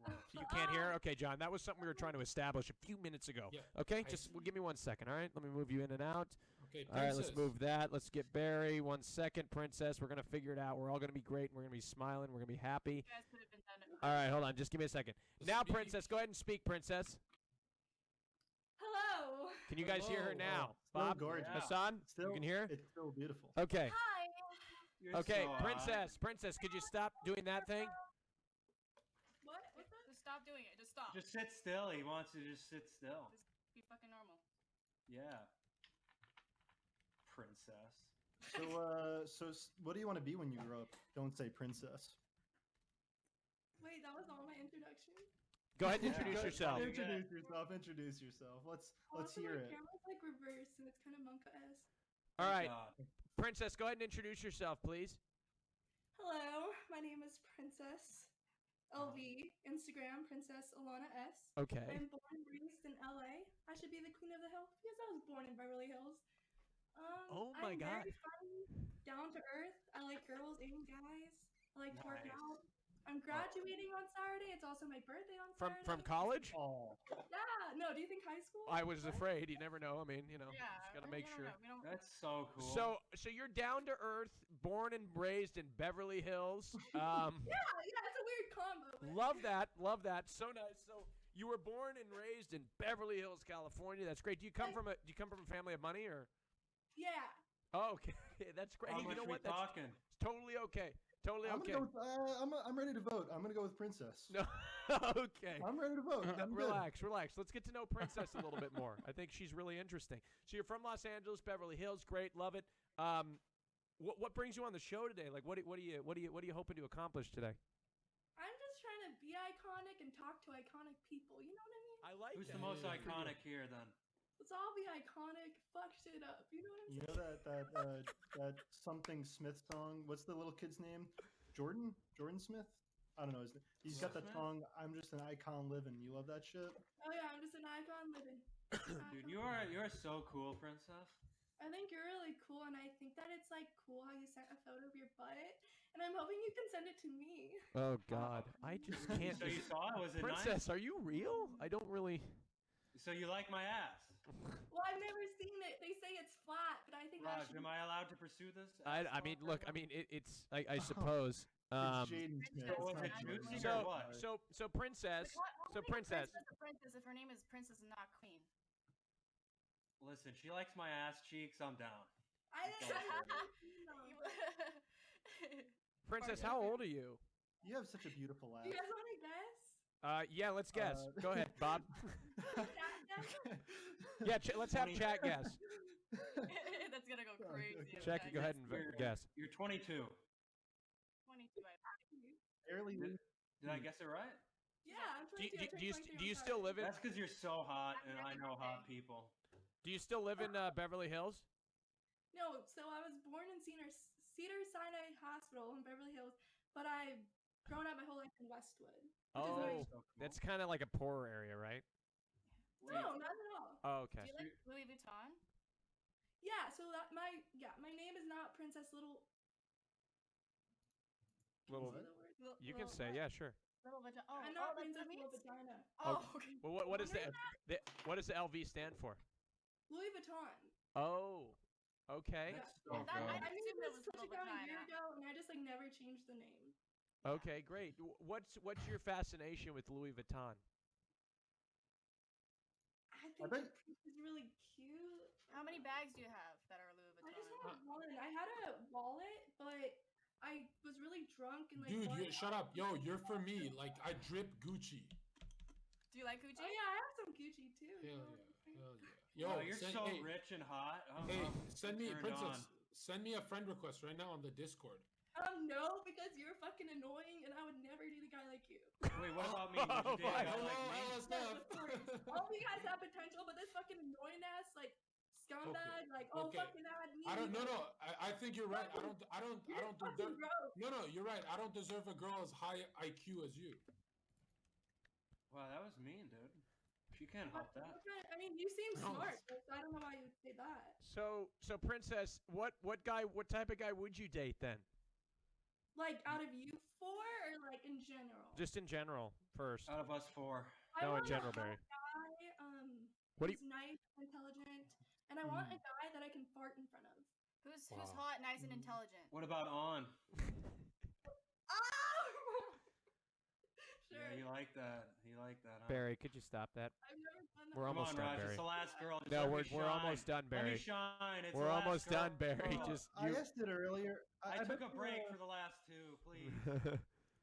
her. You can't hear her? Okay, John, that was something we were trying to establish a few minutes ago. Yeah, Okay, I just see. give me 1 second, all right? Let me move you in and out. Okay, All right, let's princess. move that. Let's get Barry. 1 second, princess. We're going to figure it out. We're all going to be great, and we're going to be smiling. We're going to be happy. You guys could have been done it. All right, hold on. Just give me a second. Now, Speak. princess, go ahead and speak, princess. Hello. Can you guys hear her Hello. now? Still Bob? gorgeous. Hassan? Still, you can hear her? It's still beautiful. Okay. Hi. You're Okay, so hot. princess, could you stop doing that thing? What? What's that? Just stop doing it. Just stop. Just sit still. He wants you to just sit still. Just be fucking normal. Yeah. Princess. So what do you want to be when you grow up? Don't say princess. Wait, that was all my introduction. Go ahead and Yeah. introduce Go- yourself. go- Introduce yourself. Introduce yourself. Let's Also, hear my it. camera's like reversed and it's kind of monka-esque. All right, God. princess, go ahead and introduce yourself, please. Hello, my name is Princess LV. Instagram, Princess Alana S. Okay. I'm born and raised in LA. I should be the queen of the hill because I was born in Beverly Hills. Oh my I'm God. very funny, down to earth. I like girls and guys. I like to work Nice. out. I'm graduating on Saturday. It's also my birthday on From Saturday. college? Oh, Yeah. No, do you think high school? I was afraid. You never know. I mean, Yeah. just got to make you sure. don't know. We don't. That's so cool. So you're down to earth, born and raised in Beverly Hills. Yeah, it's a weird combo. but- Love that. Love that. So nice. So you were born and raised in Beverly Hills, California. That's great. Do you come from a family of money or? Yeah. Oh, okay. That's great. How Hey, much you know we what? That's talking? totally okay. Totally I'm okay. gonna go with, I'm ready to vote. I'm gonna go with princess. No. Okay. I'm ready to vote. I'm good. Relax. Let's get to know Princess a little bit more. I think she's really interesting. So you're from Los Angeles, Beverly Hills. Great, love it. What brings you on the show today? Like, what are you hoping to accomplish today? I'm just trying to be iconic and talk to iconic people. You know what I mean? I like Who's that. the most iconic here then? Let's all be iconic. Fuck shit up. You know what I'm You saying? know that something Smith song? What's the little kid's name? Jordan Smith? I don't know his name. He's got that Smith? song. I'm just an icon living. You love that shit? Oh yeah, I'm just an icon living. Dude, you're so cool, princess. I think you're really cool, and I think that it's like cool how you sent a photo of your butt, and I'm hoping you can send it to me. Oh God, I just can't. So you saw it? Was it Princess, nice? are you real? I don't really. So you like my ass? Well, I've never seen it. They say it's flat, but I think that Raj, should am I allowed to pursue this? I mean, look. I mean, it's. I suppose. It's Jaden Smith. So was It's it not juicy Jordan. or what? So princess. So princess. A princess if her name is princess and not queen. Listen, she likes my ass cheeks. I'm down. I didn't. Princess, how old are you? You have such a beautiful Do laugh. you guys want to guess? Yeah, let's guess. Go ahead, Bob. Yeah, let's have chat guess. That's gonna go crazy. Check. Go ahead and guess. You're 22. 22. Barely. Did I guess it right? Yeah, I'm 22. Do you still live in? That's because you're so hot, and I know hot people. Do you still live in Beverly Hills? No, so I was born in Cedar-Sinai Hospital in Beverly Hills, but I've grown up my whole life in Westwood. Oh, nice. that's kind of like a poorer area, right? No, not at all. Oh, okay. Do you like Louis Vuitton? Yeah, so that my name is not Princess Little. Little. What's the word? You can say, yeah, sure. Little vagina. Oh, I'm not Princess Little Vagina. Oh, okay. Well, what does what does the LV stand for? Louis Vuitton. Oh, okay. Yeah. I knew this such a year ago, and I just like never changed the name. Okay, great. What's your fascination with Louis Vuitton? I think the piece is really cute. How many bags do you have that are Louis Vuitton? I just had one. I had a wallet, but I was really drunk and like. Dude, shut up. Yo, you're for me. Like, I drip Gucci. Do you like Gucci? Oh yeah, I have some Gucci too. Hell yeah. Hell yeah. Yo, Wow, you're so rich and hot. Hey, send me, turned princess. on. Send me a friend request right now on the Discord. No, because you're fucking annoying, and I would never date a guy like you. Wait, what about me? Would you date a guy like me? All of you guys have potential, but this fucking annoying ass like scumbag, like Okay. fucking that. I don't. No. I think you're right. I don't deserve. gross. No. You're right. I don't deserve a girl as high IQ as you. Wow, that was mean, dude. She can't help that. Okay, I mean, you seem smart, so I don't know why you would say that. So Princess, what type of guy would you date then? Like, out of you four, or like in general? Just in general, first. Out of us four. I No, in want general, a Barry. guy, What do who's nice, intelligent, and I want a guy that I can fart in front of. Who's hot, nice, and intelligent? What about on? Sure. Yeah, you like that. You like that, huh? Barry, could you stop that? I've never done that. We're Come almost on, done, Raj, Barry. it's the last girl. Just No, let me we're shine. almost done, Let me Barry. shine. It's We're the last almost girl. done, Barry. Oh, Just I you. asked it earlier. I bet took a you, break for the last two, please.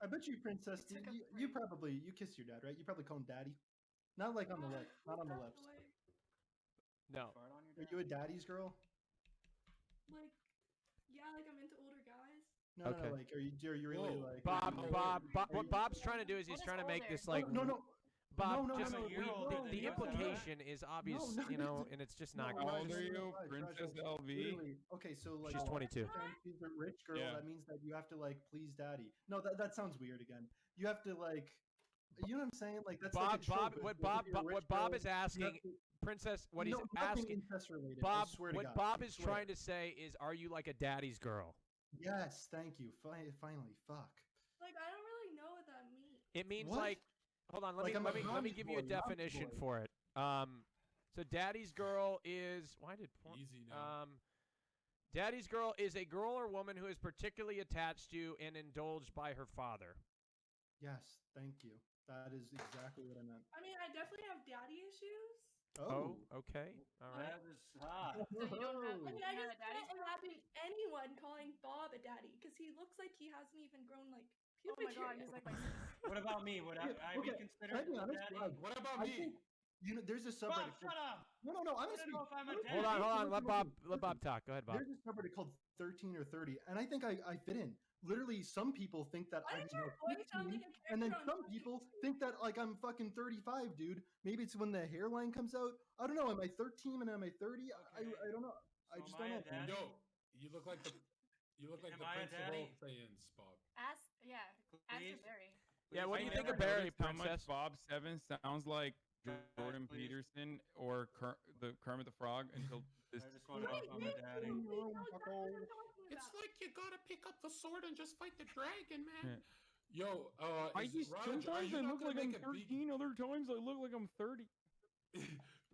I bet you, Princess, you probably kiss your dad, right? You probably call him daddy. Not like on the lips. Not on the lips. No. Fart on your Are dad? you a daddy's girl? Like, yeah, like I'm into older guys. No, Okay. no, like, are you really Whoa. like? Bob, are you- what Bob's trying to do is he's What is trying to make older? this like No, no, Bob. no, no, just no, I'm a year older than the you, so implication is obvious, no, you know, no, and it's just no, not. no, How Raj, old are no, you, no, Raj, Princess Raj, LV? literally, okay, so like, She's 22. She's a rich girl. Yeah. That means that you have to like please daddy. No, that sounds weird again. You have to like, you know what I'm saying? Like that's Bob, like a trope. what If Bob, you're a rich what Bob girl, is you have asking, to- Princess, what he's no, nothing asking, incest related. Bob, I swear to what God, Bob I is swear. trying to say is, are you like a daddy's girl? Yes, thank you. Finally, fuck. Like, I don't really know what that means. It means What? like, hold on, let Like me I'm a let me mommy's give you a boy, mommy's definition boy. for it. So daddy's girl is Easy now. daddy's girl is a girl or woman who is particularly attached to and indulged by her father. Yes, thank you. That is exactly what I meant. I mean, I definitely have daddy issues. Oh, okay, all right. That was hot. So you don't have. I mean, you I have just a daddy's can't girl? imagine anyone calling Bob a daddy because he looks like he hasn't even grown like Oh pubic my god, hair he's yet. like my. What about me? Would I be Okay, considered can I be a honest, daddy? Raj? What about I me? think, you know, there's a Bob, subreddit. shut up. No, I'm I gonna don't speak. know if I'm a Listen, daddy. Hold on, listen, let Bob listen. talk. Go ahead, Bob. There's a subreddit called 13 or 30, and I think I fit in. Literally, some people think that Why I'm does your voice sound 15, like a and then character on some people think that like I'm fucking 35, dude. Maybe it's when the hairline comes out. I don't know. Am I 13 and am I 30? I don't know. I So just am don't I a know. man. daddy? Yo, you look like the Am I a Prince of daddy? all Saiyans, Bob. Ask, yeah. Ask Please? your Barry. Yeah, what do I you think of never Barry, Notice how Princess? much BOB7 sounds like Jordan please. Peterson or the Kermit the Frog until this. I just want to know if I'm a daddy. You know exactly what I'm talking It's about. like you gotta pick up the sword and just fight the dragon, man. Yeah. Yo, I is just Raj, are sometimes you I not look gonna like I'm make a big 13, other times I look like I'm 30.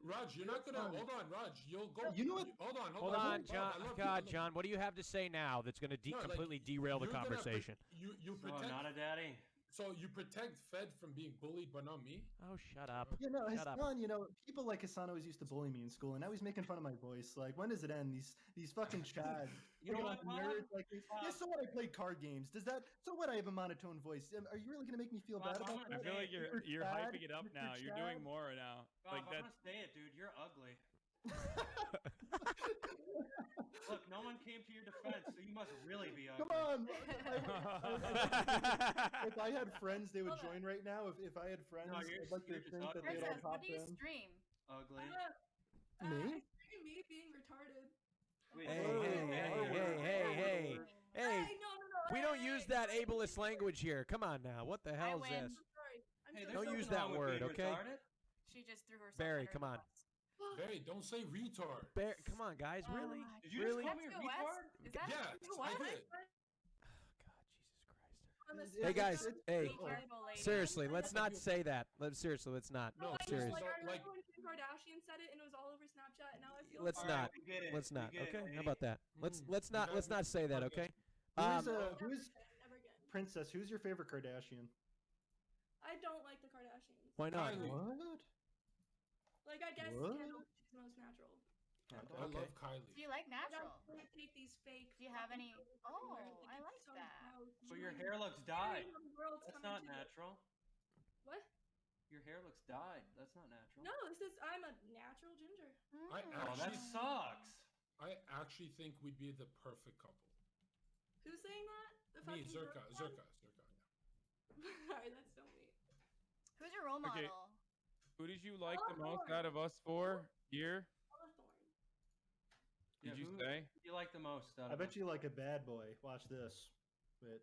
Raj, you're not gonna hold on, Raj. You'll go. You know what? Hold on, Bob, John. I love you, I God, love John, what do you have to say now that's going to No, like, completely derail the you're gonna conversation? You So I'm protect. not a daddy. So you protect Fed from being bullied, but not me. Oh, shut up. You know, Shut up. Hassan, you know, people like Hassan always used to bully me in school, and now he's making fun of my voice. Like, when does it end? These fucking chads. You know Fucking what, Bob? nerds like me. Yeah, so what? I play card games. Does that? So what? I have a monotone voice. Are you really gonna make me feel Bob, bad I'm about gonna that? I feel like you're Chad, hyping it up Mr. now. You're Chad? doing more now. Bob, Like I'm that's gonna say it, dude. You're ugly. Look, no one came to your defense, so you must really be ugly. Come on. If I had friends, they would Hold on. join right now. If I had friends, No, you're I'd like to just think that ugly. they'd all Princess, what top do you 10. stream? Ugly. Me? I stream me being retarded. Wait, Hey, so- hey. Hey, no. we don't use that ableist language here. Come on now. What the hell is win. this? I'm sorry. I'm Hey, so there's Don't sorry. use something that wrong with word, being okay? retarded. She just threw herself. Barry, under come the on. bus. Barry, don't say retard. Come on, guys. Oh Really? my Did you Really? just call me a That's the retard? West? Is that Yes, the I West? did. Oh, God, Jesus Christ. On the Hey, Hey, guys. it's- Hey. Be careful, lady. Seriously, let's not say that. Seriously, let's not. No, Serious. Like, I like- remember when Kim Kardashian said it and it was all over Snapchat, and now I feel Let's All not. right, we get it. Let's We not. get it, Okay? How lady. about that? Let's not say that. Okay? Who's Princess? Who's your favorite Kardashian? I don't like the Kardashians. Why not? Kylie. What? Like, I guess What? Kendall, she's the most natural. I Okay. love Kylie. Do you like I natural? don't take these fake. Do you have any? Oh, Like, I it's like so that. gross. So your Like, hair looks dyed. everyone in the world's That's coming not to it. natural. What? Your hair looks dyed. That's not natural. No, I'm a natural ginger. I Oh, that actually, sucks. I actually think we'd be the perfect couple. Who's saying that? The Me, fucking Zerka. girl? Sorry, that's so mean. Who's your role model? Okay. Who did you like the most Thorne. out of us four here? Ella Thorne. Did you who say? do you like the most? I bet you like a bad boy. Watch this. Wait.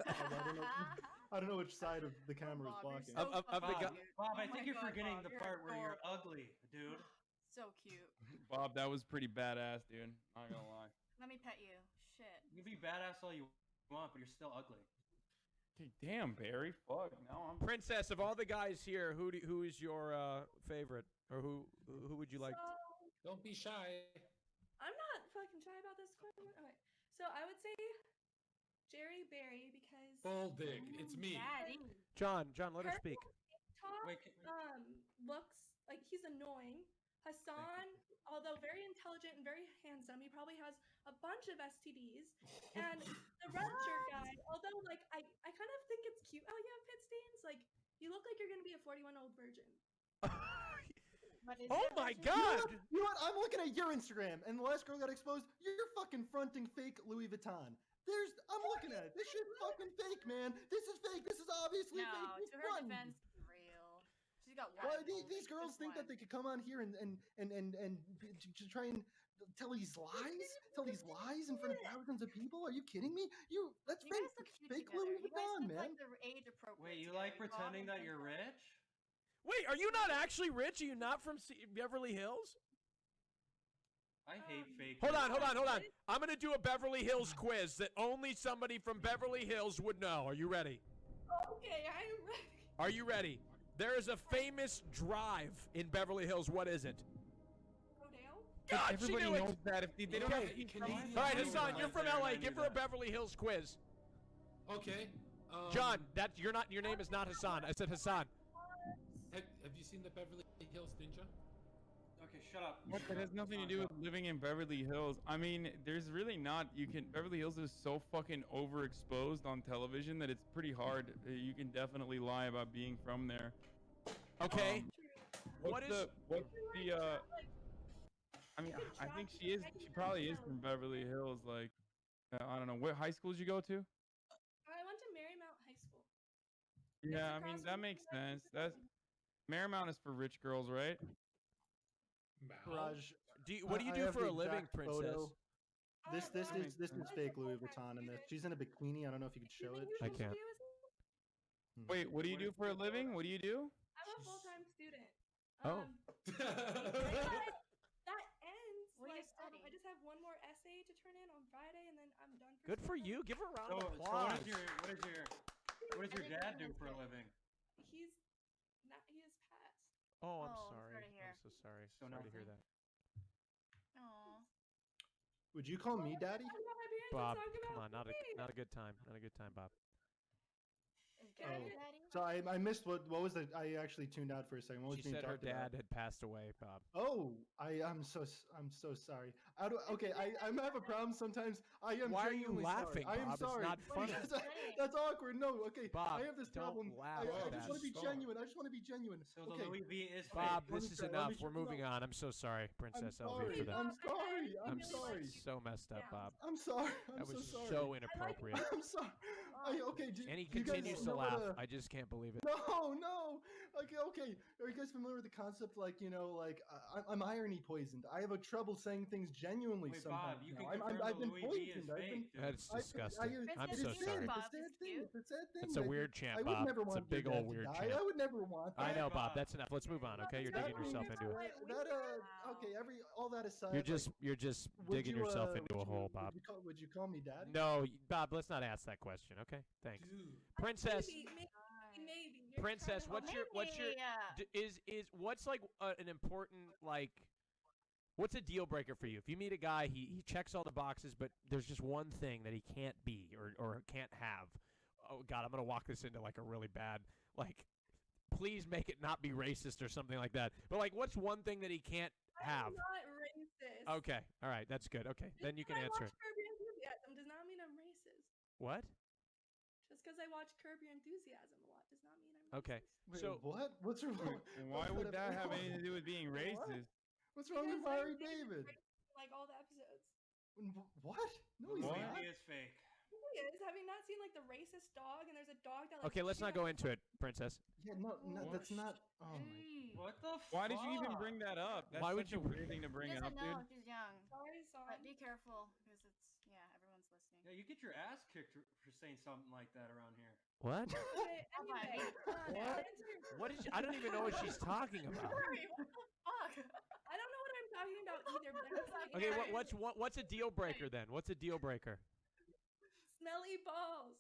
I don't know. I don't know which side of the camera is Bob, blocking. you're so Of the fucking guy. cute. Bob, I Oh think my you're God, forgetting Bob, the you're part where you're adorable. ugly, dude. So cute. Bob, that was pretty badass, dude. Not gonna lie. Let me pet you. Shit. You can be badass all you want, but you're still ugly. Okay, damn, Barry. Fuck. Now I'm. Princess, of all the guys here, who is your favorite, or who would you like? Don't be shy. I'm not fucking shy about this question. Okay, so I would say Jerry Berry because Bull dick. It's me. Daddy. John, let her speak. Talk Wait, looks like he's annoying. Hassan, although very intelligent and very handsome, he probably has a bunch of STDs. And the red shirt guy, although like I kind of think it's cute how you have pit stains. Like you look like you're gonna be a 41-year-old virgin. Oh my God! You know what? I'm looking at your Instagram, and the last girl got exposed. You're fucking fronting fake Louis Vuitton. I'm looking at it. This shit's fucking fake, man. This is fake. This is obviously No, fake. to her defense, it's real. She's got one. Well, these girls think that they could come on here and to try and tell these lies in front of thousands of people. Are you kidding me? That's You guys fake. look cute Fake together. Louis You guys Vuitton, look man. like they're age appropriate. Wait, you together. like pretending that you're rich? Wait, are you not actually rich? Are you not from Beverly Hills? I hate fake. Hold on. I'm gonna do a Beverly Hills quiz that only somebody from Beverly Hills would know. Are you ready? Okay, I'm ready. Are you ready? There is a famous drive in Beverly Hills. What is it? Rodale? God, she Everybody knew it. knows that. If they don't have to eat from All right, Hassan, you're from LA. Give her a Beverly Hills quiz. Okay. John, your name is not Hassan. I said Hassan. Have you seen the Beverly Hills Ninja? Okay, shut up. What? That has nothing to do with living in Beverly Hills. I mean, there's really not. Beverly Hills is so fucking overexposed on television that it's pretty hard. You can definitely lie about being from there. Okay. What's the? I mean, I think she probably is from Beverly Hills. Like, I don't know. What high school did you go to? I went to Marymount High School. Yeah, I mean that makes sense. Marymount is for rich girls, right? Raj, What do you I do have for the a living, exact Princess? photo. This is fake Louis Vuitton, and she's in a bikini. I don't know if you could show it. I can't. Wait, what do you do for a living? What do you do? I'm a full-time student. Oh. That ends. What are you like, studying? I just have one more essay to turn in on Friday, and then I'm done. Good for you. Give her a round So, of so applause. what does your dad do for a living? He has passed. Oh, I'm Oh, sorry. sorry to hear. I'm so sorry. So Sorry to hear nothing? that. Aw. Would you call me daddy? Bob, come on, not a good time. Not a good time, Bob. Is Daddy Daddy? So I missed what was the? I actually tuned out for a second. What was She being said her talked about? dad had passed away, Bob. Oh, I'm so sorry. Okay, I have a problem sometimes. I am. Why are you genuinely laughing, sorry. I am Bob? It's sorry. not funny. That's awkward. No, okay. Bob, I have this don't problem. laugh I at just that. want to be genuine. I just want to be genuine. So the Okay. Louis V is Bob, fake. this is try, let enough. me We're try. moving on. I'm so sorry, Princess Elvie, for that. I'm sorry. I'm I'm sorry. so messed up, Bob. I'm sorry. I'm That was so sorry. so inappropriate. I'm sorry. Okay. And he do you guys continues to know what laugh. a- I just can't believe it. No. Okay. Are you guys familiar with the concept, I'm irony poisoned? I have a trouble saying things genuinely Wait, sometimes. Bob, you now. can confirm I've the been Louis V is poisoned. I've been. fake, dude. That's disgusting. I'm Princess so is sorry. fake, Bob. It's a sad It's thing. cute. It's a sad thing. It's a Like, weird chant, I would Bob. never It's a want big your old dad to weird die. chant. I would never want that. I know, Bob. Bob. That's enough. Let's move on, okay? You're digging yourself into it. Okay. All that aside. You're just would digging you, yourself would into a you- hole, Bob. Would you call me daddy? No, Bob. Let's not ask that question, okay? Thanks. Princess, Maybe. Princess, what's your Maybe. what's like an important what's a deal breaker for you? If you meet a guy, he checks all the boxes, but there's just one thing that he can't be or can't have. Oh God, I'm gonna walk this into like a really bad please make it not be racist or something like that. But what's one thing that he can't have? I'm not racist. Okay, all right, that's good. Okay, then you can answer it. Curb Your Enthusiasm does not mean I'm racist. What? Just because I watch Curb Your Enthusiasm a lot does not mean I'm Okay, Wait, so what? What's wrong? Why would that have anything to do with being racist? What's wrong with Larry David? like all the episodes. What? No, he's Louis not. V is fake. He is. Have you not seen the racist dog? And there's a dog that okay, let's not go into it, Princess. Yeah, no, that's not. Oh my. What the fuck? Why did you even bring that up? That's Why would such you a weird thing to She bring doesn't up, know. dude? She's young. Sorry, But be careful, because everyone's listening. Yeah, you get your ass kicked for saying something like that around here. What? Okay, anyway, What is? I don't even know what she's talking about. Sorry, what the fuck? I don't know what I'm talking about either. But I'm saying Okay, what's a deal breaker then? What's a deal breaker? smelly balls.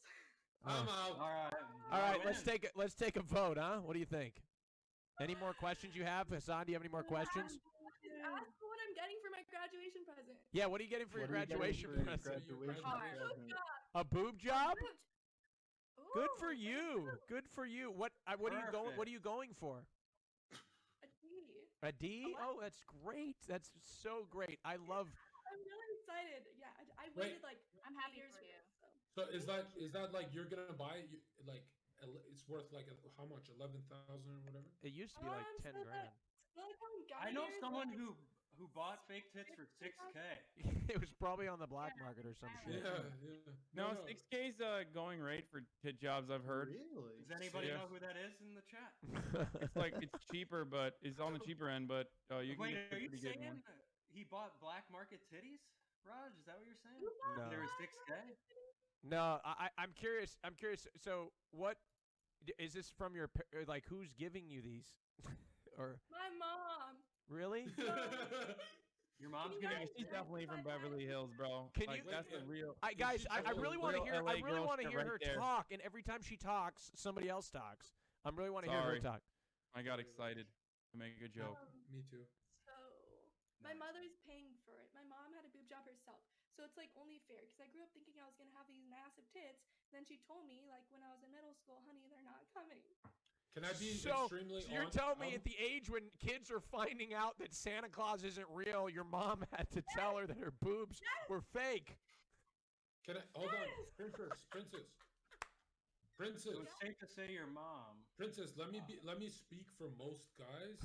I'm Oh. out. All right, let's take a vote, huh? What do you think? Any more questions you have, Hassan? Do you have any more questions? Ask what I'm getting for my graduation present. Yeah, what are you getting for your graduation present? A boob job? Good for you. Good for you. What are you going for? A D? Oh, that's great. That's so great. I love. I'm really excited. Yeah, I waited like I'm happy years for you. So. So is that like you're gonna buy it? Like it's worth like how much? 11,000 or whatever. It used to be like 10 grand. I know someone who bought fake tits for $6K. It was probably on the black market or some shit. Yeah. No, 6K's going rate for tit jobs, I've heard. Really? Does anybody know who that is in the chat? It's like it's cheaper, but it's on the cheaper end. But you can Wait, get are you pretty good saying one. he bought black market titties? Raj, is that what you're saying? No. They were 6K? No, I'm curious. So what is this from your like? Who's giving you these? Or my mom. really? Your mom's Yeah, she's definitely from Beverly Hills, bro. Can like, you? That's the real. Guys, I really want to hear. I really want to hear her there. talk. And every time she talks, somebody else talks. I really want to hear her Sorry. talk. I got excited to make a joke. Me too. So my mother's paying for it. My mom had a boob job herself. So it's like only fair because I grew up thinking I was gonna have these massive tits. And then she told me like when I was in middle school, honey, they're not coming. Can I be So extremely you're honest? telling me at the age when kids are finding out that Santa Claus isn't real, your mom had to tell her that her boobs were fake. Can I hold on, princess? It was safe to say your mom. Princess, let me speak for most guys.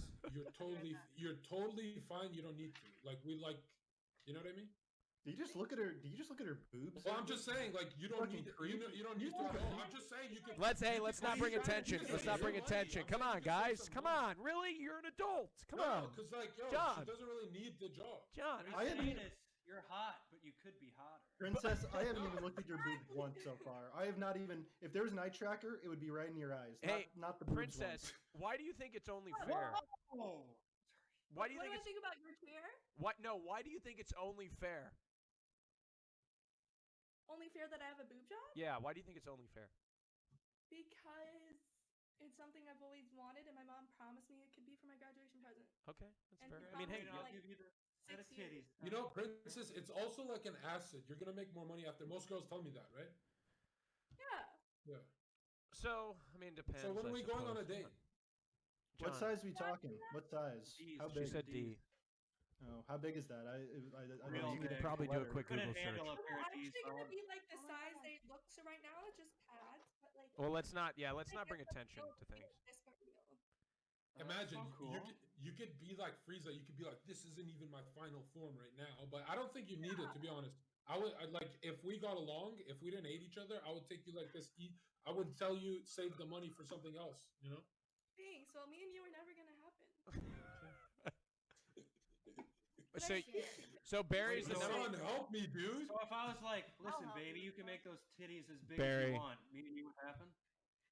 You're totally fine. You don't need to. Like you know what I mean? Do you just look at her boobs? Well, I'm just saying, like you don't need to know. I'm just saying you can. Let's not bring attention. Let's not bring attention. Come on, guys. Come on. Really? You're an adult. Come on. Because like, John. she doesn't really need the job. John, What he's saying is you're hot, but you could be hotter. Princess, I haven't even looked at your boobs once so far. I have not even. If there was an eye tracker, it would be right in your eyes. Hey, not the boobs Princess, ones. why do you think it's only fair? Why do you What think do I think about your chair? why do you think it's only fair? Only fair that I have a boob job? Yeah, why do you think it's only fair? Because it's something I've always wanted, and my mom promised me it could be for my graduation present. Okay, that's And fair. she I mean, hey, I'll like give you the set of 6 years. titties. You know, Princess, it's also like an asset. You're gonna make more money after. Most girls tell me that, right? Yeah. Yeah. so I mean, depends. So when I are we going on a suppose. date? What John. size are we talking? What size? D's. How She big? said D. Oh, how big is that? I Real know You could big. probably do a quick Couldn't Google search. handle a pair of It's D's, actually gonna Bob. be like the size they look. So right now it's just pads, but like. Well, let's not bring attention to things. This but real. Imagine so cool. you could be like Frieza. You could be like, this isn't even my final form right now. But I don't think you need it, to be honest. I'd like if we got along, if we didn't hate each other, I would take you like this. I would tell you save the money for something else. You know. Dang, so me and you are never gonna happen. So Barry's the Son, number. help me, dude. So if I was like, listen, help baby, you. you can make those titties as big Barry. as you want. Me and you would happen?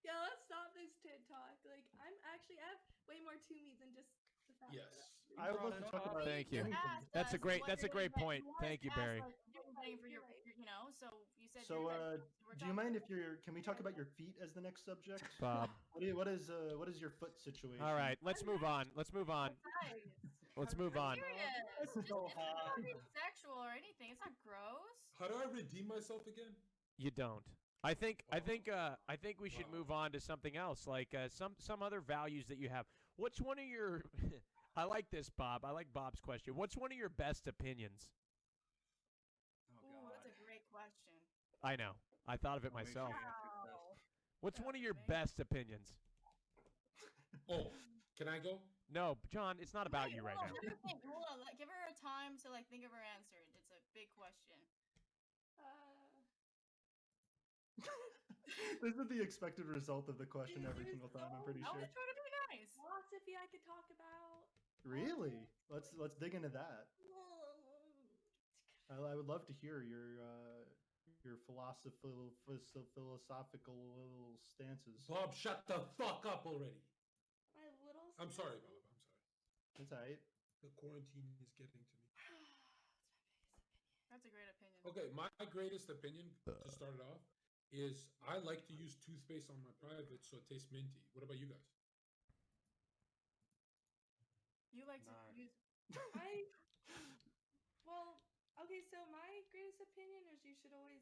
Yeah, let's stop this tit talk. Like I have way more to me than just the fact. Yes. I would love to talk about. Thank you. anything. That's a great point. Thank you, Barry. For your, you know, so you said. So, you're do you mind if can we talk about your feet as the next subject? Bob. What is your foot situation? All right, let's move on. Let's move on. Let's move on. It's just so it's hot. not sexual or anything. It's not gross. How do I redeem myself again? You don't. I think we should move on to something else, like some other values that you have. What's one of your? I like this, Bob. I like Bob's question. What's one of your best opinions? Oh, Ooh, God. that's a great question. I know. I thought of it I'll make myself. sure you answer this. Wow. What's one of your best opinions? Oh, can I go? No, John, it's not about Wait, you right hold on, now. let her think. Hold on, give her a time to like think of her answer. It's a big question. This is the expected result of the question every single time. I'm pretty I sure. was trying to be nice. Philosophy I could talk about. Really? Let's dig into that. I would love to hear your philosophical stances. Bob, shut the fuck up already. My little. I'm sorry, Bob. I'm sorry. That's alright. The quarantine is getting to me. That's a great opinion. Okay, my greatest opinion to start it off is I like to use toothpaste on my private so it tastes minty. What about you guys? You like to use. Well, okay, so my greatest opinion is you should always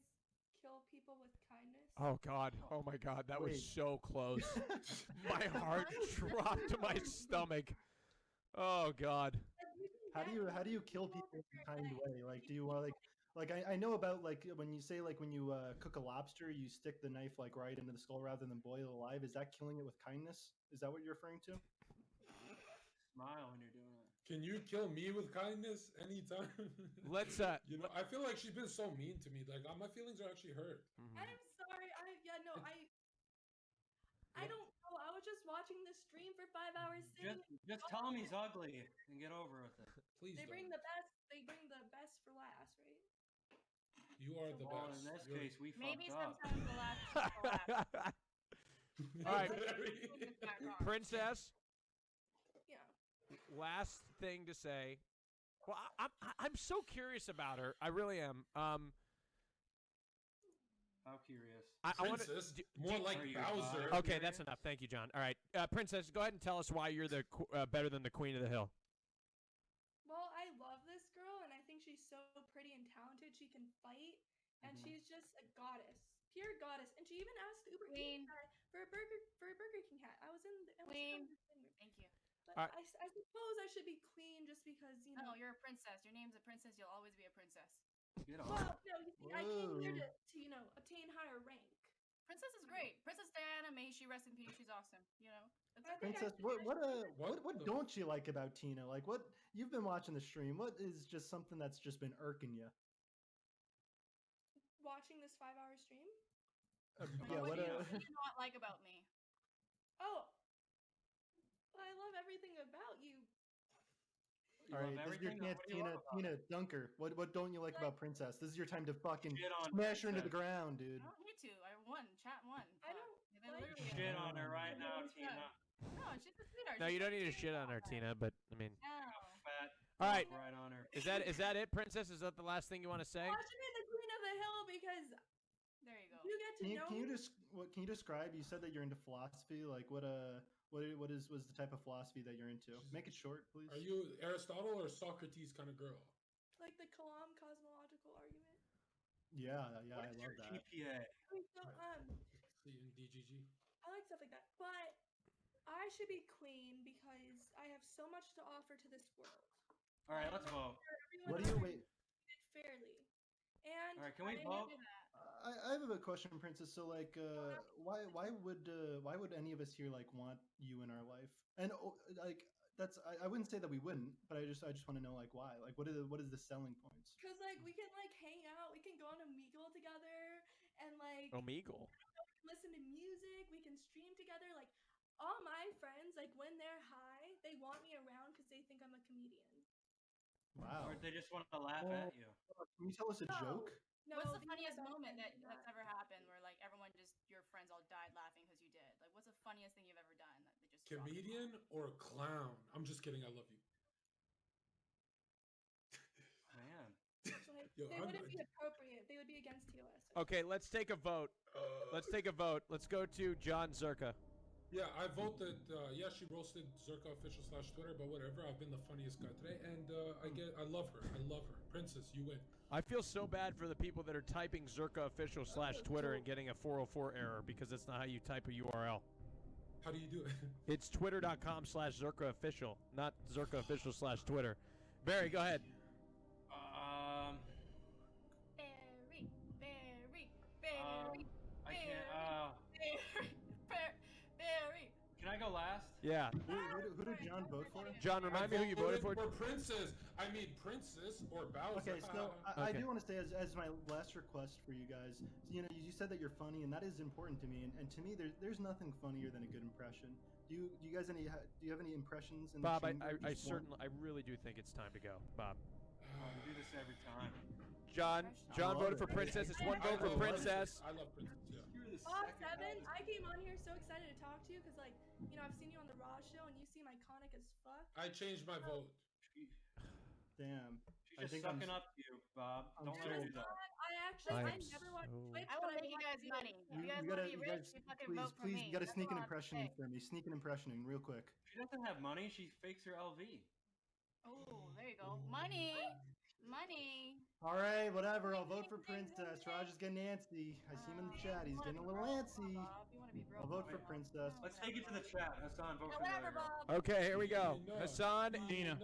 kill people with kindness. Oh God! Oh my God! That was so close. My heart dropped to my stomach. Oh God! How do you kill people in a kind way? Like, do you want I know about like when you say like when you cook a lobster, you stick the knife like right into the skull rather than boil it alive. Is that killing it with kindness? Is that what you're referring to? Smile when you're doing it. Can you kill me with kindness anytime? Let's you know, I feel like she's been so mean to me. Like my feelings are actually hurt. I'm sorry. I don't know. I was just watching the stream for 5 hours. Just tell him he's ugly and get over with it. Please. They bring the best. They bring the best for last, right? You are the Well, best. in this case, we Maybe fucked up. sometimes the last is the last. All right, Princess. Yeah. Last thing to say. Well, I'm so curious about her. I really am. How curious. I want Princess, more like Bowser. Okay, that's enough. Thank you, John. All right, Princess, go ahead and tell us why you're the better than the Queen of the Hill. Well, I love this girl, and I think she's so pretty and talented. She can fight, and she's just a goddess, pure goddess. And she even asked the Uber King guy for a Burger King hat. I was in the Queen. Thank you. But I suppose I should be queen just because No, you're a princess. Your name's a princess. You'll always be a princess. Well, no, you see, I came here to obtain higher rank. Princess is great. Princess Diana, may she rest in peace. She's awesome. You know. Princess, what don't you like about Tina? Like, what you've been watching the stream? What is just something that's just been irking you? Watching this 5-hour stream. Yeah. What do you not like about me? Oh, I love everything about you. All right, this is your chance, Tina Dunker. What don't you like about Princess? This is your time to fucking smash her into the ground, dude. I don't need to. I won. Chat won. I don't shit on her right now, Tina. No, she's a sweetheart. No, you don't need to shit on her, Tina. But I mean, Fat. all right. Right on her. Is that it, Princess? Is that the last thing you want to say? I should be the Queen of the Hill because there you go. You get to know. Can you describe? You said that you're into philosophy. Like, was the type of philosophy that you're into? Make it short, please. Are you Aristotle or Socrates kind of girl? Like the Kalam cosmological argument. Yeah, I love that. GPA? So, See in DGG. I like stuff like that, but I should be queen because I have so much to offer to this world. All right, let's vote. What do you wait? Fairly. And all right, can we vote? I have a question, Princess. So, like, why would any of us here like want you in our life? And like, I wouldn't say that we wouldn't, but I just want to know like why. Like, what is the selling points? Because like we can like hang out, we can go on Omegle together, and like Omegle. We can listen to music, we can stream together. Like all my friends, like when they're high, they want me around because they think I'm a comedian. Wow. Or they just want to laugh at you. Can you tell us a joke? No, what's the funniest moment that's ever happened where like everyone your friends all died laughing because you did? Like, what's the funniest thing you've ever done that they just Comedian or clown? I'm just kidding. I love you. Man. Like, they wouldn't be appropriate. They would be against TOS. Okay, let's take a vote. Let's go to Jonzherka. Yeah, I vote that. Yeah, she roasted Zherka official /Twitter, but whatever. I've been the funniest guy today, and I love her. I love her. Princess, you win. I feel so bad for the people that are typing Zherka official /Twitter and getting a 404 error because that's not how you type a URL. How do you do it? It's twitter.com/Zherka official, not Zherka official /Twitter. Barry, go ahead. I can't. Barry. Can I go last? Yeah. Who did John vote for? John, remind me who you voted for. For Princess. I mean Princess or Bowser. Okay, so I do want to say as my last request for you guys, you said that you're funny, and that is important to me. And to me, there's nothing funnier than a good impression. Do you guys do you have any impressions? Bob, I really do think it's time to go. Bob. We do this every time. John voted for Princess. It's one vote for Princess. I love Princess. Yeah. BOB7, I came on here so excited to talk to you because, like, you know, I've seen you on the Raw show and you seem iconic as fuck. I changed my vote. Damn. She's just sucking up to you, Bob. Don't let her do that. I never watched Twitch. I will make you guys money. If you guys want to be rich, you fucking vote for me. You gotta That's sneak an all I'm impression in saying. for me. Sneak an impression in real quick. She doesn't have money. She fakes her LV. Oh, there you go. Money. Money. All right, whatever. I'll vote for Princess. Raj is getting antsy. I see him in the chat. He's getting a little antsy. I'll vote for Princess. Let's take it to the chat. Hassan, vote for Whatever, the Bob. Okay, here we go. Hassan, Tina.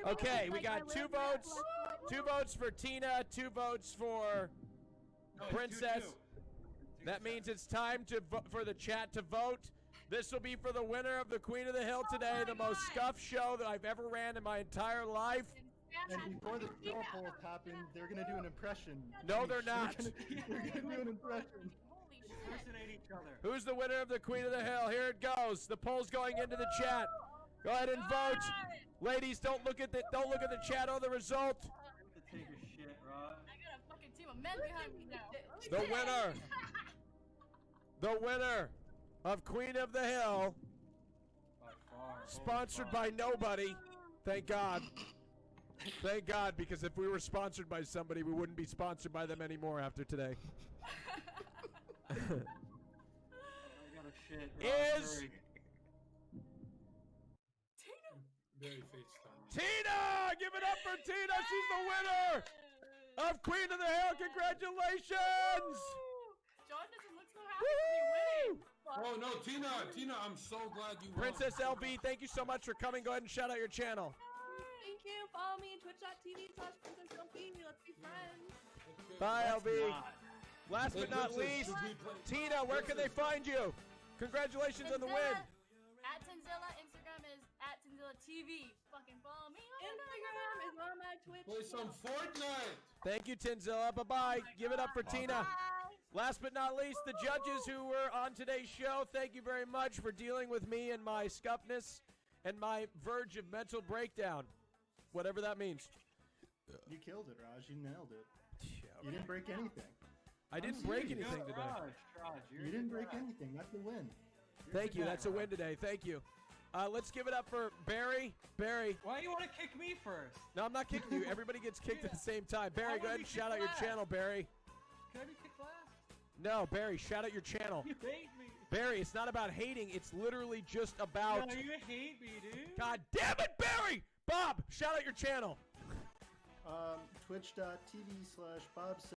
Okay, we got 2 votes. 2 votes for Tina, 2 votes for Princess. That means it's time to for the chat to vote. This will be for the winner of the Queen of the Hill today, the most scuffed show that I've ever ran in my entire life. And before the straw polls happen, they're gonna do an impression. No, they're not. They're gonna do an impression. Impersonate each other. Who's the winner of the Queen of the Hill? Here it goes. The poll's going into the chat. Go ahead and vote. Ladies, don't look at the chat or the result. To take a shit, Rod. I got a fucking team of men behind me now. The winner of Queen of the Hill, By far. sponsored by nobody. Thank God. Thank God, because if we were sponsored by somebody, we wouldn't be sponsored by them anymore after today. I got a shit. Is Very FaceTime. Tina! Give it up for Tina! She's the winner of Queen of the Hill. Congratulations! John doesn't look so happy to be winning. Oh no, Tina, I'm so glad you won. Princess LB, thank you so much for coming. Go ahead and shout out your channel. Thank you. Follow me on twitch.tv/PrincessLB. Let's be friends. Bye, LB. Last but not least, Tina, where can they find you? Congratulations on the win. At Tanzilla, Instagram is at Tanzilla TV. Fucking follow me. Instagram is on my Twitch. Play some Fortnite. Thank you, Tinzilla. Bye-bye. Give it up for Tina. Last but not least, the judges who were on today's show, thank you very much for dealing with me and my scuffness and my verge of mental breakdown. Whatever that means. You killed it, Raj. You nailed it. You didn't break anything. I didn't break anything today. Raj, You didn't break anything. That's a win. Thank you. That's a win today. Thank you. Let's give it up for Barry. Barry. Why do you want to kick me first? No, I'm not kicking you. Everybody gets kicked at the same time. Barry, go ahead and shout out your channel, Barry. Can I be kicked last? No, Barry, shout out your channel. You hate me. Barry, it's not about hating. It's literally just about... No, you hate me, dude. God damn it, Barry! Bob, shout out your channel. Twitch.tv/BOB7.